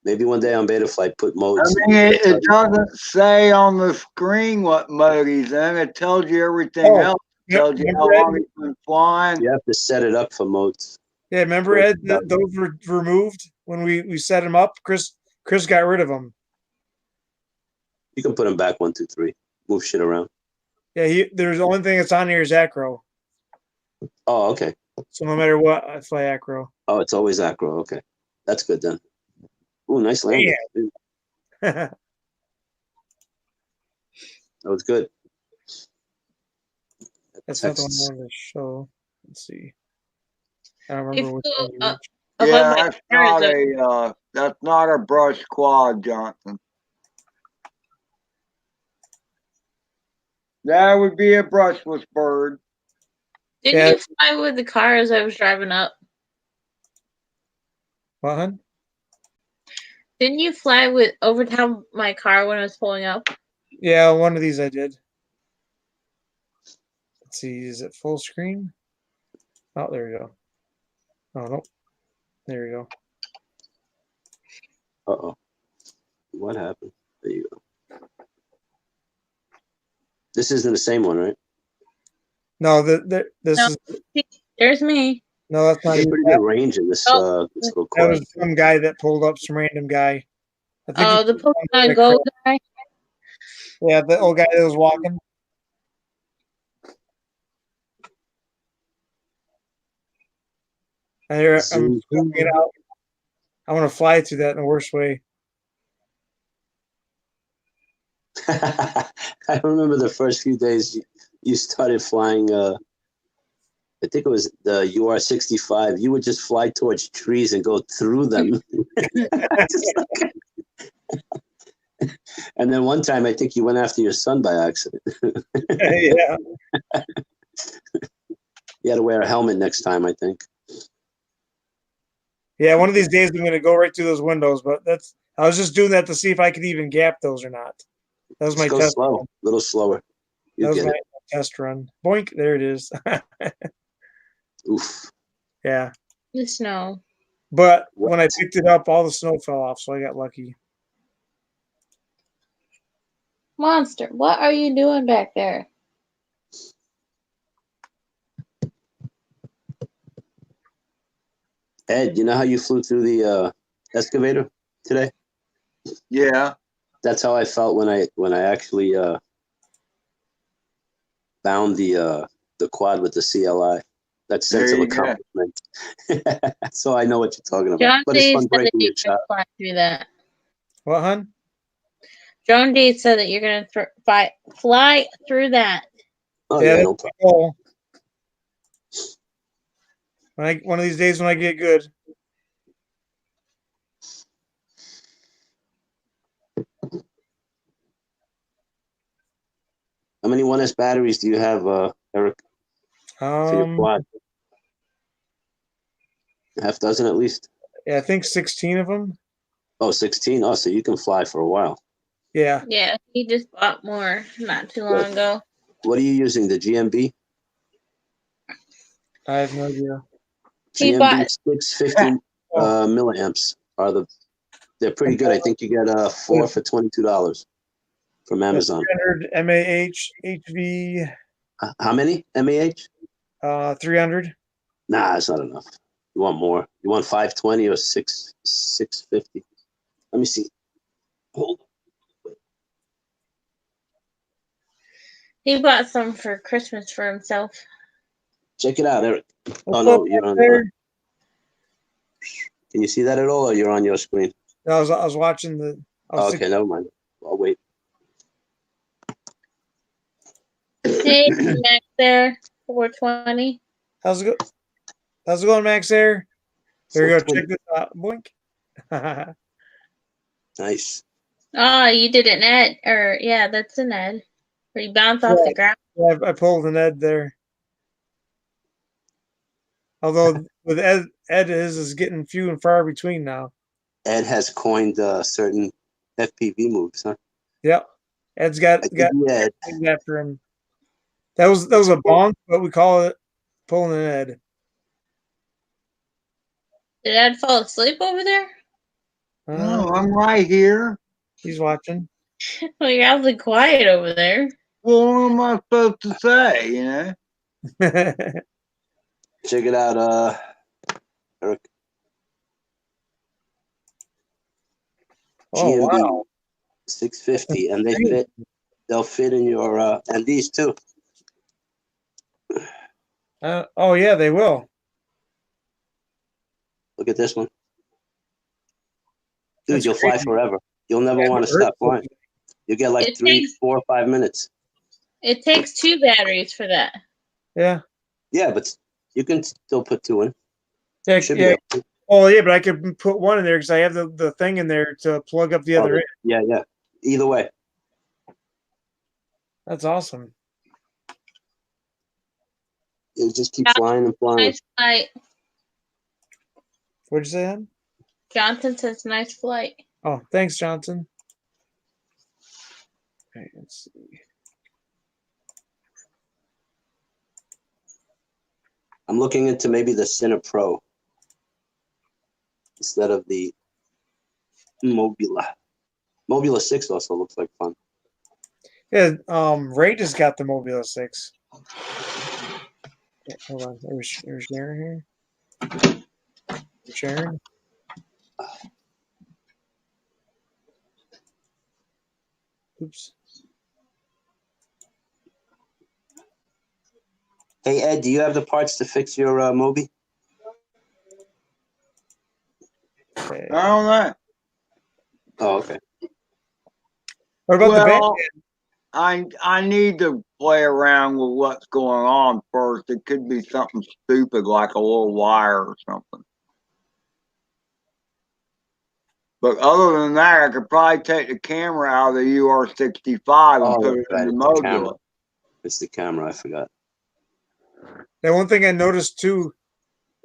Maybe one day on Betaflight put I modes. mean, it doesn't say on the screen what mode he's in. It tells you everything else. It tells you how long he's been flying. You have to set it up for modes. Yeah, remember Ed? Those were removed when we set them up. Chris got rid of them. You can put them back 1, 2, 3. Move shit around. Yeah, there's the only thing that's on here is acro. Oh, okay. So no matter what, I fly acro. Oh, it's always acro. Okay. That's good then. Ooh, nice landing. Yeah. That was good. That's not the one I wanted to show. Let's see. I don't remember which one. Yeah, that's not a brush quad, Johnson. That would be a brushless bird. Didn't you fly with the car as I was driving up? What, hun? Didn't you fly with over top my car when I was pulling up? Yeah, one of these I did. Let's see, is it full screen? Oh, there we go. Oh, nope. There we go. Uh-oh. What happened? There you go. This isn't the same one, right? No, this is. There's me. No, that's not. There's pretty good range in this. This little that was some guy that pulled up, some random guy. I think the Pokemon Go guy. Yeah, the old guy that was walking. I'm scoping it out. I want to fly through that in the worst way. I remember the first few days you started flying. I think it was the UR-65. You would just fly towards trees and go through them. And then one time, I think you went after your son by accident. Yeah. You had to wear a helmet next time, I think. Yeah, one of these days I'm going to go right through those windows, but I was just doing that to see if I could even gap those or not. That was my Just go test. slow, a little slower. That You was get my it. test run. Boink, there it is. Oof. Yeah. The snow. But What? when I picked it up, all the snow fell off, so I got lucky. Monster, what are you doing back there? Ed, you know how you flew through the excavator today? Yeah. That's how I felt when I actually found the quad with the CLI. That sense There of you go. accomplishment. So I know what you're talking about. John But it's D fun said that breaking you're your gonna shot. fly through that. What, hun? John D said that you're gonna fly through that. Oh Yeah, yeah, that's no the problem. goal. One of these days when I get good. How many 1S batteries do you have, Eric, for your quad? Half dozen at least? Yeah, I think 16 of them. Oh, 16? Oh, so you can fly for a while. Yeah. Yeah, he just bought more not too Good. long ago. What are you using, the GMB? I have no idea. He GMB bought 650 Oh, milliamps they're pretty good. I think you get 4 for $22 from Amazon. 300 MAH HV How many MAH? 300. Nah, that's not enough. You want more. You want 520 or 650. Let me see. Hold on. he bought some for Christmas for himself. Check it out, Eric. What's Oh, no, up you're back on. there? Can you see that at all, or you're on your screen? I was watching the. I was Okay, never mind. I'll wait. Hey, Max there, 420. How's it going, Max? There. There you go. 420. Check this out. Boink. Nice. Oh, you did an Ed, or yeah, that's an Ed. Where you bounce off the ground. Yeah, I pulled an Ed there. Although with Ed is getting few and far between now. Ed has coined certain FPV moves, huh? Yep. Ed's got I think Ed. named after him. That was a bonk, but we call it pulling an Ed. Did Ed fall asleep over there? No, I'm right here. He's watching. Well, you're awfully quiet over there. Well, what am I supposed to say, you know? Check it out, Eric. Oh GMB wow. 650, and they'll fit in your and these too. Oh yeah, they will. Look at this one. Dude, That's you'll fly crazy. forever. You'll never Yeah, want to it stop hurts. flying. You get like It 3, takes 4, or 5 minutes. it takes 2 batteries for that. Yeah. Yeah, but you can still put 2 in. Yeah. Should be Yeah. able to. Oh yeah, but I could put one in there because I have the thing in there to plug up the other end. Yeah. Either way. That's awesome. You just keep Yeah. flying and flying. Nice flight. What'd you say, Ed? Johnson says nice flight. Oh, thanks, Johnson. Okay, let's see. I'm looking into maybe the Cine Pro instead of the Mobula. Mobula 6 also looks like fun. Yeah, Ray just got the Mobile 6. Yeah, hold on. There's Sharon here. Sharon. Oops. Hey, Ed, do you have the parts to fix your Mobi? Okay. I don't know. Oh, okay. What about the Well, Batman? I need to play around with what's going on first. It could be something stupid like a little wire or something. But other than that, I could probably take the camera out of the UR65 and Oh, put it that's in right. the It's the camera. mobile. It's the camera. I forgot. That one thing I noticed too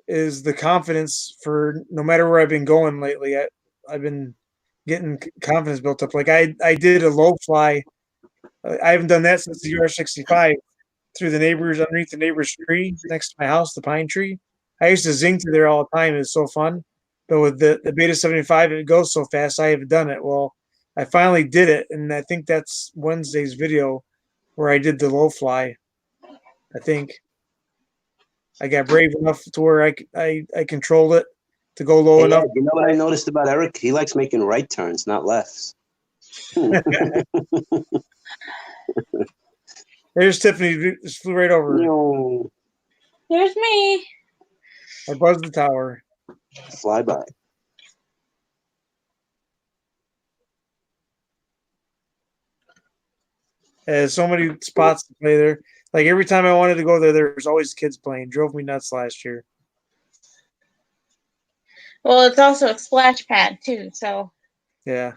is the confidence for no matter where I've been going lately. I've been getting confidence built up. Like I did a low fly. I haven't done that since the UR65 through the neighbors underneath the neighbor's tree next to my house, the pine tree. I used to zing through there all the time. It was so fun. But with the Beta 75, it goes so fast. I haven't done it. Well, I finally did it, and I think that's Wednesday's video where I did the low fly. I think I got brave enough to where I controlled it to go low Hey, enough. Ed, you know what I noticed about Eric? He likes making right turns, not lefts. There's Tiffany just flew right over. No. There's me. I buzzed the tower. Fly by. There's so many spots to play there. Like every time I wanted to go there, there's always kids playing. Drove me nuts last year. Well, it's also a splash pad too. So Yeah.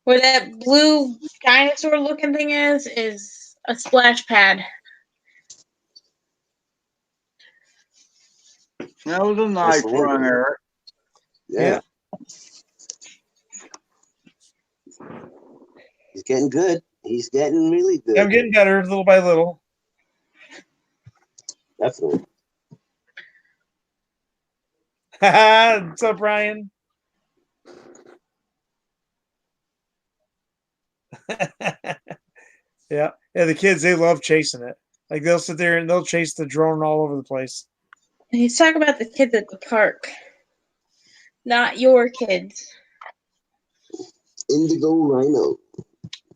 where that blue dinosaur looking thing is a splash pad. That was a nice Nice run, landing. Eric. Yeah. He's getting good. He's getting really good. I'm getting better little by little. Definitely. What's up, Ryan? Yeah. The kids, they love chasing it. Like they'll sit there and they'll chase the drone all over the place. He's talking about the kids at the park, not your kids. Indigo Rhino.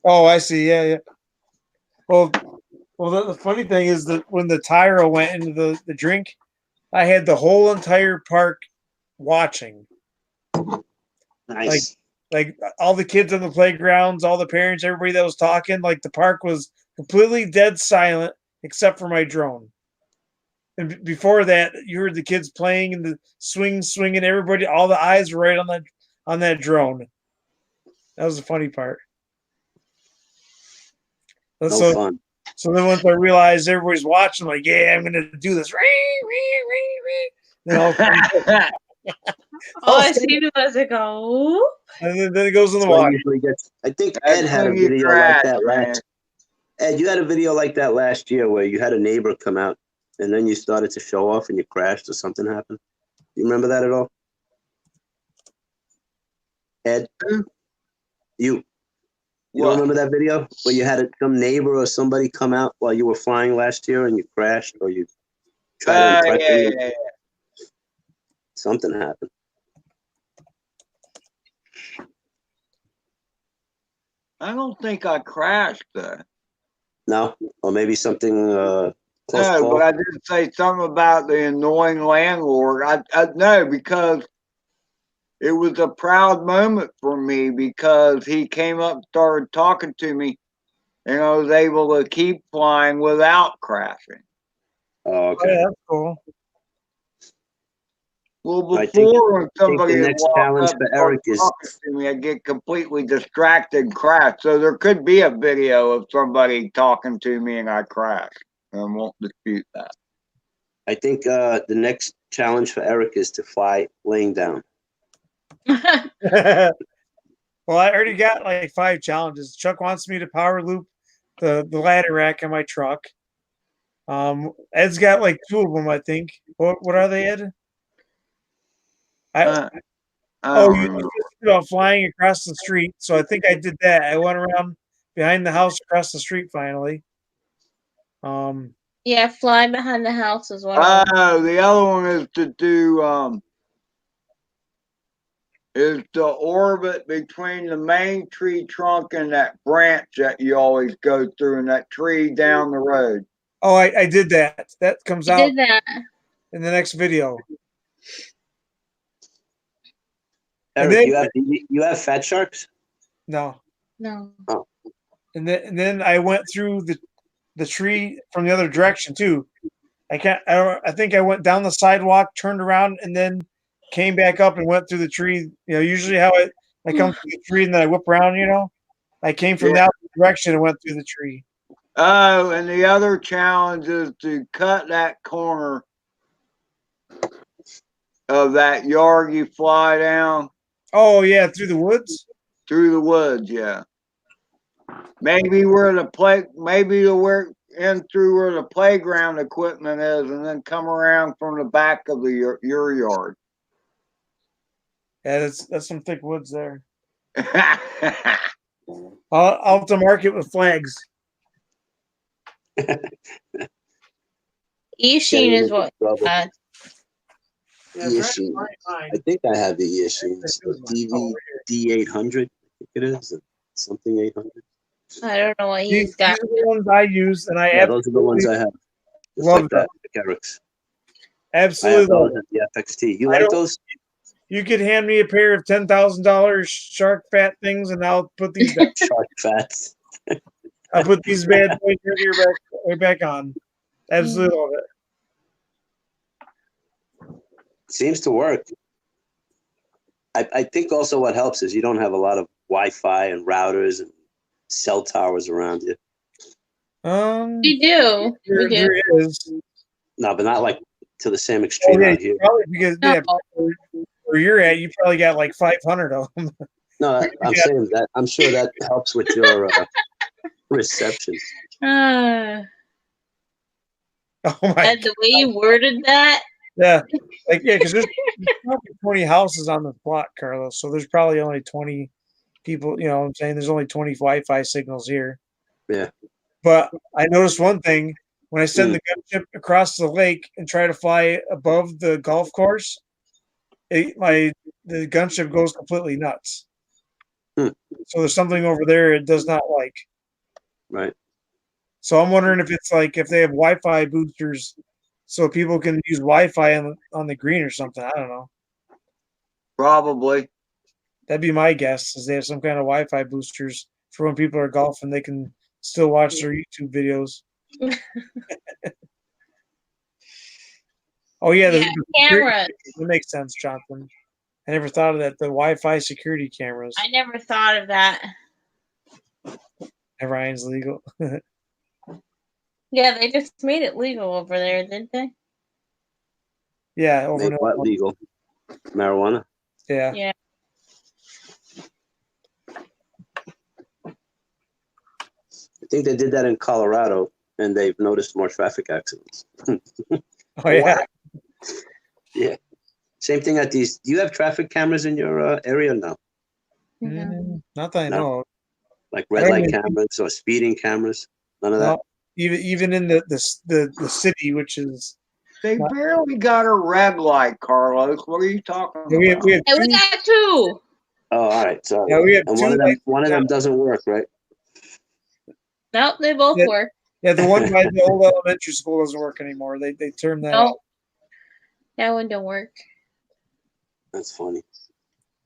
Oh, I see. Yeah. Well, the funny thing is that when the Tyro went into the drink, I had the whole entire park watching. Nice. Like all the kids on the playgrounds, all the parents, everybody that was talking, like the park was completely dead silent except for my drone. And before that, you heard the kids playing and the swinging. Everybody, all the eyes were right on that drone. That was the funny part. No So fun. then once I realized everybody's watching, like, yeah, I'm gonna do this. Then All I seen was it go. and then it goes in the That's what water. usually gets. I think That's Ed had a when you video crash, like that man. last. Ed, you had a video like that last year where you had a neighbor come out and then you started to show off and you crashed or something happened. Do you remember that at all? Ed, you What? don't remember that video where you had some neighbor or somebody come out while you were flying last year and you crashed or you tried to impress them? Yeah. Something happened. I don't think I crashed though. No, or maybe something close No, call. but I did say something about the annoying landlord. I know because it was a proud moment for me because he came up and started talking to me and I was able to keep flying without crashing. Oh, Oh, okay. yeah, that's cool. Well, I think- before when somebody the would next walk challenge up for and start Eric is- talking to me, I'd get completely distracted and crash. So there could be a video of somebody talking to me and I crash. I won't dispute that. I think the next challenge for Eric is to fly laying down. Well, I already got like 5 challenges. Chuck wants me to power loop the ladder rack in my truck. Ed's got like 2 of them, I think. What are they, Ed? I Oh, don't you remember. about flying across the street. So I think I did that. I went around behind the house across the street finally. Yeah, fly behind the house as well. Oh, the other one is to do is to orbit between the main tree trunk and that branch that you always go through and that tree down the road. Oh, I did that. That comes You out did that. in the next video. And Eric, then- you have fat sharks? No. No. And then I went through the tree from the other direction too. I think I went down the sidewalk, turned around, and then came back up and went through the tree. Usually how I come through the tree and then I whip around. I came from Yeah. that direction and went through the tree. Oh, and the other challenge is to cut that corner of that yard you fly down Oh yeah, through the woods. through the woods. Yeah, maybe where in through where the playground equipment is, and then come around from the back of your yard. Yeah, that's some thick woods there. I'll have to mark it with flags. Eachine is what. Yeah, Eachine. I think I have the Eachine's DVD 800. I think it is something 800. I don't know what These he's got. are the ones I use, and I Yeah, those are the ones I have. Just love like them. that, Eric's. I Absolutely have love those them. at the FXT. You I like don't- those? You could hand me a pair of $10,000 shark fat things, and I'll put these back. Shark fats. I'll put these bad boys right back on. Absolutely love it. Seems to work. I think also what helps is you don't have a lot of Wi-Fi and routers and cell towers around you. We do. We do. There is. No, but not like to the same extreme out here. Probably because No. where you're at, you probably got like 500 of them. No, I'm saying that I'm sure that helps with your reception. And Oh my! the way you worded that, Yeah, because there's probably 20 houses on the block, Carlos. So there's probably only 20 people. You know what I'm saying? There's only 20 Wi-Fi signals here. Yeah. But I noticed one thing when I send the gunship across the lake and try to fly above the golf course, the gunship goes completely nuts. So there's something over there it does not like. Right. So I'm wondering if it's like if they have Wi-Fi boosters, so people can use Wi-Fi on the green or something. I don't know. Probably. That'd be my guess. Is they have some kind of Wi-Fi boosters for when people are golfing, they can still watch their YouTube videos. Oh yeah, the cameras. That makes sense, Jonathan. I never thought of that. The Wi-Fi security cameras. I never thought of that. Ryan's legal. Yeah, they just made it legal over there, didn't they? Yeah, over Made what legal? Marijuana? Yeah. Yeah. I think they did that in Colorado, and they've noticed more traffic accidents. Oh yeah. Yeah. Same thing at these. Do you have traffic cameras in your area now? Not that I know. Like red light cameras or speeding cameras? None of that? No, even in the city, which is They barely got a red light, Carlos. What are you talking about? we have Hey, we got two. Oh, all right. Sorry. Yeah, we have and two. one of them doesn't work, right? Nope, they both work. Yeah, the one by the old elementary school doesn't work anymore. They turned that out. Nope. That one don't work. That's funny.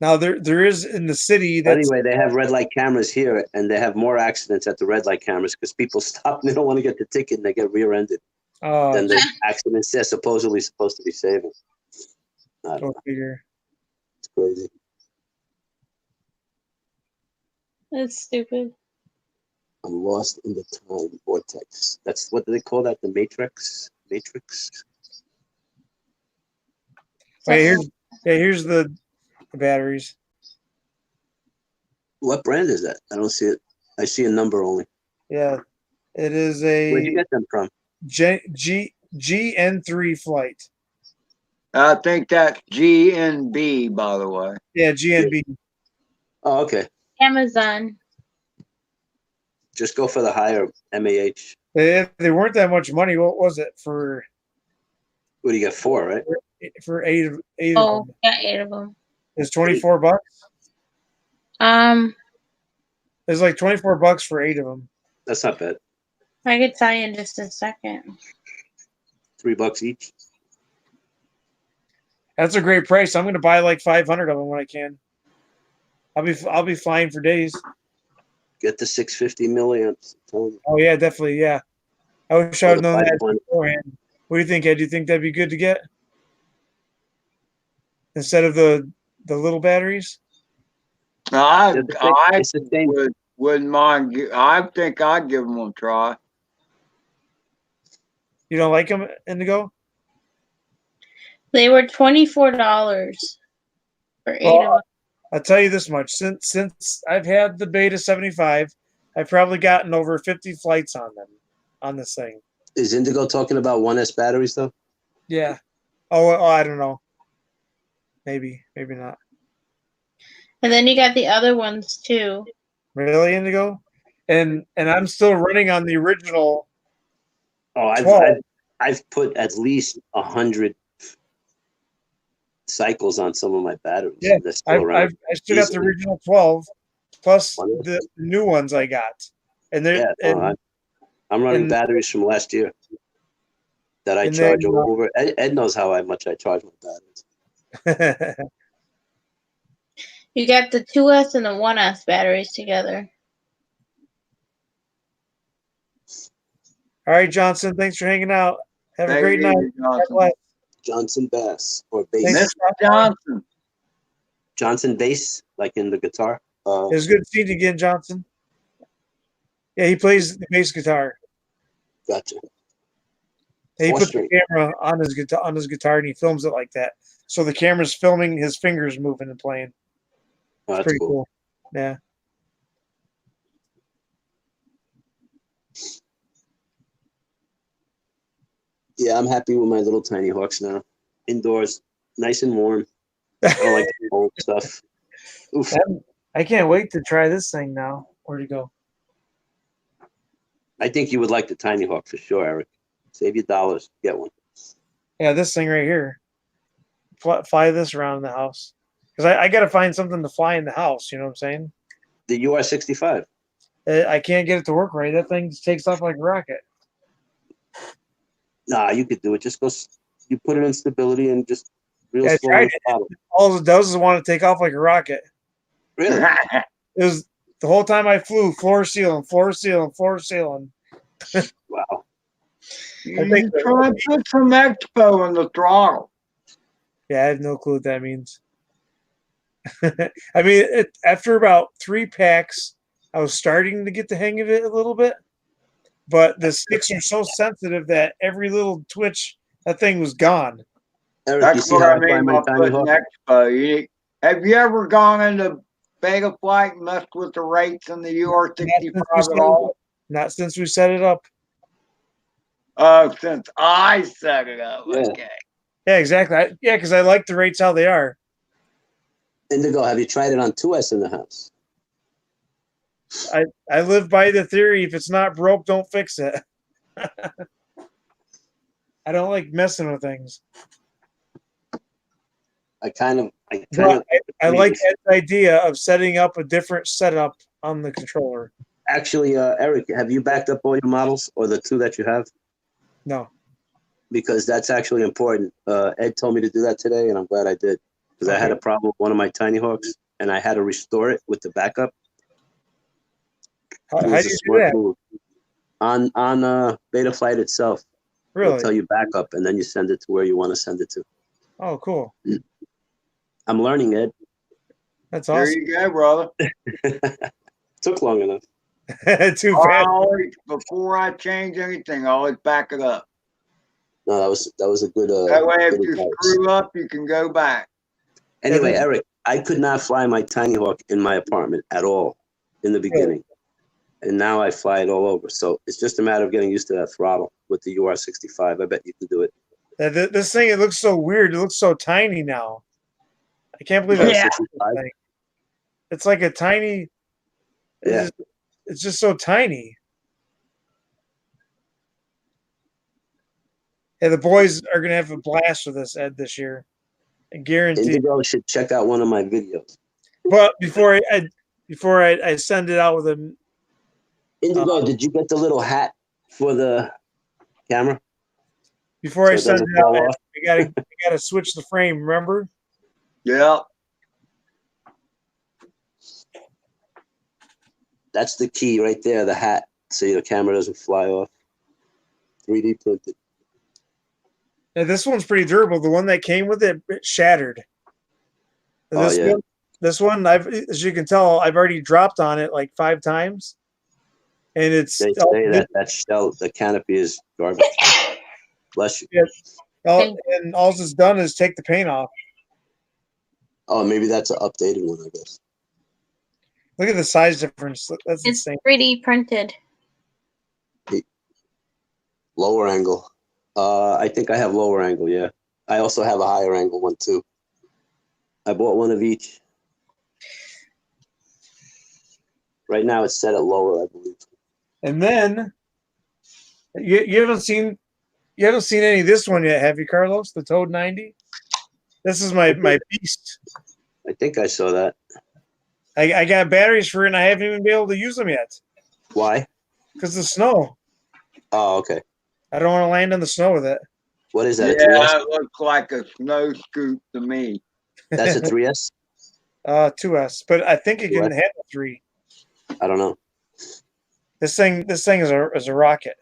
Now there is in the city. But anyway, they have red light cameras here, and they have more accidents at the red light cameras because people stop and they don't want to get the ticket and they get rear-ended. Than the accidents they're supposedly supposed to be saving. I don't know. Figure. It's crazy. That's stupid. I'm lost in the time vortex. That's what do they call that? The Matrix? Matrix? Wait, here's the batteries. What brand is that? I don't see it. I see a number only. Yeah, it is a. Where'd you get them from? GN3 flight. I think that's GNB, by the way. Yeah, GNB. Oh, okay. Amazon. Just go for the higher MAH. They weren't that much money. What was it for? What do you get? 4, right? For eight of Oh, them. yeah, 8 of them. It's $24. It's like $24 for 8 of them. That's not bad. I could tell you in just a second. $3 each. That's a great price. I'm going to buy like 500 of them when I can. I'll be flying for days. Get the 650 milliamps. Oh yeah, definitely. Yeah, I wish I Or would the known that 520. beforehand. What do you think, Ed? Do you think that'd be good to get instead of the little batteries? I It's the same. wouldn't mind. I think I'd give them a try. You don't like them, Indigo? They were $24 for 8 of Well, them. I'll tell you this much: since I've had the Beta 75, I've probably gotten over 50 flights on them on this thing. Is Indigo talking about 1S batteries though? Yeah. Oh, I don't know. Maybe not. And then you got the other ones too. Really, Indigo? And I'm still running on the original. Oh, 12. I've put at least 100 cycles on some of my batteries. Yeah, They're still around. I still got the Easily. original 12 plus 1S? the new ones I got, and they're Yeah, no, I'm running and- batteries from last year that I and charge then, over. Ed knows how much I charge my batteries. You got the 2S and the 1S batteries together. All right, Johnson. Thanks for hanging out. Have a Take great it night. easy, God Johnson. bless. Johnson bass or bass. Thanks. Mr. Johnson. Johnson bass, like in the guitar. It was good seeing you again, Johnson. Yeah, he plays the bass guitar. Gotcha. And he Four puts the string. camera on his guitar and he films it like that. So the camera's filming his fingers moving and playing. Oh, It's that's pretty cool. cool. Yeah. Yeah, I'm happy with my little tiny hawks now. Indoors, nice and warm. I don't like the cold stuff. Oof. I can't wait to try this thing now. Where'd it go? I think you would like the tiny hawk for sure, Eric. Save your dollars, get one. Yeah, this thing right here. Fly this around in the house. Because I got to find something to fly in the house. You know what I'm saying? The UR65. I can't get it to work right. That thing just takes off like a rocket. Nah, you could do it. Just go. You put it in stability and just real Yeah, I slow. tried and it. throttle. All it does is want to take off like a rocket. Really? It was the whole time I flew, floor ceiling, floor ceiling, floor ceiling. Wow. I think You try and put some expo in the throttle. Yeah, I have no clue what that means. I mean, after about 3 packs, I was starting to get the hang of it a little bit. But the sticks are so sensitive that every little twitch, that thing was gone. Eric, you That's see what how I I fly mean my by tiny putting hawk? expo. Have you ever gone into Beta Flight and messed with the rates in the UR65 at all? Not since we set it up. Oh, since I set it up. Yeah. Okay. Yeah, exactly. Because I like the rates how they are. Indigo, have you tried it on 2S in the house? I live by the theory: if it's not broke, don't fix it. I don't like messing with things. I kind But of I like Ed's idea of setting up a different setup on the controller. actually, Eric, have you backed up all your models or the 2 that you have? No. Because that's actually important. Ed told me to do that today, and I'm glad I did. Because I had a problem with one of my tiny hawks, and I had to restore it with the backup. How It do was you a do smart that? move. On Beta Flight itself, it'll Really? tell you backup, and then you send it to where you want to send it to. Oh, cool. I'm learning, Ed. That's There awesome. you go, brother. Took long enough. Too bad. Before I change anything, I always back it up. No, that was a good. That way, if good you advice. screw up, you can go back. Anyway, Eric, I could not fly my tiny hawk in my apartment at all in the beginning, and now I fly it all over. So it's just a matter of getting used to that throttle with the UR65. I bet you can do it. This thing, it looks so weird. It looks so tiny now. I can't believe Yeah. it's thing. It's like a tiny. Yeah. It's just so tiny. Yeah, the boys are gonna have a blast with this, Ed, this year. I guarantee. Indigo should check out one of my videos. But before I send it out with them, Indigo, did you get the little hat for the camera? before So I it send doesn't it out, fall off? I gotta switch the frame. Remember? Yeah. That's the key right there, the hat, so your camera doesn't fly off. 3D printed. Yeah, this one's pretty durable. The one that came with it, it shattered. And Oh, yeah. this one, as you can tell, I've already dropped on it like 5 times, and it's They say that shell, the canopy is garbage. Bless you. and all it's done is take the paint off. Oh, maybe that's an updated one, I guess. Look at the size difference. That's It's insane. 3D printed. Lower angle. I think I have lower angle, yeah. I also have a higher angle one, too. I bought one of each. Right now it's set at lower, I believe. And then you haven't seen any of this one yet, have you, Carlos? The Toad 90. This is my beast. I think I saw that. I got batteries for it, and I haven't even been able to use them yet Why? because of the snow. Oh, okay. I don't want to land in the snow with it. What is that? A Yeah, 3S? it looks like a snow scoop to me. That's a 3S? 2S, but I think it can 2S? handle 3. I don't know. This thing is a rocket.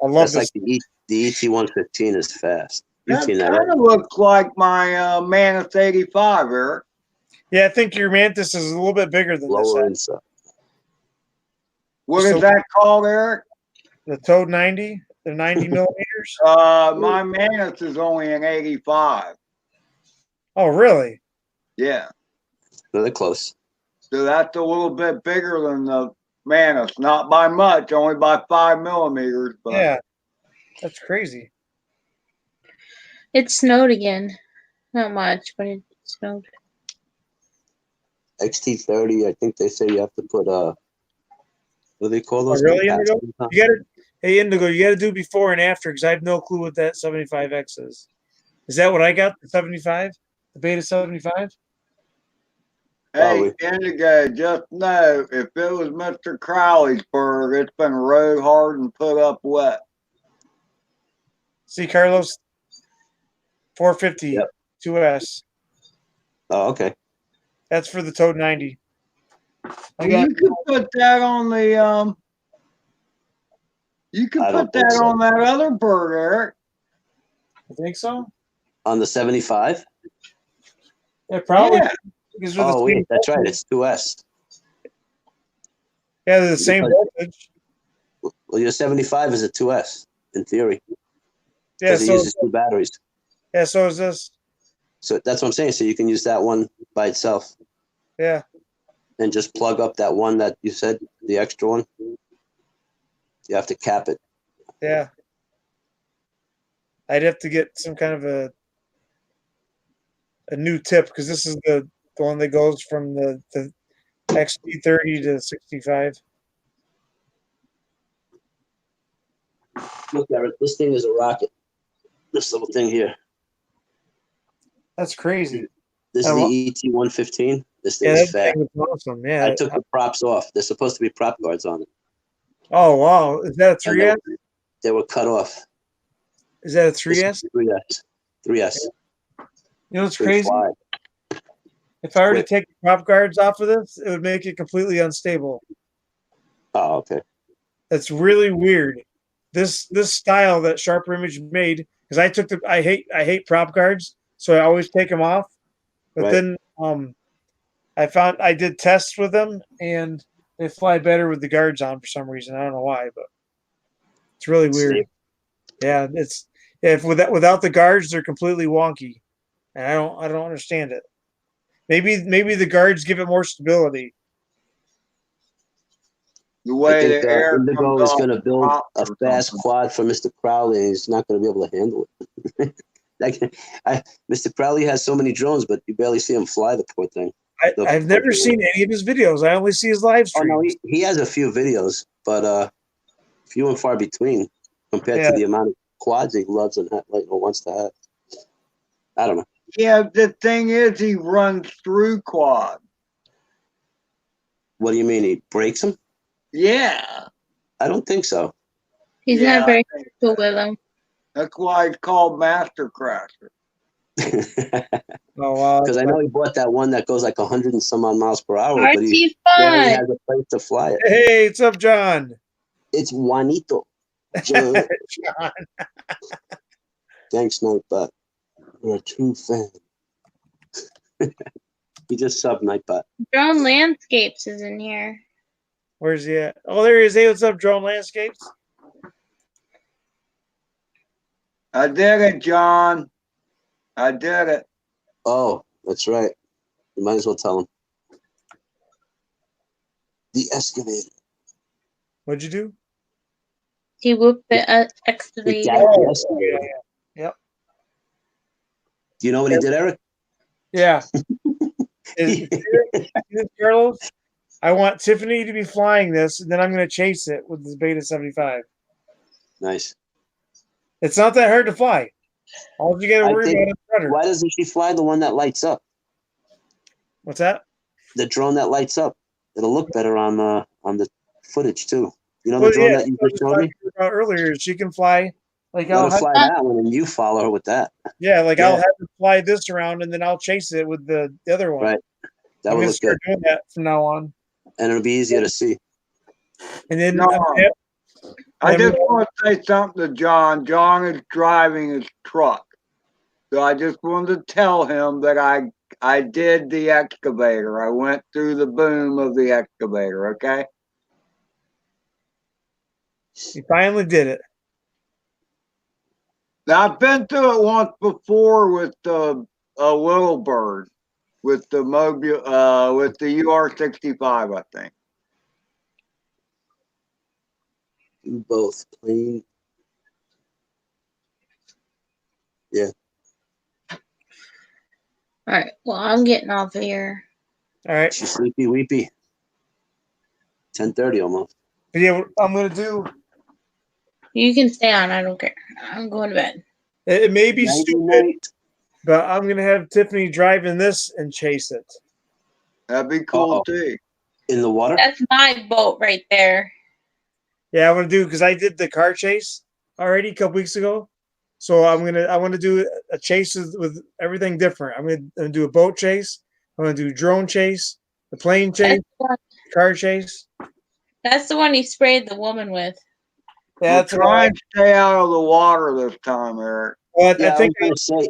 I love That's this. like the ET-115 is fast. You've That seen that, kind right? of looks like my Manus 85, Eric. Yeah, I think your Mantis is a little bit bigger than Lower this. inside. What So- is that called, Eric? The Toad 90, the 90 millimeters. My Manus is only an 85. Oh, really? Yeah. No, they're close. So that's a little bit bigger than the Manus. Not by much, only by 5 millimeters. But Yeah, that's crazy. It snowed again. Not much, but it snowed. XT30, I think they say you have to put what do they call those? Really, Compacts Indigo? sometimes? You got to, hey Indigo, you got to do before and after because I have no clue what that 75X is. Is that what I got? The 75, the Beta 75. Probably. hey, Indigo, just know if it was Mr. Crowley's bird, it's been rode hard and put up wet. See, Carlos, 450 Yep. 2S. Oh, okay. That's for the Toad 90. Well, you could put that on the you could I don't put that think so. on that other bird, Eric. I think so. On the 75? Yeah, probably. Yeah. Because they're Oh, the same wait, that's right. voltage. It's 2S. Yeah, they're the same Because- voltage. Well, your 75 is a 2S, in theory, Yeah, because it so uses 2 batteries. so is this. So that's what I'm saying. So you can use that one by itself Yeah. and just plug up that one that you said, the extra one. You have to cap it. Yeah. I'd have to get some kind of a new tip because this is the one that goes from the XT30 to 65. Look, Eric, this thing is a rocket. This little thing here. That's crazy. This I is lo- the ET-115. This thing Yeah, is that fat. thing is awesome. Yeah. I took the props off. There's supposed to be prop guards on it. Oh wow, is that a And 3S? they were cut off. Is that a This 3S? is 3S. 3S. You know what's Pretty crazy? fly. If I were to Wait. take the prop guards off of this, it would make it completely unstable. Oh, okay. That's really weird. This style that Sharper Image made because I hate prop guards, so I always take them off. But Right. then I did tests with them and they fly better with the guards on for some reason. I don't know why, but it's really weird. Safe. Yeah, if without the guards they're completely wonky, and I don't understand it. Maybe the guards give it more stability. The I way think the air Indigo comes is off going to build the a top or fast something. quad for Mr. Crowley, and he's not going to be able to handle it. Mr. Crowley has so many drones, but you barely see him fly, the poor thing. I've never seen any of his videos. I only see his live Oh, streams. no, he has a few videos, but few and far between compared to the amount of quads he loves and wants to have. I don't know. Yeah, the thing is, he runs through quad. What do you mean? He breaks them? Yeah, I don't think so. He's Yeah, not very I think cool with them. that's why it's called Master Crasher. Oh wow. Because I know he bought that one that goes like 100 and some odd miles per hour, but he RC barely fun. has a place to fly it. Hey, what's up, John? It's Juanito. John. John. Thanks, Nightbot. You're a true fan. He just subbed Nightbot. Drone Landscapes is in here. Where's he at? Oh, there he is. Hey, what's up, Drone Landscapes? I did it, John. I did it. Oh, that's right. You might as well tell him. The excavator. What'd you do? He whooped the The excavator. gap Oh, excavator. Yep. Do you know what he did, Eric? Yeah. Carlos, I want Tiffany to be flying this, and then I'm going to chase it with this Beta 75. Nice. It's not that hard to fly. All you got to I worry think- about is rudder. Why doesn't she fly the one that lights up? What's that? The drone that lights up. It'll look better on the footage too. You know Well, the drone yeah, that you I was just showed me? talking about earlier. She can fly. Like Let I'll her have, fly that one, and you follow her with that. yeah, like Yeah. I'll have to fly this around, and then I'll chase it with the other one. Right. That I'm would gonna look start good, doing that from now on. and it'll be easier to see. And then No. I I'm just gonna- want to say something to John. John is driving his truck. So I just wanted to tell him that I did the excavator. I went through the boom of the excavator, okay? he finally did it. Now I've been through it once before with the little bird, with the mobile, with the UR-65, I think. Do both. Plain. Yeah. All right. Well, I'm getting off of here. All right. She's sleepy weepy. 10:30 almost. But yeah, what I'm gonna do. You can stay on. I don't care. I'm going to bed. It may be Nighty stupid, night. but I'm gonna have Tiffany driving this and chase it. That'd be cool Uh-oh. too. In the water? That's my boat right there. Yeah, I want to do because I did the car chase already a couple weeks ago. So I want to do a chase with everything different. I'm gonna do a boat chase. I'm gonna do drone chase, the plane chase, car chase. That's the one he sprayed the woman with. Yeah, Well, that's try and stay out of the water this time, Eric. what Yeah, I think. I was gonna say.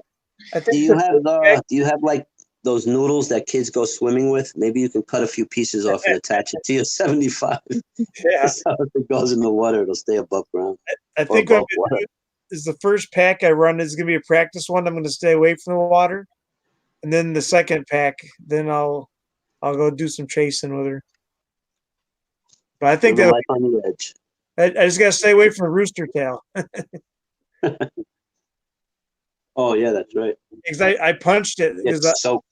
I Do think you the- have do you have like those noodles that kids go swimming with? Maybe you can cut a few pieces off and attach it to your 75. yeah, So if it goes in the water, it'll stay above ground. I think Or what I'm above gonna do is the first pack I run is gonna be a practice one. I'm gonna stay away from the water, and then the second pack, then I'll go do some chasing with her. But I think Living that life on the edge. I just gotta stay away from the rooster tail Oh yeah, that's right. because I punched it because It's so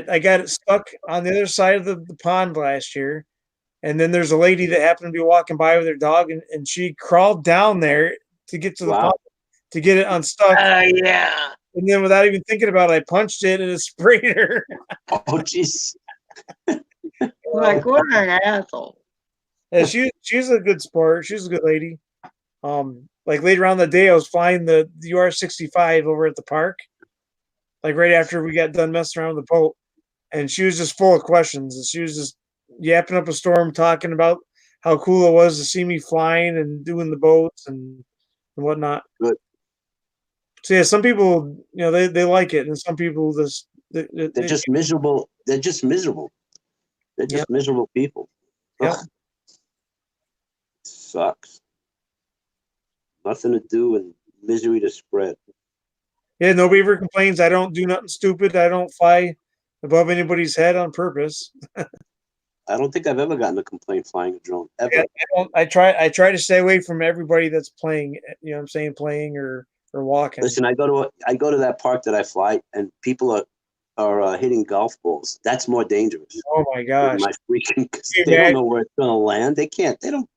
I got it stuck on the other side of the pond last year. And then there's a lady that happened to be walking by with her dog, and she crawled down there to get to the Wow. pond to get it unstuck. Yeah. And then without even thinking about it, I punched it and it sprayed her. oh jeez. Like, what an asshole. And she's a good sport. She's a good lady. Like later on in the day, I was flying the UR-65 over at the park, like right after we got done messing around with the boat, and she was just full of questions. And she was just yapping up a storm, talking about how cool it was to see me flying and doing the boats and whatnot. Good. So yeah, some people, they like it, and some people just They're just miserable. They're just miserable. They're just miserable people. Yep. Ugh. Sucks. Nothing to do and misery to spread. Yeah, nobody ever complains. I don't do nothing stupid. I don't fly above anybody's head on purpose. I don't think I've ever gotten a complaint flying a drone ever. Yeah, I try to stay away from everybody that's playing. You know what I'm saying, playing or walking. Listen, I go to that park that I fly, and people are hitting golf balls. That's more dangerous. Oh my gosh! My freaking, 'cause Can you they don't imagine? know where it's gonna land. They can't. They don't.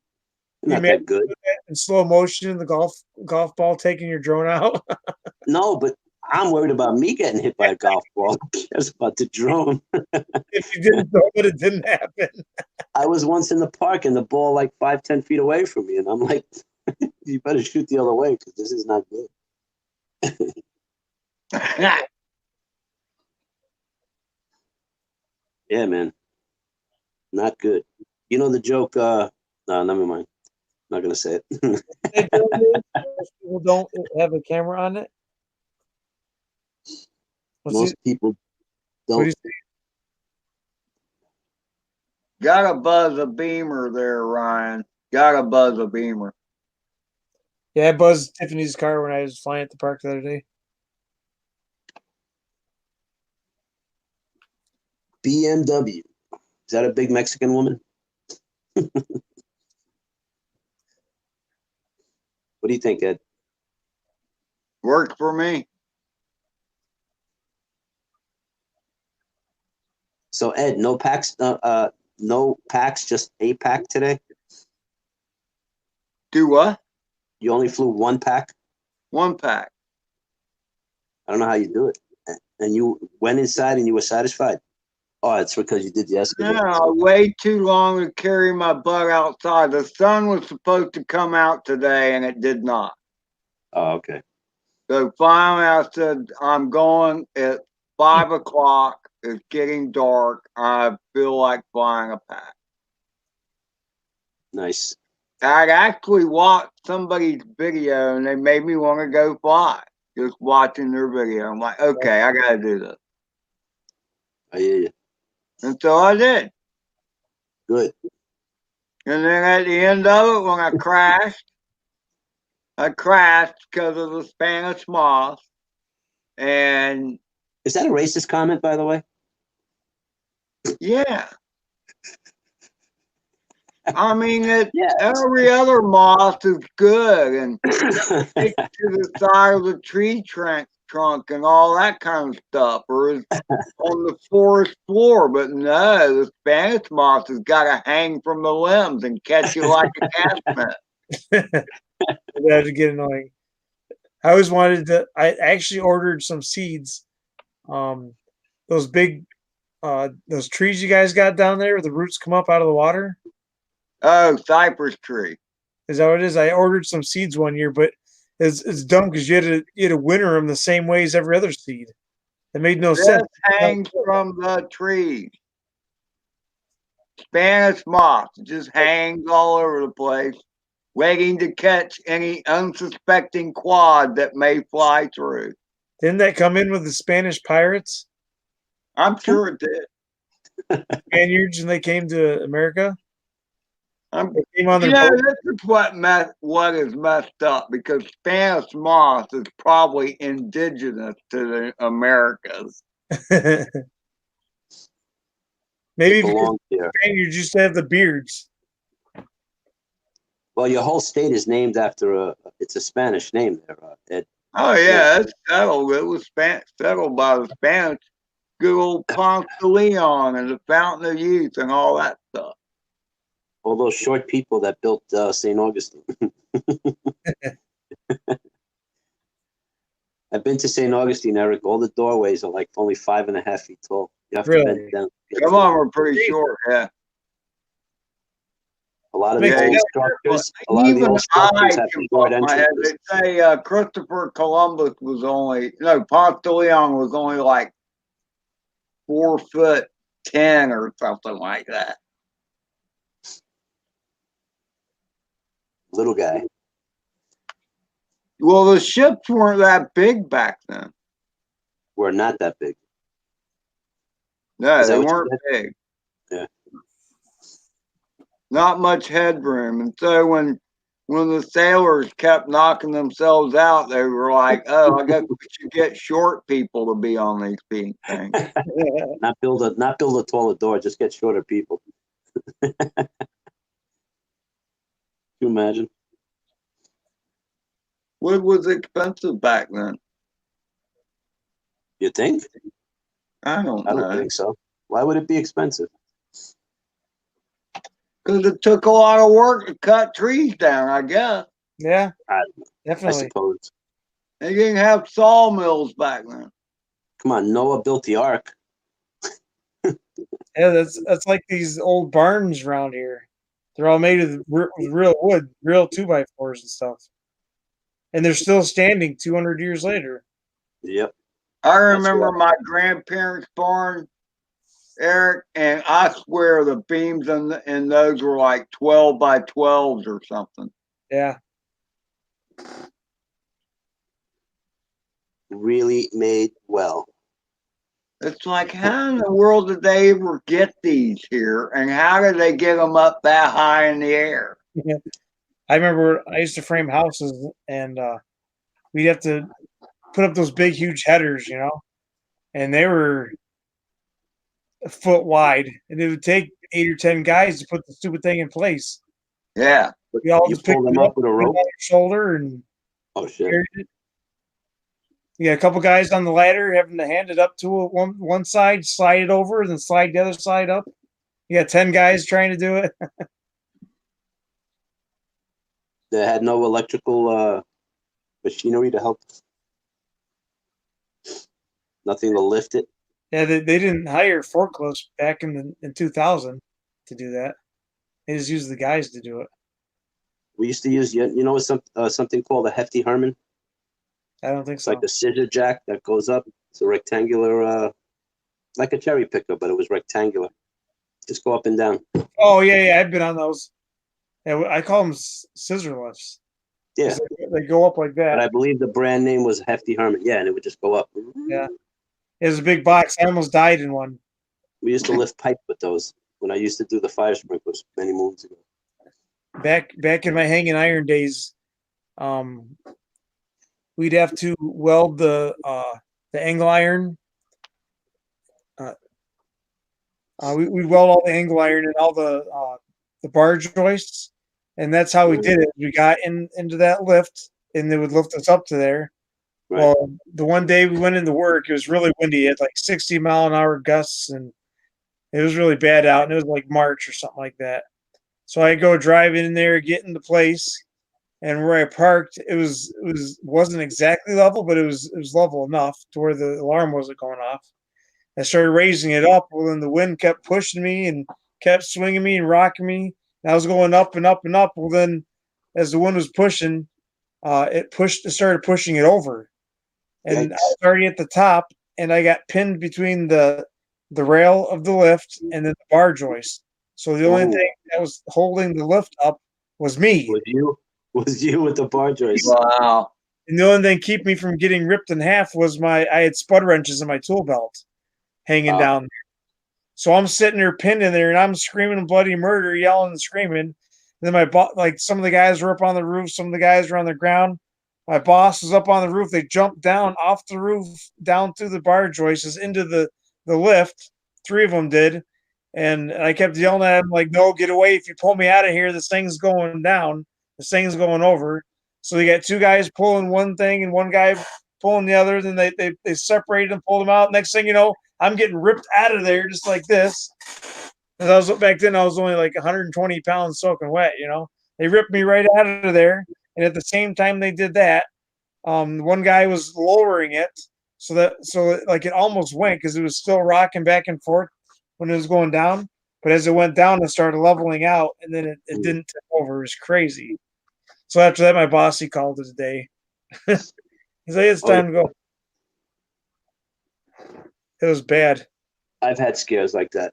They're not that good. In slow motion, the golf ball taking your drone out. No, but I'm worried about me getting hit by a golf ball. Who cares about the drone? If you didn't know it, it didn't happen. I was once in the park and the ball like 5-10 feet away from me, and I'm like, you better shoot the other way because this is not good. Yeah, man. Not good. You know the joke, no, never mind. Not gonna say it. Hey, most people don't have a camera on it. What's Most it? people What do you don't. say? Gotta buzz a beamer there, Ryan. Gotta buzz a beamer. Yeah, I buzzed Tiffany's car when I was flying at the park the other day. BMW. Is that a big Mexican woman? What do you think, Ed? Worked for me. So Ed, no packs, just a pack today. Do what? You only flew one pack. One pack. I don't know how you do it. And you went inside and you were satisfied. Oh, it's because you did yesterday. No, way too long to carry my butt outside. The sun was supposed to come out today and it did not. Oh, okay. So finally I said, I'm going at 5 o'clock. It's getting dark. I feel like flying a pack. Nice. I'd actually watched somebody's video and they made me want to go fly. Just watching their video. I'm like, okay, I got to do this. I hear you. And so I did. Good. And then at the end of it, when I crashed because of the Spanish moth. And Is that a racist comment, by the way? yeah. I mean, Yeah. every other moth is good and stick to the side of the tree trunk and all that kind of stuff, or is on the forest floor. But no, the Spanish moth has got to hang from the limbs and catch you like a cast net. That would get annoying. I always wanted to. I actually ordered some seeds. Those big, those trees you guys got down there, where the roots come up out of the water. Oh, cypress tree. Is that what it is? I ordered some seeds one year, but it's dumb because you had to winter them the same way as every other seed. It made no This sense. hangs from the trees. Spanish moth just hangs all over the place, waiting to catch any unsuspecting quad that may fly through. Didn't that come in with the Spanish pirates, I'm sure it did. Spaniards, and they came to America? They came on their Yeah, boat. this is what is messed up because Spanish moth is probably indigenous to the Americas. Maybe It because belongs here. Spaniards used to have the beards. Well, your whole state is named after it's a Spanish name there, Ed. Oh yeah, it's settled. It was settled by the Spanish. Good old Ponce de Leon and the Fountain of Youth and all that stuff. All those short people that built St. Augustine. I've been to St. Augustine, Eric. All the doorways are like only 5.5 feet tall. You have to Really? bend down. Some of them are pretty short, yeah. A lot of the Makes old sense. structures. A lot of the Even old structures I have can short pop my head. entrances. They say Christopher Columbus was Ponce de Leon was only like 4'10" or something like that. Little guy. Well, the ships weren't that big back then. We're not that big. No, Is that they what you weren't said? big. Yeah. Not much headroom. And so when the sailors kept knocking themselves out, they were like, "Oh, I guess we should get short people to be on these things." Not build a taller door, just get shorter people. Can you imagine? Wood was expensive back then. You think? I don't I don't know. think so. Why would it be expensive? Because it took a lot of work to cut trees down, I guess. Yeah, I definitely. suppose. They didn't have sawmills back then. Come on, Noah built the ark. Yeah, that's like these old barns around here. They're all made of real wood, real 2x4s and stuff, and they're still standing 200 years later. Yep. I remember my grandparents' barn. Eric, and I swear the beams in those were like 12 by 12s or something. Yeah. Really made well. It's like, how in the world did they ever get these here, and how did they get them up that high in the air? I remember I used to frame houses, and we'd have to put up those big, huge headers, you know, and they were a foot wide, and it would take 8 or 10 guys to put the stupid thing in place. Yeah, We all You just picked pull them it up, up with a put it rope? on your shoulder, and Oh shit! carried it. You got a couple guys on the ladder having to hand it up to one side, slide it over, and then slide the other side up. You got 10 guys trying to do it. They had no electrical machinery to help. Nothing to lift it. Yeah, they didn't hire forklifts back in 2000 to do that. They just used the guys to do it. We used to use, you know, something called a hefty Herman. I don't think It's so. like a scissor jack that goes up. It's a rectangular, like a cherry picker, but it was rectangular. Just go up and down. Oh yeah, I've been on those. Yeah, I call them scissor lifts. Yeah, They go up like but that. I believe the brand name was Hefty Herman. Yeah, and it would just go up. Yeah, it was a big box. I almost died in one. We used to lift pipe with those when I used to do the fire sprinklers many moons ago. Back in my hanging iron days, we'd have to weld the angle iron. We'd weld all the angle iron and all the bar joists, and that's how we did it. We got into that lift, and they would lift us up to there. Right. Well, the one day we went into work, it was really windy. It had like 60-mile-an-hour gusts, and it was really bad out. And it was like March or something like that. So I go driving in there, get into place, and where I parked, wasn't exactly level, but it was level enough to where the alarm wasn't going off. I started raising it up. Well, then the wind kept pushing me and kept swinging me and rocking me. And I was going up and up and up. Well, then as the wind was pushing, it started pushing it over. And I was already at the top, and I got pinned between the rail of the lift and then the bar joist. So the only thing that was holding the lift up was me. Was you with the bar joist? wow. And the only thing keep me from getting ripped in half was I had spud wrenches in my tool belt hanging down there. So I'm sitting there pinned in there, and I'm screaming bloody murder, yelling and screaming. And then like some of the guys were up on the roof, some of the guys were on the ground. My boss was up on the roof. They jumped down off the roof, down through the bar joists into the lift. 3 of them did. And I kept yelling at them, like, no, get away. If you pull me out of here, this thing's going down. This thing's going over. So they got 2 guys pulling one thing and 1 guy pulling the other. Then they separated and pulled them out. Next thing you know, I'm getting ripped out of there just like this. And back then I was only like 120 pounds soaking wet, you know. They ripped me right out of there. And at the same time they did that, one guy was lowering it so like it almost went because it was still rocking back and forth when it was going down. But as it went down, it started leveling out, and then it didn't tip over. It was crazy. So after that, my boss, he called it a day. He's like, it's time to go. It was bad. I've had scares like that.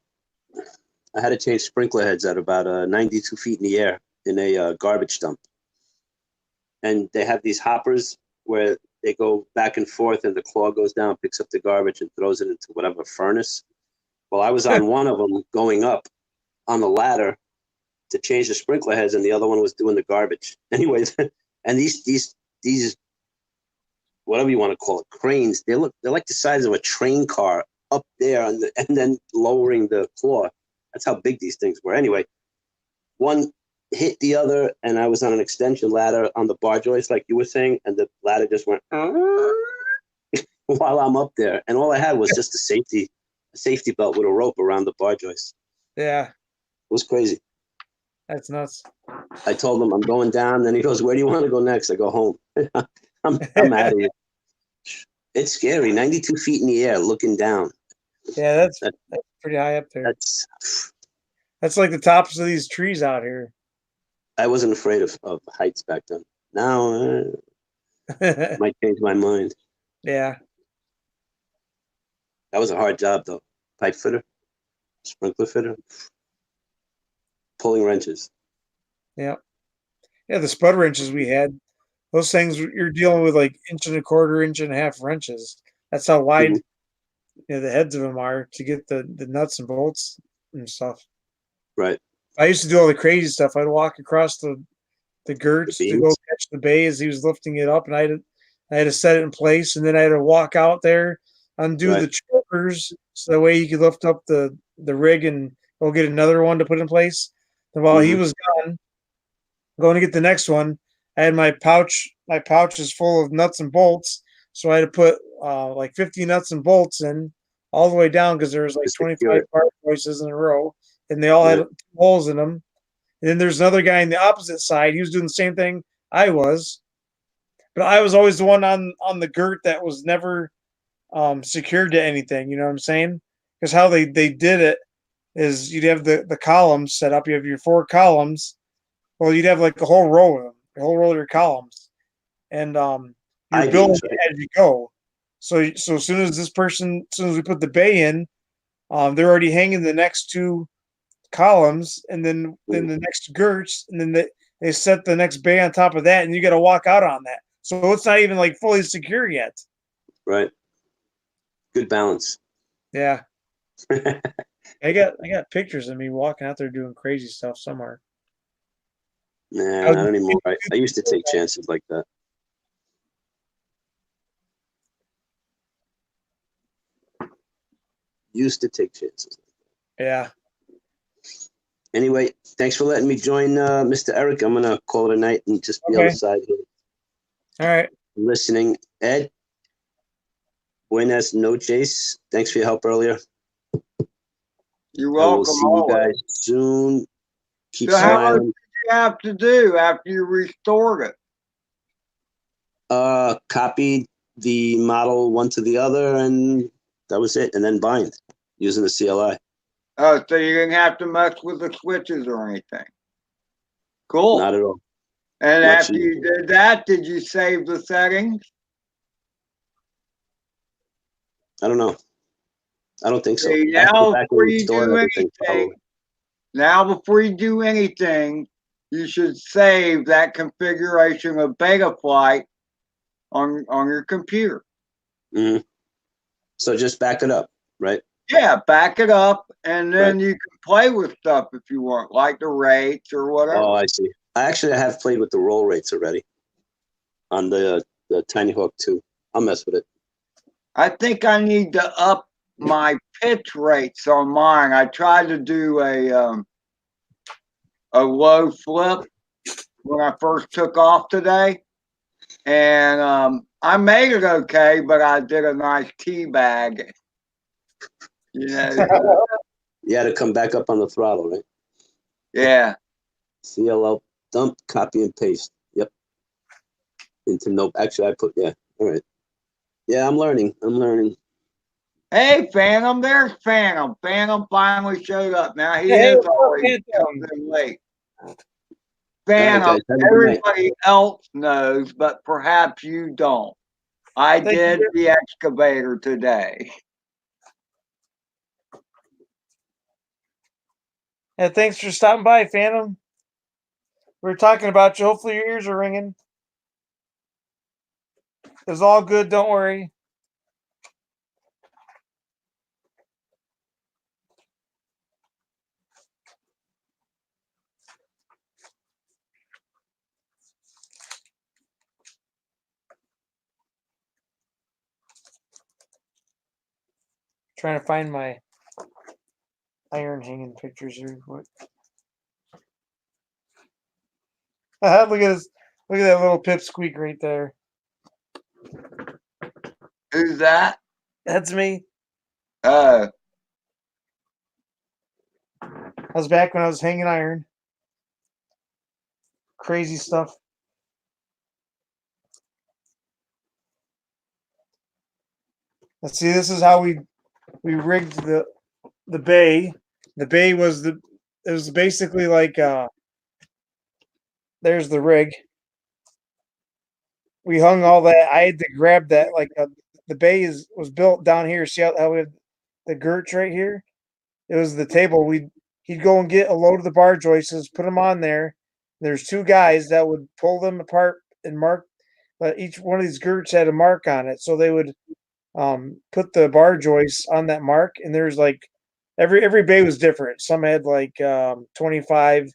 I had to change sprinkler heads at about 92 feet in the air in a garbage dump. And they have these hoppers where they go back and forth, and the claw goes down, picks up the garbage, and throws it into whatever furnace. Well, I was on one of them going up on the ladder to change the sprinkler heads, and the other one was doing the garbage. Anyways, and these whatever you want to call it, cranes, they're like the size of a train car up there and then lowering the claw. That's how big these things were. Anyway, one hit the other, and I was on an extension ladder on the bar joist, like you were saying, and the ladder just went while I'm up there. And all I had was just a safety belt with a rope around the bar joist. Yeah. It was crazy. That's nuts. I told him I'm going down. Then he goes, "Where do you want to go next?" I go, "Home." I'm out of here. It's scary. 92 feet in the air, looking down. Yeah, that's pretty high up there. That's like the tops of these trees out here. I wasn't afraid of heights back then. Now, might change my mind. Yeah. That was a hard job, though. Pipe fitter. Sprinkler fitter. Pulling wrenches. Yeah. Yeah, the spud wrenches we had, those things you're dealing with like 1.25 inch, 1.5 wrenches. That's how wide Mhm. the heads of them are to get the nuts and bolts and stuff. Right. I used to do all the crazy stuff. I'd walk across the The girts to go beams. catch the bay as he was lifting it up, and I had to set it in place, and then I had to walk out there, undo Right. the chokers, so that way he could lift up the rig and go get another one to put in place. And while he Mhm. was gone, going to get the next one, I had my pouch. My pouch is full of nuts and bolts, so I had to put like 50 nuts and bolts in all the way down because there was like To secure 25 it. part choices in a row, and they all had Right. holes in them. And then there's another guy on the opposite side. He was doing the same thing I was, but I was always the one on the girt that was never secured to anything. You know what I'm saying? Because how they did it is you'd have the columns set up. You have your 4 columns. Well, you'd have like a whole row of them, a whole row of your columns, and you're building I-beams, right? it as you go. So as soon as we put the bay in, they're already hanging the next 2 columns, and then Mhm. the next girts, and then they set the next bay on top of that, and you got to walk out on that. So it's not even like fully secure yet. Right. Good balance. Yeah, I got pictures of me walking out there doing crazy stuff somewhere. Nah, I not was- anymore. I used to take chances like that. Used to take chances. Yeah. Anyway, thanks for letting me join Mr. Eric. I'm gonna call it a night and just be on the Okay. side here All right. listening. Ed, buenas noches. Thanks for your help earlier. You're I will welcome see you always. guys soon. Keep So how much smiling. did you have to do after you restored it? Copied the model one to the other, and that was it. And then bind using the CLI. Oh, so you didn't have to mess with the switches or anything. Cool. Not at all. And Much after you easier. did that, did you save the settings? I don't know. I don't think so. See, I have to go now back before and you restore do everything, anything, probably. you should save that configuration of Betaflight on your computer. Hmm. So just back it up, right? Yeah, back it up, and then Right. you can play with stuff if you want, like the rates or whatever. Oh, I see. I have played with the roll rates already on the Tiny Hawk 2. I'll mess with it. I think I need to up my pitch rates on mine. I tried to do a low flip when I first took off today, and I made it okay, but I did a nice tea bag. You know, You had to come back up on the throttle, right? yeah. CLL, dump, copy, and paste. Yep. Into nope. Actually, I put, yeah. All right. Yeah, I'm learning. Hey, Phantom, there's Phantom. Phantom finally showed up. Now he Hey, is what's up, always Phantom? comes in late. All right, Phantom, guys. Have a good night. everybody else knows, but perhaps you don't. I Thank did you. the excavator today. Yeah, thanks for stopping by, Phantom. We were talking about you. Hopefully your ears are ringing. It's all good. Don't worry. Trying to find my iron hanging pictures here. What? Look at this. Look at that little pipsqueak right there. Who's that? That's me. Uh, I was back when I was hanging iron. Crazy stuff. Let's see. This is how we rigged the bay. The bay was it was basically like there's the rig. We hung all that. I had to grab that like the bay was built down here. See how we have the girts right here? it was the table. He'd go and get a load of the bar joists, put them on there. There's two guys that would pull them apart and mark. But each one of these girts had a mark on it, so they would put the bar joists on that mark. And there's like every bay was different. Some had like 25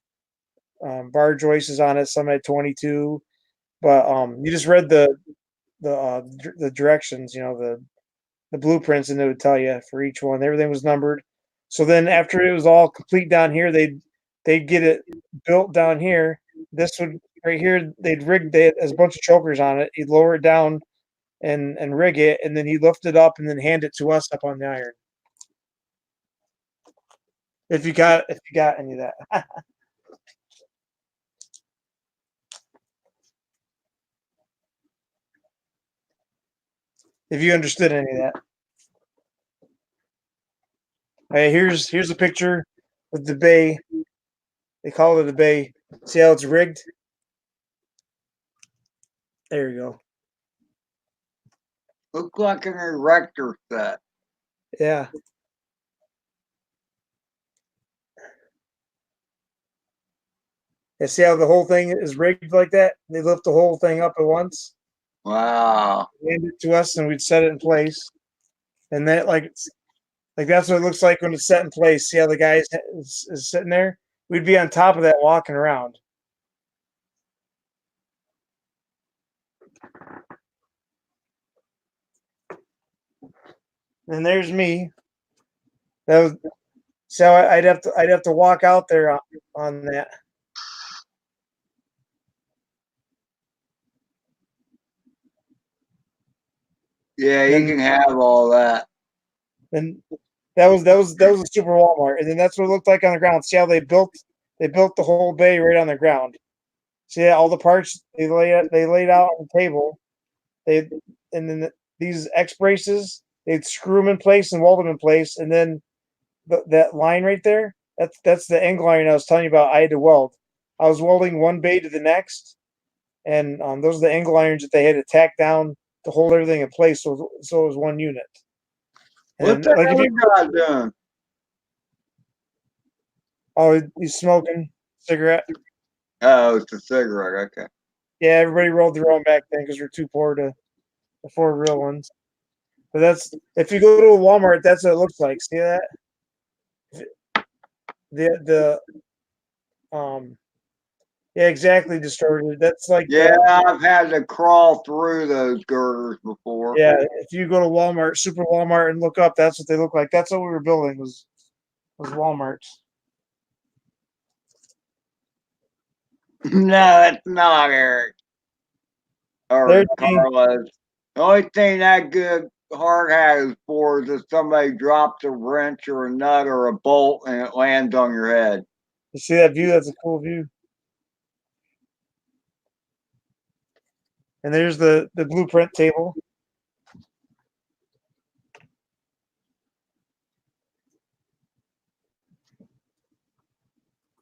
bar joists on it. Some had 22. But you just read the directions, the blueprints, and it would tell you for each one. Everything was numbered. So then after it was all complete down here, they'd get it built down here. This would right here, they had a bunch of chokers on it. He'd lower it down and rig it, and then he'd lift it up and then hand it to us up on the iron. If you got any of that. If you understood any of that. Hey, here's a picture of the bay. They call it a bay. See how it's rigged? There you go. Looks like an erector set. Yeah. And see how the whole thing is rigged like that? They lift the whole thing up at once, Wow. hand it to us, and we'd set it in place. And then like that's what it looks like when it's set in place. See how the guy is sitting there? We'd be on top of that walking around. And there's me. That was so I'd have to walk out there on that. Yeah, you Then- can have all that. And that was a super Walmart. And then that's what it looked like on the ground. See how they built the whole bay right on the ground. See all the parts they laid out on the table. And then these X braces, they'd screw them in place and weld them in place. And then that line right there, that's the angle iron I was telling you about. I had to weld. I was welding one bay to the next, and those are the angle irons that they had to tack down to hold everything in place. So it was one unit. What And the like if hell you, you guys doing? oh, he's smoking cigarette. Oh, it's a cigarette. Okay. Yeah, everybody rolled their own back then because we're too poor to afford real ones. But that's if you go to a Walmart, that's what it looks like. See that? The yeah, exactly distorted. That's like Yeah, I've had to crawl through those girders before. yeah. If you go to Walmart, Super Walmart, and look up, that's what they look like. That's what we were building was Walmarts. No, it's not Eric. Or There's me. Carlos. The only thing that good hard hat is for is if somebody drops a wrench or a nut or a bolt and it lands on your head. You see that view? That's a cool view. And there's the blueprint table.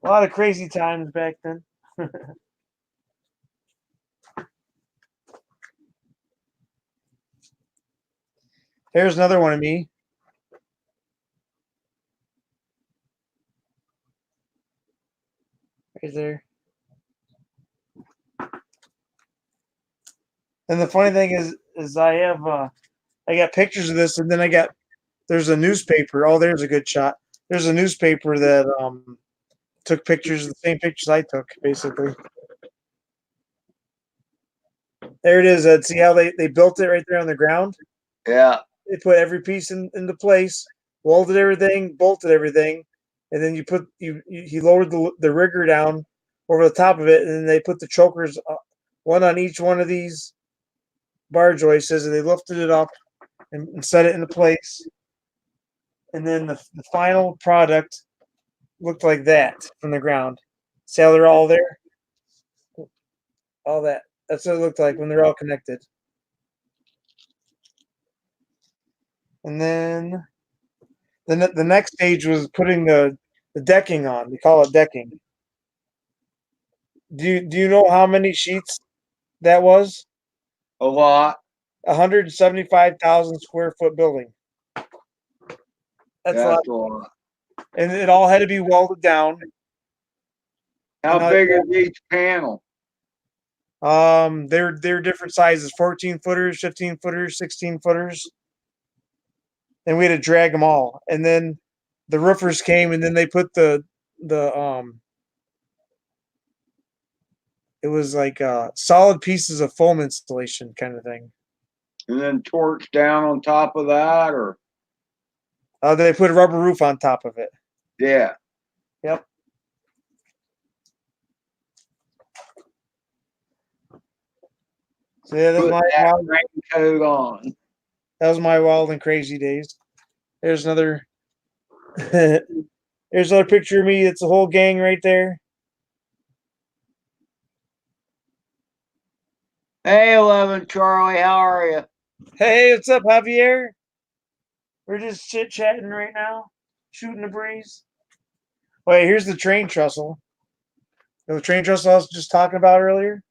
A lot of crazy times back then. Here's another one of me. Right there. And the funny thing is I got pictures of this, and then there's a newspaper. Oh, there's a good shot. There's a newspaper that took pictures, the same pictures I took, basically. There it is. See how they built it right there on the ground? Yeah. They put every piece into place, welded everything, bolted everything, and then he lowered the rigger down over the top of it, and then they put the chokers, one on each one of these bar joists, and they lifted it up and set it into place. And then the final product looked like that from the ground. See how they're all there? All that. That's what it looked like when they're all connected. And then the next stage was putting the decking on. We call it decking. Do you know how many sheets that was? A lot. 175,000 square foot building. That's a lot. A lot. and it all had to be welded down. How And big is each panel? they're different sizes: 14 footers, 15 footers, 16 footers, and we had to drag them all. And then the roofers came, and then they put the it was like solid pieces of foam installation kind of thing. And then torch down on top of that, or They put a rubber roof on top of it. yeah. Yep. So yeah, Put that raincoat on. that was my wild and crazy days. There's another there's another picture of me. It's a whole gang right there. Hey, 11 Charlie, how are you? Hey, what's up, Javier? We're just chit chatting right now, shooting the breeze. Wait, here's the train trestle. The train trestle I was just talking about earlier.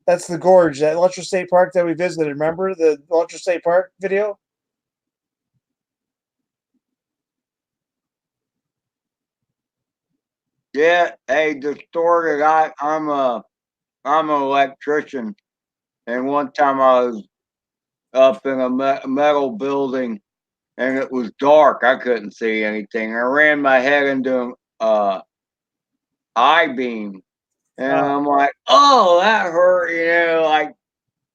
That's the gorge, that Electra State Park that we visited. Remember the Electra State Park video? Yeah. Hey, the story that I'm an electrician, and one time I was up in a metal building, and it was dark. I couldn't see anything. I ran my head into I-beam, and I'm like, "Oh, that hurt!" Like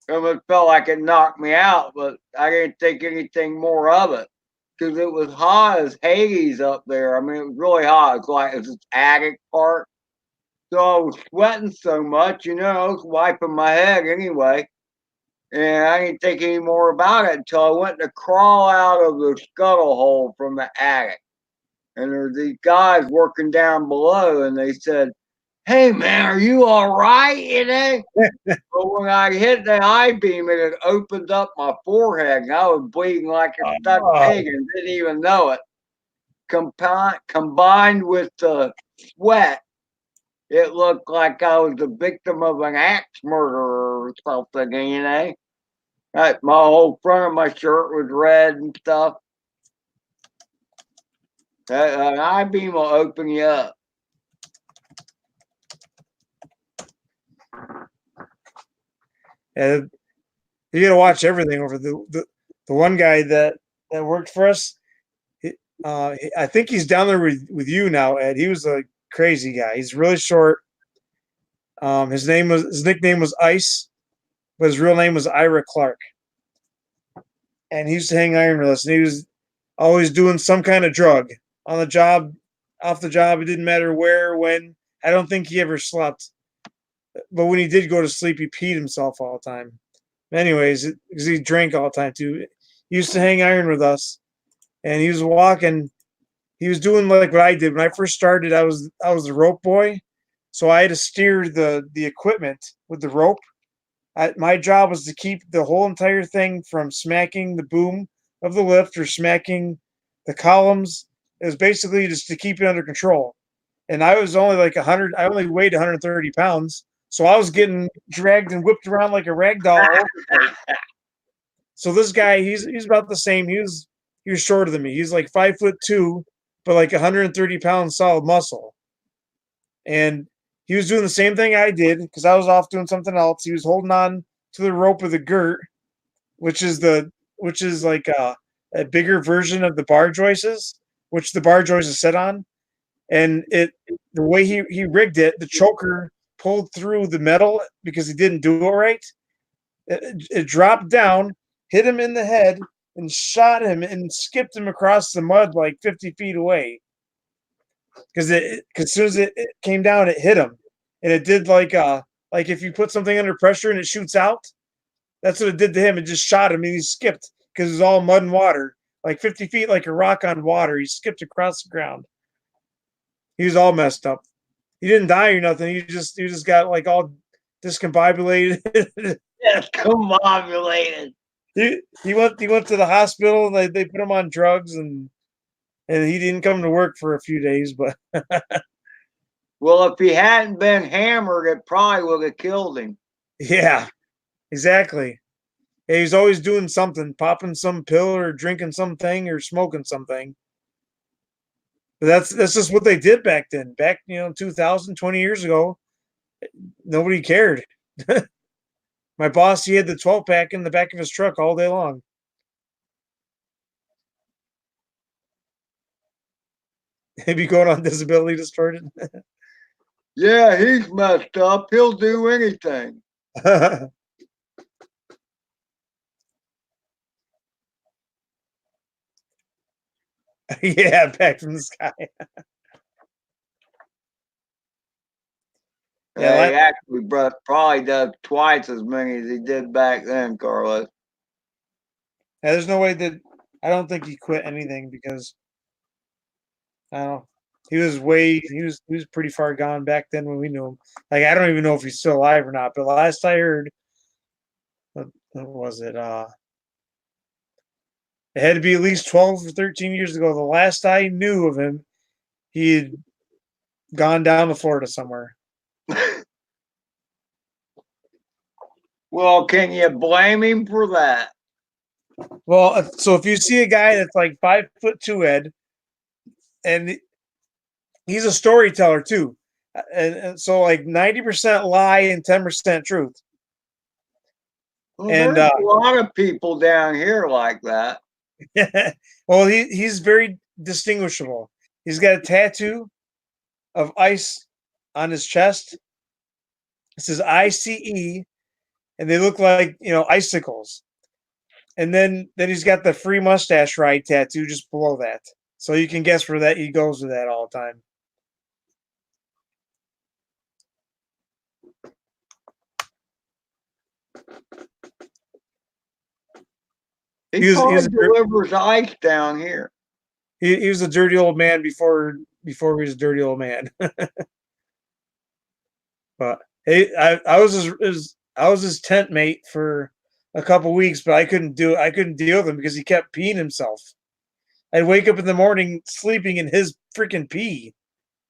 it almost felt like it knocked me out, but I didn't think anything more of it because it was hot as Hades up there. I mean, it was really hot. It's like it's this attic part. So I was sweating so much, I was wiping my head anyway. And I didn't think any more about it until I went to crawl out of the scuttle hole from the attic. And there's these guys working down below, and they said, "Hey, man, are you all right? But when I hit the I-beam, it had opened up my forehead, and I was bleeding like a stuck pig and didn't even know it. Combined with the sweat, it looked like I was the victim of an axe murder or something. My whole front of my shirt was red and stuff. An I-beam will open you up. And you got to watch everything over the one guy that worked for us. I think he's down there with you now, Ed. He was a crazy guy. He's really short. His nickname was Ice, but his real name was Ira Clark. And he used to hang iron with us, and he was always doing some kind of drug on the job, off the job. It didn't matter where, or when. I don't think he ever slept. But when he did go to sleep, he peed himself all the time. Anyways, because he drank all the time too. He used to hang iron with us, and he was walking. He was doing like what I did when I first started. I was the rope boy, so I had to steer the equipment with the rope. My job was to keep the whole entire thing from smacking the boom of the lift or smacking the columns. It was basically just to keep it under control. And I was only like 100. I only weighed 130 pounds, so I was getting dragged and whipped around like a rag doll. So this guy, he's about the same. He was shorter than me. He's like 5'2", but like 130 pounds solid muscle. And he was doing the same thing I did because I was off doing something else. He was holding on to the rope of the girt, which is like a bigger version of the bar joists, which the bar joist is set on. And the way he rigged it, the choker pulled through the metal because he didn't do it right. It dropped down, hit him in the head, and shot him and skipped him across the mud like 50 feet away. Because as soon as it came down, it hit him, and it did like if you put something under pressure and it shoots out. That's what it did to him. It just shot him, and he skipped because it was all mud and water, like 50 feet, like a rock on water. He skipped across the ground. He was all messed up. He didn't die or nothing. He just got like all discombobulated. Discombobulated. He went to the hospital, and they put him on drugs, and he didn't come to work for a few days. But well, if he hadn't been hammered, it probably would have killed him. yeah, exactly. Yeah, he's always doing something, popping some pill or drinking something or smoking something. But that's just what they did back then. Back, 2000, 20 years ago, nobody cared. My boss, he had the 12 pack in the back of his truck all day long. He'd be going on disability distorted. Yeah, he's messed up. He'll do anything. Yeah, back from the sky. Yeah, He actually probably does twice as many as he did back then, Carlos. yeah, there's no way that I don't think he quit anything because I don't know. He was pretty far gone back then when we knew him. Like I don't even know if he's still alive or not. But last I heard, what was it? It had to be at least 12 or 13 years ago. The last I knew of him, he had gone down to Florida somewhere. Well, can you blame him for that? Well, so if you see a guy that's like 5'2", Ed, and he's a storyteller too, and so like 90% lie and 10% truth. Well, And there's a lot of people down here like that. well, he's very distinguishable. He's got a tattoo of ice on his chest. It says ICE, and they look like icicles. And then he's got the free mustache ride tattoo just below that. So you can guess where that he goes with that all the time. He probably delivers ice down here. He was a dirty old man before he was a dirty old man. But hey, I was his tent mate for a couple weeks, but I couldn't deal with him because he kept peeing himself. I'd wake up in the morning sleeping in his freaking pee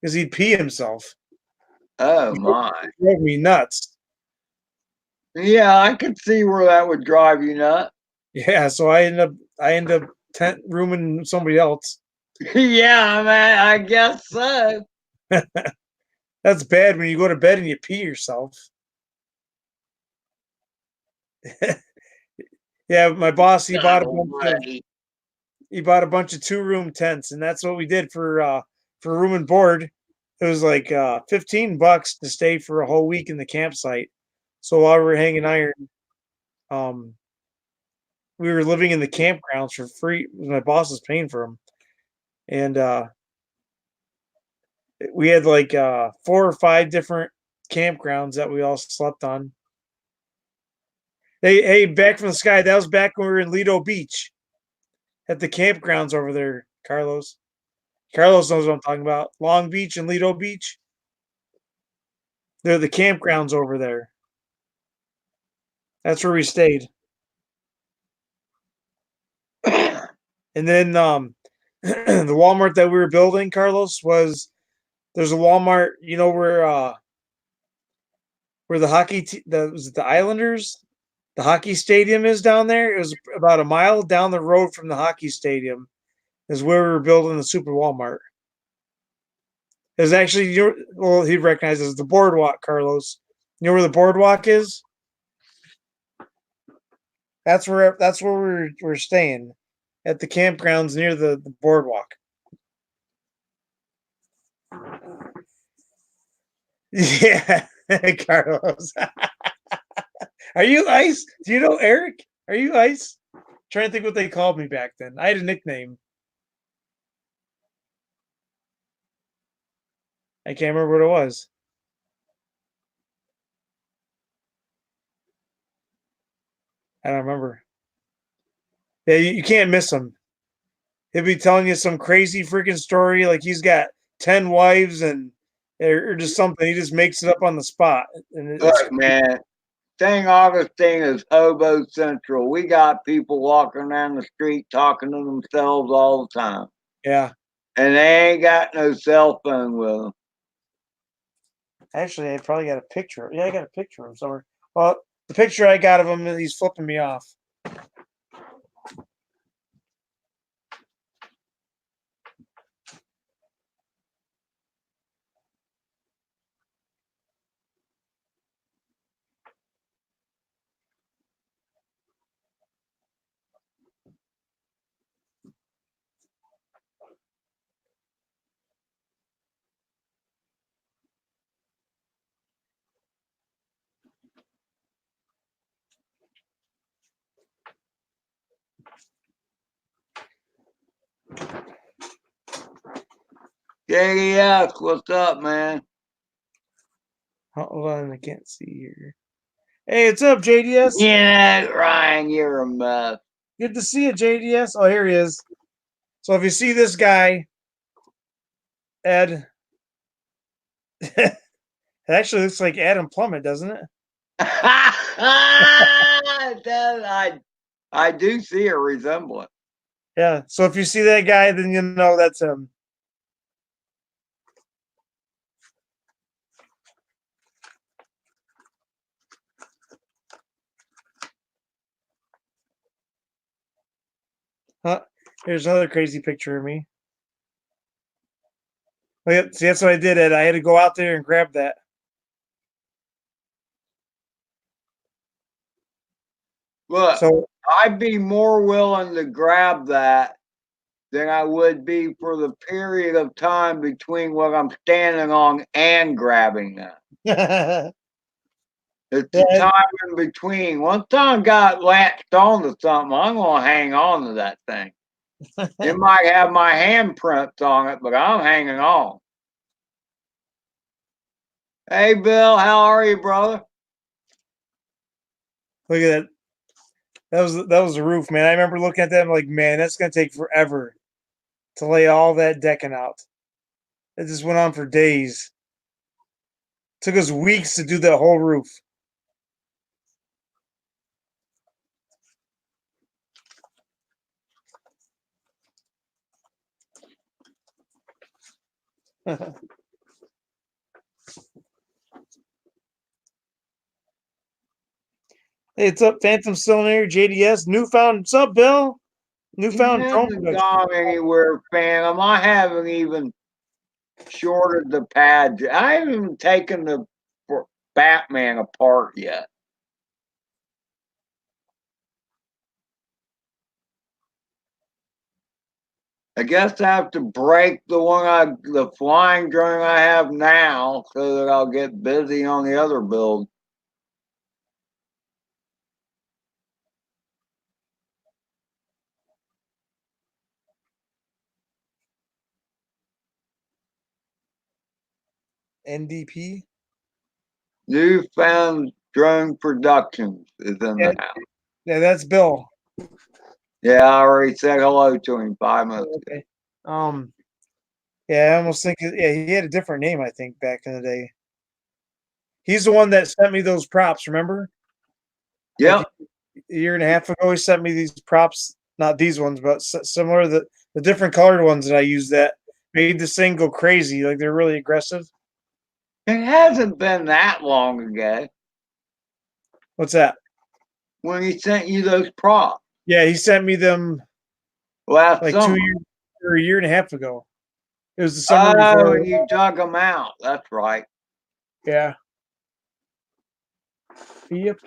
because he'd pee himself. Oh my! It drove me nuts. Yeah, I could see where that would drive you nuts. Yeah, so I end up tent rooming somebody else. Yeah, man, I guess so. That's bad when you go to bed and you pee yourself. Yeah, my boss he bought a bunch of 2-room tents, and that's what we did for room and board. It was like $15 to stay for a whole week in the campsite. So while we were hanging iron, we were living in the campgrounds for free. My boss was paying for them, and we had like 4 or 5 different campgrounds that we all slept on. Hey, back from the sky. That was back when we were in Lido Beach at the campgrounds over there, Carlos. Carlos knows what I'm talking about. Long Beach and Lido Beach. They're the campgrounds over there. That's where we stayed. And then the Walmart that we were building, Carlos, there's a Walmart, where the was it the Islanders? The hockey stadium is down there. It was about a mile down the road from the hockey stadium is where we were building the Super Walmart. It was actually, he recognizes the boardwalk, Carlos. You know where the boardwalk is? That's where we're staying at the campgrounds near the boardwalk. Yeah, Carlos. Are you Ice? Do you know Eric? Are you Ice? I'm trying to think what they called me back then. I had a nickname. I can't remember what it was. I don't remember. Yeah, you can't miss him. He'll be telling you some crazy freaking story like he's got 10 wives or just something. He just makes it up on the spot. And Look, man, St. Augustine is hobo central. We got people walking down the street talking to themselves all the time. Yeah. And they ain't got no cell phone with them. Actually, I probably got a picture. Yeah, I got a picture of him somewhere. Well, the picture I got of him, he's flipping me off. JDS, what's up, man? Hold on, I can't see here. Hey, what's up, JDS? Yeah, Ryan, you're a mess. Good to see you, JDS. Oh, here he is. So if you see this guy, Ed, it actually looks like Adam Plummet, doesn't it? I do see a resemblance. Yeah. So if you see that guy, then you know that's him. Huh? Here's another crazy picture of me. Look at, see, that's what I did, Ed. I had to go out there and grab that. Look, So I'd be more willing to grab that than I would be for the period of time between what I'm standing on and grabbing that. yeah, It's the time in between. Once I got latched onto something, I'm going to hang on to that thing. It might have my handprints on it, but I'm hanging on. Hey, Bill, how are you, brother? look at that. That was the roof, man. I remember looking at that. I'm like, man, that's gonna take forever to lay all that decking out. It just went on for days. Took us weeks to do that whole roof. Hey, it's up, Phantom Cylinder, JDS, newfound. What's up, Bill? He Newfound drone hasn't production. gone anywhere, Phantom. I haven't even shorted the pads. I haven't even taken the Batman apart yet. I guess I have to break the flying drone I have now so that I'll get busy on the other build. NDP. Newfound Drone Productions is in Yeah, the house. yeah, that's Bill. Yeah, I already said hello to him 5 minutes ago. Okay. Yeah, I almost think yeah, he had a different name, I think, back in the day. He's the one that sent me those props, remember? Yep. Like a year and a half ago, he sent me these props, not these ones, but similar the different colored ones that I used that made this thing go crazy. Like they're really aggressive. It hasn't been that long ago What's that? when he sent you those props Yeah, he sent me them last like summer. 2 years or a year and a half ago. It was the summer Oh, before. and you dug them out. That's right. Yeah. Yep.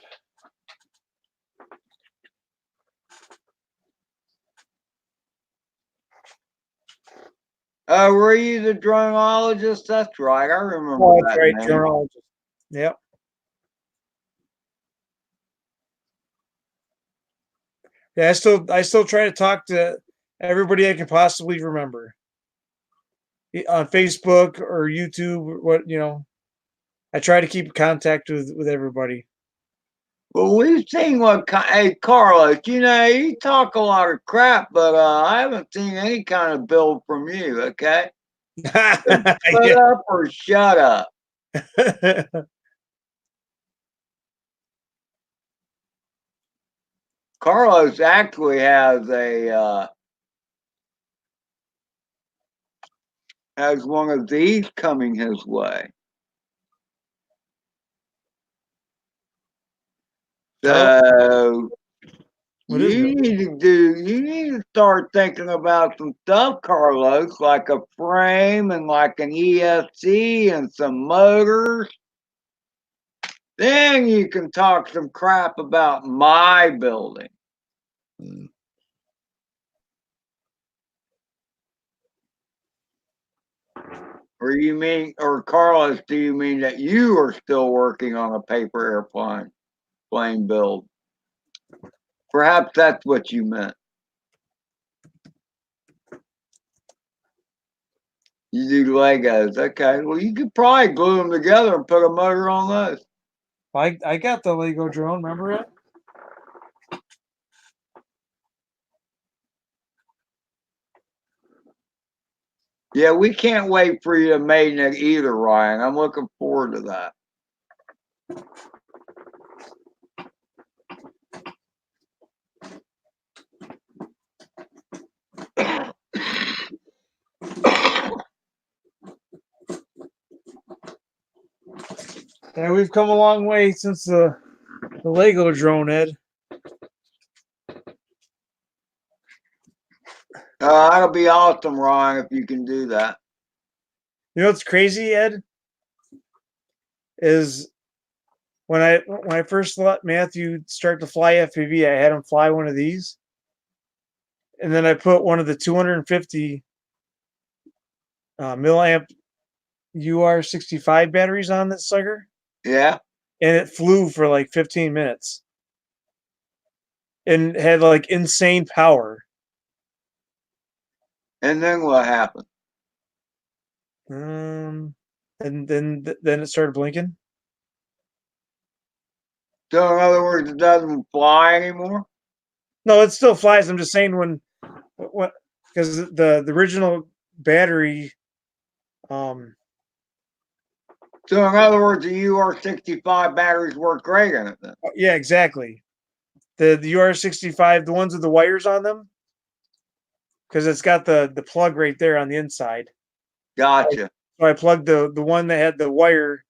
Oh, were you the dronologist? That's right. I remember Oh, that's that right, name. journalist. Yep. Yeah, I still try to talk to everybody I can possibly remember on Facebook or YouTube. What I try to keep contact with everybody. Well, we've seen hey, Carlos, you talk a lot of crap, but I haven't seen any kind of build from you, okay? Shut up or shut up. Carlos actually has one of these coming his way. So What is it? You need to start thinking about some stuff, Carlos, like a frame and like an ESC and some motors. Then you can talk some crap about my building. Or you mean, or Carlos, do you mean that you are still working on a paper airplane plane build? Perhaps that's what you meant. You do Legos. Okay. Well, you could probably glue them together and put a motor on those. I got the Lego drone. Remember it? Yeah, we can't wait for you to maiden it either, Ryan. I'm looking forward to that. Yeah, we've come a long way since the Lego drone, Ed. That'll be awesome, Ryan, if you can do that. You know what's crazy, Ed? Is when I first let Matthew start to fly FPV, I had him fly one of these, and then I put one of the 250 milliamp UR65 batteries on this sucker, Yeah. and it flew for like 15 minutes, and had like insane power. And then what happened? And then it started blinking. So, in other words, it doesn't fly anymore? No, it still flies. I'm just saying when because the original battery, um, So, in other words, the UR65 batteries work great in it then. yeah, exactly. The UR65, the ones with the wires on them, because it's got the plug right there on the inside. Gotcha. So I plugged the one that had the wire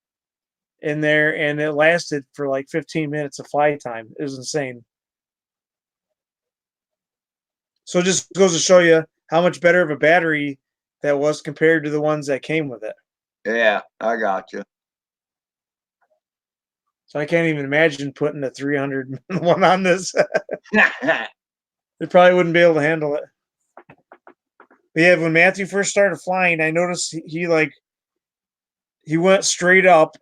in there, and it lasted for like 15 minutes of flight time. It was insane. So it just goes to show you how much better of a battery that was compared to the ones that came with it. Yeah, I gotcha. So I can't even imagine putting a 300 one on this. It probably wouldn't be able to handle it. But yeah, when Matthew first started flying, I noticed he went straight up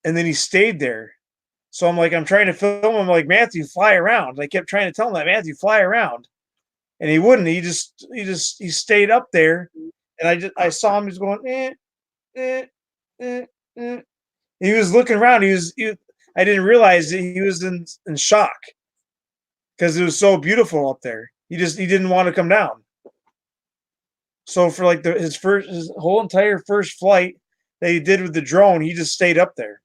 and then he stayed there. So I'm trying to film him like, Matthew, fly around. I kept trying to tell him that, Matthew, fly around. And he wouldn't. He stayed up there, and I saw him just going eh, eh. He was looking around. I didn't realize that he was in shock because it was so beautiful up there. He didn't want to come down. So for like his whole entire first flight that he did with the drone, he just stayed up there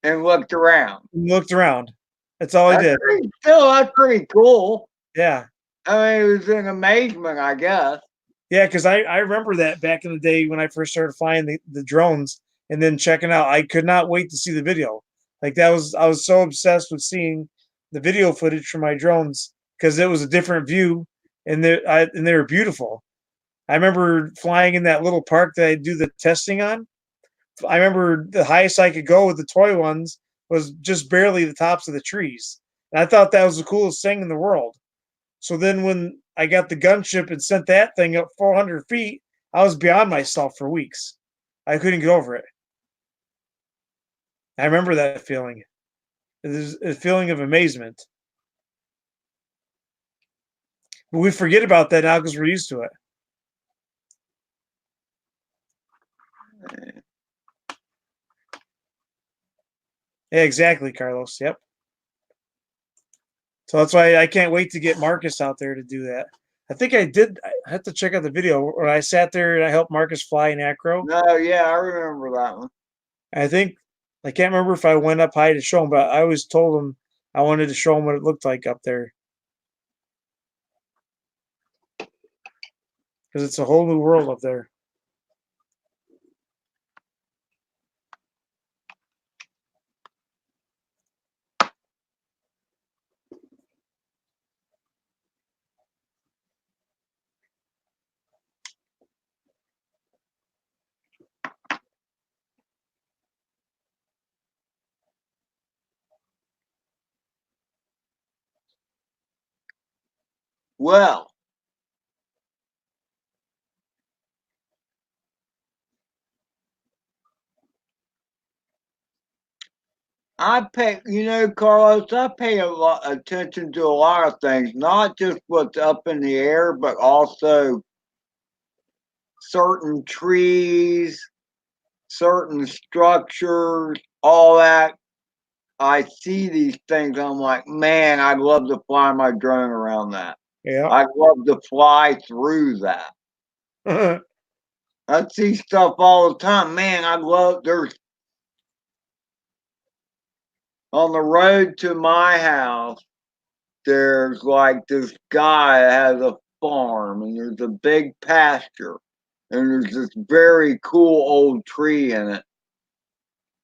And looked around. and looked around. That's all he did. That's pretty cool. Yeah. I mean, it was in amazement, I guess. Yeah, because I remember that back in the day when I first started flying the drones and then checking out. I could not wait to see the video. Like I was so obsessed with seeing the video footage from my drones because it was a different view and they were beautiful. I remember flying in that little park that I do the testing on. I remember the highest I could go with the toy ones was just barely the tops of the trees. And I thought that was the coolest thing in the world. So then when I got the gunship and sent that thing up 400 feet, I was beyond myself for weeks. I couldn't get over it. I remember that feeling. It is a feeling of amazement. But we forget about that now because we're used to it. Yeah, exactly, Carlos. Yep. So that's why I can't wait to get Marcus out there to do that. I think I did. I have to check out the video where I sat there and I helped Marcus fly in acro. No, yeah, I remember that one. I think I can't remember if I went up high to show him, but I always told him I wanted to show him what it looked like up there because it's a whole new world up there. Well, Carlos, I pay a lot attention to a lot of things, not just what's up in the air, but also certain trees, certain structures, all that. I see these things. I'm like, man, I'd love to fly my drone around that. Yeah. I'd love to fly through that. I see stuff all the time. Man, there's on the road to my house, there's like this guy that has a farm and there's a big pasture and there's this very cool old tree in it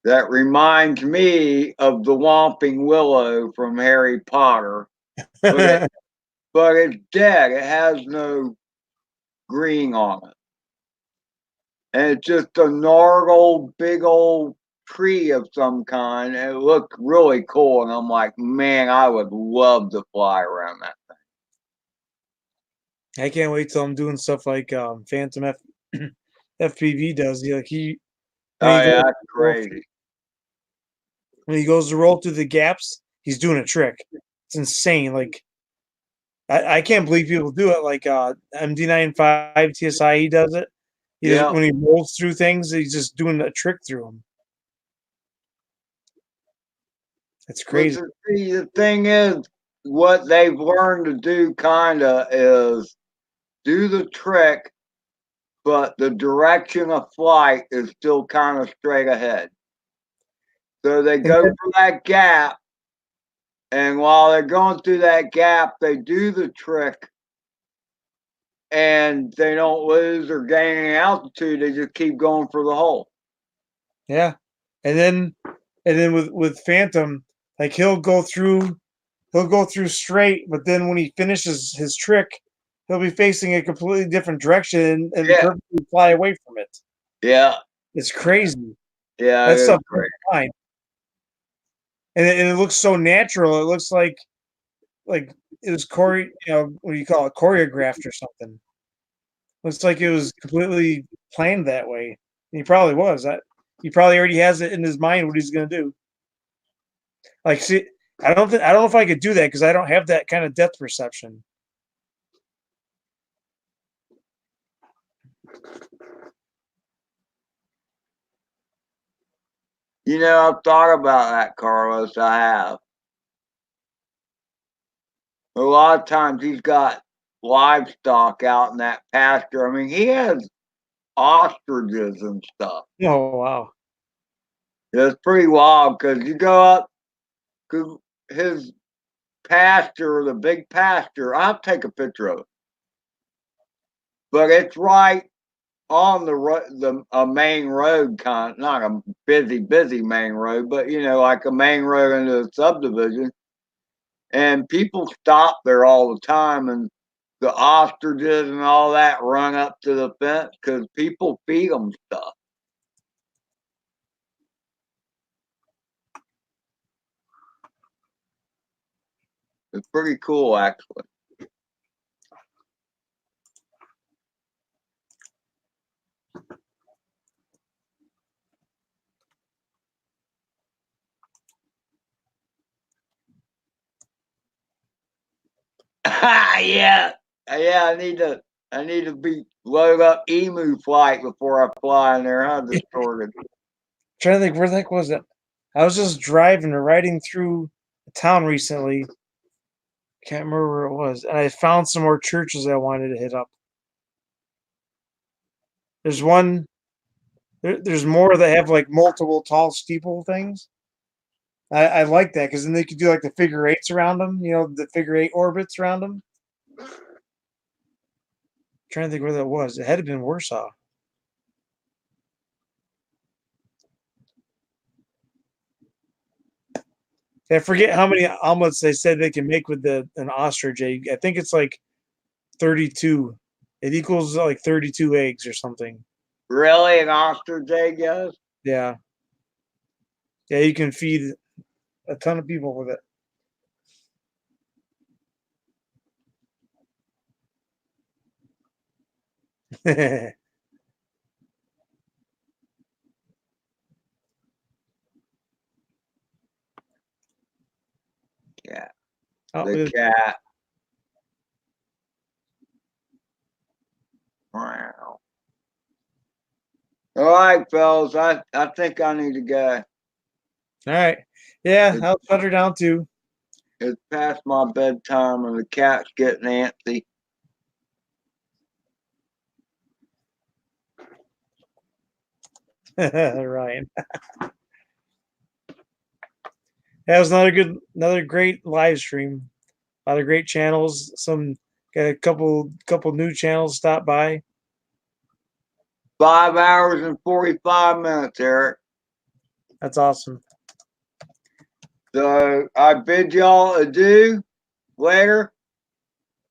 that reminds me of the Whomping Willow from Harry Potter. But it's dead. It has no green on it. And it's just a gnarled, big old tree of some kind. And it looked really cool. And I'm like, man, I would love to fly around that thing. I can't wait till I'm doing stuff like Phantom FPV does. Oh, yeah, that's crazy. When he goes to roll through the gaps, he's doing a trick. It's insane. Like I can't believe people do it. Like MD95 TSI, he does it. Yeah. When he rolls through things, he's just doing a trick through them. It's crazy. But the thing is, what they've learned to do kind of is do the trick, but the direction of flight is still kind of straight ahead. So they go for that gap, and while they're going through that gap, they do the trick, and they don't lose or gain any altitude. They just keep going for the hole. Yeah, and then with Phantom, like he'll go through straight, but then when he finishes his trick, he'll be facing a completely different direction and perfectly fly away from it. Yeah, it's crazy. Yeah, That's stuff great. fine. And it looks so natural. It looks like it was what do you call it, choreographed or something. Looks like it was completely planned that way. He probably was. He probably already has it in his mind what he's going to do. Like, see, I don't know if I could do that because I don't have that kind of depth perception. I've thought about that, Carlos. I have. A lot of times he's got livestock out in that pasture. I mean, he has ostriches and stuff. Oh, wow. It's pretty wild because you go up to his pasture, the big pasture. I'll take a picture of it. But it's right on a main road, not a busy main road, but like a main road into a subdivision. And people stop there all the time, and the ostriches and all that run up to the fence because people feed them stuff. It's pretty cool, actually. Yeah. I need to load up emu flight before I fly in there. Huh? Distorted. Trying to think, where the heck was it? I was just driving or riding through a town recently. Can't remember where it was, and I found some more churches I wanted to hit up. There's one. There's more that have like multiple tall steeple things. I like that because then they could do like the figure eights around them. The figure eight orbits around them. Trying to think where that was. It had to been Warsaw. I forget how many omelets they said they can make with an ostrich egg. I think it's like 32. It equals like 32 eggs or something. Really? An ostrich egg, yes? Yeah. Yeah, you can feed a ton of people with it. Yeah, Oh, the cat. Wow. All right, fellas. I think I need to go. all right. Yeah, I'll shut her down too. It's past my bedtime and the cat's getting antsy. Ryan. That was another great live stream. A lot of great channels. Some got a couple new channels stop by. 5 hours and 45 minutes, Eric. That's awesome. So I bid y'all adieu. Later.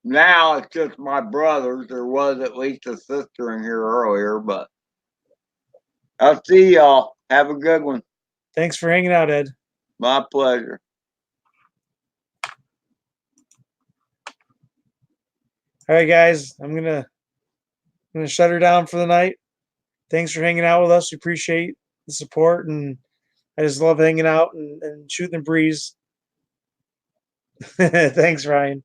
Now it's just my brothers. There was at least a sister in here earlier, but I'll see y'all. Have a good one. Thanks for hanging out, Ed. My pleasure. All right, guys. I'm gonna shut her down for the night. Thanks for hanging out with us. We appreciate the support, and I just love hanging out and shooting the breeze. Thanks, Ryan.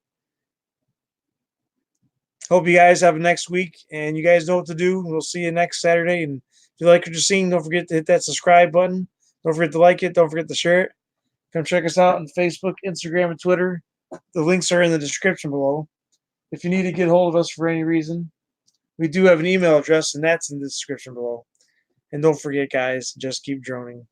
Hope you guys have a next week, and you guys know what to do. We'll see you next Saturday. And if you like what you're seeing, don't forget to hit that subscribe button. Don't forget to like it. Don't forget to share it. Come check us out on Facebook, Instagram, and Twitter. The links are in the description below. If you need to get hold of us for any reason, we do have an email address, and that's in the description below. And don't forget, guys, just keep droning.